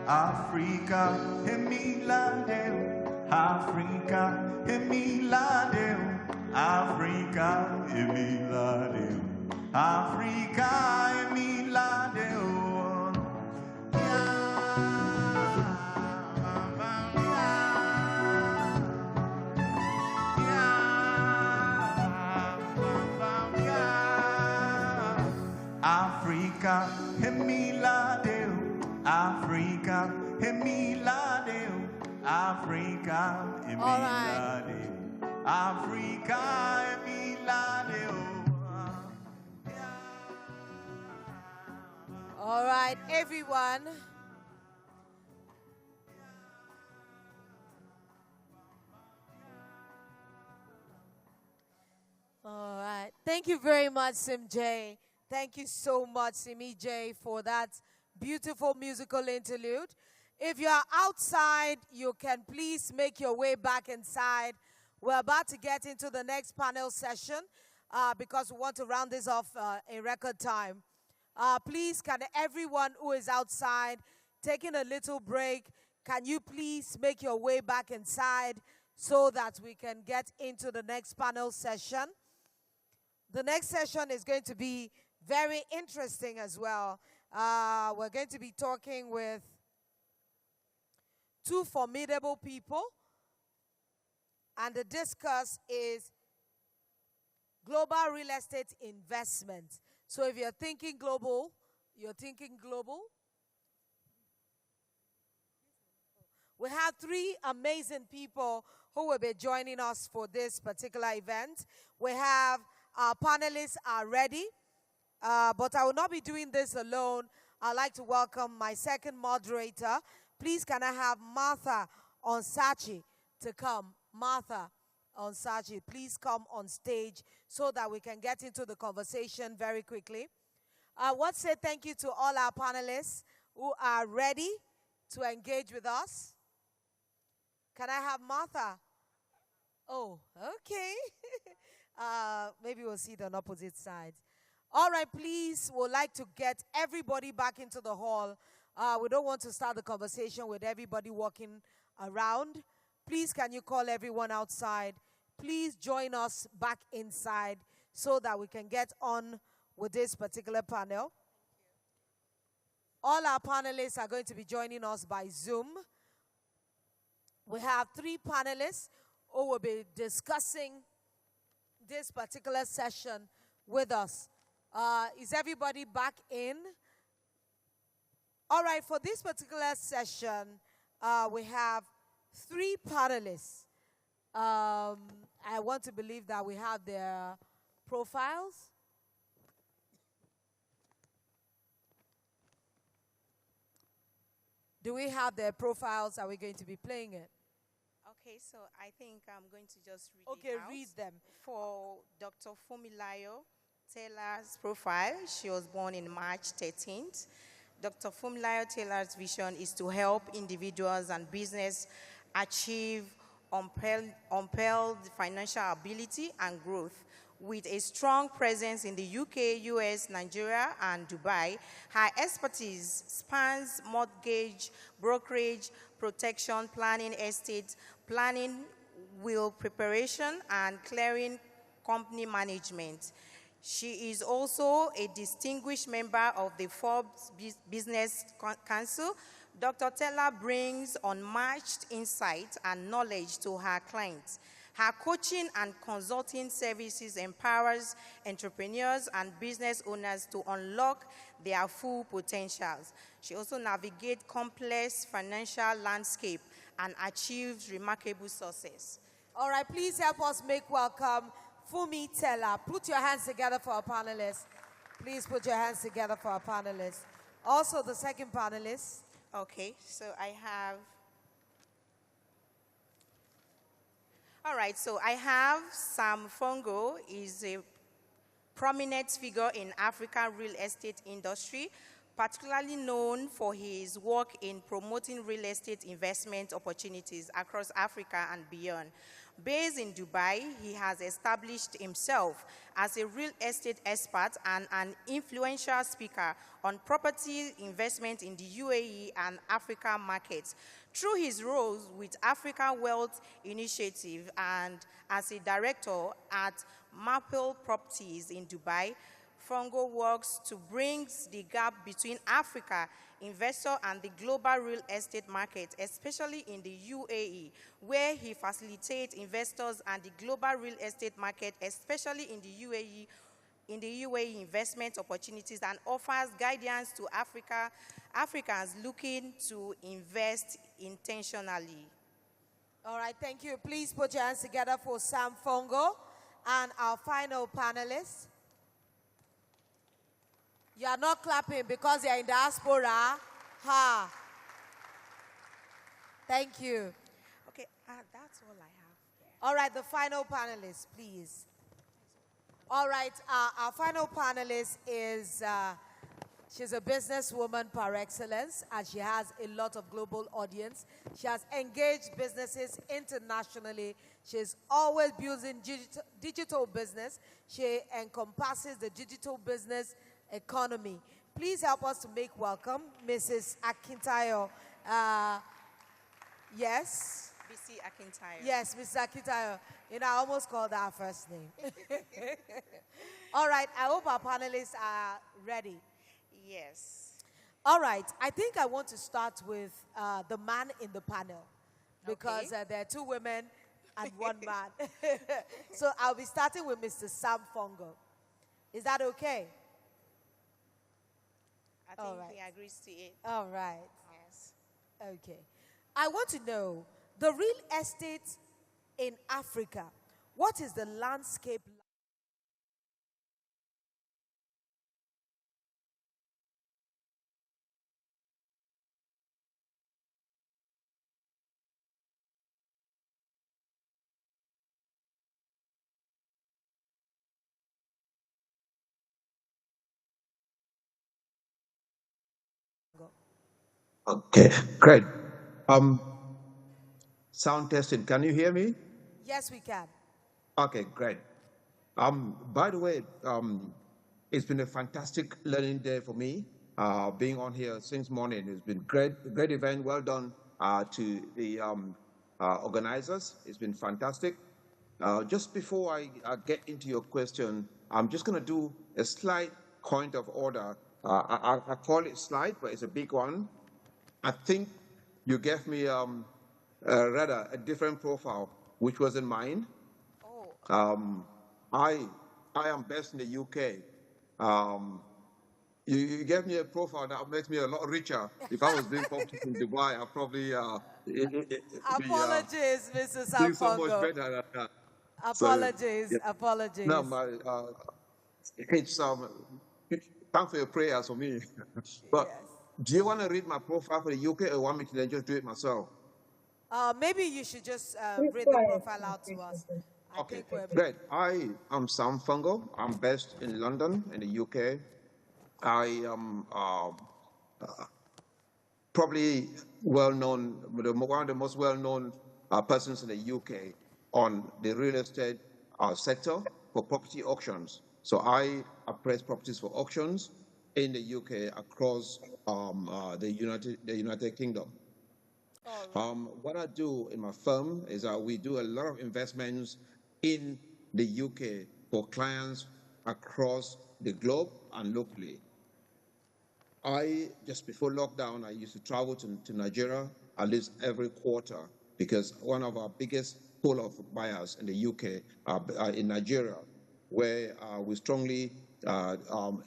Africa, Emiladeu, Africa, Emiladeu, Africa, Emiladeu, Africa, Emiladeu. Africa, Emiladeu, Africa, Emiladeu, Africa, Emiladeu, Africa, Emiladeu. All right, everyone. All right. Thank you very much, Sim J. Thank you so much, Simi J, for that beautiful musical interlude. If you are outside, you can please make your way back inside. We're about to get into the next panel session because we want to round this off in record time. Please, can everyone who is outside, taking a little break, can you please make your way back inside so that we can get into the next panel session? The next session is going to be very interesting as well. We're going to be talking with two formidable people, and the discuss is global real estate investment. So if you're thinking global, you're thinking global. We have three amazing people who will be joining us for this particular event. We have our panelists are ready, but I will not be doing this alone. I'd like to welcome my second moderator. Please, can I have Martha Onsachi to come? Martha Onsachi, please come on stage so that we can get into the conversation very quickly. I want to say thank you to all our panelists who are ready to engage with us. Can I have Martha? Oh, okay. Maybe we'll see it on opposite sides. All right, please, we'd like to get everybody back into the hall. We don't want to start the conversation with everybody walking around. Please, can you call everyone outside? Please join us back inside so that we can get on with this particular panel. All our panelists are going to be joining us by Zoom. We have three panelists who will be discussing this particular session with us. Is everybody back in? All right, for this particular session, we have three panelists. I want to believe that we have their profiles. Do we have their profiles? Are we going to be playing it? Okay, so I think I'm going to just read it out. Read them. For Dr. Funmilayo Taylor's profile, she was born in March 13th. Dr. Funmilayo Taylor's vision is to help individuals and business achieve unparalleled financial ability and growth. With a strong presence in the UK, US, Nigeria, and Dubai, her expertise spans mortgage, brokerage, protection, planning, estate planning, will preparation, and clearing company management. She is also a distinguished member of the Forbes Business Council. Dr. Teller brings unmatched insight and knowledge to her clients. Her coaching and consulting services empowers entrepreneurs and business owners to unlock their full potentials. She also navigates complex financial landscape and achieves remarkable success. All right, please help us make welcome Fumi Teller. Put your hands together for our panelists. Please put your hands together for our panelists. Also, the second panelist. Okay, so I have... All right, so I have Sam Fongo. He's a prominent figure in African real estate industry, particularly known for his work in promoting real estate investment opportunities across Africa and beyond. Based in Dubai, he has established himself as a real estate expert and an influential speaker on property investment in the UAE and Africa markets. Through his roles with Africa Wealth Initiative and as a director at Maple Properties in Dubai, Fongo works to bring the gap between Africa investor and the global real estate market, especially in the UAE, where he facilitates investors and the global real estate market, especially in the UAE investment opportunities, and offers guidance to Africans looking to invest intentionally. All right, thank you. Please put your hands together for Sam Fongo and our final panelist. You are not clapping because you are in diaspora. Ha. Thank you. Okay, that's all I have. All right, the final panelist, please. All right, our final panelist is, she's a businesswoman par excellence, and she has a lot of global audience. She has engaged businesses internationally. She's always building digital business. She encompasses the digital business economy. Please help us to make welcome Mrs. Akintayo. Yes? BC Akintayo. Yes, Mrs. Akintayo. You know, I almost called her first name. All right, I hope our panelists are ready. Yes. All right, I think I want to start with the man in the panel because there are two women and one man. So I'll be starting with Mr. Sam Fongo. Is that okay? I think he agrees to it. All right. Yes. Okay. I want to know the real estate in Africa. What is the landscape like? Okay, great. Sound testing. Can you hear me? Yes, we can. Okay, great. By the way, it's been a fantastic learning day for me. Being on here since morning, it's been great event. Well done to the organizers. It's been fantastic. Just before I get into your question, I'm just going to do a slight point of order. I call it slight, but it's a big one. I think you gave me rather a different profile, which wasn't mine. I am based in the UK. You gave me a profile that makes me a lot richer. If I was doing politics in Dubai, I'd probably apologies, Mr. Sam doing so much Fongo. better than that. Apologies, So, yeah. apologies. No, it's thanks for your prayers for me. But do you want to read my profile for the UK or want me to then just do it myself? Maybe you should just read the profile out to us. Okay, great. I am Sam Fongo. I'm based in London, in the UK. I am probably well-known, one of the most well-known persons in the UK on the real estate sector for property auctions. So I appraise properties for auctions in the UK across the United Kingdom. What I do in my firm is we do a lot of investments in the UK for clients across the globe and locally. Just before lockdown, I used to travel to Nigeria at least every quarter because one of our biggest pool of buyers in the UK are in Nigeria, where we strongly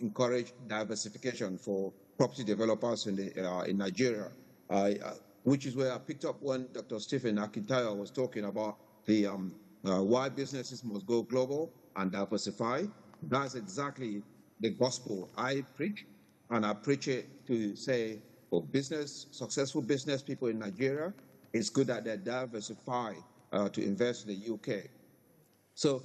encourage diversification for property developers in Nigeria, which is where I picked up when Dr. Stephen Akintayo was talking about the why businesses must go global and diversify. That's exactly the gospel I preach, and I preach it to say for successful business people in Nigeria, it's good that they diversify to invest in the UK. So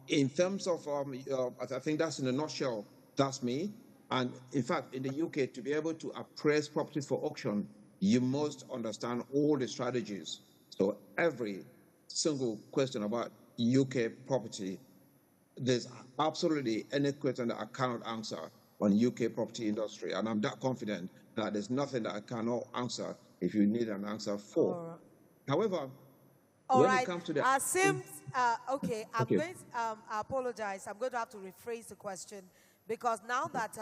in terms of, I think that's in a nutshell, that's me. And in fact, in the UK, to be able to appraise properties for auction, you must understand all the strategies. So every single question about UK property, there's absolutely any question that I cannot answer on UK property industry. And I'm that confident that there's nothing that I cannot answer if you need an answer for. Right. However, all when right. it comes to the... okay, I'm going to, I apologize. I'm going to have to rephrase the question because now that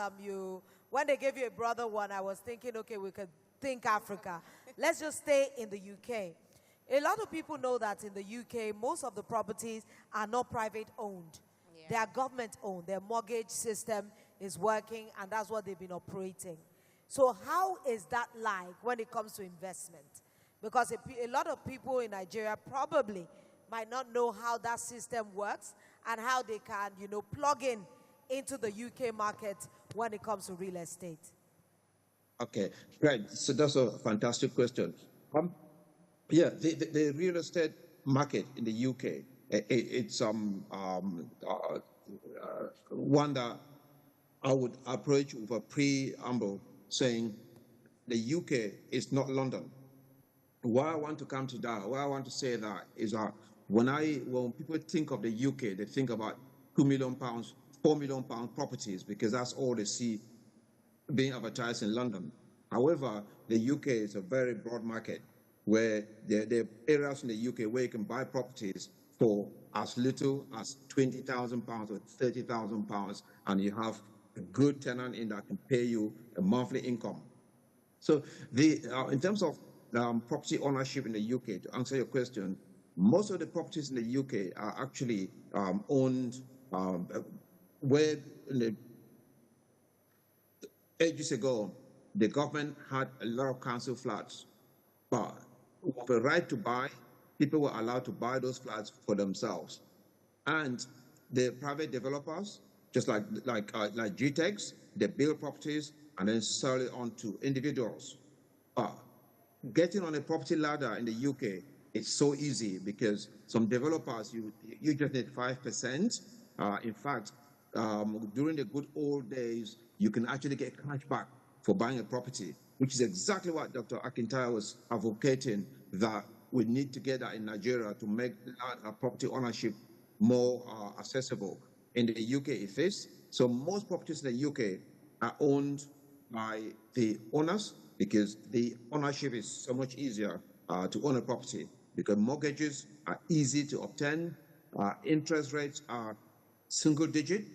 when they gave you a brother one, I was thinking, okay, we could think Africa. Let's just stay in the UK. A lot of people know that in the UK, most of the properties are not private owned. Yeah. They are government owned. Their mortgage system is working, and that's what they've been operating. So how is that like when it comes to investment? Because a lot of people in Nigeria probably might not know how that system works and how they can, plug into the UK market when it comes to real estate. Okay, great. So that's a fantastic question. Yeah, the real estate market in the UK, it's one that I would approach with a preamble saying the UK is not London. Why I want to come to that, why I want to say that is that when people think of the UK, they think about £2 million, £4 million properties because that's all they see being advertised in London. However, the UK is a very broad market where there are areas in the UK where you can buy properties for as little as £20,000 or £30,000, and you have a good tenant in that can pay you a monthly income. So in terms of property ownership in the UK, to answer your question, most of the properties in the UK are actually owned where ages ago, the government had a lot of council flats, but with a right to buy, people were allowed to buy those flats for themselves. And the private developers, just like GTEx, they build properties and then sell it on to individuals. Getting on a property ladder in the UK is so easy because some developers, you just need 5%. In fact, during the good old days, you can actually get cash back for buying a property, which is exactly what Dr. Akintayo was advocating, that we need to get that in Nigeria to make property ownership more accessible. In the UK, it is. So most properties in the UK are owned by the owners because the ownership is so much easier to own a property because mortgages are easy to obtain. Interest rates are single digit.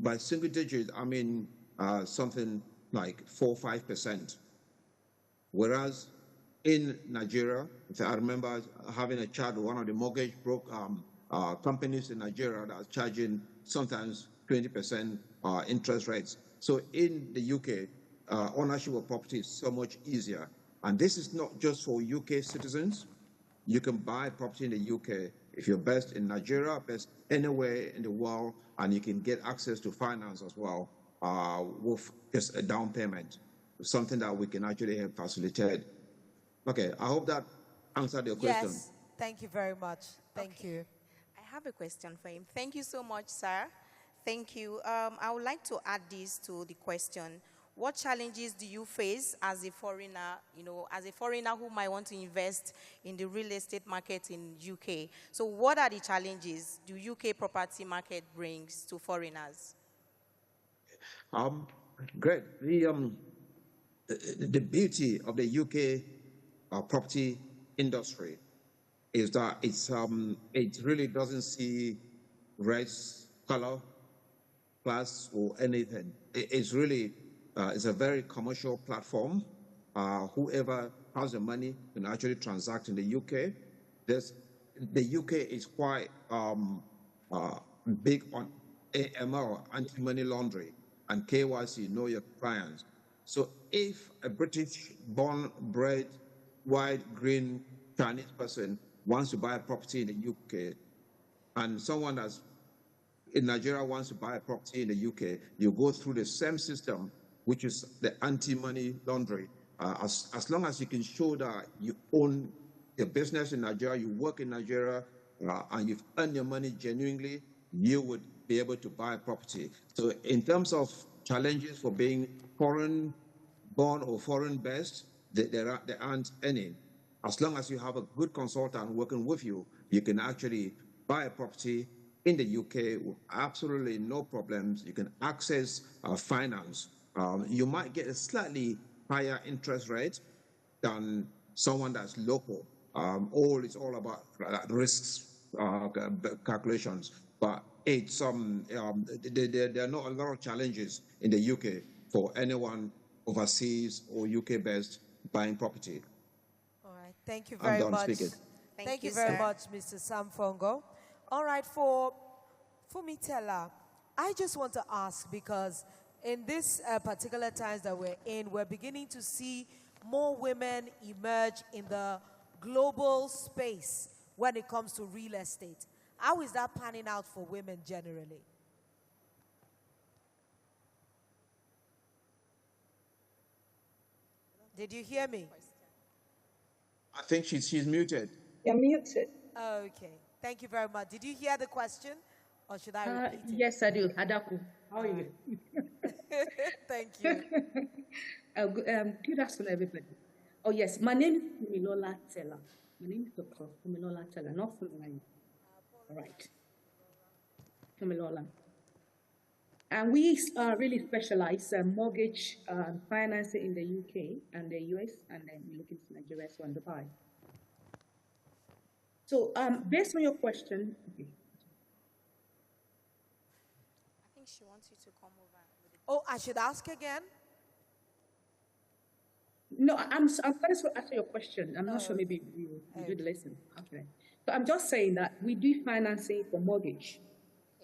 By single digit, I mean something like 4 or 5%. Whereas in Nigeria, I remember having a chat with one of the mortgage companies in Nigeria that are charging sometimes 20% interest rates. So in the UK, ownership of property is so much easier. And this is not just for UK citizens. You can buy property in the UK if you're based in Nigeria, based anywhere in the world, and you can get access to finance as well with just a down payment, something that we can actually help facilitate. Okay, I hope that answered your question. Yes, thank you very much. Thank you. I have a question for him. Thank you so much, sir. Thank you. I would like to add this to the question. What challenges do you face as a foreigner, as a foreigner who might want to invest in the real estate market in UK? So what are the challenges the UK property market brings to foreigners? Great. The beauty of the UK property industry is that it really doesn't see rates color, class, or anything. It's really, it's a very commercial platform. Whoever has the money can actually transact in the UK. The UK is quite big on AML, anti-money laundering, and KYC, know your clients. So if a British-born, bred, white, green, Chinese person wants to buy a property in the UK, and someone that's in Nigeria wants to buy a property in the UK, you go through the same system, which is the anti-money laundering. As long as you can show that you own a business in Nigeria, you work in Nigeria, and you've earned your money genuinely, you would be able to buy a property. So in terms of challenges for being foreign-born or foreign-based, there aren't any. As long as you have a good consultant working with you, you can actually buy a property in the UK with absolutely no problems. You can access finance. You might get a slightly higher interest rate than someone that's local. It's all about risks calculations. But it's there are not a lot of challenges in the UK for anyone overseas or UK-based buying property. All right, thank you very much. Speaking. Thank you very much, Mr. Sam Fongo. All right, for Fumitella, I just want to ask, because in this particular times that we're in, we're beginning to see more women emerge in the global space when it comes to real estate. How is that panning out for women generally? Did you hear me? I think she's muted. You're muted. Okay. Thank you very much. Did you hear the question? Or should I repeat it? Yes, I do. Adaku, how are you? Thank you. Good afternoon, everybody. Oh, yes. My name is Fumilola Teller. My name is Dr. Fumilola Teller, not Fumilola. All right. Fumilola. And we really specialize mortgage financing in the UK and the US, and then we look into Nigeria and Dubai. So, based on your question, okay. I think she wants you to come over. Oh, I should ask again? No, I'm going to answer your question. I'm not sure maybe you do the lesson. Okay. So I'm just saying that we do financing for mortgage,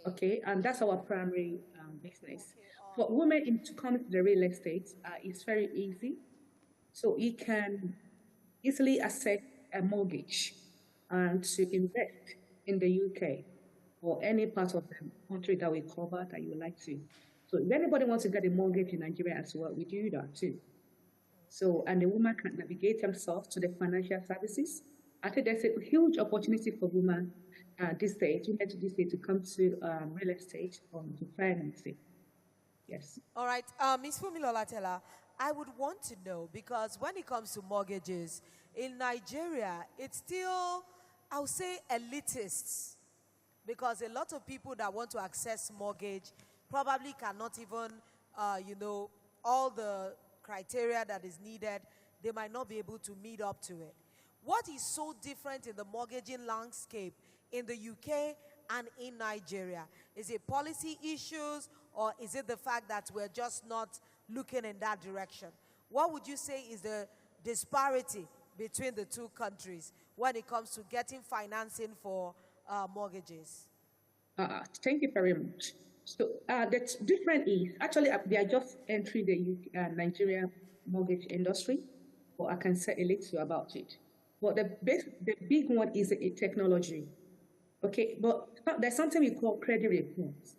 okay, and that's our primary business. For women to come to the real estate, it's very easy. So you can easily access a mortgage and to invest in the UK or any part of the country that we cover that you would like to. So if anybody wants to get a mortgage in Nigeria as well, we do that too. So, and the woman can navigate themselves to the financial services. I think there's a huge opportunity for women this stage, to come to real estate or to financing. Yes. All right, Ms. Fumilola Teller, I would want to know, because when it comes to mortgages, in Nigeria, it's still, I would say, elitists, because a lot of people that want to access mortgage probably cannot even, all the criteria that is needed, they might not be able to meet up to it. What is so different in the mortgaging landscape in the UK and in Nigeria? Is it policy issues, or is it the fact that we're just not looking in that direction? What would you say is the disparity between the two countries when it comes to getting financing for mortgages? Thank you very much. So the difference is, actually, they are just entering the Nigeria mortgage industry, but I can say a little about it. But the big one is a technology. Okay, but there's something we call credit reports.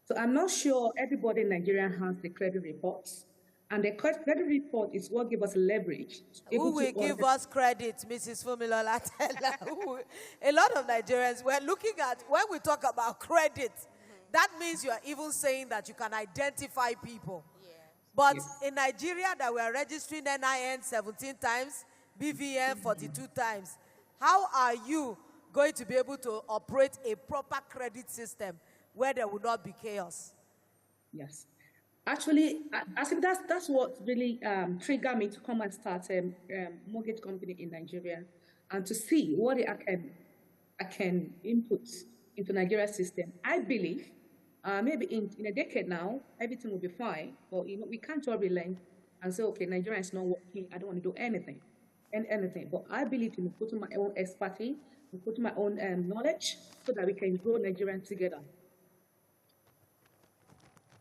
So I'm not sure everybody in Nigeria has the credit reports. And the credit report is what gives us leverage. Who will give us credit, Mrs. Fumilola Teller? A lot of Nigerians, we're looking at, when we talk about credit, that means you are even saying that you can identify people. Yeah. But in Nigeria, that we are registering NIN 17 times, BVN 42 times, how are you going to be able to operate a proper credit system where there will not be chaos? Yes. Actually, I think that's what really triggered me to come and start a mortgage company in Nigeria and to see what I can input into Nigeria's system. I believe Maybe in a decade now, everything will be fine. But we can't all relent and say, okay, Nigeria is not working. I don't want to do anything. But I believe in putting my own expertise, in putting my own knowledge, so that we can grow Nigeria together.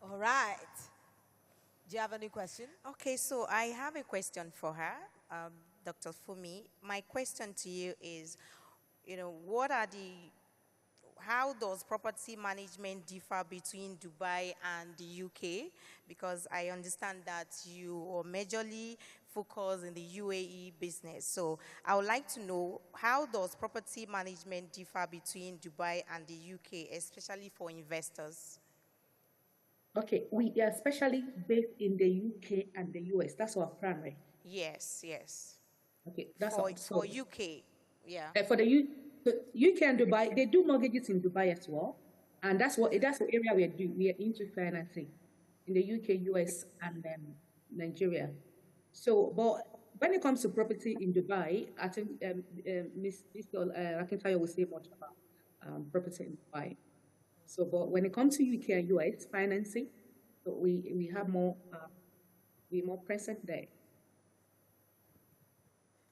All right. Do you have any question? Okay, so I have a question for her, Dr. Fumi. My question to you is, how does property management differ between Dubai and the UK? Because I understand that you are majorly focused in the UAE business. So I would like to know, how does property management differ between Dubai and the UK, especially for investors? Okay, we are especially based in the UK and the US. That's our primary. Yes. Okay, that's for UK, yeah. For the UK and Dubai, they do mortgages in Dubai as well, and that's the area we do. We are into financing in the UK, US, and Nigeria. So, but when it comes to property in Dubai, I think Mr. Akintayo will say much about property in Dubai. So, but when it comes to UK and US financing, so we have more, we're more present there.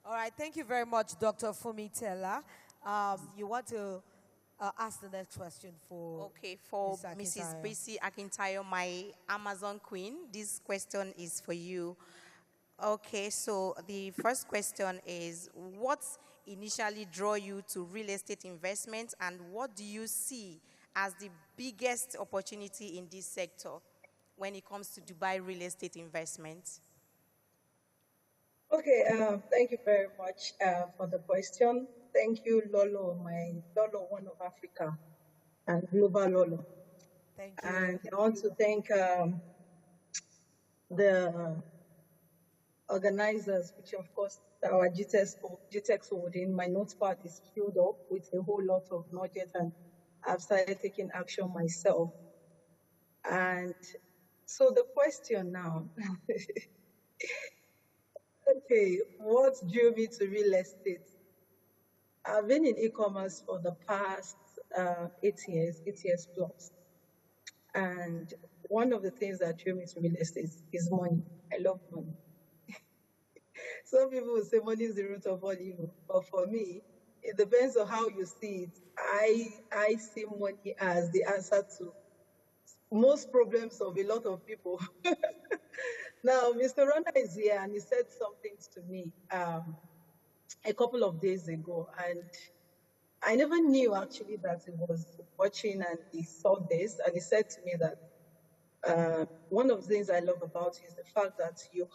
All right, thank you very much, Dr. Fumi Tella. You want to ask the next question for Mrs. Bisi Akintayo, my Amazon queen. This question is for you. Okay, so the first question is, what initially drew you to real estate investment, and what do you see as the biggest opportunity in this sector when it comes to Dubai real estate investment? Okay, thank you very much for the question. Thank you, Lolo, my Lolo One of Africa and Global Lolo. Thank you. And I want to thank the organizers, which of course our GTEx holding. My notepad is filled up with a whole lot of nuggets, and I've started taking action myself. And so the question now, okay, what drew me to real estate? I've been in e-commerce for the past 8 years plus. And one of the things that drew me to real estate is money. I love money. Some people will say money is the root of all evil, but for me, it depends on how you see it. I see money as the answer to most problems of a lot of people. Now, Mr. Rona is here, and he said something to me a couple of days ago, and I never knew actually that he was watching and he saw this, and he said to me that one of the things I love about you is the fact that you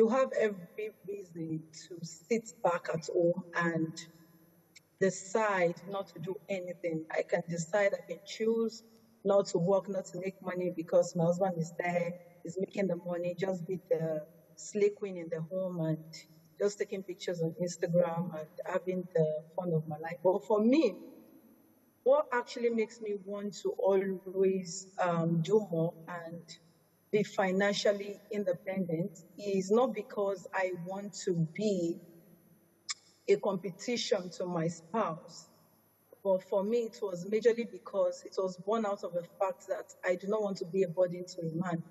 have every reason to sit back at home and decide not to do anything. I can decide, I can choose not to work, not to make money because my husband is there, is making the money, just be the slay queen in the home and just taking pictures on Instagram and having the fun of my life. But for me, what actually makes me want to always do more and be financially independent is not because I want to be a competition to my spouse. But for me, it was majorly because it was born out of the fact that I do not want to be a burden to a man.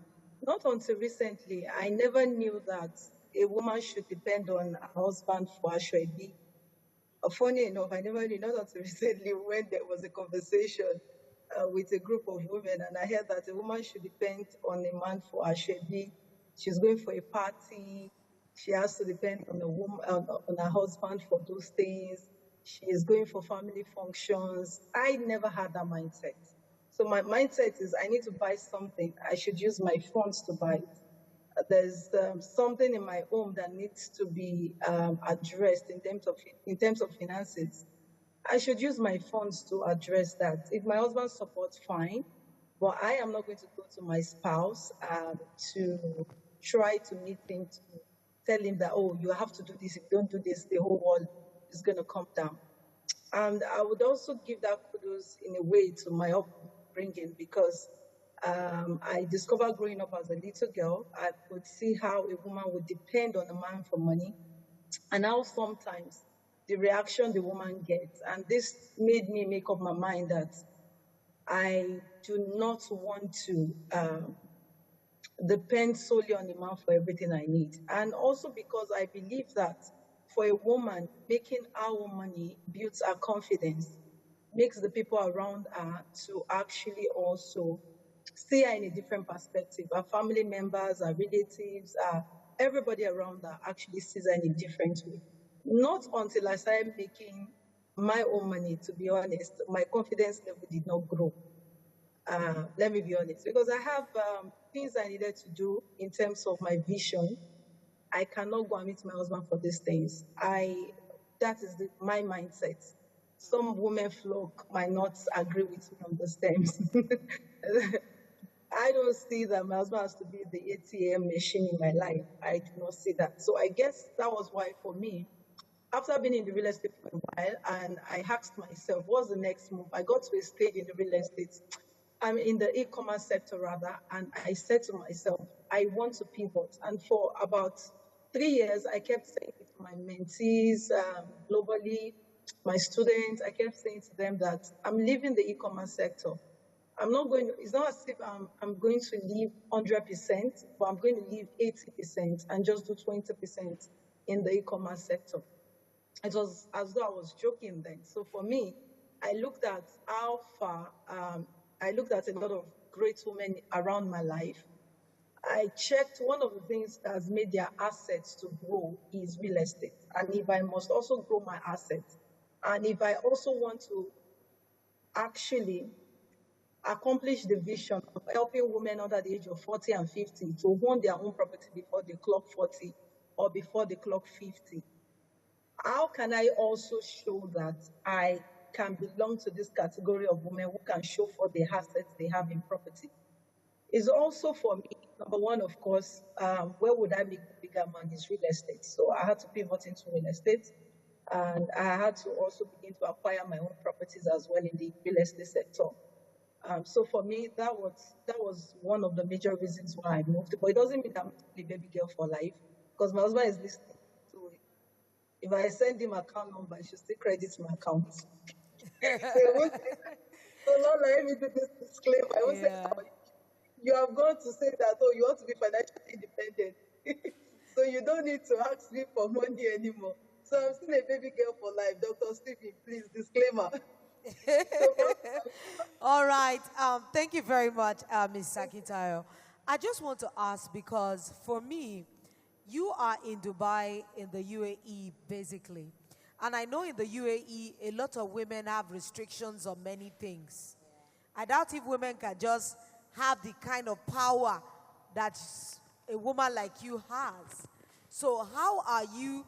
Not until recently, I never knew that a woman should depend on her husband for Ashwebi. Funny enough, I never knew, not until recently when there was a conversation with a group of women, and I heard that a woman should depend on a man for Ashwebi. She's going for a party, she has to depend on a woman, on her husband for those things. She is going for family functions. I never had that mindset. So my mindset is I need to buy something, I should use my funds to buy it. There's something in my home that needs to be addressed in terms of finances. I should use my funds to address that. If my husband supports, fine, but I am not going to go to my spouse to try to meet him, to tell him that, oh, you have to do this. If you don't do this, the whole world is going to come down. And I would also give that kudos in a way to my upbringing because I discovered growing up as a little girl, I could see how a woman would depend on a man for money and how sometimes the reaction the woman gets. And this made me make up my mind that I do not want to depend solely on the man for everything I need. And also because I believe that for a woman, making our own money builds her confidence, makes the people around her to actually also see her in a different perspective. Our family members, our relatives, everybody around her actually sees her in a different way. Not until I started making my own money, to be honest, my confidence level did not grow. Let me be honest, because I have things I needed to do in terms of my vision. I cannot go and meet my husband for these things. That is my mindset. Some women flock might not agree with me on those terms. I don't see that my husband has to be the ATM machine in my life. I do not see that. So I guess that was why for me, after being in the real estate for a while, and I asked myself, what's the next move? I got to a stage in the real estate. I'm in the e-commerce sector rather, and I said to myself, I want to pivot. And for about 3 years, I kept saying to my mentees globally, my students, I kept saying to them that I'm leaving the e-commerce sector. I'm not going, it's not as if I'm going to leave 100%, but I'm going to leave 80% and just do 20% in the e-commerce sector. It was as though I was joking then. So for me, I looked at how far, I looked at a lot of great women around my life. I checked one of the things that has made their assets to grow is real estate. And if I must also grow my assets, and if I also want to actually accomplish the vision of helping women under the age of 40 and 50 to own their own property before they clock 40 or before they clock 50, how can I also show that I can belong to this category of women who can show for the assets they have in property? It's also for me, number one, of course, where would I make the bigger money is real estate. So I had to pivot into real estate, and I had to also begin to acquire my own properties as well in the real estate sector. So for me, that was one of the major reasons why I moved. But it doesn't mean I'm a baby girl for life, because my husband is listening. So if I send him account number, I should still credit my account. So not let me do this disclaimer. I won't say, you have gone to say that, oh, you want to be financially independent. So you don't need to ask me for money anymore. So I'm still a baby girl for life. Dr. Stephen, please, disclaimer. All right. Thank you very much, Ms. Akintayo. I just want to ask, because for me, you are in Dubai, in the UAE, basically. And I know in the UAE, a lot of women have restrictions on many things. I doubt if women can just have the kind of power that a woman like you has. So how are you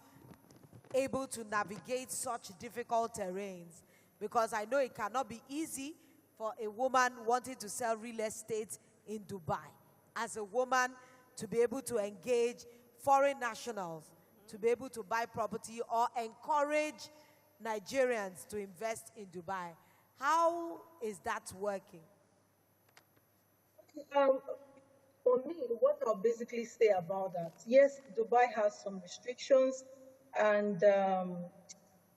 able to navigate such difficult terrains? Because I know it cannot be easy for a woman wanting to sell real estate in Dubai. As a woman, to be able to engage foreign nationals, to be able to buy property or encourage Nigerians to invest in Dubai. How is that working? For me, what I'll basically say about that, yes, Dubai has some restrictions, and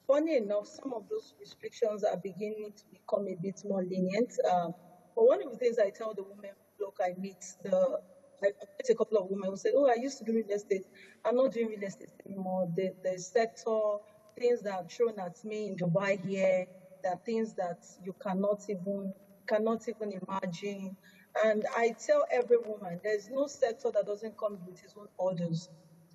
funny enough, some of those restrictions are beginning to become a bit more lenient. But one of the things I tell the women, look, I meet a couple of women who say, oh, I used to do real estate. I'm not doing real estate anymore. The sector, things that are thrown at me in Dubai here, there are things that you cannot even imagine. And I tell every woman, there's no sector that doesn't come with its own orders.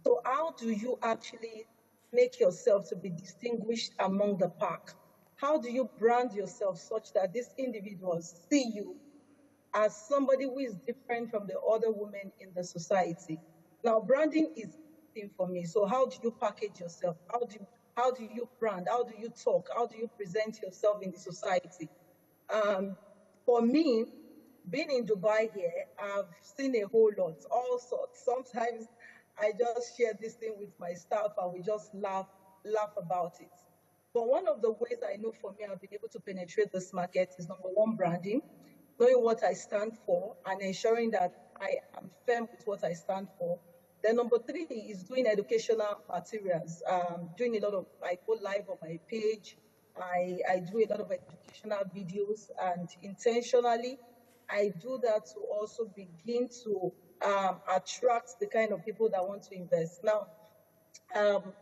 So how do you actually make yourself to be distinguished among the pack? How do you brand yourself such that these individuals see you as somebody who is different from the other women in the society? Now, branding is a thing for me. So how do you package yourself? How do you brand? How do you talk? How do you present yourself in the society? For me, being in Dubai here, I've seen a whole lot, all sorts. Sometimes I just share this thing with my staff and we just laugh about it. But one of the ways I know for me I've been able to penetrate this market is, number one, branding, knowing what I stand for and ensuring that I am firm with what I stand for. Then number three is doing educational materials, doing a lot of, I go live on my page, I do a lot of educational videos, and intentionally, I do that to also begin to attract the kind of people that want to invest. Now,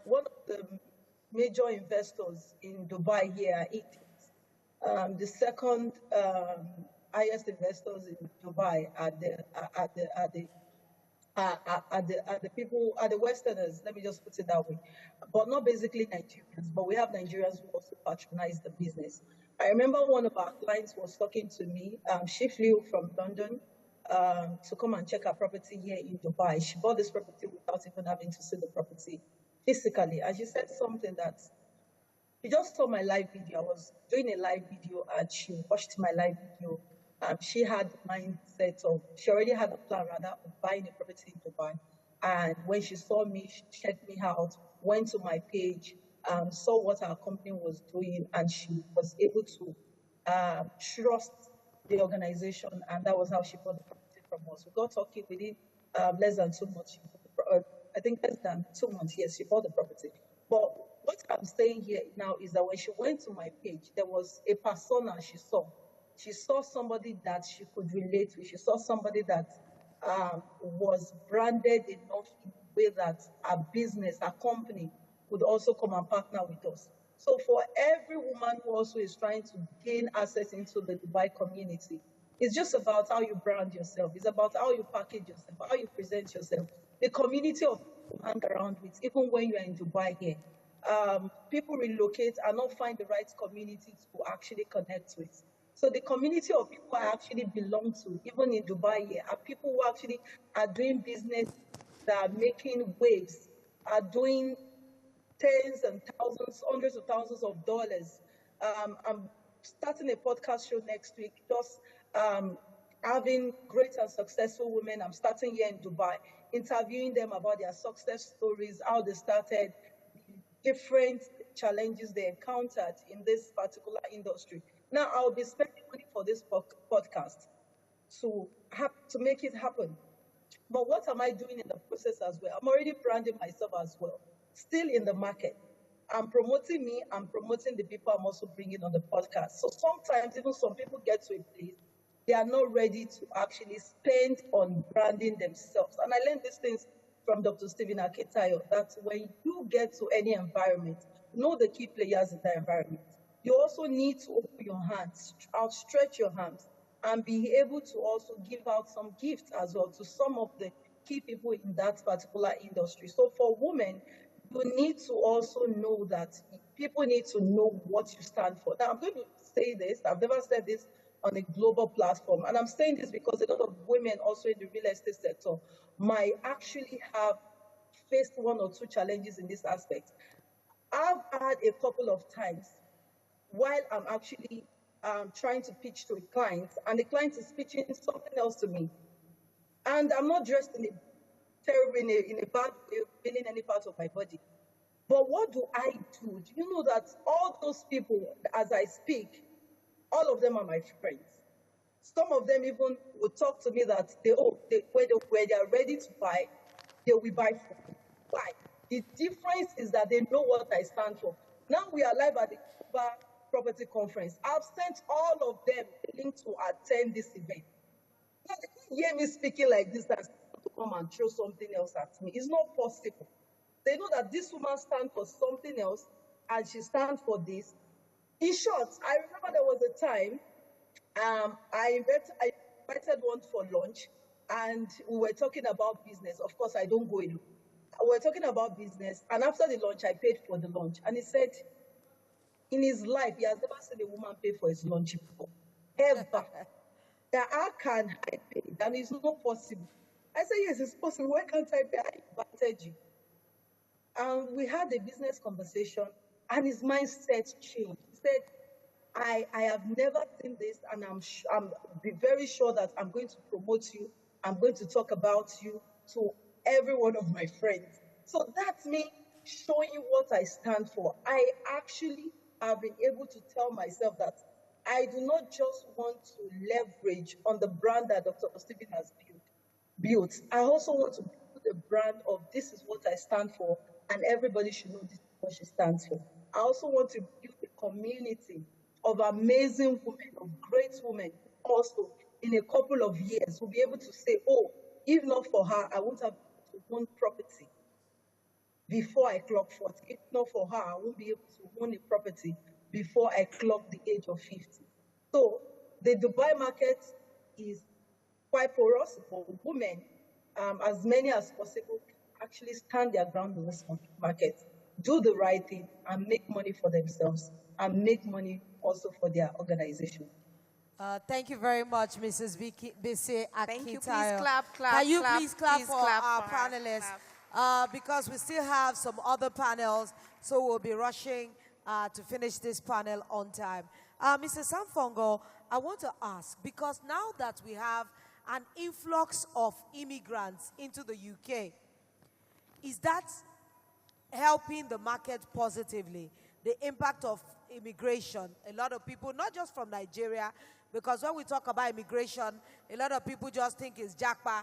one of the major investors in Dubai here are Egypt. The second highest investors in Dubai are the people, are the Westerners, let me just put it that way. But not basically Nigerians, but we have Nigerians who also patronize the business. I remember one of our clients was talking to me. She flew from London to come and check her property here in Dubai. She bought this property without even having to see the property physically. And she said something that, she just saw my live video. I was doing a live video and she watched my live video. She had the mindset of, she already had a plan rather of buying a property in Dubai. And when she saw me, she checked me out, went to my page, saw what our company was doing, and she was able to trust the organization, and that was how she bought the property from us. We got talking within less than 2 months. I think less than 2 months, yes, she bought the property. But what I'm saying here now is that when she went to my page, there was a persona she saw. She saw somebody that she could relate with. She saw somebody that was branded enough in a way that our business, our company, would also come and partner with us. So for every woman who also is trying to gain access into the Dubai community, it's just about how you brand yourself. It's about how you package yourself, how you present yourself. The community of people hang around with, even when you are in Dubai here. People relocate and not find the right community to actually connect with. So the community of people I actually belong to, even in Dubai here, are people who actually are doing business, that are making waves, are doing tens and thousands, hundreds of thousands of dollars. I'm starting a podcast show next week, just having great and successful women. I'm starting here in Dubai, interviewing them about their success stories, how they started, different challenges they encountered in this particular industry. Now, I'll be spending money for this podcast to make it happen. But what am I doing in the process as well? I'm already branding myself as well, still in the market. I'm promoting me, I'm promoting the people I'm also bringing on the podcast. So sometimes even some people get to a place, they are not ready to actually spend on branding themselves. And I learned these things from Dr. Stephen Akintayo, that when you get to any environment, know the key players in that environment. You also need to open your hands, outstretch your hands, and be able to also give out some gifts as well to some of the key people in that particular industry. So for women, you need to also know that people need to know what you stand for. Now, I'm going to say this. I've never said this on a global platform. And I'm saying this because a lot of women also in the real estate sector might actually have faced one or two challenges in this aspect. I've had a couple of times while I'm actually trying to pitch to a client, and the client is pitching something else to me. And I'm not dressed in a bad way, feeling any part of my body. But what do I do? Do you know that all those people, as I speak, all of them are my friends? Some of them even would talk to me that when they are ready to buy, they will buy for me. Why? The difference is that they know what I stand for. Now we are live at the Cuba Property Conference. I've sent all of them the link to attend this event. Now they can't hear me speaking like this and to come and throw something else at me. It's not possible. They know that this woman stands for something else and she stands for this. In short, I remember there was a time I invited one for lunch, and we were talking about business. Of course, I don't go alone. We were talking about business, and after the lunch, I paid for the lunch. And he said, in his life, he has never seen a woman pay for his lunch before. Ever. That how can I pay? And it's not possible. I said, yes, it's possible. Why can't I pay? I invited you. And we had a business conversation, and his mindset changed. He said, I have never seen this, and I'm very sure that I'm going to promote you. I'm going to talk about you to every one of my friends. So that's me showing you what I stand for. I actually have been able to tell myself that I do not just want to leverage on the brand that Dr. Stephen has built. I also want to build the brand of this is what I stand for, and everybody should know this is what she stands for. I also want to build the community of amazing women, of great women also in a couple of years will be able to say, oh, if not for her, I wouldn't have owned property before I clock 40. If not for her, I won't be able to own a property before I clock the age of 50. So the Dubai market is quite porous for women, as many as possible actually stand their ground in this market, do the right thing, and make money for themselves, and make money also for their organization. Thank you very much, Mrs. Bisi Akintayo. Thank you. Please clap, clap, Can you clap, please clap please for clap our for her. panelists? Because we still have some other panels, so we'll be rushing to finish this panel on time. Mr. Samfongo, I want to ask, because now that we have an influx of immigrants into the UK, is that helping the market positively? The impact of immigration, a lot of people, not just from Nigeria, because when we talk about immigration, a lot of people just think it's Japa.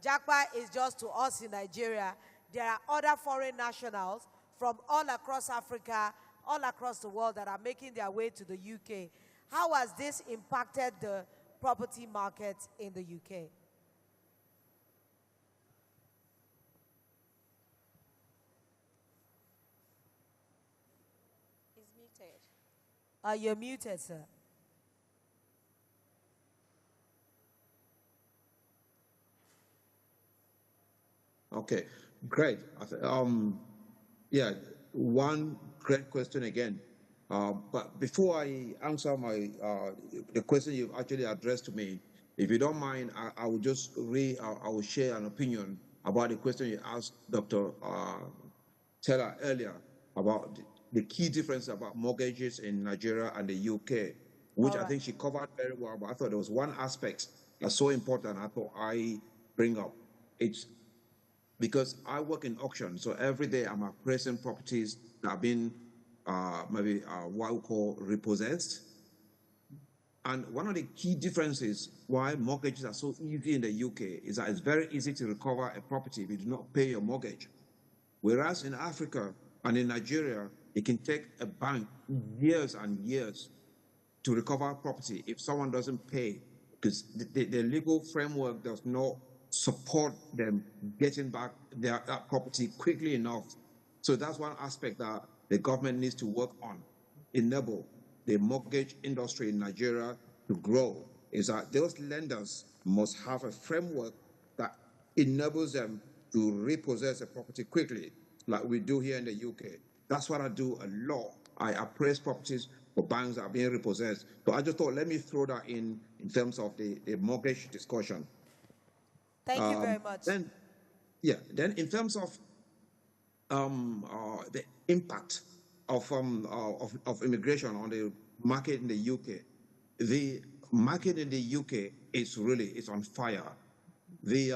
Yeah. Japa is just to us in Nigeria. There are other foreign nationals from all across Africa, all across the world that are making their way to the UK. How has this impacted the property market in the UK? He's muted. You're muted, sir. Okay, great. Yeah, one great question again. But before I answer the question you've actually addressed to me, if you don't mind, I will just I will share an opinion about the question you asked Dr. Taylor earlier about the key difference about mortgages in Nigeria and the UK, which I think she covered very well, but I thought there was one aspect that's so important I thought I bring up. It's because I work in auction, so every day I'm appraising properties that have been maybe what we call repossessed. And one of the key differences why mortgages are so easy in the UK is that it's very easy to recover a property if you do not pay your mortgage. Whereas in Africa and in Nigeria, it can take a bank years and years to recover property if someone doesn't pay, because the legal framework does not support them getting back that property quickly enough. So that's one aspect that the government needs to work on, enable the mortgage industry in Nigeria to grow, is that those lenders must have a framework that enables them to repossess a property quickly, like we do here in the UK. That's what I do a lot. I appraise properties for banks that are being repossessed. So I just thought, let me throw that in terms of the mortgage discussion. Thank you very much. Then in terms of the impact of immigration on the market in the UK, the market in the UK is on fire. The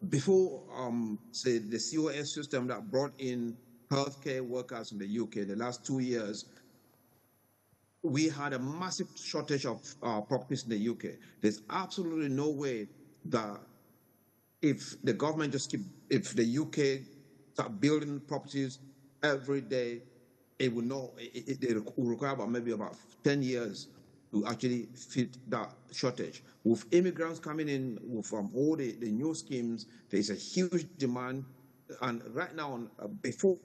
before say the COS system that brought in healthcare workers in the UK the last 2 years, we had a massive shortage of properties in the UK. There's absolutely no way that if the government if the UK start building properties every day, it will require maybe about 10 years to actually fit that shortage. With immigrants coming in from all the new schemes, there's a huge demand. And right now, before,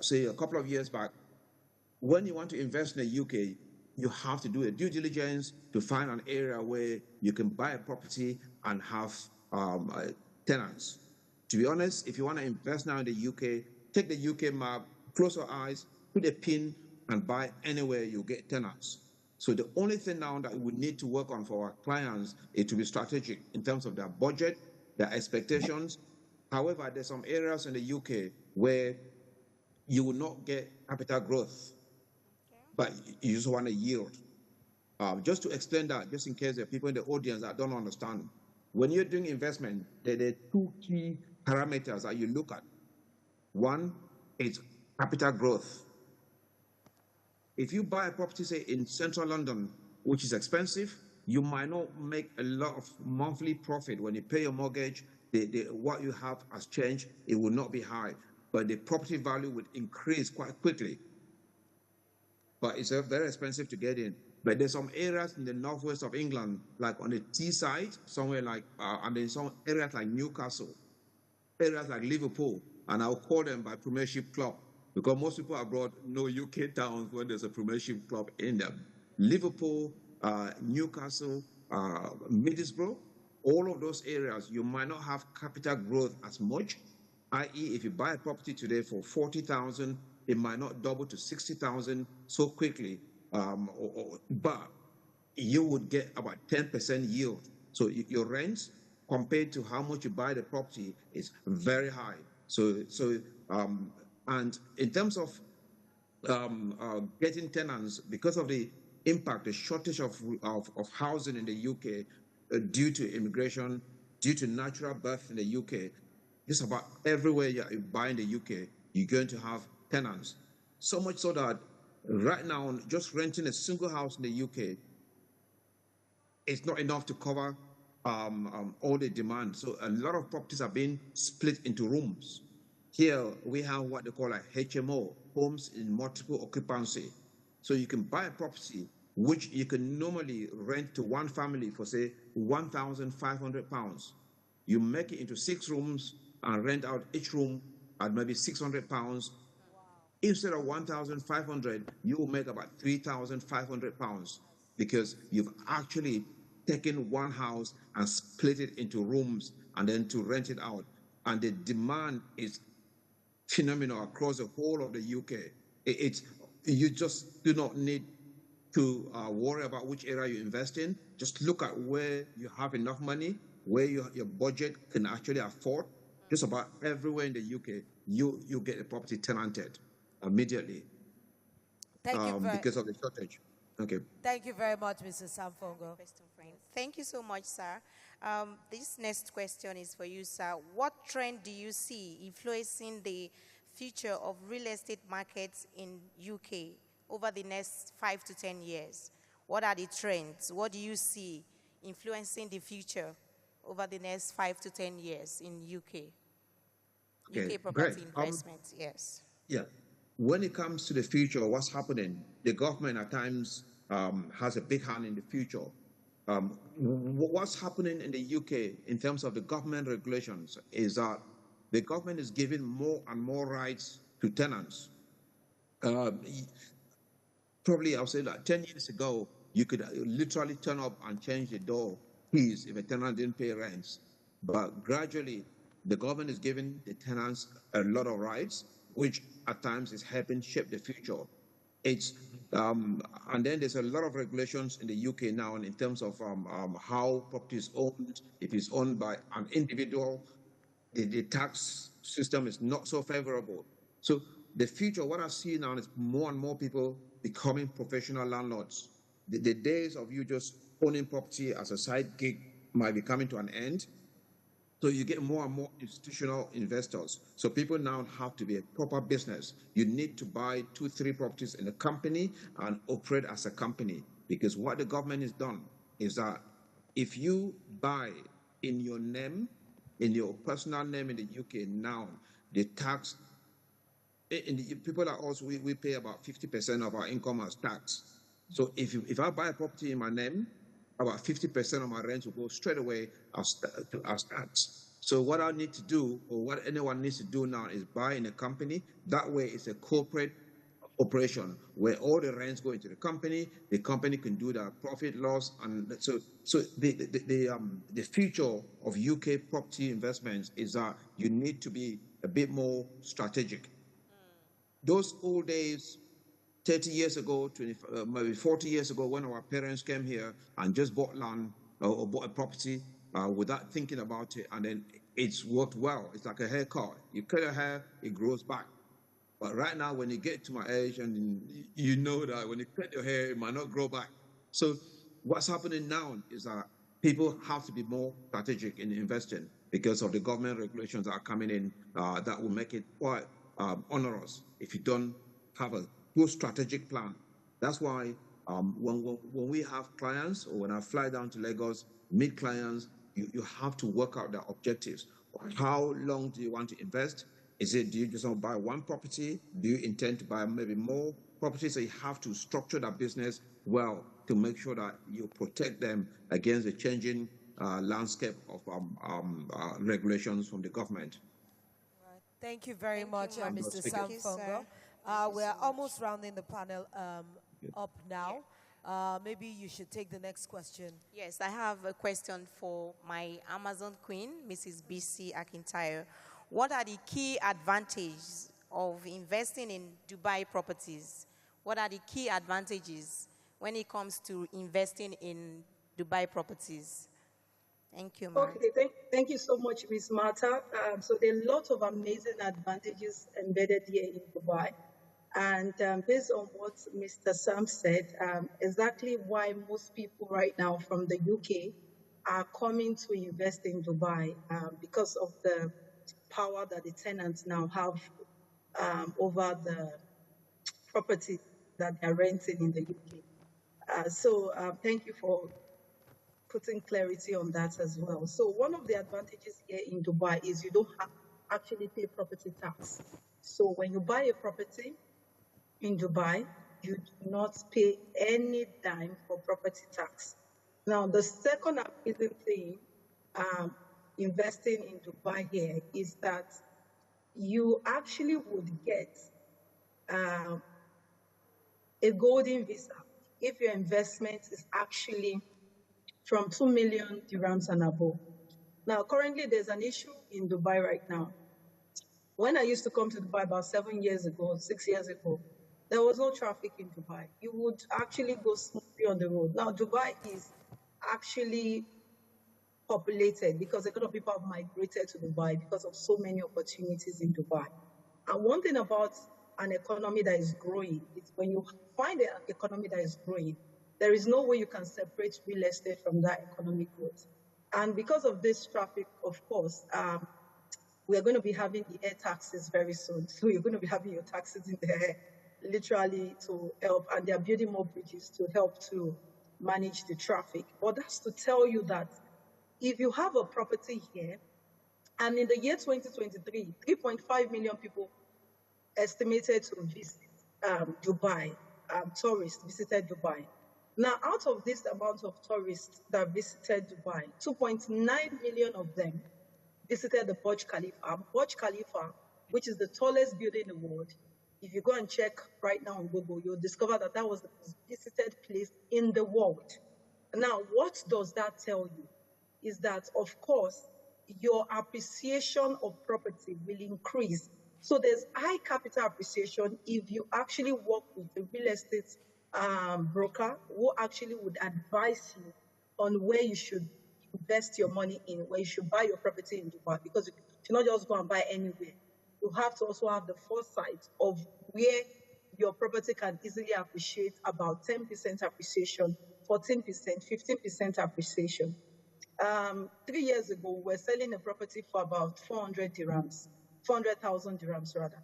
say a couple of years back, when you want to invest in the UK, you have to do a due diligence to find an area where you can buy a property and have tenants. To be honest, if you want to invest now in the UK, take the UK map, close your eyes, put a pin, and buy anywhere you get tenants. So the only thing now that we need to work on for our clients is to be strategic in terms of their budget, their expectations. However, there's some areas in the UK where you will not get capital growth, but you just want to yield. Just to explain that, just in case there are people in the audience that don't understand, when you're doing investment, there are 2 key parameters that you look at. One is capital growth. If you buy a property, say, in central London, which is expensive, you might not make a lot of monthly profit. When you pay your mortgage, what you have has changed. It will not be high, but the property value would increase quite quickly. but it's very expensive to get in. But there's some areas in the northwest of England, like on the Teesside, somewhere like, and then some areas like Newcastle, areas like Liverpool, and I'll call them by Premiership Club, because most people abroad know UK towns when there's a Premiership Club in them. Liverpool, Newcastle, Middlesbrough, all of those areas, you might not have capital growth as much, i.e. if you buy a property today for 40,000, it might not double to 60,000 so quickly, but you would get about 10% yield. So your rents compared to how much you buy the property is very high. And in terms of getting tenants, because of the impact, the shortage of housing in the UK due to immigration, due to natural birth in the UK, just about everywhere you buy in the UK, you're going to have tenants. So much so that right now, just renting a single house in the UK is not enough to cover all the demand. So a lot of properties are being split into rooms. Here we have what they call a HMO, homes in multiple occupancy. So you can buy a property which you can normally rent to one family for, say, £1,500. You make it into 6 rooms and rent out each room at maybe £600. Wow. Instead of 1,500, you will make about £3,500 because you've actually taken one house and split it into rooms and then to rent it out. And the demand is phenomenal across the whole of the UK. You just do not need to worry about which area you invest in. Just look at where you have enough money, where your budget can actually afford. Just about everywhere in the UK, you get a property tenanted immediately. Thank you because of the shortage. Okay. Thank you very much, Mr. Samfongo. Thank you so much, sir. This next question is for you, sir. What trend do you see influencing the future of real estate markets in UK over the next 5 to 10 years? What are the trends? What do you see influencing the future over the next 5 to 10 years in UK? Okay, UK property great. investments, yes. Yeah. When it comes to the future, what's happening, the government at times has a big hand in the future. What's happening in the UK in terms of the government regulations is that the government is giving more and more rights to tenants. Probably, I'll say that 10 years ago, you could literally turn up and change the door keys if a tenant didn't pay rents. But gradually, the government is giving the tenants a lot of rights, which at times is helping shape the future. And then there's a lot of regulations in the UK now in terms of how property is owned. If it's owned by an individual, the tax system is not so favorable. So the future, what I see now is more and more people becoming professional landlords. The days of you just owning property as a side gig might be coming to an end. So you get more and more institutional investors. So people now have to be a proper business. You need to buy 2, 3 properties in a company and operate as a company. Because what the government has done is that if you buy in your name, in your personal name in the UK now, the tax, people like us, we pay about 50% of our income as tax. So if I buy a property in my name, about 50% of my rent will go straight away as tax. So what I need to do, or what anyone needs to do now, is buy in a company. That way it's a corporate operation where all the rents go into the company can do the profit loss. And so the future of UK property investments is that you need to be a bit more strategic. Those old days, 30 years ago, maybe 40 years ago, when our parents came here and just bought land or bought a property without thinking about it, and then it's worked well. It's like a haircut. You cut your hair, it grows back. But right now, when you get to my age, and you know that when you cut your hair, it might not grow back. So what's happening now is that people have to be more strategic in investing because of the government regulations that are coming in that will make it quite onerous if you don't have a good strategic plan. That's why when we have clients, or when I fly down to Lagos, meet clients, you have to work out their objectives. How long do you want to invest? Do you just want to buy one property? Do you intend to buy maybe more properties? So you have to structure that business well to make sure that you protect them against the changing landscape of regulations from the government. Thank you very much, Mr. Sam Fongo. We're almost rounding the panel up now. Maybe you should take the next question. Yes, I have a question for my Amazon queen, Mrs. BC Akintayo. What are the key advantages of investing in Dubai properties? What are the key advantages when it comes to investing in Dubai properties? Thank you, ma'am. Okay, thank you so much, Ms. Martha. So there are lots of amazing advantages embedded here in Dubai. And based on what Mr. Sam said, exactly why most people right now from the UK are coming to invest in Dubai because of the power that the tenants now have over the property that they're renting in the UK. So thank you for putting clarity on that as well. So one of the advantages here in Dubai is you don't have actually pay property tax. So when you buy a property in Dubai, you do not pay any dime for property tax. Now, the second amazing thing investing in Dubai here is that you actually would get a golden visa if your investment is actually from 2 million dirhams and above. Now, currently, there's an issue in Dubai right now. When I used to come to Dubai about 7 years ago, 6 years ago, there was no traffic in Dubai. You would actually go smoothly on the road. Now, Dubai is actually populated because a lot of people have migrated to Dubai because of so many opportunities in Dubai. And one thing about an economy that is growing is when you find an economy that is growing, there is no way you can separate real estate from that economic growth. And because of this traffic, of course, we are going to be having the air taxes very soon. So you're going to be having your taxes in the air, literally to help. And they are building more bridges to help to manage the traffic. But that's to tell you that if you have a property here, and in the year 2023, 3.5 million people estimated to visit Dubai, tourists visited Dubai. Now, out of this amount of tourists that visited Dubai, 2.9 million of them visited the Burj Khalifa. Burj Khalifa, which is the tallest building in the world, if you go and check right now on Google, you'll discover that that was the most visited place in the world. Now, what does that tell you? Is that, of course, your appreciation of property will increase. So there's high capital appreciation if you actually work with a real estate broker who actually would advise you on where you should invest your money in, where you should buy your property in Dubai, because you cannot just go and buy anywhere. You have to also have the foresight of where your property can easily appreciate about 10% appreciation, 14%, 15% appreciation. 3 years ago, we were selling a property for about 400,000 dirhams rather.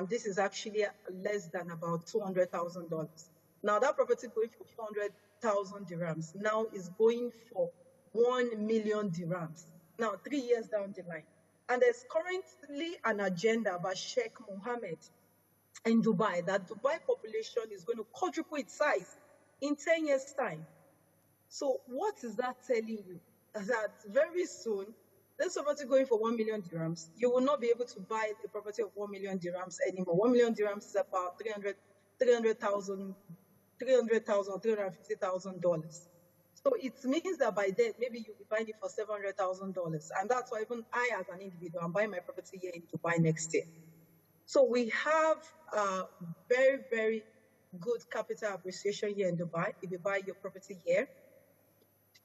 This is actually less than about $200,000. Now that property going for 400,000 dirhams now is going for 1 million dirhams. Now 3 years down the line. And there's currently an agenda by Sheikh Mohammed in Dubai that Dubai population is going to quadruple its size in 10 years' time. So what is that telling you? That very soon, this property going for 1 million dirhams, you will not be able to buy the property of 1 million dirhams anymore. 1 million dirhams is about $350,000. So it means that by then, maybe you'll be buying it for $700,000. And that's why even I, as an individual, I'm buying my property here in Dubai next year. So we have very, very good capital appreciation here in Dubai if you buy your property here.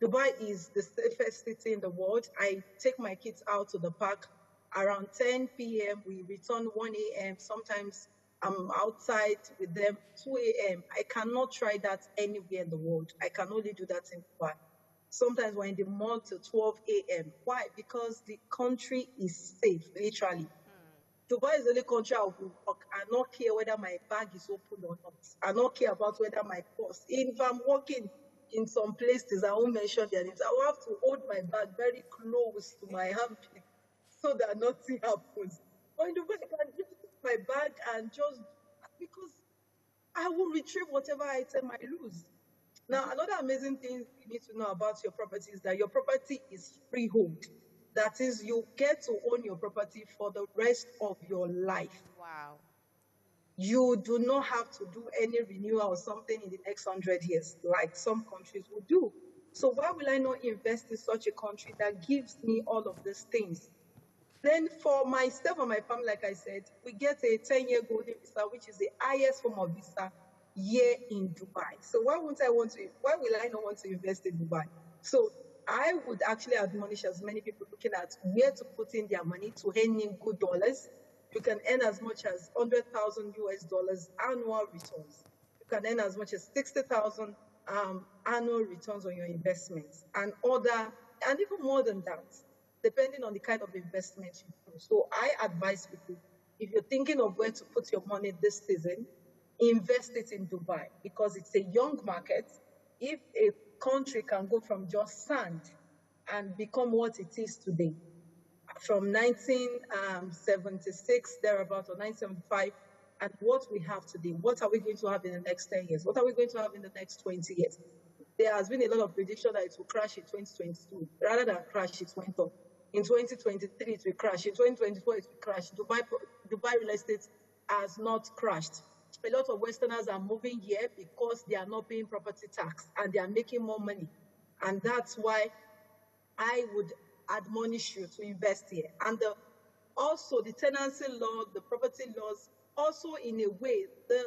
Dubai is the safest city in the world. I take my kids out to the park around 10 p.m. We return 1 a.m. Sometimes I'm outside with them 2 a.m. I cannot try that anywhere in the world. I can only do that in Dubai. Sometimes we're in the mall till 12 a.m. Why? Because the country is safe, literally. Dubai is the only country I will walk. I don't care whether my bag is open or not. I don't care about whether my purse. If I'm walking in some places, I won't mention their names. I will have to hold my bag very close to my armpit so that nothing happens. Or in Dubai, I can just put my bag and just, because I will retrieve whatever item I lose. Now, another amazing thing you need to know about your property is that your property is freehold. That is, you get to own your property for the rest of your life. Wow. You do not have to do any renewal or something in the next 100 years, like some countries will do. So why will I not invest in such a country that gives me all of these things? Then for myself and my family, like I said, we get a 10-year golden visa, which is the highest form of visa here in Dubai. So why will I not want to invest in Dubai? So I would actually admonish as many people looking at where to put in their money to earn in good dollars. You can earn as much as 100,000 US dollars annual returns. You can earn as much as 60,000 annual returns on your investments, and even more than that, depending on the kind of investment you do. So I advise people, if you're thinking of where to put your money this season, invest it in Dubai, because it's a young market. If a country can go from just sand and become what it is today, from 1976, thereabout, or 1975, and what we have today, what are we going to have in the next 10 years? What are we going to have in the next 20 years? There has been a lot of prediction that it will crash in 2022. Rather than crash, it went up. In 2023, it will crash. In 2024, it will crash. Dubai real estate has not crashed. A lot of Westerners are moving here because they are not paying property tax and they are making more money. And that's why I would admonish you to invest here. And also the tenancy law, the property laws, also in a way, the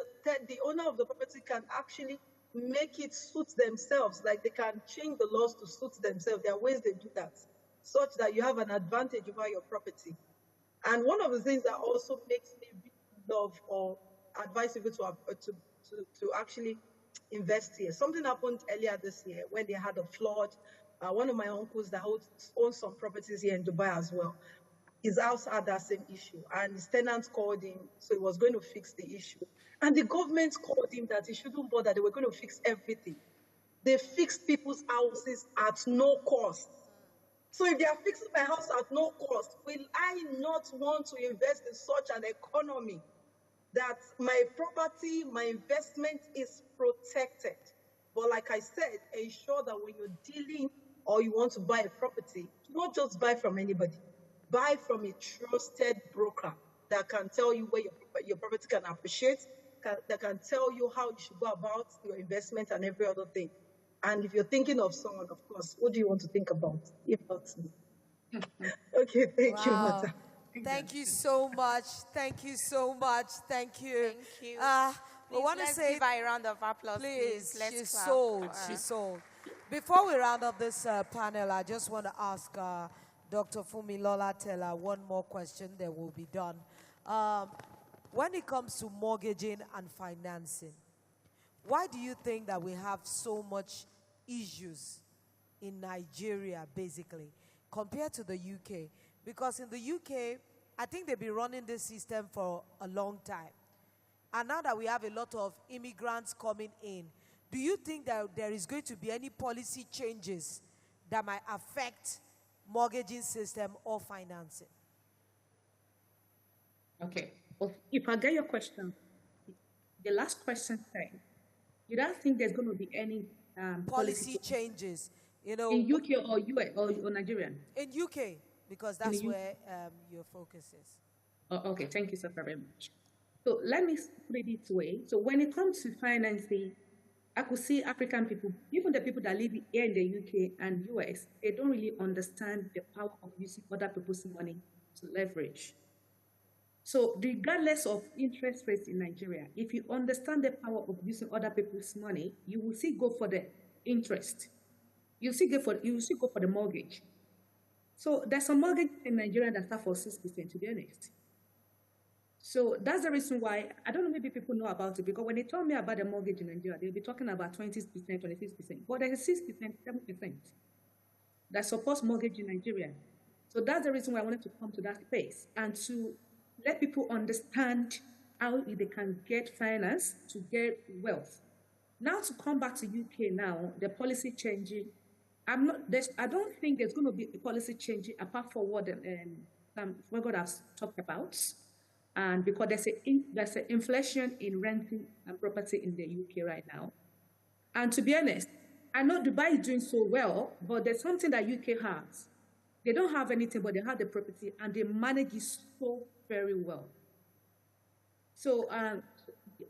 owner of the property can actually make it suit themselves. Like they can change the laws to suit themselves. There are ways they do that, such that you have an advantage over your property. And one of the things that also makes me love or advise people to actually invest here. Something happened earlier this year when they had a flood. One of my uncles that owns some properties here in Dubai as well, his house had that same issue, and his tenants called him, so he was going to fix the issue. And the government called him that he shouldn't bother, they were going to fix everything. They fixed people's houses at no cost. So if they are fixing my house at no cost, will I not want to invest in such an economy that my property, my investment is protected? But like I said, ensure that when you're dealing or you want to buy a property, not just buy from anybody. Buy from a trusted broker that can tell you where your property can appreciate, that can tell you how you should go about your investment and every other thing. And if you're thinking of someone, of course, what do you want to think about, if not me? Okay, thank you, Mata. Thank you so much. Thank you so much. Thank you. Thank you. We want to say, give her a round of applause, please. Let's she's clap sold. for her. She's sold. Before we round up this panel, I just want to ask Dr. Fumilola Teller one more question, then we'll be done. When it comes to mortgaging and financing, why do you think that we have so much issues in Nigeria, basically, compared to the UK? Because in the UK, I think they've been running this system for a long time. And now that we have a lot of immigrants coming in, do you think that there is going to be any policy changes that might affect mortgaging system or financing? Okay. Well, if I get your question, the last question said, you don't think there's going to be any policy changes, you know, in UK or US or Nigerian? In UK, because that's where your focus is. Oh, okay, thank you so very much. So let me put it this way. So when it comes to financing, I could see African people, even the people that live here in the UK and US, they don't really understand the power of using other people's money to leverage. So regardless of interest rates in Nigeria, if you understand the power of using other people's money, you will still go for the interest. You still go for the mortgage. So there's some mortgage in Nigeria that start for 6%, to be honest. So that's the reason why, I don't know, maybe people know about it, because when they told me about the mortgage in Nigeria, they'll be talking about 20%, 26%, but there's 6%, 7% that supports mortgage in Nigeria. So that's the reason why I wanted to come to that space and to let people understand how they can get finance to get wealth. Now to come back to UK now, the policy changing, I don't think there's going to be a policy changing apart from what God has talked about. And because there's an inflation in renting and property in the UK right now. And to be honest, I know Dubai is doing so well, but there's something that UK has. They don't have anything, but they have the property, and they manage it so very well. So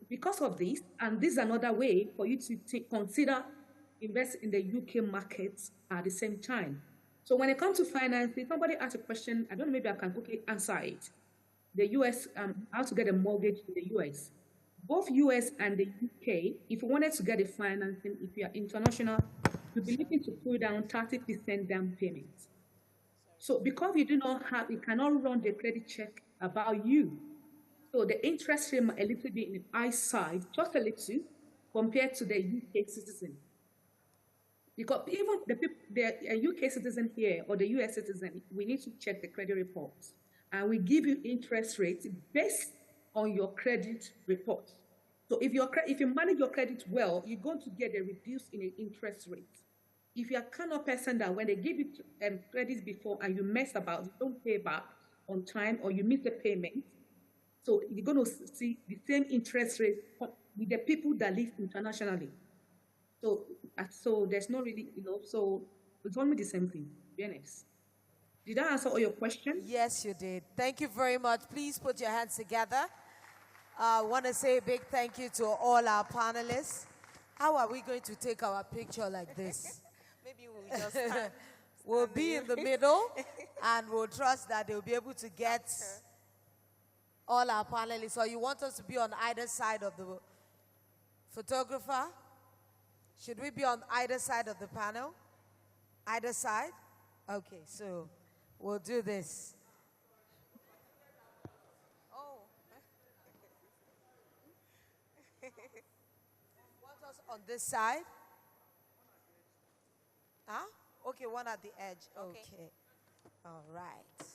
because of this, and this is another way for you to consider invest in the UK market at the same time. So when it comes to financing, somebody asked a question, I don't know, maybe I can quickly answer it. The US, how to get a mortgage in the US. Both US and the UK, if you wanted to get a financing, if you are international, you'll be looking to put down 30% down payment. So because you cannot run the credit check about you. So the interest rate a little bit in the high side, just a little, compared to the UK citizen. Because even the UK citizen here or the US citizen, we need to check the credit reports. And we give you interest rates based on your credit report. So if you manage your credit well, you're going to get a reduce in the interest rate. If you're a kind of person that when they give you credits before and you mess about, you don't pay back on time or you miss the payment, so you're going to see the same interest rate with the people that live internationally. So there's no really, so it's only the same thing, to be honest. Did I answer all your questions? Yes, you did. Thank you very much. Please put your hands together. I want to say a big thank you to all our panelists. How are we going to take our picture like this? Maybe we'll just we'll be in the middle, and we'll trust that they'll be able to get all our panelists. Or you want us to be on either side of the photographer? Should we be on either side of the panel? Either side? Okay, so we'll do this. Oh. Want us on this side? Huh? Okay, one at the edge. Okay. All right.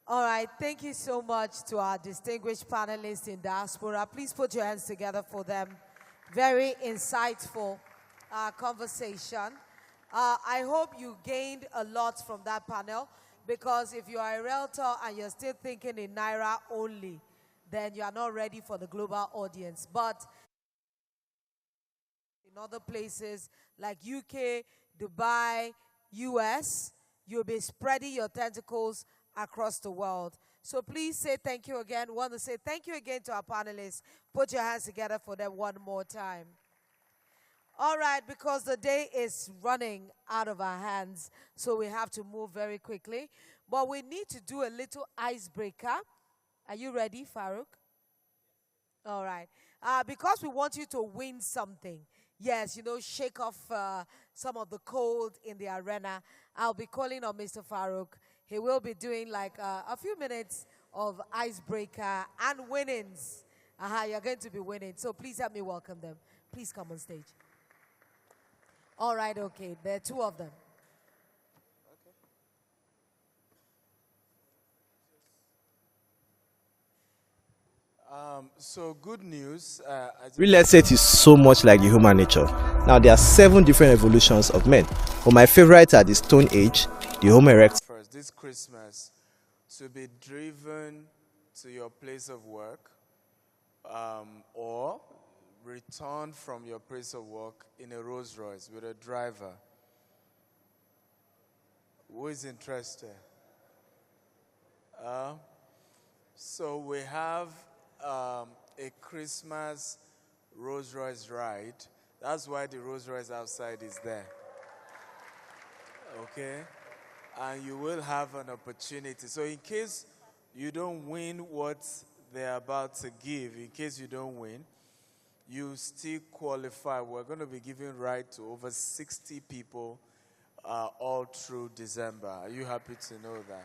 All right, thank you so much to our distinguished panelists in diaspora. Please put your hands together for them. Very insightful conversation. I hope you gained a lot from that panel, because if you are a realtor and you're still thinking in Naira only, then you are not ready for the global audience. But in other places like UK, Dubai, US, you'll be spreading your tentacles across the world. So please say thank you again. Want to say thank you again to our panelists. Put your hands together for them one more time. All right, because the day is running out of our hands, so we have to move very quickly. But we need to do a little icebreaker. Are you ready, Farouk? All right. Because we want you to win something. Yes, shake off some of the cold in the arena. I'll be calling on Mr. Farouk. He will be doing like a few minutes of icebreaker and winnings. You're going to be winning. So please help me welcome them. Please come on stage. All right, okay. There are two of them. So good news. Real estate is so much like the human nature. Now there are 7 different evolutions of men, but my favorites are the Stone Age, the Homo erectus. First, this Christmas, to be driven to your place of work, or return from your place of work in a Rolls Royce with a driver. Who is interested? So we have a Christmas Rolls Royce ride. That's why the Rolls Royce outside is there. Okay? And you will have an opportunity. So in case you don't win what they're about to give, in case you don't win, you still qualify. We're going to be giving ride to over 60 people all through December. Are you happy to know that?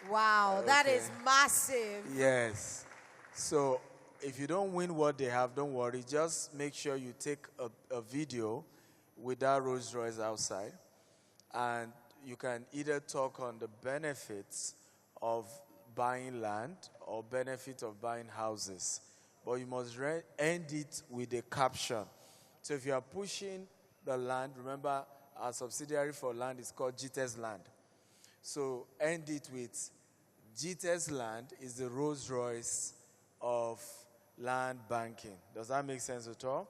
Wow, that is massive. Yes. So if you don't win what they have, don't worry. Just make sure you take a video with that Rolls Royce outside. And you can either talk on the benefits of buying land or benefit of buying houses. But you must end it with a caption. So if you are pushing the land, remember our subsidiary for land is called GTES Land. So end it with GTES Land is the Rolls Royce of land banking. Does that make sense at all?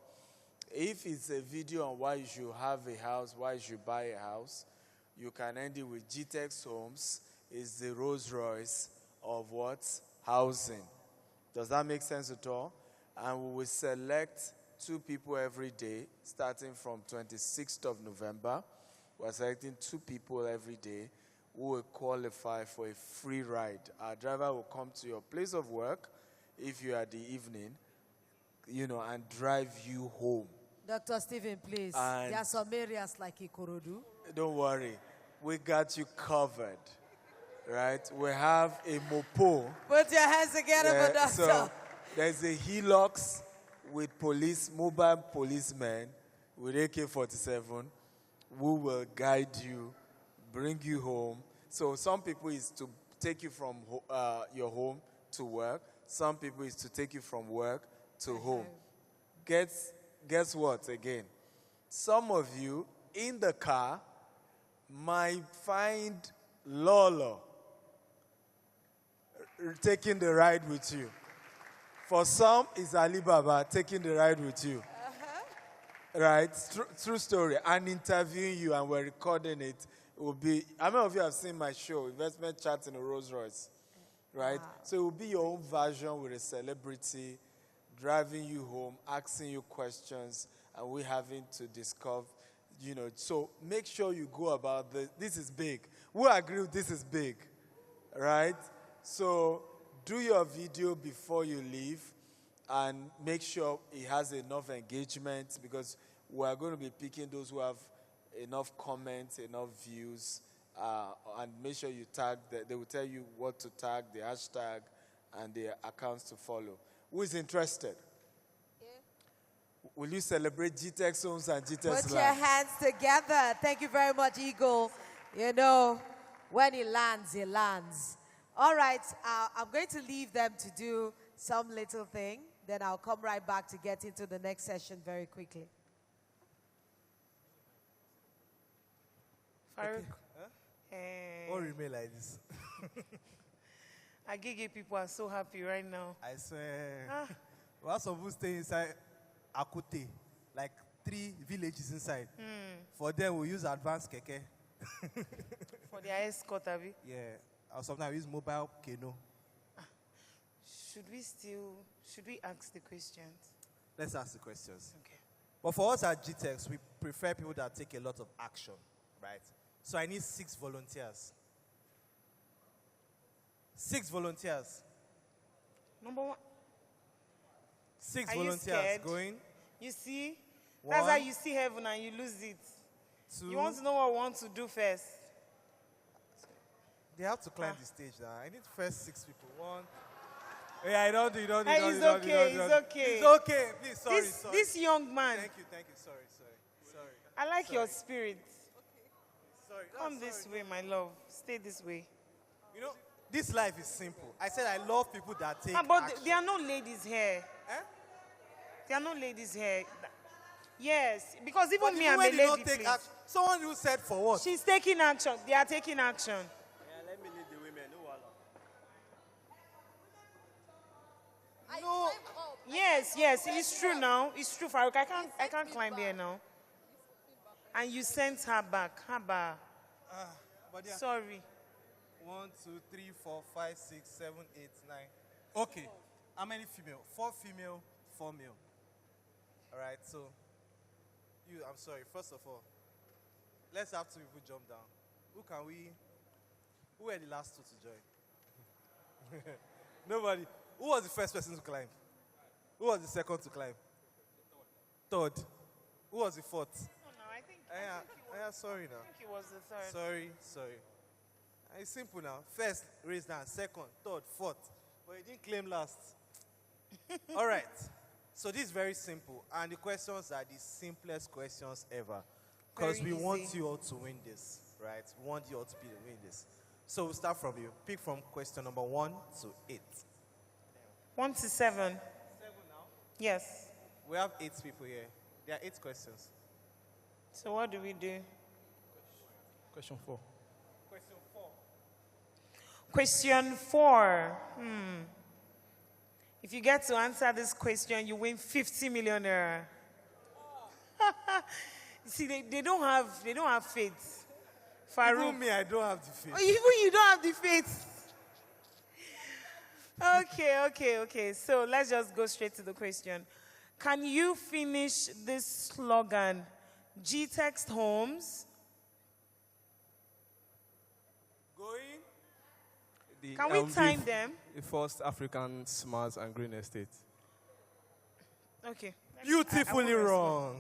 If it's a video on why you should have a house, why you should buy a house, you can end it with GTEX Homes is the Rolls Royce of what? Housing. Does that make sense at all? And we will select 2 people every day, starting from 26th of November. We're selecting 2 people every day who will qualify for a free ride. Our driver will come to your place of work if you are the evening, and drive you home. Dr. Stephen, please. And there are some areas like Ikorodu. Don't worry. We got you covered. Right? We have a mopo. Put your hands together for Doctor. So there's a Hilux with mobile policemen with AK-47 who will guide you, bring you home. So some people is to take you from your home to work. Some people is to take you from work to home. Guess what again? Some of you in the car might find Lolo taking the ride with you. For some, it's Alibaba taking the ride with you. Right? True story. And interviewing you, and we're recording it. It will be, how many of you have seen my show, Investment Chat in a Rolls Royce? Right? Wow. So it will be your own version with a celebrity driving you home, asking you questions, and we having to discover, So make sure you go about this. This is big. We agree this is big. Right? So do your video before you leave and make sure it has enough engagement, because we're going to be picking those who have enough comments, enough views, and make sure you tag. They will tell you what to tag, the hashtag, and the accounts to follow. Who is interested? Yeah. Will you celebrate GTEX Homes and GTEX Land? Put your hands together. Thank you very much, Eagle. When it lands, it lands. All right, I'm going to leave them to do some little thing. Then I'll come right back to get into the next session very quickly. Farouk. Okay. What remain like this? Agege people are so happy right now. I swear. We have some who stay inside Akute, like 3 villages inside. For them, we use advanced keke. For their escort, Abi? Yeah. Or sometimes we use mobile canoe. Should we ask the questions? Let's ask the questions. Okay. But for us at GTEX, we prefer people that take a lot of action, right? So I need 6 volunteers. 6 volunteers. Number 1. 6 volunteers going. You see? 1. That's how you see heaven and you lose it. 2. You want to know what we want to do first? They have to climb the stage now. I need first 6 people. 1. Yeah, I don't do. It's okay. It's okay. Please, sorry. This young man. Thank you. Sorry. I like your spirit. Okay. Sorry. Come this way, my love. Stay this way. This life is simple. I said I love people that take but action. There are no ladies here. There are no ladies here. Yes, because even me, I'm a lady, please. Someone who said for what? She's taking action. They are taking action. Yeah, let me lead the women. No. Yes, it's true now. It's true, Farouk. I can't climb there now. And you sent her back. Haba. Sorry. 1, 2, 3, 4, 5, 6, 7, 8, 9. Okay. How many female? 4 female, 4 male. All right. So, I'm sorry. First of all, let's have 2 people jump down. Who were the last 2 to join? Nobody. Who was the first person to climb? Who was the second to climb? Third. Who was the fourth? No, I think sorry now. I think it was the third. Sorry. It's simple now. First, raise hand. Second, third, fourth. But you didn't claim last. All right. So this is very simple. And the questions are the simplest questions ever. Because we want you all to win this, right? We want you all to win this. So we'll start from you. Pick from question number 1 to 8. 1 to 7. 7 now? Yes. We have 8 people here. There are 8 questions. So what do we do? Question 4. Question 4. If you get to answer this question, you win 50 million naira. See, they don't have faith. Farouk. Even me, I don't have the faith. Oh, even you don't have the faith. Okay. So let's just go straight to the question. Can you finish this slogan? GTEX Homes. Can we time them? The first African smart and green estate. Okay. Beautifully wrong.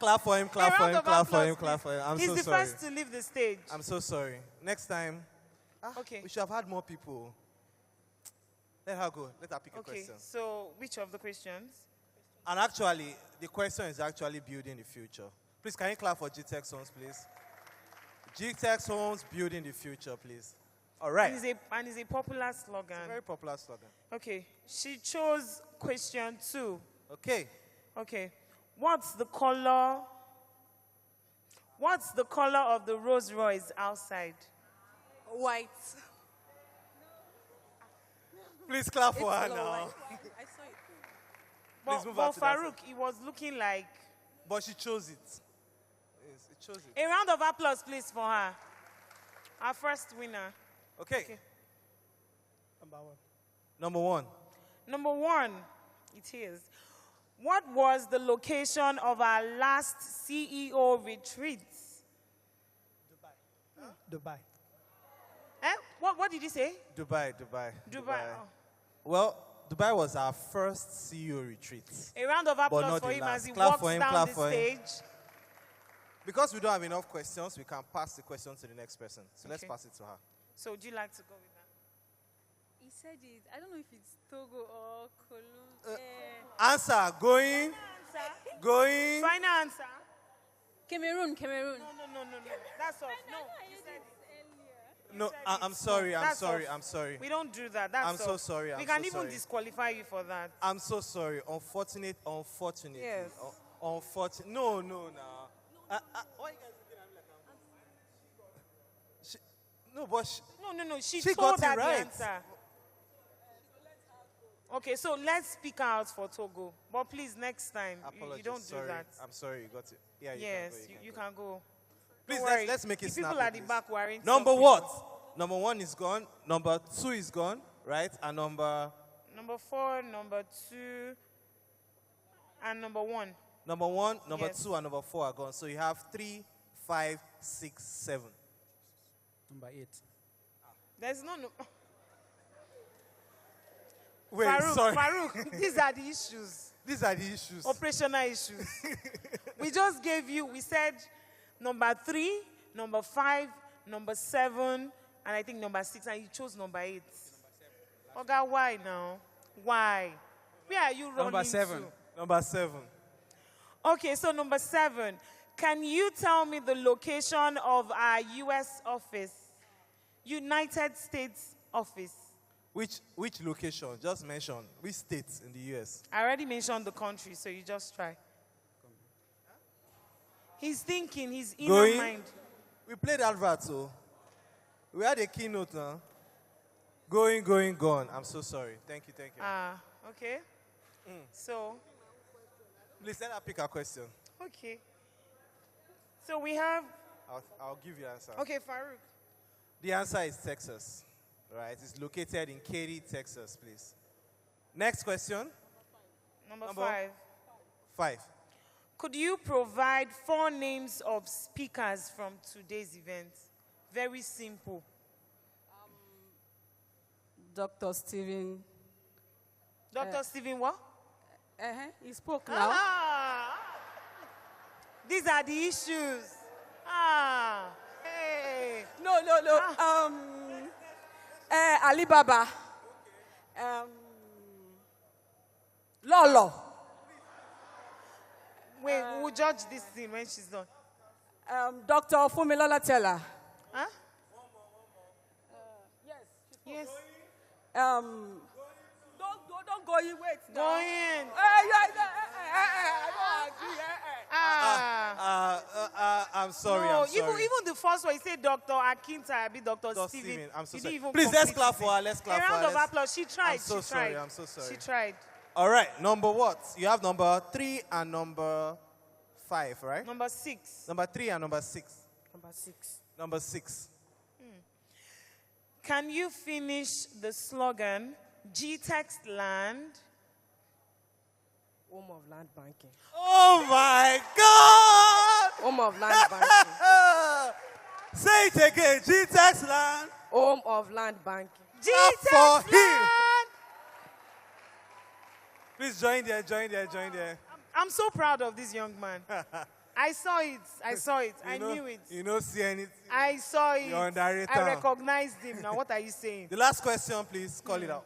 Clap for him, clap for him, clap for him, clap for him. I'm so sorry. He's the first to leave the stage. I'm so sorry. Next time, okay. We should have had more people. Let her go. Let her pick a question. So which of the questions? And actually, the question is actually building the future. Please, can you clap for GTEX Homes, please? GTEX Homes, building the future, please. All right. And it's a popular slogan. It's a very popular slogan. Okay. She chose question 2. Okay. What's the color of the Rolls Royce outside? White. Please clap for her now. I saw it. Please move on to Farouk, it was looking like. But she chose it. Yes, it chose it. A round of applause, please, for her. Our first winner. Okay. Number 1. Number 1, it is. What was the location of our last CEO retreat? Dubai. What did you say? Dubai. Oh. Well, Dubai was our first CEO retreat. A round of applause for him as he clap walks for him, down clap the for stage. Him. Because we don't have enough questions, we can pass the question to the next person. So let's pass it to her. So would you like to go with that? He said it. I don't know if it's Togo or Colombia. Answer. Going. Final answer. Cameroon. No. That's off. No. No, I'm sorry. We don't do that. That's I'm so sorry. We can even disqualify you for that. I'm so sorry. Unfortunate. Yes. Unfortunate. No. Why you guys looking at me like No. She got told it her right. the answer. Okay, so let's speak out for Togo. But please, next time, you don't do that. I'm sorry, you got it. Yeah, you can go. Please, let's make it snappy. People at the back worrying. Number what? Number 1 is gone. Number 2 is gone, right? And number 4, number 2, and number 1. Number 1, number 2, and number 4 are gone. So you have 3, 5, 6, 7. Number 8. There's no. Wait, Farouk, these are the issues. These are the issues. Operational issues. We just gave you, we said number 3, number 5, number 7, and I think number 6, and you chose number 8. Oga, why now? Why? Where are you running Number 7. to? Number 7. Okay, so number 7. Can you tell me the location of our U.S. office? United States office. Which location? Just mention. Which states in the U.S.? I already mentioned the country, so you just try. He's thinking, his inner mind. We played advert, so we had a keynote now. Going, gone. I'm so sorry. Thank you. Okay. So. Please let her pick a question. Okay. So we have. I'll give you the answer. Okay, Farouk. The answer is Texas. Right? It's located in Katy, Texas, please. Next question. Number 5. 5. Could you provide 4 names of speakers from today's event? Very simple. Dr. Stephen. Dr. Stephen what? He spoke now. These are the issues. Ah, hey. No. Alibaba. Lolo. Wait, we'll judge this thing when she's done. Dr. Fumilola Teller. Huh? Yes. Don't go in. Wait. Go in. I'm sorry. No, I'm sorry. even the first one, he said Dr. Akinta, I be Dr. Dr. Steven. I'm so You sorry. didn't even Please, let's complete clap it. for her. Let's clap A for her. round of Let's- applause. She tried. I'm so she sorry. tried. I'm so sorry. She tried. All right, number what? You have number 3 and number 5, right? Number 6. Number 3 and number 6. Number 6. Number 6. Can you finish the slogan, GTEX Land? Home of land banking. Oh my God! Home of land banking. Say it again. GTEX Land. Home of land banking. For him. Please join there. I'm so proud of this young man. I saw it. I knew it. You don't see anything. I saw it. You're underrated. I recognized him. Now, what are you saying? The last question, please. Call it out.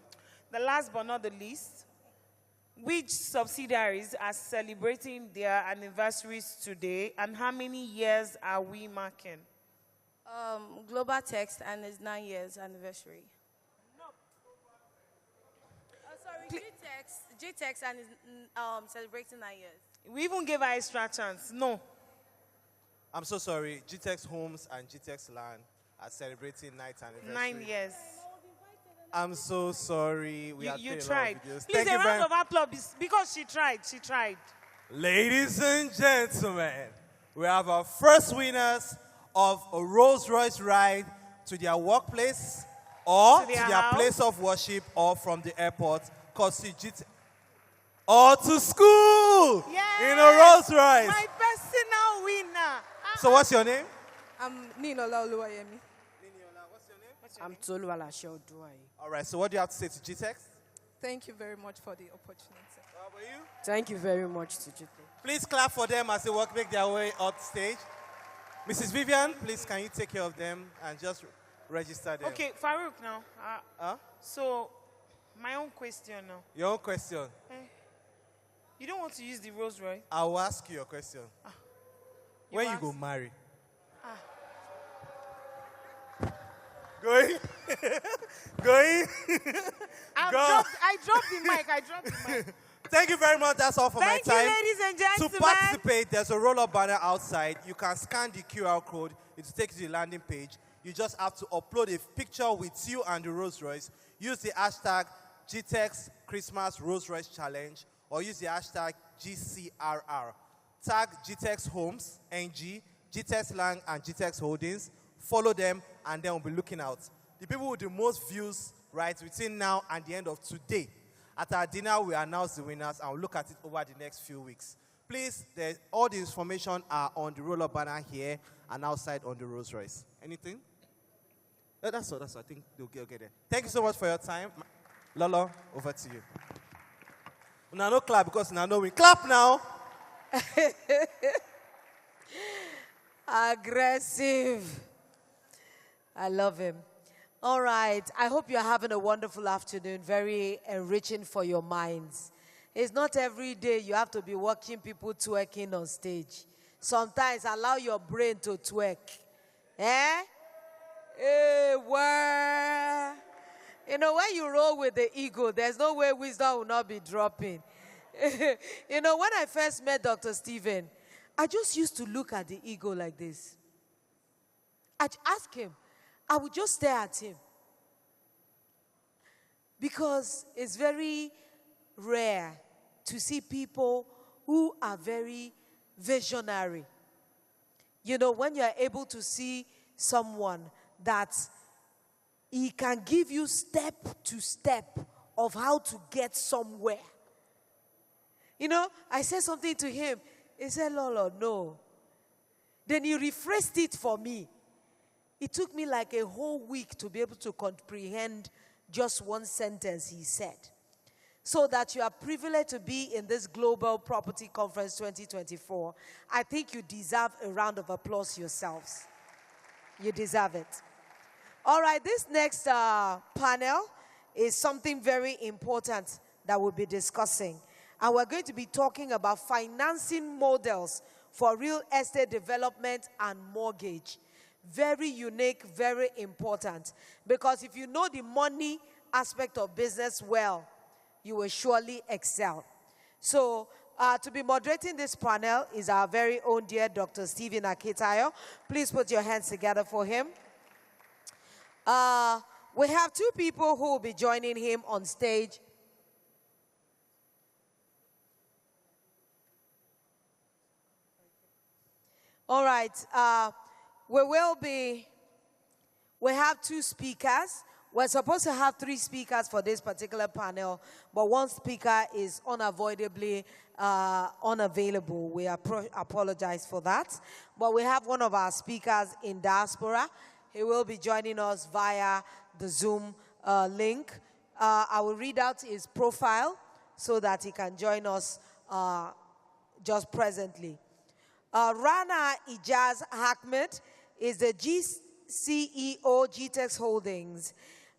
The last but not the least, which subsidiaries are celebrating their anniversaries today, and how many years are we marking? Global Text and its 9 years anniversary. Sorry, GTEX and is celebrating 9 years. We even gave her extra chance. No. I'm so sorry. GTEX Homes and GTEX Land are celebrating 9th anniversary. 9 years. I'm so sorry. You tried. Videos. Please, a round of applause because she tried. She tried. Ladies and gentlemen, we have our first winners of a Rolls-Royce ride to their workplace or to their place of worship or from the airport. Or to school in a Rolls-Royce. My personal winner. So what's your name? I'm Ninola Oluwayemi. I'm Toluwala Shoduai. All right, so what do you have to say to GTEX? Thank you very much for the opportunity. How about you? Thank you very much to GTEX. Please clap for them as they make their way up stage. Mrs. Vivian, please can you take care of them and just register them? Okay, Farouk now. So, my own question now. Your own question. You don't want to use the Rolls Royce? I will ask you a question. When you go marry? Going? I dropped the mic. Thank you very much. That's all for my time. Thank you, ladies and gentlemen. To participate, there's a roll-up banner outside. You can scan the QR code. It will take you to the landing page. You just have to upload a picture with you and the Rolls Royce. Use the hashtag GTEX Christmas Rolls Royce Challenge or use the hashtag GCRR. Tag GTEX Homes, NG, GTEX Lang, and GTEX Holdings. Follow them, and then we'll be looking out. The people with the most views, right, between now and the end of today. At our dinner, we announce the winners, and we'll look at it over the next few weeks. Please, all the information are on the roll-up banner here and outside on the Rolls Royce. Anything? That's all. I think they'll get there. Thank you so much for your time. Lolo, over to you. Now, no clap because now no win. Clap now. Aggressive. I love him. All right. I hope you're having a wonderful afternoon, very enriching for your minds. It's not every day you have to be watching people twerking on stage. Sometimes allow your brain to twerk. Where? You know, when you roll with the ego, there's no way wisdom will not be dropping. You know, when I first met Dr. Steven, I just used to look at the ego like this. I'd ask him. I would just stare at him. Because it's very rare to see people who are very visionary. You know, when you're able to see someone that he can give you step to step of how to get somewhere. You know, I said something to him. He said, Lolo, no. Then he rephrased it for me. It took me like a whole week to be able to comprehend just one sentence he said. so that you are privileged to be in this Global Property Conference 2024. I think you deserve a round of applause yourselves. You deserve it. All right, this next panel is something very important that we'll be discussing. And we're going to be talking about financing models for real estate development and mortgage. Very unique, very important. Because if you know the money aspect of business well, you will surely excel. So, to be moderating this panel is our very own dear Dr. Stephen Akintayo. Please put your hands together for him. We have two people who will be joining him on stage. All right. We have two speakers. We're supposed to have three speakers for this particular panel, but one speaker is unavoidably unavailable. We apologize for that. But we have one of our speakers in diaspora. He will be joining us via the Zoom link. I will read out his profile so that he can join us just presently. Rana Ijaz Ahmed is the CEO GTEX Holdings.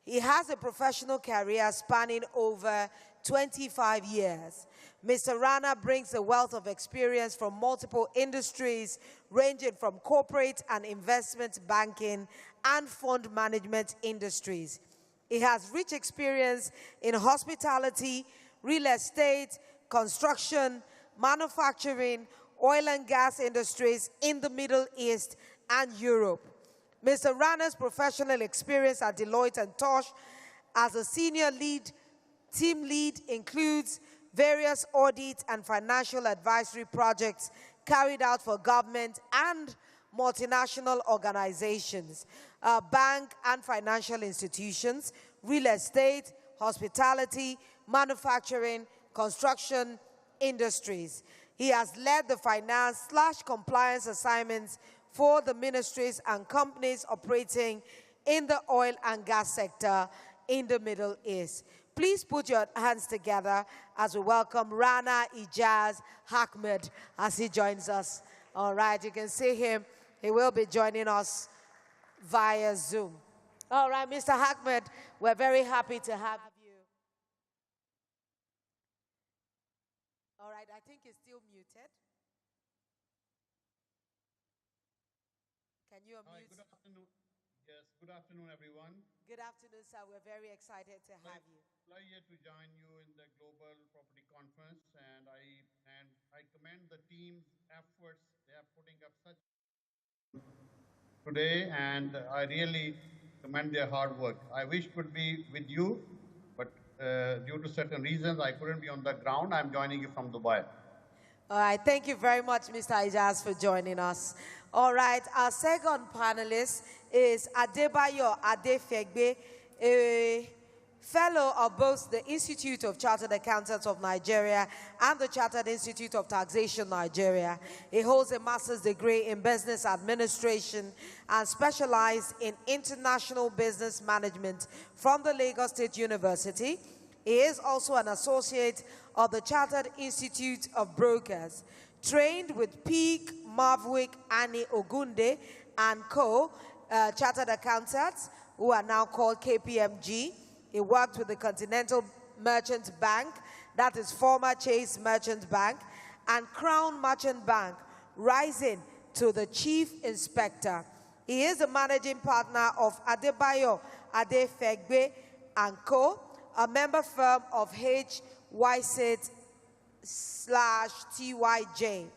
He has a professional career spanning over 25 years. Mr. Rana brings a wealth of experience from multiple industries, ranging from corporate and investment banking and fund management industries. He has rich experience in hospitality, real estate, construction, manufacturing, oil and gas industries in the Middle East and Europe. Mr. Rana's professional experience at Deloitte and Touche as a senior team lead includes various audit and financial advisory projects carried out for government and multinational organizations, bank and financial institutions, real estate, hospitality, manufacturing, construction industries. He has led the finance/compliance assignments for the ministries and companies operating in the oil and gas sector in the Middle East. Please put your hands together as we welcome Rana Ijaz Ahmed as he joins us. All right, you can see him. He will be joining us via Zoom. All right, Mr. Ahmed, we're very happy to have you. All right, I think he's still muted. Can you unmute? Hi, good afternoon. Yes, good afternoon, everyone. Good afternoon, sir. We're very excited to have you. Pleasure to join you in the Global Property Conference, and I commend the team's efforts. They are putting up such today, and I really commend their hard work. I wish could be with you, but due to certain reasons, I couldn't be on the ground. I'm joining you from Dubai. All right, thank you very much, Mr. Ijaz, for joining us. All right, our second panelist is Adebayo Adefegbe, a fellow of both the Institute of Chartered Accountants of Nigeria and the Chartered Institute of Taxation Nigeria. He holds a master's degree in business administration and specialized in international business management from the Lagos State University. He is also an associate of the Chartered Institute of Brokers, trained with Peak, Marwick, Annie Ogunde, and Co., chartered accountants, who are now called KPMG. He worked with the Continental Merchant Bank, that is former Chase Merchant Bank, and Crown Merchant Bank, rising to the Chief Inspector. He is the managing partner of Adebayo Adefegbe & Co., a member firm of H. Wysett/TYJ,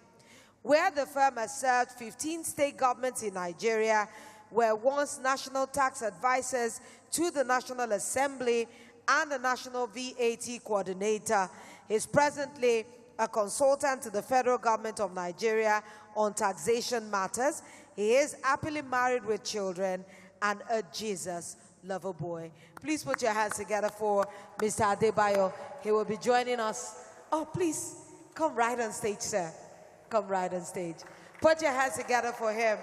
where the firm has served 15 state governments in Nigeria, were once national tax advisors to the National Assembly and the National VAT coordinator. He is presently a consultant to the federal government of Nigeria on taxation matters. He is happily married with children and a Jesus lover boy. Please put your hands together for Mr. Adebayo. He will be joining us. Oh, please, come right on stage, sir. Come right on stage. Put your hands together for him.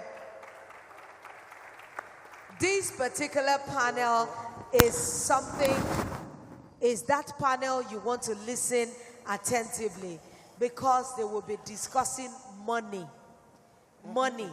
This particular panel is something is that panel you want to listen attentively, because they will be discussing money. Money.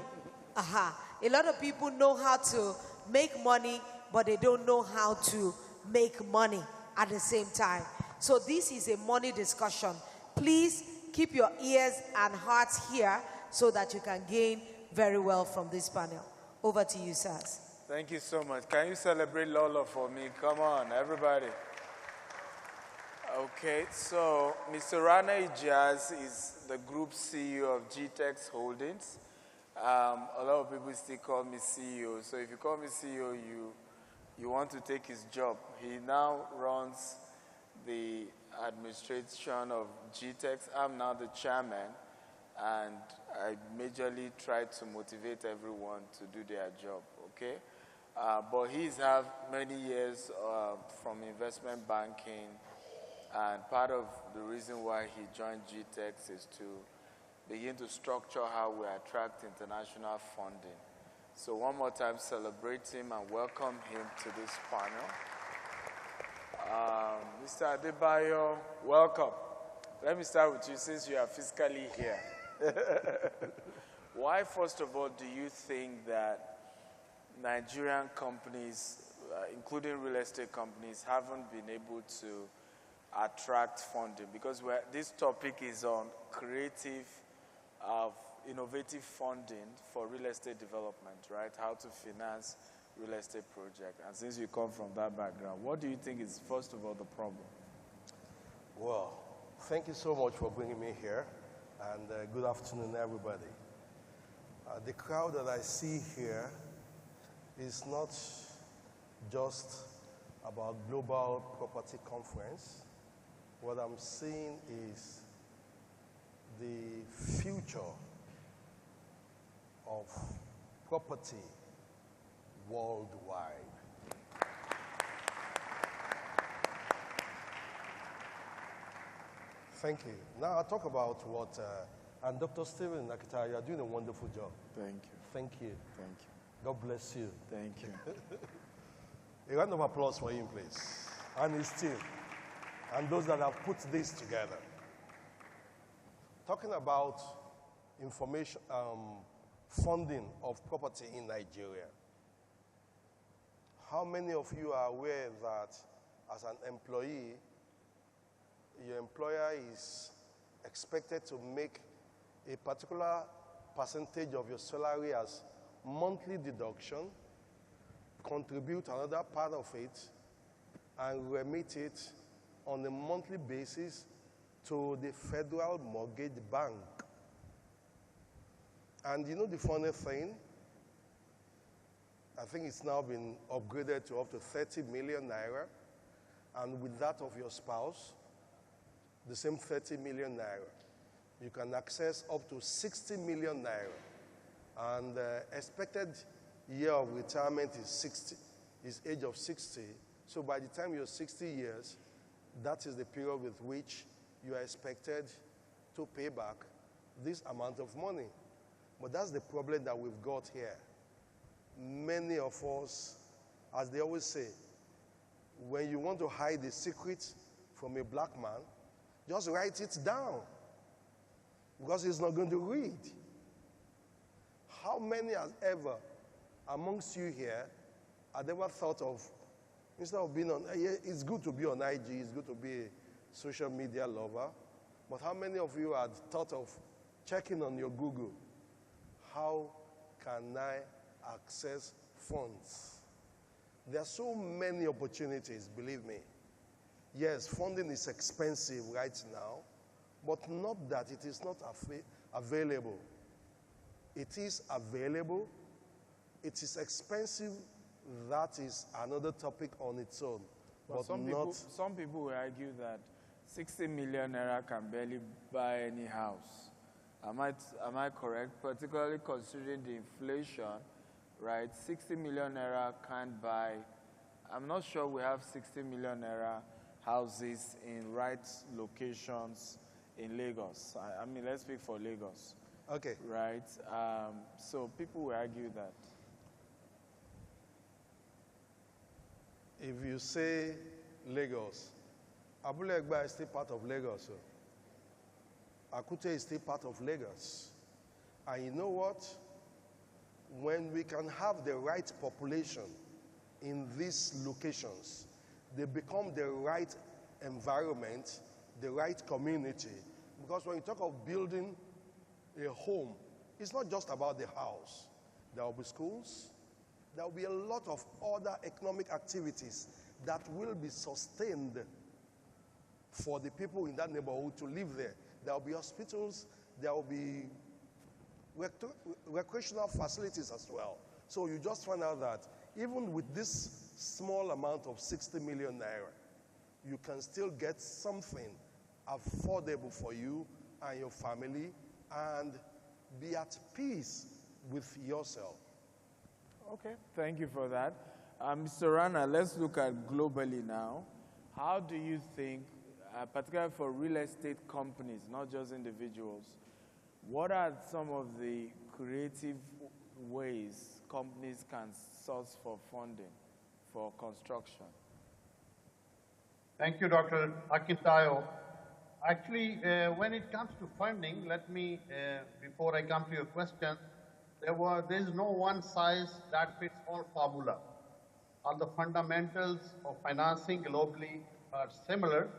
A lot of people know how to make money, but they don't know how to make money at the same time. So this is a money discussion. Please keep your ears and hearts here so that you can gain very well from this panel. Over to you, sirs. Thank you so much. Can you celebrate Lolo for me? Come on, everybody. Okay, so Mr. Rana Ijaz is the group CEO of GTEX Holdings. A lot of people still call me CEO. So if you call me CEO, you want to take his job. He now runs the administration of GTEX. I'm now the chairman, and I majorly try to motivate everyone to do their job, okay? But he's had many years from investment banking, and part of the reason why he joined GTEX is to begin to structure how we attract international funding. So one more time, celebrate him and welcome him to this panel. Mr. Adebayo, welcome. Let me start with you since you are physically here. Why, first of all, do you think that Nigerian companies, including real estate companies, haven't been able to attract funding? Because this topic is on creative, innovative funding for real estate development, right? How to finance real estate projects. And since you come from that background, what do you think is, first of all, the problem? Well, thank you so much for bringing me here, and good afternoon, everybody. The crowd that I see here is not just about Global Property Conference. What I'm seeing is the future of property worldwide. Thank you. Now I'll talk about what, and Dr. Stephen Nakita, you're doing a wonderful job. Thank you. Thank you. Thank you. God bless you. Thank you. A round of applause for him, please. And his team. And those that have put this together. Talking about information, funding of property in Nigeria. How many of you are aware that as an employee, your employer is expected to make a particular percentage of your salary as monthly deduction, contribute another part of it, and remit it on a monthly basis to the Federal Mortgage Bank. And you know the funny thing? I think it's now been upgraded to up to 30 million naira, and with that of your spouse, the same 30 million naira. You can access up to 60 million naira. And expected year of retirement is age of 60. So by the time you're 60 years, that is the period with which you are expected to pay back this amount of money. But that's the problem that we've got here. Many of us, as they always say, when you want to hide the secret from a black man, just write it down, because he's not going to read. How many has ever, amongst you here, have ever thought of, instead of being on, it's good to be on IG, it's good to be a social media lover, but how many of you had thought of checking on your Google, how can I access funds? There are so many opportunities, believe me. Yes, funding is expensive right now, but not that it is not available. It is available. It is expensive. That is another topic on its own. But some people will argue that 60 million naira can barely buy any house. Am I correct? Particularly considering the inflation, right? 60 million naira can't buy. I'm not sure we have 60 million naira houses in right locations in Lagos. I mean, let's speak for Lagos. Okay. Right? So people will argue that. If you say Lagos, Abule Egba is still part of Lagos. So. Akute is still part of Lagos. And you know what? When we can have the right population in these locations, they become the right environment, the right community. Because when you talk of building a home, it's not just about the house. There will be schools. There will be a lot of other economic activities that will be sustained for the people in that neighborhood to live there. There will be hospitals. There will be recreational facilities as well. So you just find out that even with this small amount of 60 million naira, you can still get something affordable for you and your family and be at peace with yourself. Okay, thank you for that. Mr. Rana, let's look at globally now. How do you think, particularly for real estate companies, not just individuals, what are some of the creative ways companies can source for funding for construction? Thank you, Dr. Akintayo. Actually, when it comes to funding, let me, before I come to your question, there is no one size that fits all formula. All the fundamentals of financing globally are similar,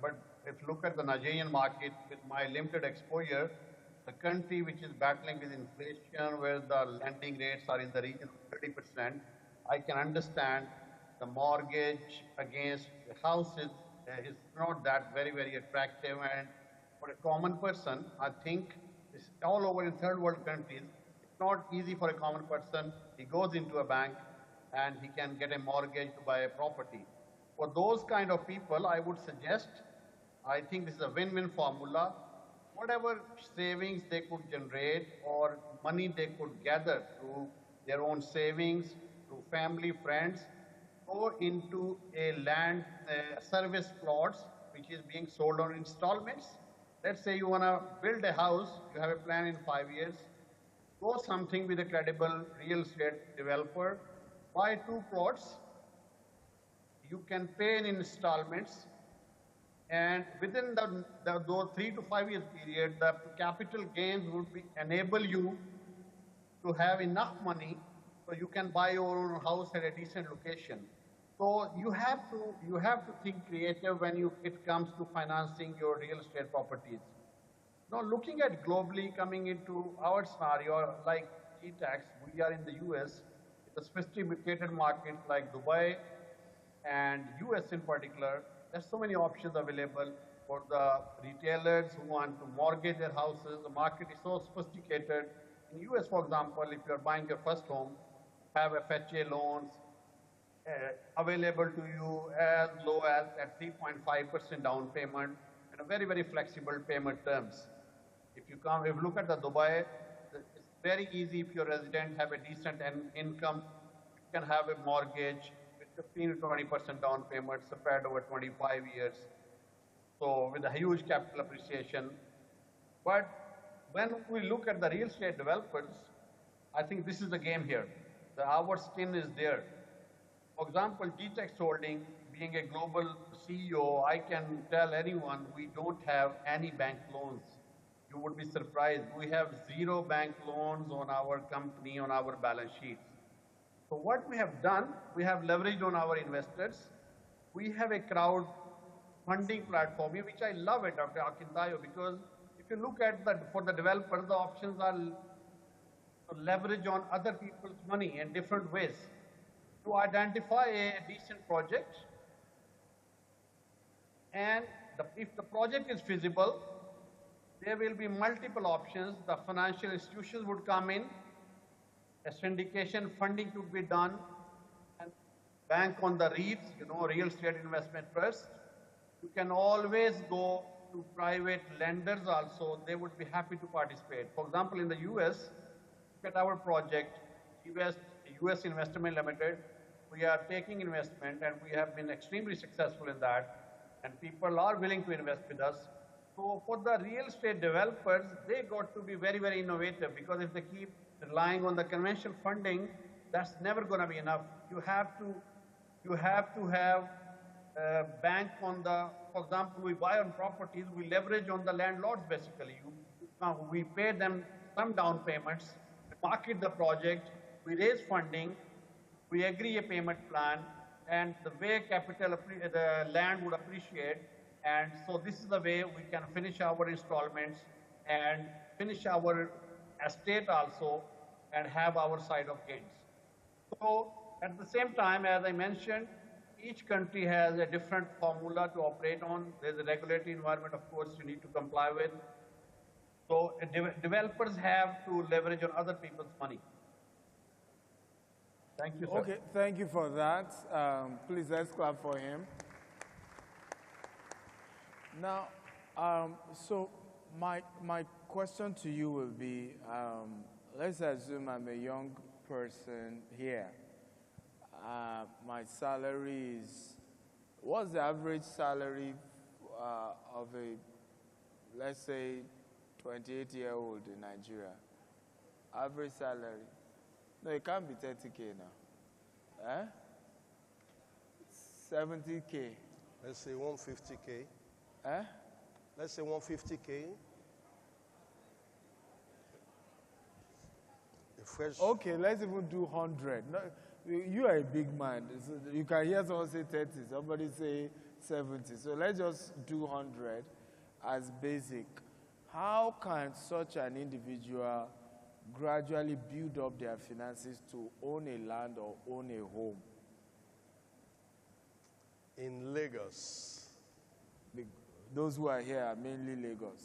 but if you look at the Nigerian market, with my limited exposure, the country which is battling with inflation, where the lending rates are in the region of 30%, I can understand the mortgage against the houses is not that very, very attractive. And for a common person, I think it's all over in third world countries, it's not easy for a common person. He goes into a bank and he can get a mortgage to buy a property. For those kind of people, I would suggest, I think this is a win-win formula. Whatever savings they could generate or money they could gather through their own savings, through family, friends, go into a land service plots which is being sold on installments. Let's say you want to build a house, you have a plan in 5 years, go something with a credible real estate developer, buy 2 plots, you can pay in installments, and within those 3 to 5 years period, the capital gains would enable you to have enough money so you can buy your own house at a decent location. So you have to think creative when it comes to financing your real estate properties. Now, looking at globally, coming into our scenario, like GTAX, we are in the US, the sophisticated markets like Dubai and US in particular. There's so many options available for the retailers who want to mortgage their houses. The market is so sophisticated. In US, for example, if you're buying your first home, have FHA loans available to you as low as at 3.5% down payment and a very, very flexible payment terms. If you look at the Dubai, it's very easy if your resident have a decent income, you can have a mortgage with 15 to 20% down payment spread over 25 years. So with a huge capital appreciation. But when we look at the real estate developers, I think this is the game here. Our skin is there. For example, GTEX Holding, being a global CEO, I can tell anyone we don't have any bank loans. You would be surprised. We have 0 bank loans on our company, on our balance sheets. So what we have done, we have leveraged on our investors. We have a crowd funding platform, which I love it, Dr. Akintayo, because if you look at for the developers, the options are to leverage on other people's money in different ways. To identify a decent project, and if the project is feasible, there will be multiple options. The financial institutions would come in, a syndication funding to be done, and bank on the REITs, real estate investment trust. You can always go to private lenders also. They would be happy to participate. For example, in the US, look at our project, US Investment Limited. We are taking investment and we have been extremely successful in that, and people are willing to invest with us. So for the real estate developers, they got to be very, very innovative, because if they keep relying on the conventional funding, that's never going to be enough. You have to have bank on the, for example, we buy on properties, we leverage on the landlords basically. We pay them some down payments, market the project, we raise funding, we agree a payment plan, and the way the land would appreciate, and so this is the way we can finish our installments and finish our estate also and have our side of gains. So at the same time, as I mentioned, each country has a different formula to operate on. There's a regulatory environment, of course, you need to comply with. So developers have to leverage on other people's money. Thank you, sir. Okay, thank you for that. Please, let's clap for him. Now, so my question to you will be, let's assume I'm a young person here. My salary is, what's the average salary of a, let's say, 28-year-old in Nigeria? Average salary. No, it can't be 30K now. Eh? 70K. Let's say 150K. Eh? Let's say 150K. Okay, let's even do 100. No, you are a big man. So you can hear someone say 30, somebody say 70. So let's just do 100 as basic. How can such an individual gradually build up their finances to own a land or own a home? In Lagos. Those who are here are mainly Lagos.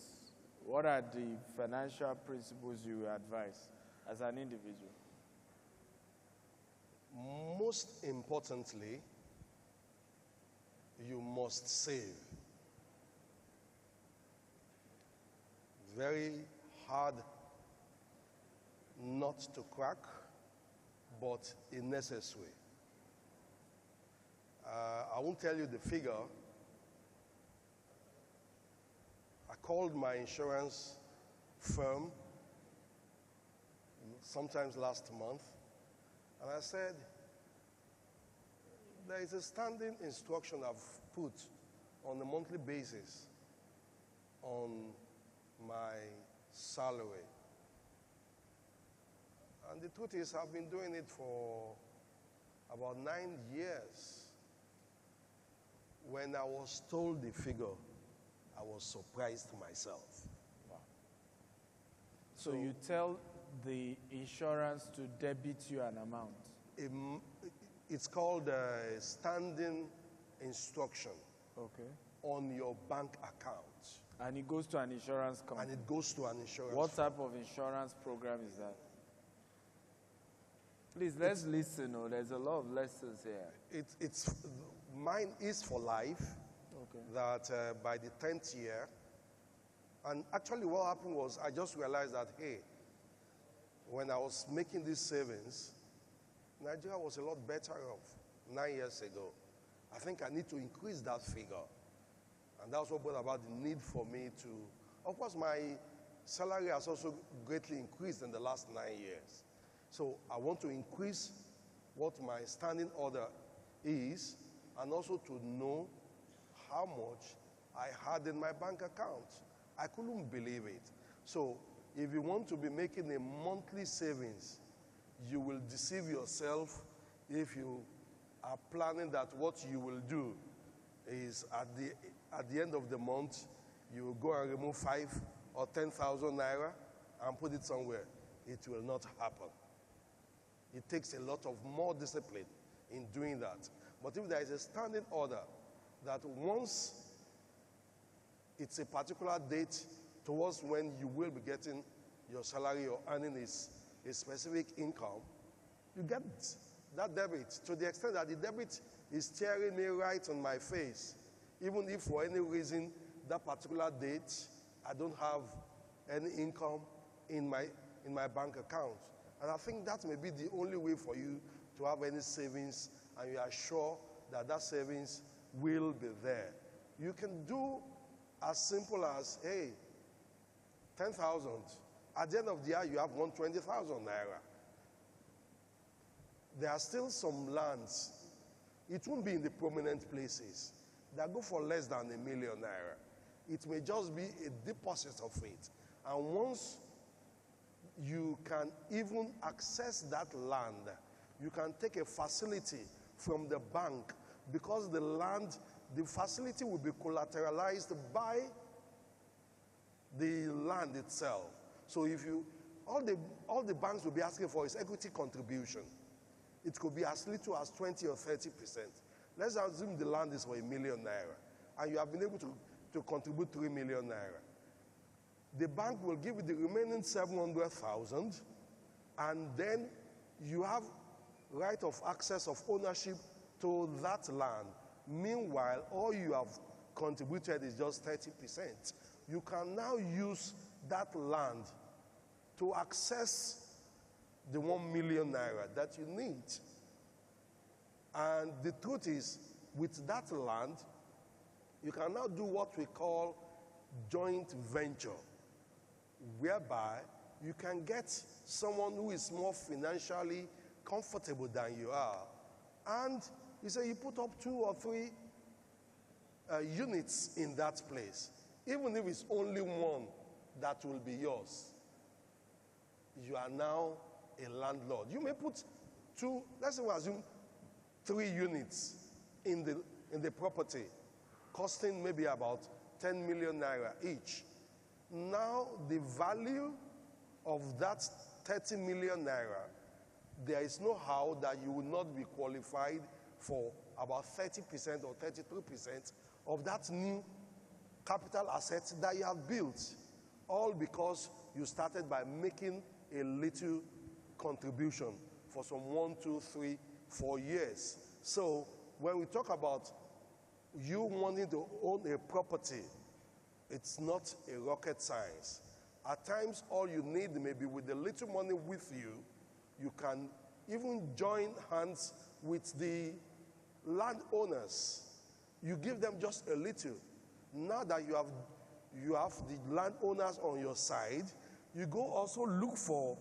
What are the financial principles you will advise as an individual? Most importantly, you must save. Very hard not to crack, but a necessary. I won't tell you the figure. I called my insurance firm sometimes last month, and I said, there is a standing instruction I've put on a monthly basis on my salary. And the truth is, I've been doing it for about 9 years. When I was told the figure, I was surprised myself. Wow. So you tell the insurance to debit you an amount? It's called a standing instruction. Okay. On your bank account. And it goes to an insurance company? And it goes to an insurance What type of insurance program is that? Please, let's listen. Oh, there's a lot of lessons here. Mine is for life. Okay. That by the 10th year, and actually what happened was I just realized that, hey, when I was making these savings, Nigeria was a lot better off 9 years ago. I think I need to increase that figure. And that's what brought about the need for me to, of course, my salary has also greatly increased in the last 9 years. So I want to increase what my standing order is, and also to know how much I had in my bank account. I couldn't believe it. So if you want to be making a monthly savings, you will deceive yourself if you are planning that what you will do is at the end of the month, you will go and remove 5 or 10,000 naira and put it somewhere. It will not happen. It takes a lot of more discipline in doing that. But if there is a standing order that once it's a particular date towards when you will be getting your salary or earning a specific income, you get that debit to the extent that the debit is staring me right on my face. Even if for any reason that particular date I don't have any income in my bank account. And I think that may be the only way for you to have any savings, and you are sure that that savings will be there. You can do as simple as, hey, 10,000. At the end of the year, you have 120,000 naira. There are still some lands It won't be in the prominent places. They go for less than ₦1 million. It may just be a deposit of it. And once you can even access that land, you can take a facility from the bank, because the land, the facility will be collateralized by the land itself. So if you, all the banks will be asking for is equity contribution. It could be as little as 20 or 30%. Let's assume the land is for ₦1 million, and you have been able to contribute ₦3 million. The bank will give you the remaining 700,000, and then you have right of access of ownership to that land. Meanwhile, all you have contributed is just 30%. You can now use that land to access the ₦1 million that you need. And the truth is, with that land, you can now do what we call joint venture, whereby you can get someone who is more financially comfortable than you are. And you say you put up 2 or 3 units in that place. Even if it's only one that will be yours, you are now a landlord. You may put 2, let's say we assume 3 units in the property, costing maybe about ₦10 million each. Now the value of that ₦30 million, there is no how that you will not be qualified for about 30% or 33% of that new capital assets that you have built, all because you started by making a little contribution for some 1, 2, 3, 4 years. So when we talk about you wanting to own a property, it's not a rocket science. At times, all you need, maybe with the little money with you, you can even join hands with the landowners. You give them just a little. Now that you have the landowners on your side, you go also look for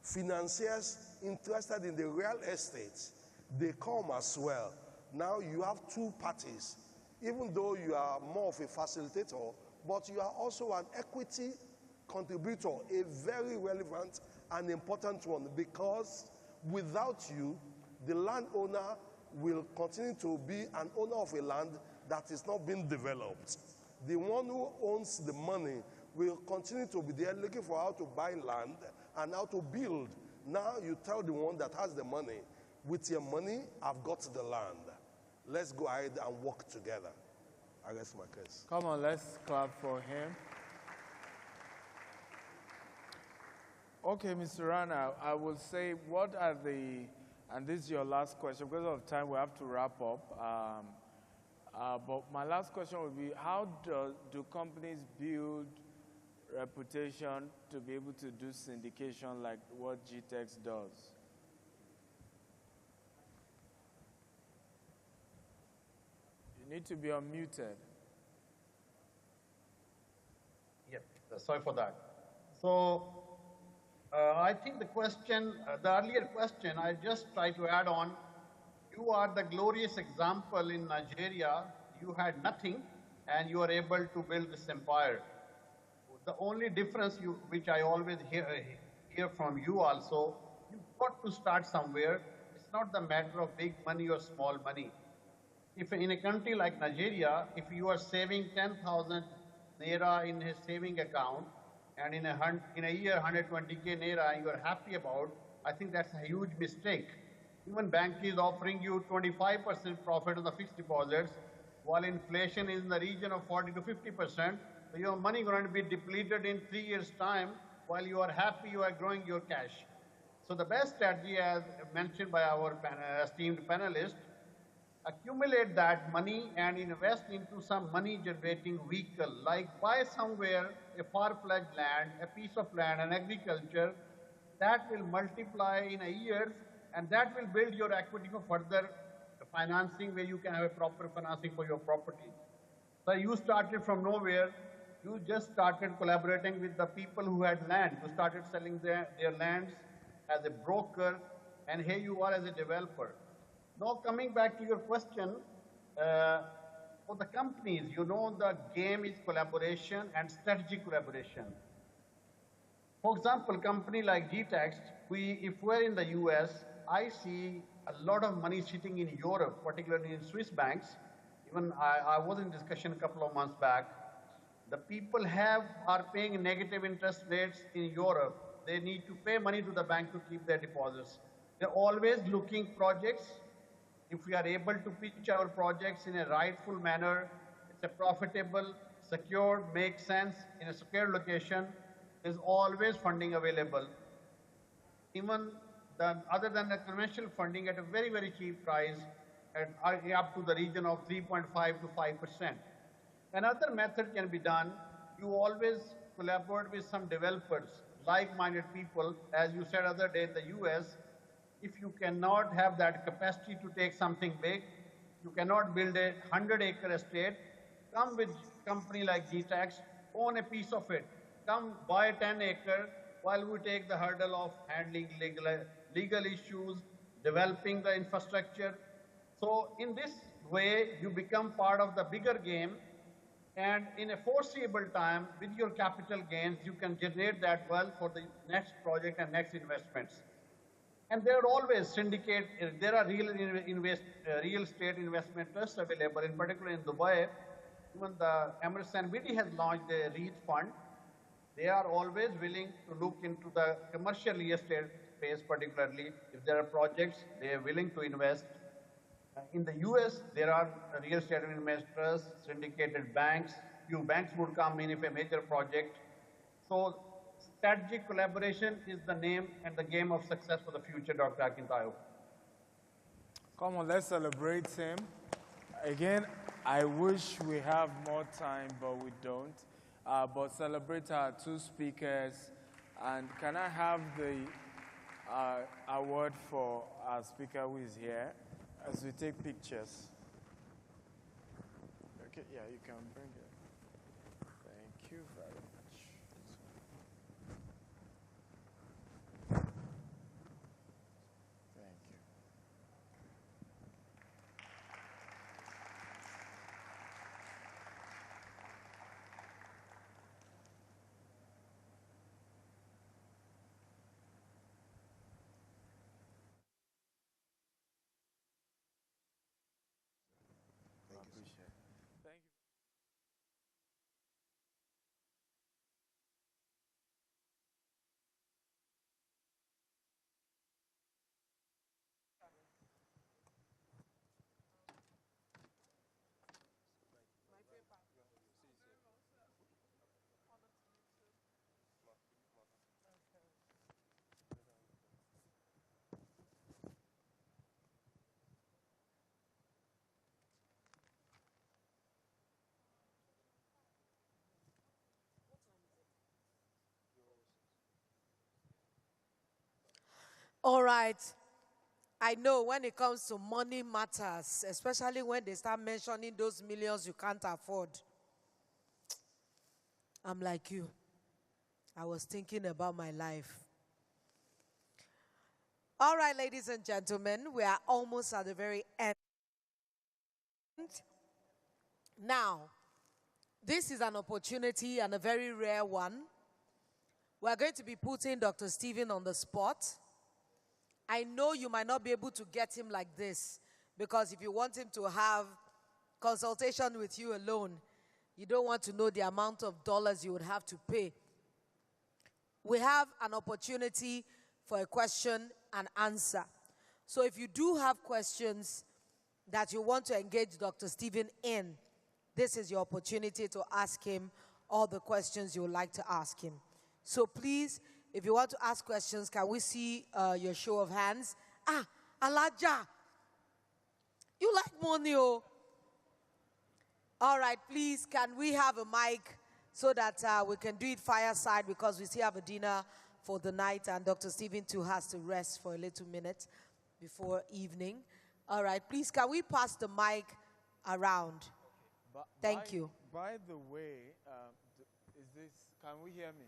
financiers interested in the real estate. They come as well. Now you have 2 parties. Even though you are more of a facilitator, but you are also an equity contributor, a very relevant and important one, because without you, the landowner will continue to be an owner of a land that is not being developed. The one who owns the money will continue to be there looking for how to buy land and how to build. Now you tell the one that has the money, with your money, I've got the land. Let's go ahead and work together. I rest my case. Come on, let's clap for him. Okay, Mr. Rana, I will say, what are the, and this is your last question, because of time we have to wrap up. But my last question would be, how do companies build reputation to be able to do syndication like what GTEx does? You need to be unmuted. Yep, sorry for that. So, I think the question, the earlier question, I just try to add on. You are the glorious example in Nigeria. You had nothing, and you are able to build this empire. The only difference, which I always hear from you also, you've got to start somewhere. It's not the matter of big money or small money. If in a country like Nigeria, if you are saving 10,000 naira in his saving account, and in a year 120k naira you are happy about, I think that's a huge mistake. Even bank is offering you 25% profit on the fixed deposits, while inflation is in the region of 40 to 50%. So your money is going to be depleted in 3 years' time, while you are happy you are growing your cash. So the best strategy, as mentioned by our esteemed panelists, accumulate that money and invest into some money-generating vehicle, like buy somewhere a far-fetched land, a piece of land, and agriculture, that will multiply in a year, and that will build your equity for further financing, where you can have a proper financing for your property. So you started from nowhere. You just started collaborating with the people who had land. You started selling their lands as a broker, and here you are as a developer. Now, coming back to your question, for the companies, you know, the game is collaboration and strategic collaboration. For example, company like GTExt, if we're in the US, I see a lot of money sitting in Europe, particularly in Swiss banks. Even I was in discussion a couple of months back. The people are paying negative interest rates in Europe. They need to pay money to the bank to keep their deposits. They're always looking projects. If we are able to pitch our projects in a rightful manner, it's a profitable, secure, makes sense in a secure location, there's always funding available. Even other than the conventional funding at a very, very cheap price, up to the region of 3.5 to 5%. Another method can be done. You always collaborate with some developers, like-minded people. As you said other day in the US, if you cannot have that capacity to take something big, you cannot build a 100-acre estate, come with a company like GTExt, own a piece of it. Come buy 10 acre while we take the hurdle of handling legal issues, developing the infrastructure. So in this way, you become part of the bigger game, and in a foreseeable time, with your capital gains, you can generate that wealth for the next project and next investments. And there are always there are real estate investment trusts available, in particular in Dubai. Even the Emerson Whitty has launched a REIT fund. They are always willing to look into the commercial real estate space, particularly if there are projects, they are willing to invest. In the US, there are real estate investors, syndicated banks. Few banks would come in if a major project. So strategic collaboration is the name and the game of success for the future, Dr. Akintayo. Come on, let's celebrate him. Again, I wish we have more time, but we don't. But celebrate our two speakers. And can I have the award for our speaker who is here as we take pictures? Okay, yeah, you can bring it. Thank you very much. Thank you. I appreciate it. Thank you. All right. I know when it comes to money matters, especially when they start mentioning those millions you can't afford. I'm like you. I was thinking about my life. All right, ladies and gentlemen, we are almost at the very end. Now, this is an opportunity and a very rare one. We're going to be putting Dr. Stephen on the spot. I know you might not be able to get him like this, because if you want him to have consultation with you alone, you don't want to know the amount of dollars you would have to pay. We have an opportunity for a question and answer. So if you do have questions that you want to engage Dr. Stephen in, this is your opportunity to ask him all the questions you would like to ask him. So please, if you want to ask questions, can we see your show of hands? Ah, Alaja, you like money, oh. All right, please, can we have a mic so that we can do it fireside, because we still have a dinner for the night, and Dr. Stephen too has to rest for a little minute before evening. All right, please, can we pass the mic around? Thank you. By the way, can we hear me?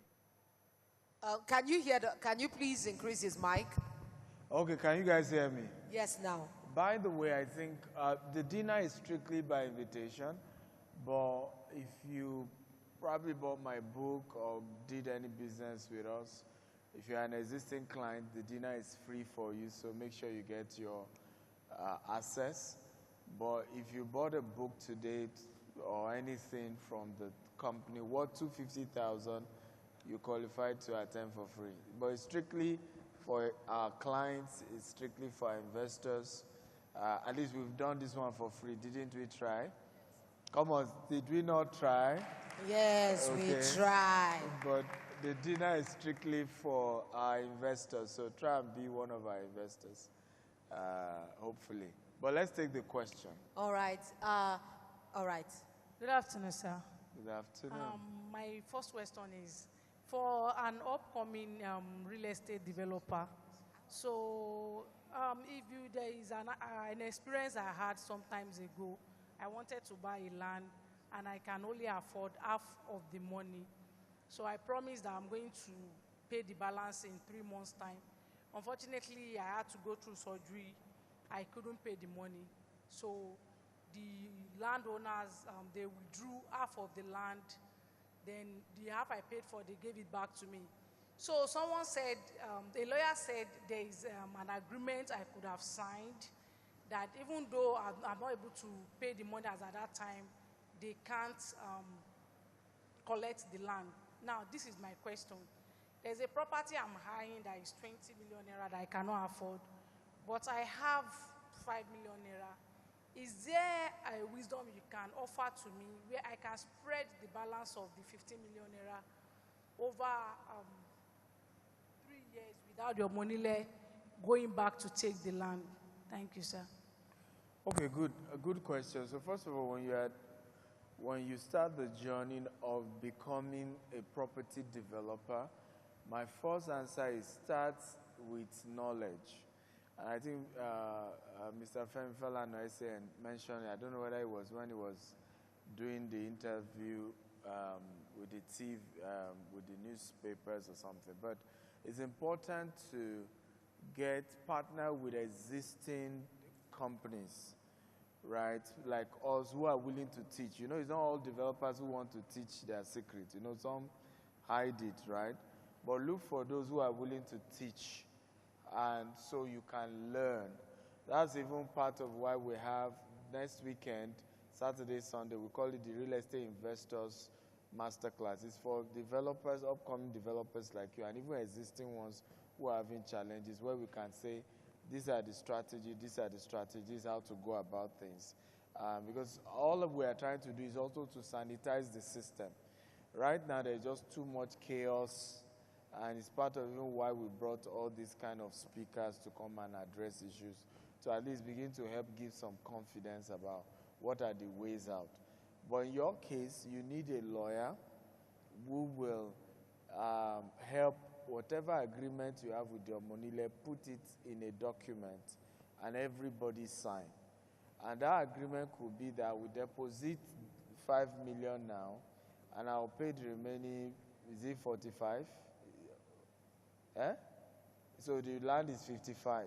Can you please increase his mic? Okay, can you guys hear me? Yes, now. By the way, I think the dinner is strictly by invitation, but if you probably bought my book or did any business with us, if you're an existing client, the dinner is free for you, so make sure you get your access. But if you bought a book today or anything from the company worth $250,000, you qualify to attend for free. But it's strictly for our clients, it's strictly for our investors. At least we've done this one for free, didn't we try? Come on, did we not try? Yes, okay. We tried. But the dinner is strictly for our investors, so try and be one of our investors, hopefully. But let's take the question. All right. All right. Good afternoon, sir. Good afternoon. My first question is, for an upcoming real estate developer, so there is an experience I had some times ago, I wanted to buy a land and I can only afford half of the money. So I promised that I'm going to pay the balance in 3 months' time. Unfortunately, I had to go through surgery. I couldn't pay the money. So the landowners, they withdrew half of the land. Then the half I paid for, they gave it back to me. So someone said, a lawyer said there is an agreement I could have signed that even though I'm not able to pay the money as at that time, they can't collect the land. Now, this is my question. There's a property I'm hiring that is 20 million naira that I cannot afford, but I have 5 million naira. Is there a wisdom you can offer to me where I can spread the balance of the 15 million naira over 3 years without your money going back to take the land? Thank you, sir. Okay, good. A good question. So first of all, when you start the journey of becoming a property developer, my first answer is start with knowledge. And I think Mr. Femi Falana mentioned, I don't know whether it was when he was doing the interview with the TV, with the newspapers or something, but it's important to partner with existing companies, right? Like us who are willing to teach. You know, it's not all developers who want to teach their secrets. You know, some hide it, right? But look for those who are willing to teach, and so you can learn. That's even part of why we have next weekend, Saturday, Sunday, we call it the Real Estate Investors Masterclass. It's for developers, upcoming developers like you, and even existing ones who are having challenges, where we can say, these are the strategies, how to go about things. Because all we are trying to do is also to sanitize the system. Right now, there's just too much chaos, and it's part of even why we brought all these kind of speakers to come and address issues, to at least begin to help give some confidence about what are the ways out. But in your case, you need a lawyer who will help whatever agreement you have with your monile, put it in a document and everybody sign. And that agreement could be that we deposit 5 million now, and I'll pay the remaining, is it 45? So the land is 55.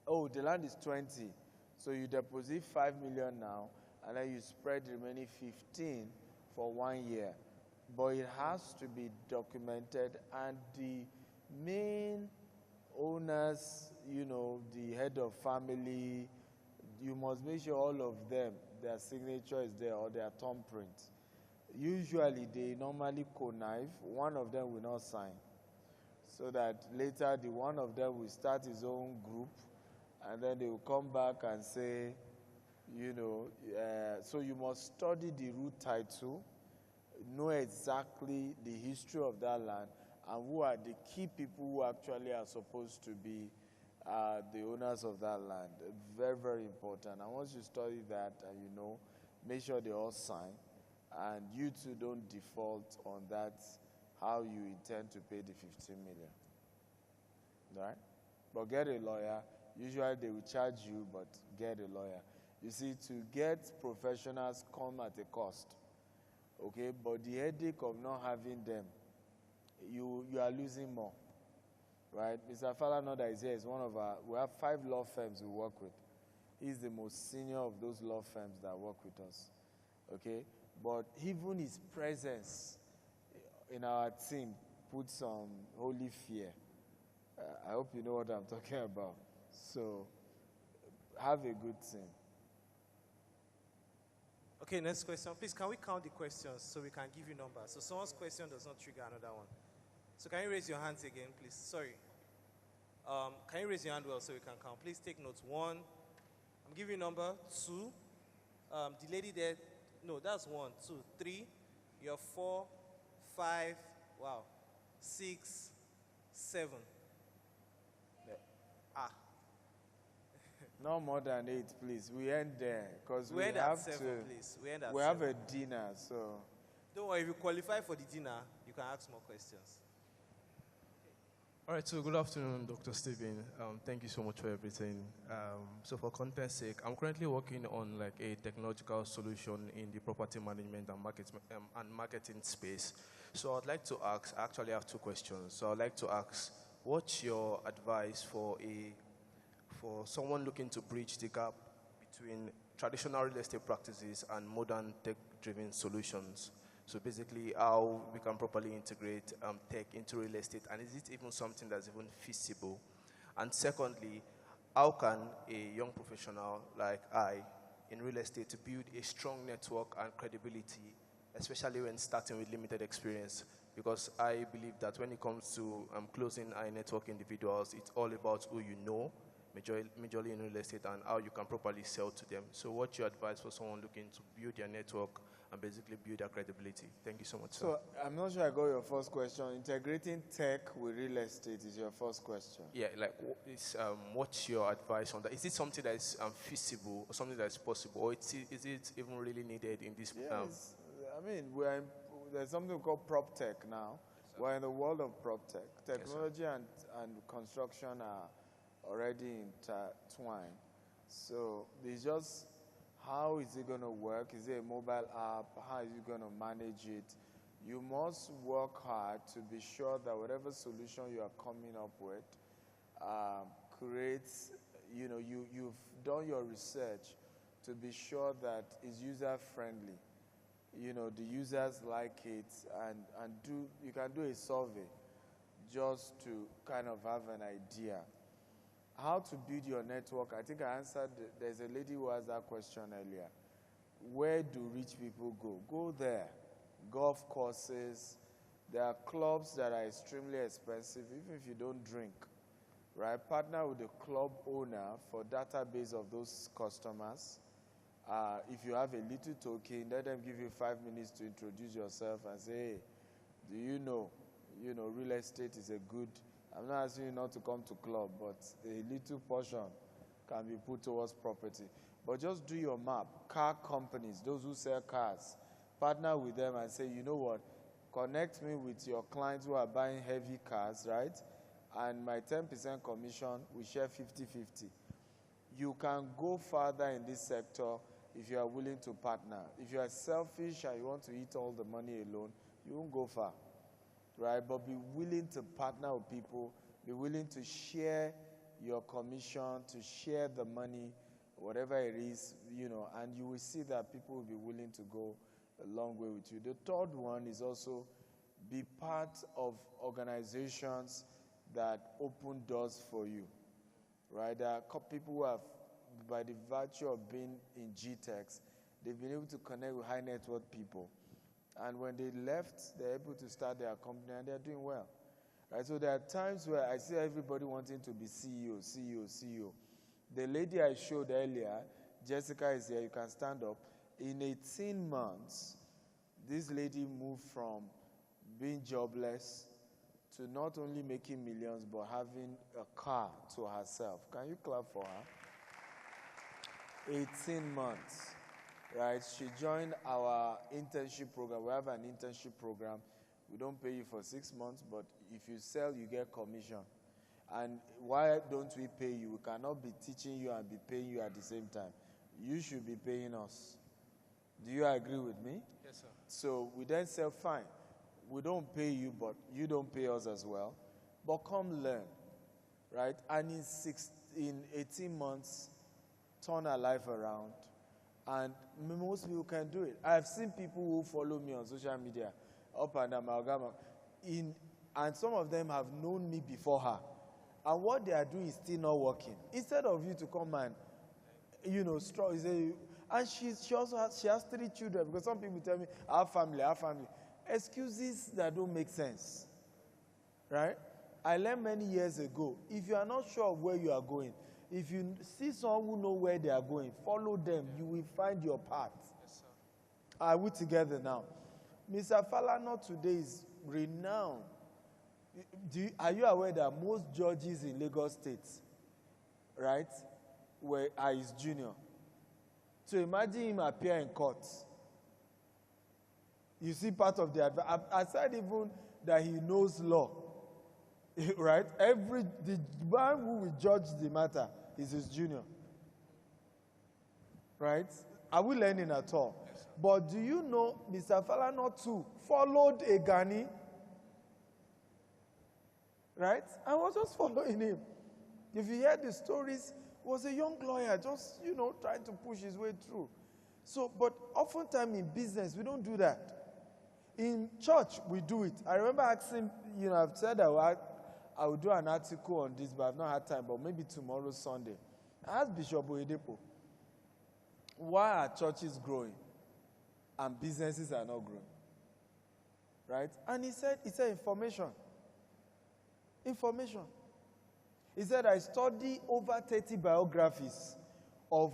Oh, the land is 20. So you deposit 5 million now, and then you spread the remaining 15 for 1 year. But it has to be documented, and the main owners, you know, the head of family, you must make sure all of them, their signature is there or their thumbprint. Usually they normally connive, one of them will not sign. So that later the one of them will start his own group, and then they will come back and say, you know, so you must study the root title, know exactly the history of that land, and who are the key people who actually are supposed to be the owners of that land. Very, very important. And once you study that and you know, make sure they all sign, and you too don't default on that, how you intend to pay the 15 million. Right? But get a lawyer. Usually they will charge you, but get a lawyer. You see, to get professionals come at a cost. Okay, but the headache of not having them, you are losing more, right? Mr. Falana that is here is one of our, we have 5 law firms we work with. He's the most senior of those law firms that work with us, okay? But even his presence in our team puts some holy fear. I hope you know what I'm talking about. So have a good team. Okay, next question. Please, can we count the questions so we can give you numbers? So someone's question does not trigger another one. So can you raise your hands again, please? Sorry. Can you raise your hand well so we can count? Please take notes. 1. I'm giving you number. 2. The lady there. No, that's 1, 2, 3. You're 4, 5. Wow. 6, 7. No more than 8, please. We end there because we end have at 7, please. We end at we 7. have a dinner, so. Don't worry, if you qualify for the dinner, you can ask more questions. All right, so good afternoon, Dr. Stephen. Thank you so much for everything. So for content's sake, I'm currently working on like a technological solution in the property management and marketing space. So I'd like to ask, I actually have 2 questions. So I'd like to ask, what's your advice for someone looking to bridge the gap between traditional real estate practices and modern tech-driven solutions? So basically, how we can properly integrate tech into real estate, and is it even something that's even feasible? And secondly, how can a young professional like I in real estate to build a strong network and credibility, especially when starting with limited experience? Because I believe that when it comes to closing high network individuals, it's all about who you know, majorly in real estate, and how you can properly sell to them. So what's your advice for someone looking to build their network and basically build their credibility? Thank you so much, sir. So I'm not sure I got your first question. Integrating tech with real estate is your first question. Yeah, like what's your advice on that? Is it something that is feasible or something that is possible, or is it even really needed in this? Yes, I mean, there's something called prop tech now. We're in the world of prop tech. Technology and construction are already intertwined. So it's just, how is it going to work? Is it a mobile app? How is it going to manage it? You must work hard to be sure that whatever solution you are coming up with creates, you've done your research to be sure that it's user-friendly. The users like it, and you can do a survey just to kind of have an idea. How to build your network, I think I answered, there's a lady who asked that question earlier. Where do rich people go? Go there. Golf courses. There are clubs that are extremely expensive, even if you don't drink, right? Partner with the club owner for database of those customers. If you have a little token, let them give you 5 minutes to introduce yourself and say, hey, do you know, real estate is a good, I'm not asking you not to come to club, but a little portion can be put towards property. But just do your map. Car companies, those who sell cars, partner with them and say, you know what, connect me with your clients who are buying heavy cars, right? And my 10% commission, we share 50-50. You can go further in this sector if you are willing to partner. If you are selfish and you want to eat all the money alone, you won't go far. Right, but be willing to partner with people, be willing to share your commission, to share the money, whatever it is, and you will see that people will be willing to go a long way with you. The third one is also be part of organizations that open doors for you, right? There are people who have, by the virtue of being in GTEx, they've been able to connect with high net worth people. And when they left, they're able to start their company, and they're doing well. Right? So there are times where I see everybody wanting to be CEO. The lady I showed earlier, Jessica is here, you can stand up. In 18 months, this lady moved from being jobless to not only making millions, but having a car to herself. Can you clap for her? 18 months. Right, she joined our internship program. We have an internship program. We don't pay you for 6 months, but if you sell, you get commission. And why don't we pay you? We cannot be teaching you and be paying you at the same time. You should be paying us. Do you agree with me? Yes, sir. So we then say, fine, we don't pay you, but you don't pay us as well. But come learn. right? And in 18 months, turn her life around. And most people can do it. I've seen people who follow me on social media, up and amalgama, and some of them have known me before her. And what they are doing is still not working. Instead of you to come and, and she has 3 children, because some people tell me, our family. Excuses that don't make sense, right? I learned many years ago, if you are not sure of where you are going, if you see someone who knows where they are going, follow them. You will find your path. Yes, sir. Are we together now? Mr. Falana today is renowned. Are you aware that most judges in Lagos State, right, are his junior? So imagine him appear in court. You see part of the advice. Aside even that he knows law, right? The man who will judge the matter is his junior. Right? Are we learning at all? Yes, but do you know Mr. Falana too followed a Ghani? Right? I was just following him. If you hear the stories, he was a young lawyer, just, trying to push his way through. So, but oftentimes in business, we don't do that. In church, we do it. I remember asking, I've said I will do an article on this, but I've not had time, but maybe tomorrow, Sunday. I asked Bishop Oyedepo, why are churches growing and businesses are not growing? Right? And he said information. Information. He said, I studied over 30 biographies of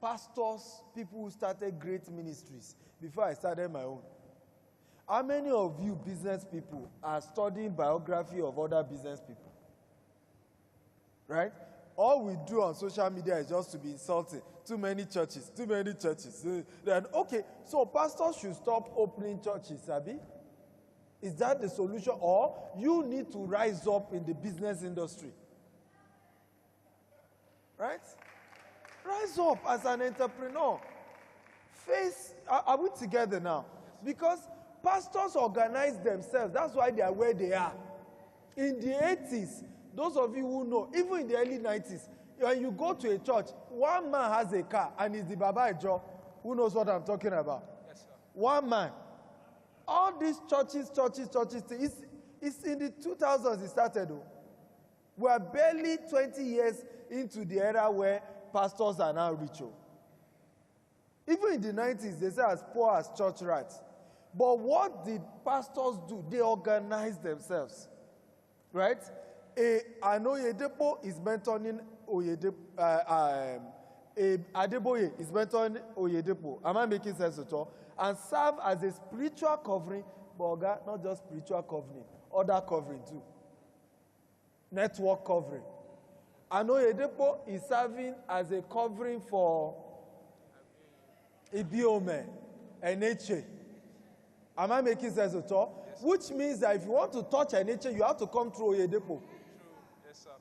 pastors, people who started great ministries before I started my own. How many of you business people are studying biography of other business people? Right? All we do on social media is just to be insulting. Too many churches. Then, okay, so pastors should stop opening churches, Abi? Is that the solution? Or you need to rise up in the business industry? Right? Rise up as an entrepreneur. Are we together now? Because pastors organize themselves. That's why they are where they are. In the 80s, those of you who know, even in the early 90s, when you go to a church, one man has a car and is the Baba Ejo. Who knows what I'm talking about? Yes, sir. One man. All these churches, it's in the 2000s it started. We are barely 20 years into the era where pastors are now rich. Even in the 90s, they say as poor as church rats. But what did pastors do? They organized themselves. Right? An Oyedepo is mentoring Adeboye is mentoring Oyedepo. Am I making sense at all? And serve as a spiritual covering, but not just spiritual covering, other covering too. Network covering. An Oyedepo is serving as a covering for Ibiome and Eche. Am I making sense at all? Yes, which means that if you want to touch an Eche, you have to come through Oyedepo. Yes, sir.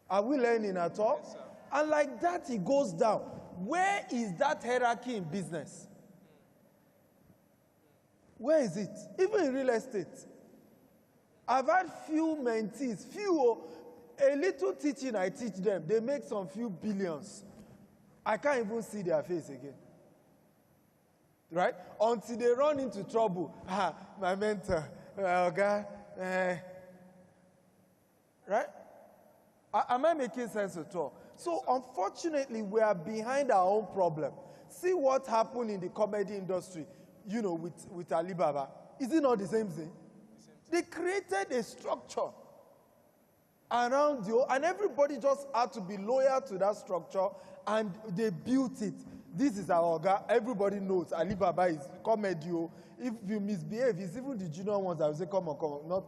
Are we learning at all? Yes, sir. And like that, it goes down. Where is that hierarchy in business? Where is it? Even in real estate. I've had few mentees, a little teaching I teach them, they make some few billions. I can't even see their face again. Right? Until they run into trouble. My mentor, right? Am I making sense at all? So unfortunately, we are behind our own problem. See what happened in the comedy industry, with Alibaba. Is it not the same thing? They created a structure around you, and everybody just had to be loyal to that structure, and they built it. This is our Oga. Everybody knows Alibaba is comedy. If you misbehave, it's even the junior ones that will say, come on.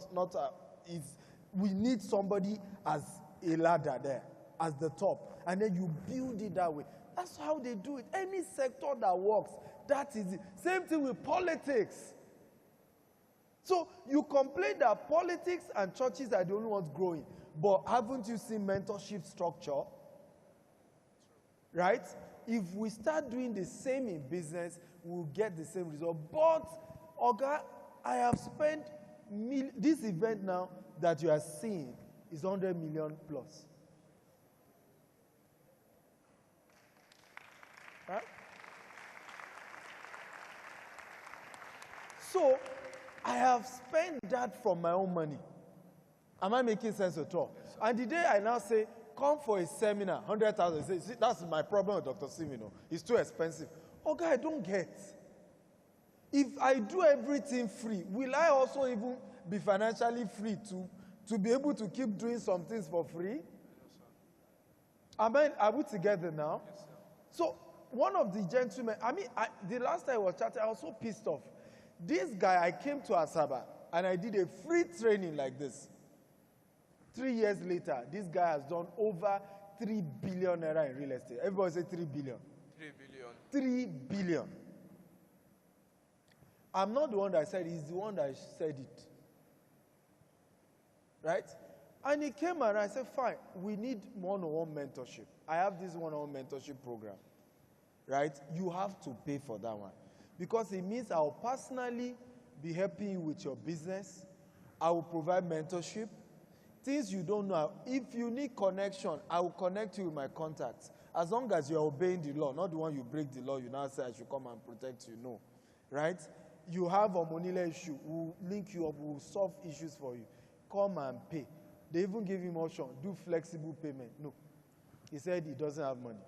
We need somebody as a ladder there, as the top, and then you build it that way. That's how they do it. Any sector that works, that is it. Same thing with politics. So you complain that politics and churches are the only ones growing, but haven't you seen mentorship structure? Right? If we start doing the same in business, we'll get the same result. But, Oga, I have spent this event now that you are seeing is 100 million plus. Right? So, I have spent that from my own money. Am I making sense at all? Yes, and the day I now say, come for a seminar, 100,000, see, that's my problem with Dr. Simino. It's too expensive. Okay, I don't get. If I do everything free, will I also even be financially free to be able to keep doing some things for free? Amen. Are we together now? Yes, so one of the gentlemen, the last time I was chatting, I was so pissed off. This guy, I came to Asaba and I did a free training like this. 3 years later, this guy has done over 3 billion naira in real estate. Everybody say 3 billion. 3 billion. 3 billion. I'm not the one that said it, he's the one that said it. Right? And he came and I said, fine, we need one-on-one mentorship. I have this one-on-one mentorship program. Right? You have to pay for that one. Because it means I'll personally be helping you with your business. I will provide mentorship. Things you don't know. If you need connection, I will connect you with my contacts. As long as you're obeying the law, not the one you break the law, you now say I should come and protect you. No. Right? You have a money issue, we'll link you up, we'll solve issues for you. Come and pay. They even give him option, do flexible payment. No. He said he doesn't have money.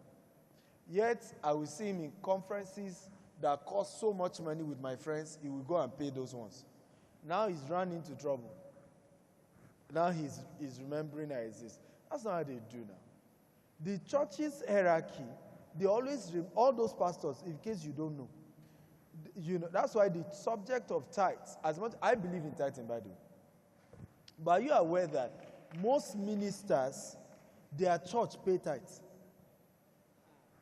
Yet, I will see him in conferences that cost so much money with my friends, he will go and pay those ones. Now he's run into trouble. Now he's remembering I exist. That's not how they do now. The church's hierarchy, they always, all those pastors, in case you don't know, that's why the subject of tithes, as much, I believe in tithing, by the way. But are you aware that most ministers, their church pay tithes?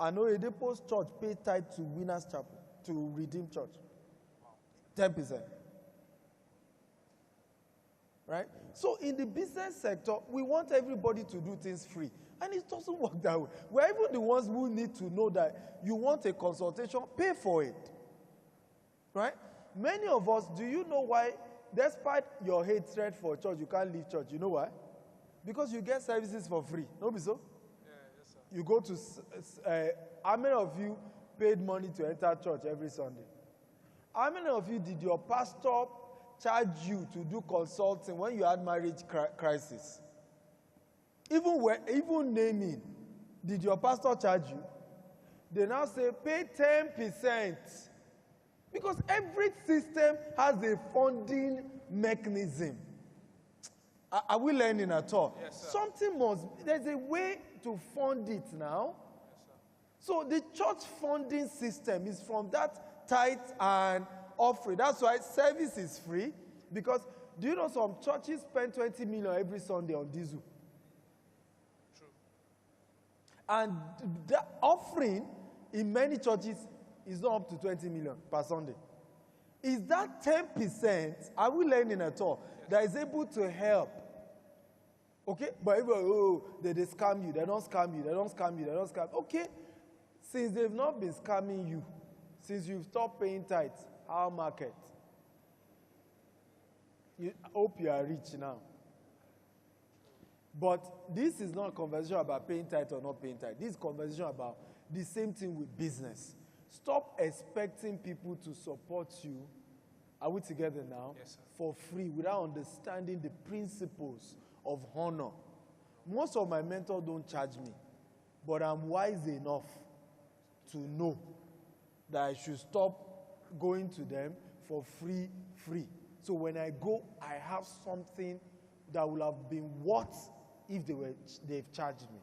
I know Edepo's church pay tithe to Winners Chapel, to Redeem Church. 10%. Right? So in the business sector, we want everybody to do things free. And it doesn't work that way. We're even the ones who need to know that you want a consultation, pay for it. Right? Many of us, do you know why, despite your hatred for church, you can't leave church? You know why? Because you get services for free. No, be so? Yeah, yes, sir. You go to, how many of you paid money to enter church every Sunday? How many of you did your pastor charge you to do consulting when you had marriage crisis? Even naming, did your pastor charge you? They now say pay 10%. Because every system has a funding mechanism. Are we learning at all? Yes, sir. Something there's a way to fund it now. Yes, sir. So the church funding system is from that tithe and offering. That's why service is free. Because do you know some churches spend 20 million every Sunday on diesel? True. And the offering in many churches is not up to 20 million per Sunday. Is that 10%, are we learning at all, that is able to help? Okay? But everybody, they scam you, they don't scam you, they don't scam you, they don't scam you. Okay? Since they've not been scamming you, since you've stopped paying tithes, our market? I hope you are rich now. But this is not a conversation about paying tithe or not paying tithe. This is a conversation about the same thing with business. Stop expecting people to support you, are we together now? Yes, sir. For free without understanding the principles of honor. Most of my mentors don't charge me, but I'm wise enough to know that I should stop going to them for free. So when I go, I have something that will have been worth if they've charged me.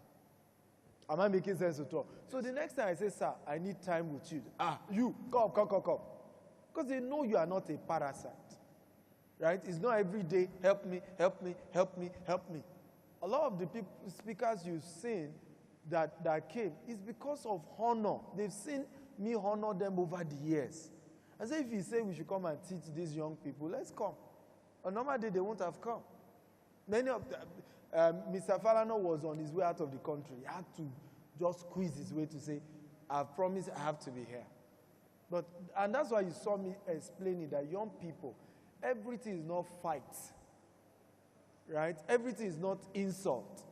Am I making sense at all? So the next time I say, sir, I need time with you. You, come. Because they know you are not a parasite. Right? It's not every day, help me. A lot of the speakers you've seen that came is because of honor. They've seen me honor them over the years. As if you say we should come and teach these young people, let's come. On a normal day, they won't have come. Many of them, Mr. Falana was on his way out of the country. He had to just squeeze his way to say, I've promised I have to be here. And that's why you saw me explaining that young people, everything is not fight. Right? Everything is not insult.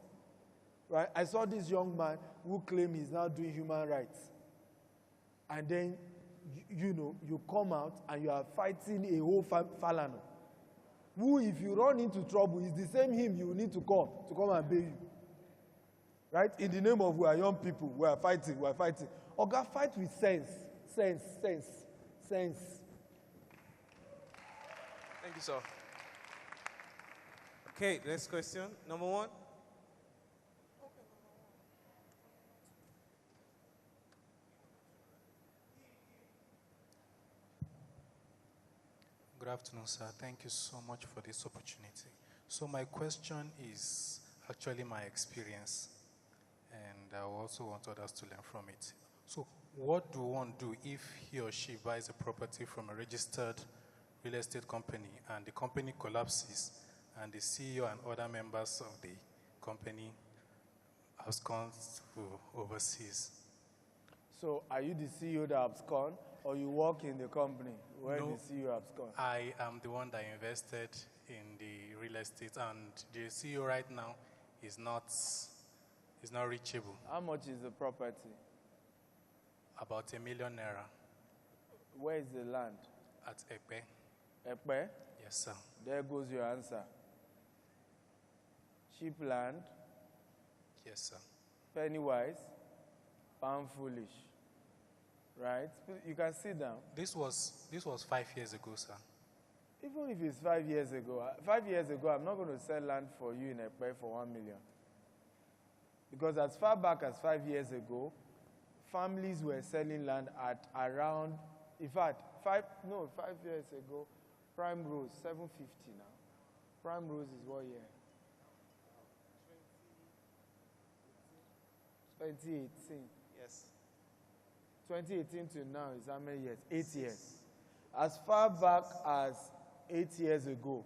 Right? I saw this young man who claimed he's now doing human rights. and then, you know, you come out and you are fighting a whole Falana, who, if you run into trouble, is the same him you need to call to come and bail you. Right? In the name of we are young people, we are fighting, we are fighting. Oga, fight with sense. Sense. Thank you, sir. Okay, next question. Number 1. Good afternoon, sir. Thank you so much for this opportunity. So my question is actually my experience, and I also want others to learn from it. So what do one do if he or she buys a property from a registered real estate company and the company collapses and the CEO and other members of the company have gone to overseas? So are you the CEO that abscond, or you work in the company where No, the CEO abscond? I am the one that invested in the real estate, and the CEO right now is not reachable. How much is the property? About ₦1 million. Where is the land? At Epe. Epe? Yes, sir. There goes your answer. Cheap land. Yes, sir. Penny wise, pound foolish. Right? You can sit down. This was 5 years ago, sir. Even if it's 5 years ago, 5 years ago, I'm not going to sell land for you in Epe for $1 million. Because as far back as 5 years ago, families were selling land at around, in fact, 5 years ago, Prime Rose, 750 now. Prime Rose is what year? 2018. Yes. 2018 to now is how many years? 8 years. As far back as 8 years ago,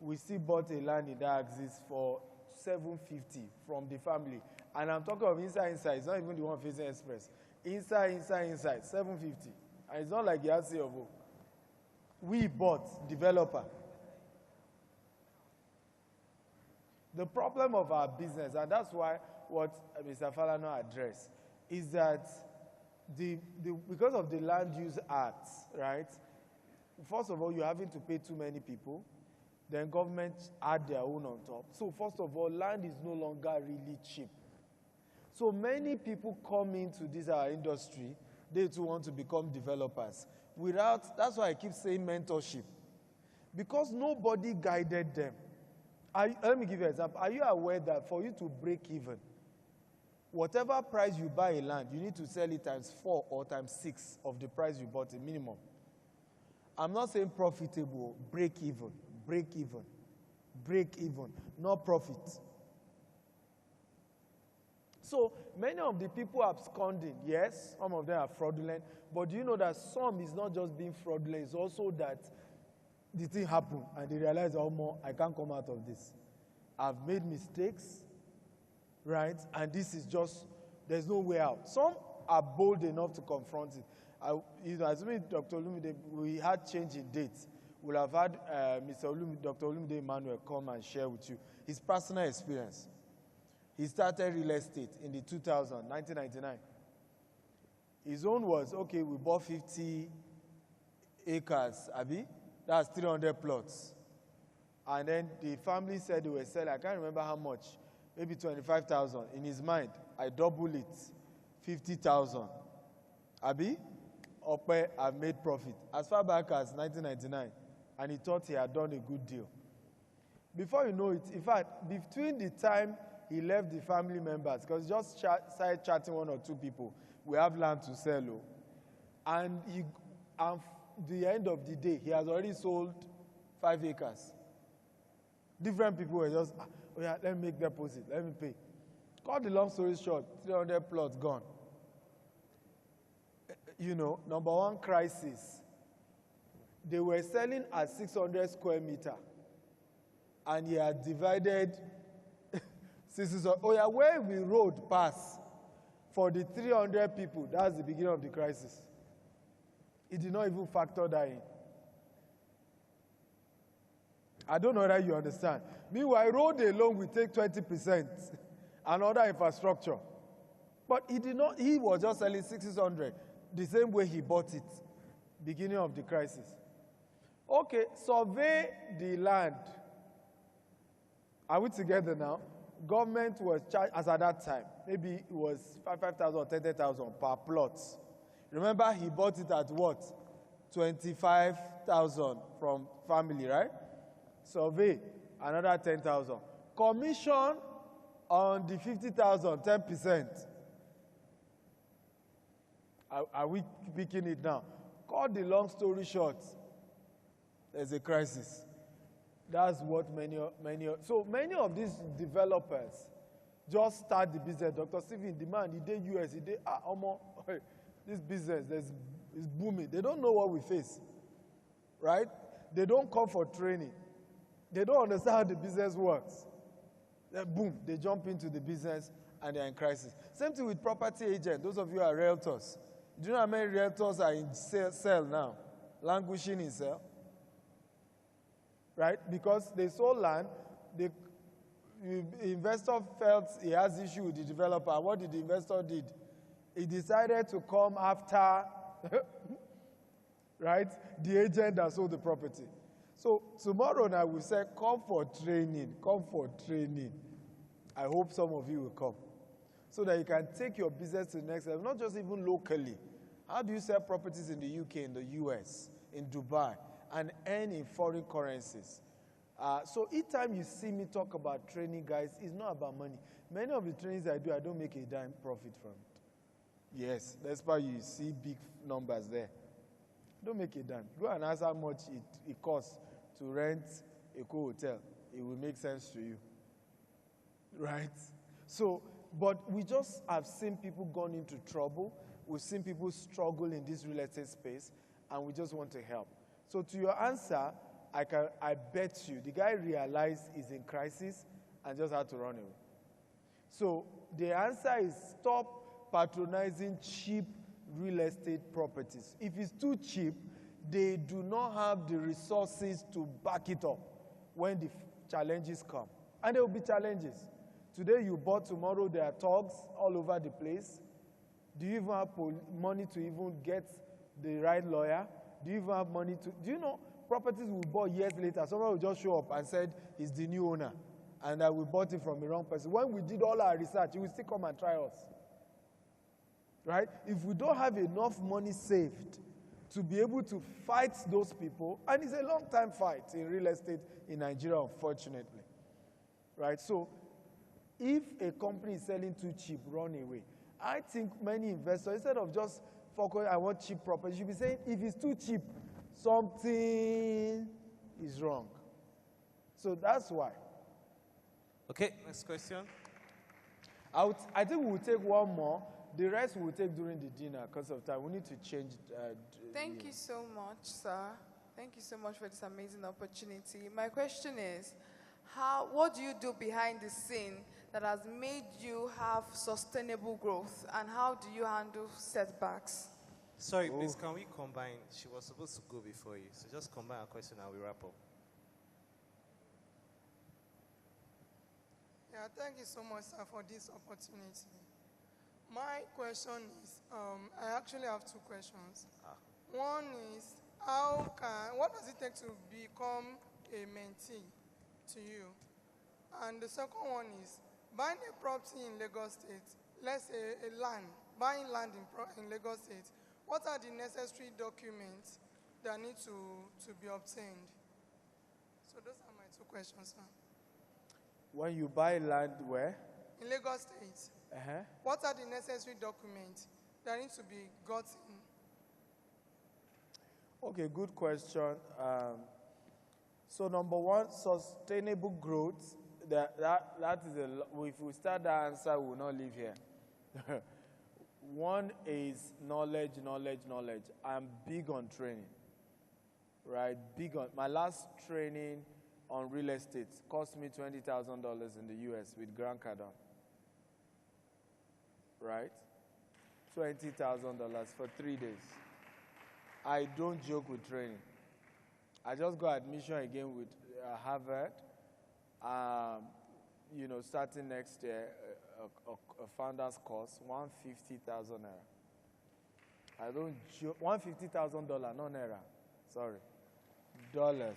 we still bought a land in that axis for 750 from the family. And I'm talking of inside. It's not even the one facing Express. Inside, 750. And it's not like you have to say, we bought, developer. The problem of our business, and that's why what Mr. Falana addressed, is that because of the Land Use Act, right? First of all, you're having to pay too many people. Then government add their own on top. So first of all, land is no longer really cheap. So many people come into this our industry, they too want to become developers. That's why I keep saying mentorship. Because nobody guided them. Let me give you an example. Are you aware that for you to break even, whatever price you buy a land, you need to sell it times 4 or times 6 of the price you bought it, minimum. I'm not saying profitable, break even, not profit. So many of the people absconding, yes, some of them are fraudulent, but do you know that some is not just being fraudulent, it's also that the thing happened and they realize, oh, more, I can't come out of this. I've made mistakes, right? And this is just, there's no way out. Some are bold enough to confront it. Assuming Dr. Olumide, we had change in dates. We'll have had Dr. Olumide Emmanuel come and share with you his personal experience. He started real estate in the 1999. His own was, okay, we bought 50 acres, Abi. That's 300 plots. And then the family said they were selling, I can't remember how much, maybe 25,000. In his mind, I double it, 50,000. Abi, Ope, I've made profit. As far back as 1999. And he thought he had done a good deal. Before you know it, in fact, between the time he left the family members, because he just started chatting 1 or 2 people, we have land to sell. And the end of the day, he has already sold 5 acres. Different people were just, oh yeah, let me make deposit, let me pay. Cut the long story short, 300 plots gone. You know, number one crisis. They were selling at 600 square meter. And he had divided, oh yeah, where we road pass for the 300 people, that's the beginning of the crisis. He did not even factor that in. I don't know whether you understand. Meanwhile, road alone will take 20% and other infrastructure. But he did not, he was just selling 600. the same way he bought it, beginning of the crisis. Okay, survey the land. Are we together now? Government was charged, as at that time, maybe it was 5,000 or 10,000 per plot. Remember, he bought it at what? 25,000 from family, right? Survey, another 10,000. Commission on the 50,000, 10%. Are we picking it now? Cut the long story short, there's a crisis. That's what so many of these developers just start the business. Dr. Stephen, demand, he did US, he did, this business is booming. They don't know what we face, right? They don't come for training. They don't understand how the business works. Then boom, they jump into the business and they're in crisis. Same thing with property agents. Those of you who are realtors. Do you know how many realtors are in sale now? Languishing in sale? Right? Because they sold land, the investor felt he has issue with the developer. What did the investor did? He decided to come after, right, the agent that sold the property. So tomorrow now we say, come for training, come for training. I hope some of you will come. So that you can take your business to the next level, not just even locally. How do you sell properties in the UK, in the US, in Dubai, and earn in foreign currencies? So each time you see me talk about training, guys, it's not about money. Many of the trainings I do, I don't make a dime profit from it. Yes, that's why you see big numbers there. Don't make a dime. Go and ask how much it costs to rent a co-hotel. It will make sense to you. Right? So, but we just have seen people gone into trouble. We've seen people struggle in this real estate space, and we just want to help. So to your answer, I bet you, the guy realized he's in crisis and just had to run away. So the answer is stop patronizing cheap real estate properties. If it's too cheap, they do not have the resources to back it up when the challenges come. And there will be challenges. Today you bought, tomorrow there are thugs all over the place. Do you even have money to even get the right lawyer? Do you even have money to, do you know, properties we bought years later, someone will just show up and said he's the new owner and that we bought it from the wrong person. When we did all our research, he will still come and try us. Right? If we don't have enough money saved to be able to fight those people, and it's a long-time fight in real estate in Nigeria, unfortunately. Right? So if a company is selling too cheap, run away. I think many investors, instead of just focusing, I want cheap property, should be saying, if it's too cheap, something is wrong. So that's why. Okay, next question. I think we'll take one more. The rest we'll take during the dinner because of time. We need to change. Thank you so much, sir. Thank you so much for this amazing opportunity. My question is, what do you do behind the scene that has made you have sustainable growth, and how do you handle setbacks? Sorry, please, can we combine? She was supposed to go before you, so just combine our question and we wrap up. Yeah, thank you so much, sir, for this opportunity. My question is, I actually have two questions. One is, what does it take to become a mentee to you? And the second one is, buying a property in Lagos State, let's say buying land in Lagos State, what are the necessary documents that need to be obtained? So those are my two questions, sir. When you buy land where? In Lagos State. What are the necessary documents that need to be gotten? Okay, good question. So number one, sustainable growth. That is if we start that answer, we will not live here. One is knowledge. I'm big on training, right? My last training on real estate cost me $20,000 in the US with Grant Cardone, right? $20,000 for 3 days. I don't joke with training. I just got admission again with Harvard. Starting next year, a founder's course, 150,000 naira. I don't joke. $150,000, no naira. Sorry. Dollars.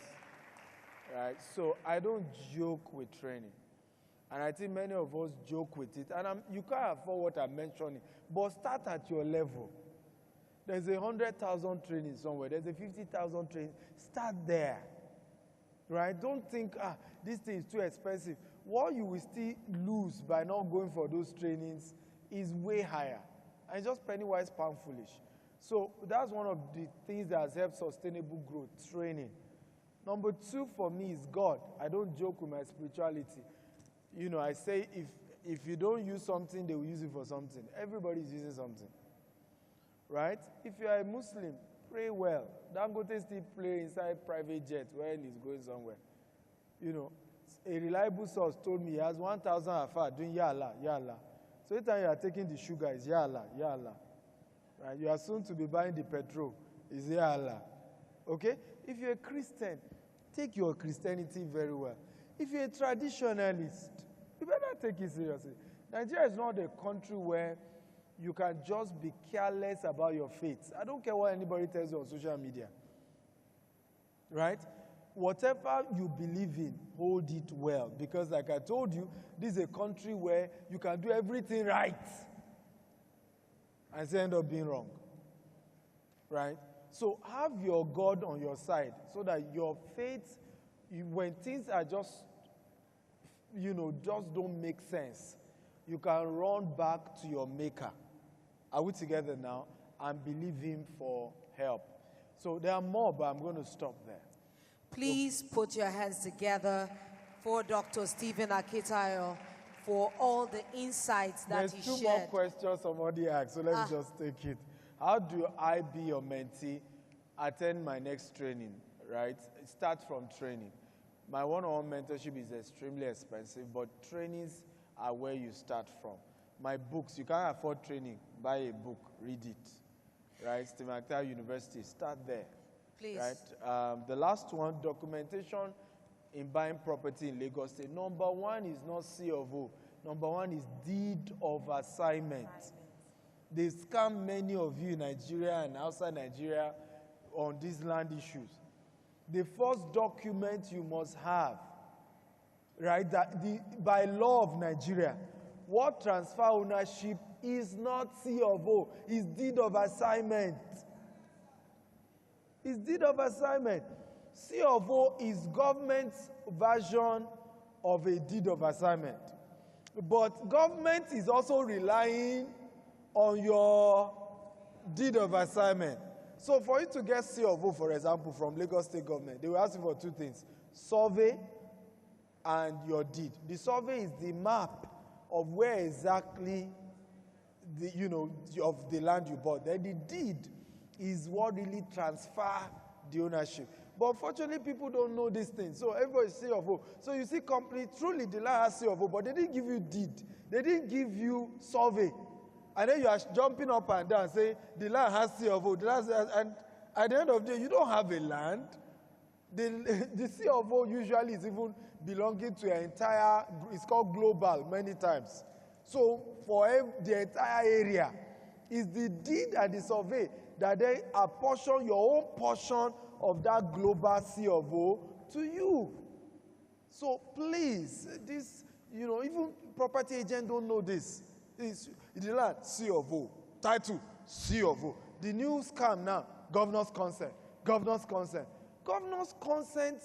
Right? So I don't joke with training. And I think many of us joke with it. And you can't afford what I'm mentioning. But start at your level. There's 100,000 training somewhere. There's 50,000 training. Start there. Right? Don't think, this thing is too expensive. What you will still lose by not going for those trainings is way higher. And it's just penny wise, pound foolish. So that's one of the things that has helped sustainable growth, training. Number 2 for me is God. I don't joke with my spirituality. You know, I say if you don't use something, they will use it for something. Everybody is using something. Right? If you are a Muslim, pray well. Dangote still play inside private jet when he's going somewhere. You know, a reliable source told me he has 1,000 afar doing Ya Allah, Ya Allah. So every time you are taking the sugar, it's Ya Allah, Ya Allah. Right? You are soon to be buying the petrol, it's Ya Allah. Okay? If you're a Christian, take your Christianity very well. If you're a traditionalist, you better take it seriously. Nigeria is not a country where you can just be careless about your faith. I don't care what anybody tells you on social media. Right? Whatever you believe in, hold it well. Because like I told you, this is a country where you can do everything right and still end up being wrong. Right? So have your God on your side so that your faith, when things are just, just don't make sense, you can run back to your maker. Are we together now? And believe him for help. So there are more, but I'm going to stop there. Please put your hands together for Dr. Stephen Akitayo for all the insights that he shared. There's 2 more questions somebody asked, so let me just take it. How do I be your mentee, attend my next training, right? Start from training. My one-on-one mentorship is extremely expensive, but trainings are where you start from. My books, you can't afford training, buy a book, read it, right? Stephen Akitayo University, start there. Please. Right? The last one, documentation in buying property in Lagos State. Number 1 is not C of O. Number 1 is deed of assignment. They scam many of you in Nigeria and outside Nigeria on these land issues. The first document you must have, right, that by law of Nigeria, what transfer ownership is not C of O, is deed of assignment. It's deed of assignment. C of O is government's version of a deed of assignment. But government is also relying on your deed of assignment. So for you to get C of O, for example, from Lagos State government, they will ask you for 2 things: survey and your deed. The survey is the map of where exactly of the land you bought. Then the deed is what really transfer the ownership. But unfortunately, people don't know these things. So everybody is C of O. So you see company, truly the land has C of O, but they didn't give you deed. They didn't give you survey. And then you are jumping up and down saying the land has C of O. And at the end of the day, you don't have a land. The C of O usually is even belonging to an entire, it's called global many times. So for the entire area, it's the deed and the survey that they apportion your own portion of that global C of O to you. So please, this, even property agents don't know this. The land, C of O. Title, C of O. The new scam now, governor's consent. Governor's consent. Governor's consent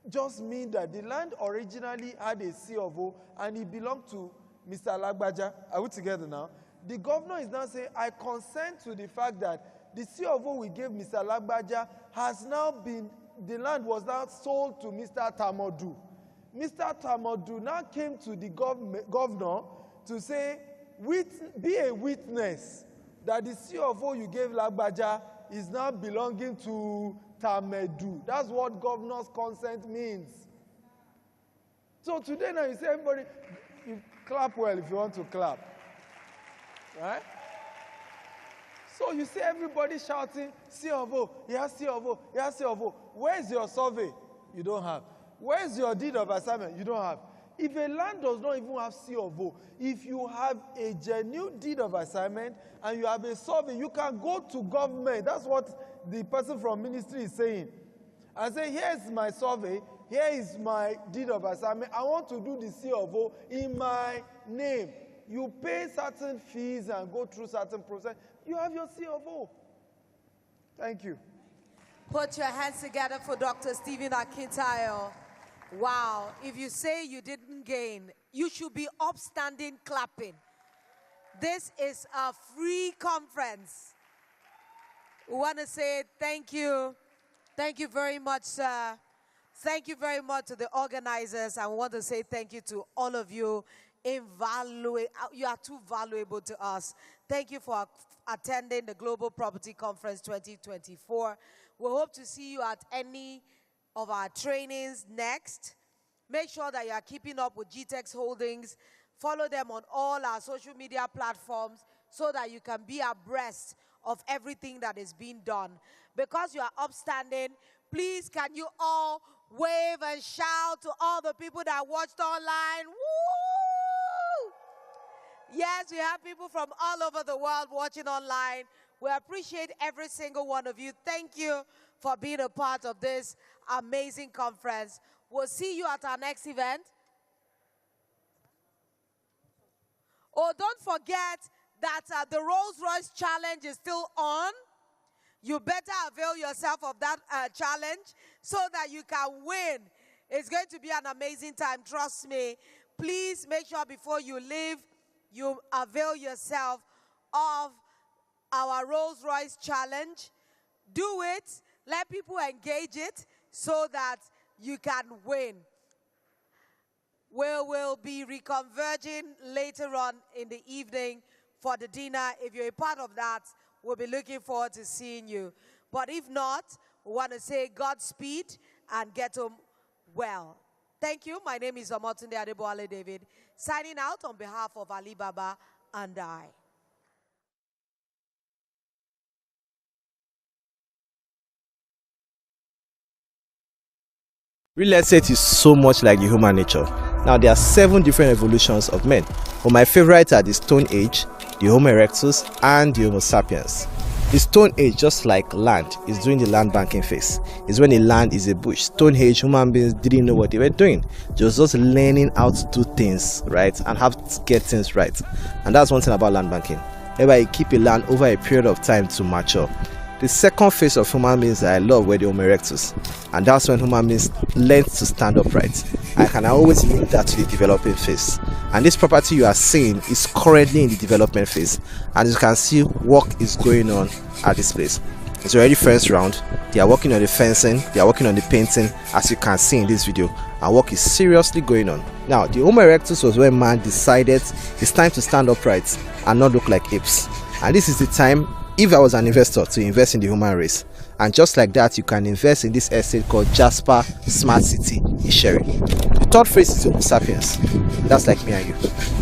just means that the land originally had a C of O and it belonged to Mr. Lagbaja. Are we together now? The governor is now saying, I consent to the fact that the C of O we gave Mr. Lagbaja has now been, the land was now sold to Mr. Tamodu. Mr. Tamodu now came to the governor to say, be a witness that the C of O you gave Lagbaja is now belonging to Tamedu. That's what governor's consent means. So today now you say, everybody, you clap well if you want to clap. Right? So you see everybody shouting, C of O, yes, C of O, yes, C of O. Where's your survey? You don't have. Where's your deed of assignment? You don't have. If a land does not even have C of O, if you have a genuine deed of assignment and you have a survey, you can go to government. That's what the person from ministry is saying. And say, here's my survey, here is my deed of assignment. I want to do the C of O in my name. You pay certain fees and go through certain process. You have your C of O. Thank you. Put your hands together for Dr. Stephen Akintayo. Wow. If you say you didn't gain, you should be upstanding clapping. This is a free conference. We want to say thank you. Thank you very much, sir. Thank you very much to the organizers. I want to say thank you to all of you. You are too valuable to us. Thank you for attending the Global Property Conference 2024. We hope to see you at any of our trainings next. Make sure that you are keeping up with GTEx Holdings. Follow them on all our social media platforms so that you can be abreast of everything that is being done. Because you are upstanding, please can you all wave and shout to all the people that watched online? Woo! Yes, we have people from all over the world watching online. We appreciate every single one of you. Thank you for being a part of this amazing conference. We'll see you at our next event. Oh, don't forget that the Rolls-Royce Challenge is still on. You better avail yourself of that challenge so that you can win. It's going to be an amazing time, trust me. Please make sure before you leave, you avail yourself of our Rolls-Royce Challenge. Do it. Let people engage it so that you can win. We will be reconverging later on in the evening for the dinner. If you're a part of that, we'll be looking forward to seeing you. But if not, we want to say Godspeed and get home well. Thank you. My name is Omotunde Adeboale David, signing out on behalf of Alibaba and I. Real estate is so much like the human nature. Now there are 7 different evolutions of men, but my favorites are the Stone Age, the Homo erectus, and the Homo sapiens. The Stone Age, just like land, is during the land banking phase. It's when the land is a bush. Stone Age, human beings didn't know what they were doing. They were just learning how to do things right and how to get things right. And that's one thing about land banking. Whereby you keep a land over a period of time to mature. The second phase of human beings that I love were the Homo erectus, and that's when human beings learn to stand upright. I can always link that to the developing phase. And this property you are seeing is currently in the development phase, and as you can see, work is going on at this place. It's already first round. They are working on the fencing, they are working on the painting, as you can see in this video, and work is seriously going on. Now, the Homo erectus was when man decided it's time to stand upright and not look like apes. And this is the time, if I was an investor, to invest in the human race. And just like that, you can invest in this estate called Jasper Smart City Isheri. The third phase is Homo sapiens. That's like me and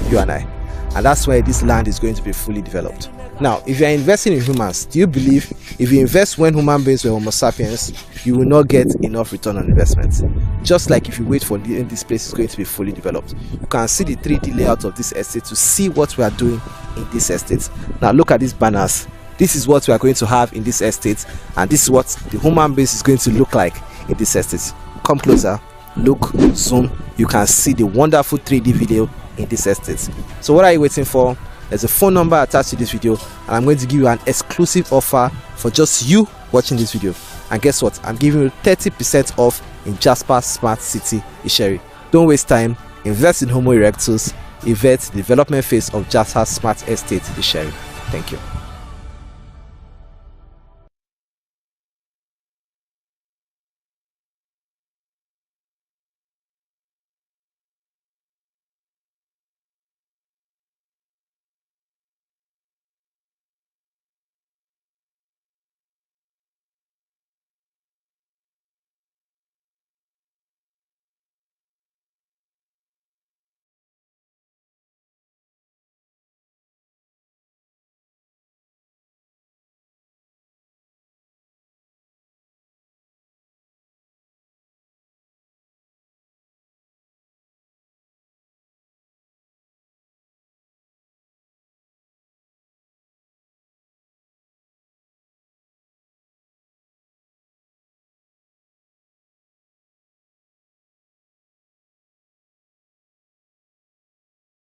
you and I. And that's where this land is going to be fully developed. Now, if you are investing in humans, do you believe if you invest when human beings were Homo sapiens, you will not get enough return on investment? Just like if you wait for this place is going to be fully developed. You can see the 3D layout of this estate to see what we are doing in this estate. Now look at these banners. This is what we are going to have in this estate, and this is what the human base is going to look like in this estate. Come closer, look, zoom, you can see the wonderful 3D video in this estate. So what are you waiting for? There's a phone number attached to this video, and I'm going to give you an exclusive offer for just you watching this video. And guess what? I'm giving you 30% off in Jasper Smart City Isheri. Don't waste time, invest in Homo erectus, invest in the development phase of Jasper Smart Estate Isheri. Thank you.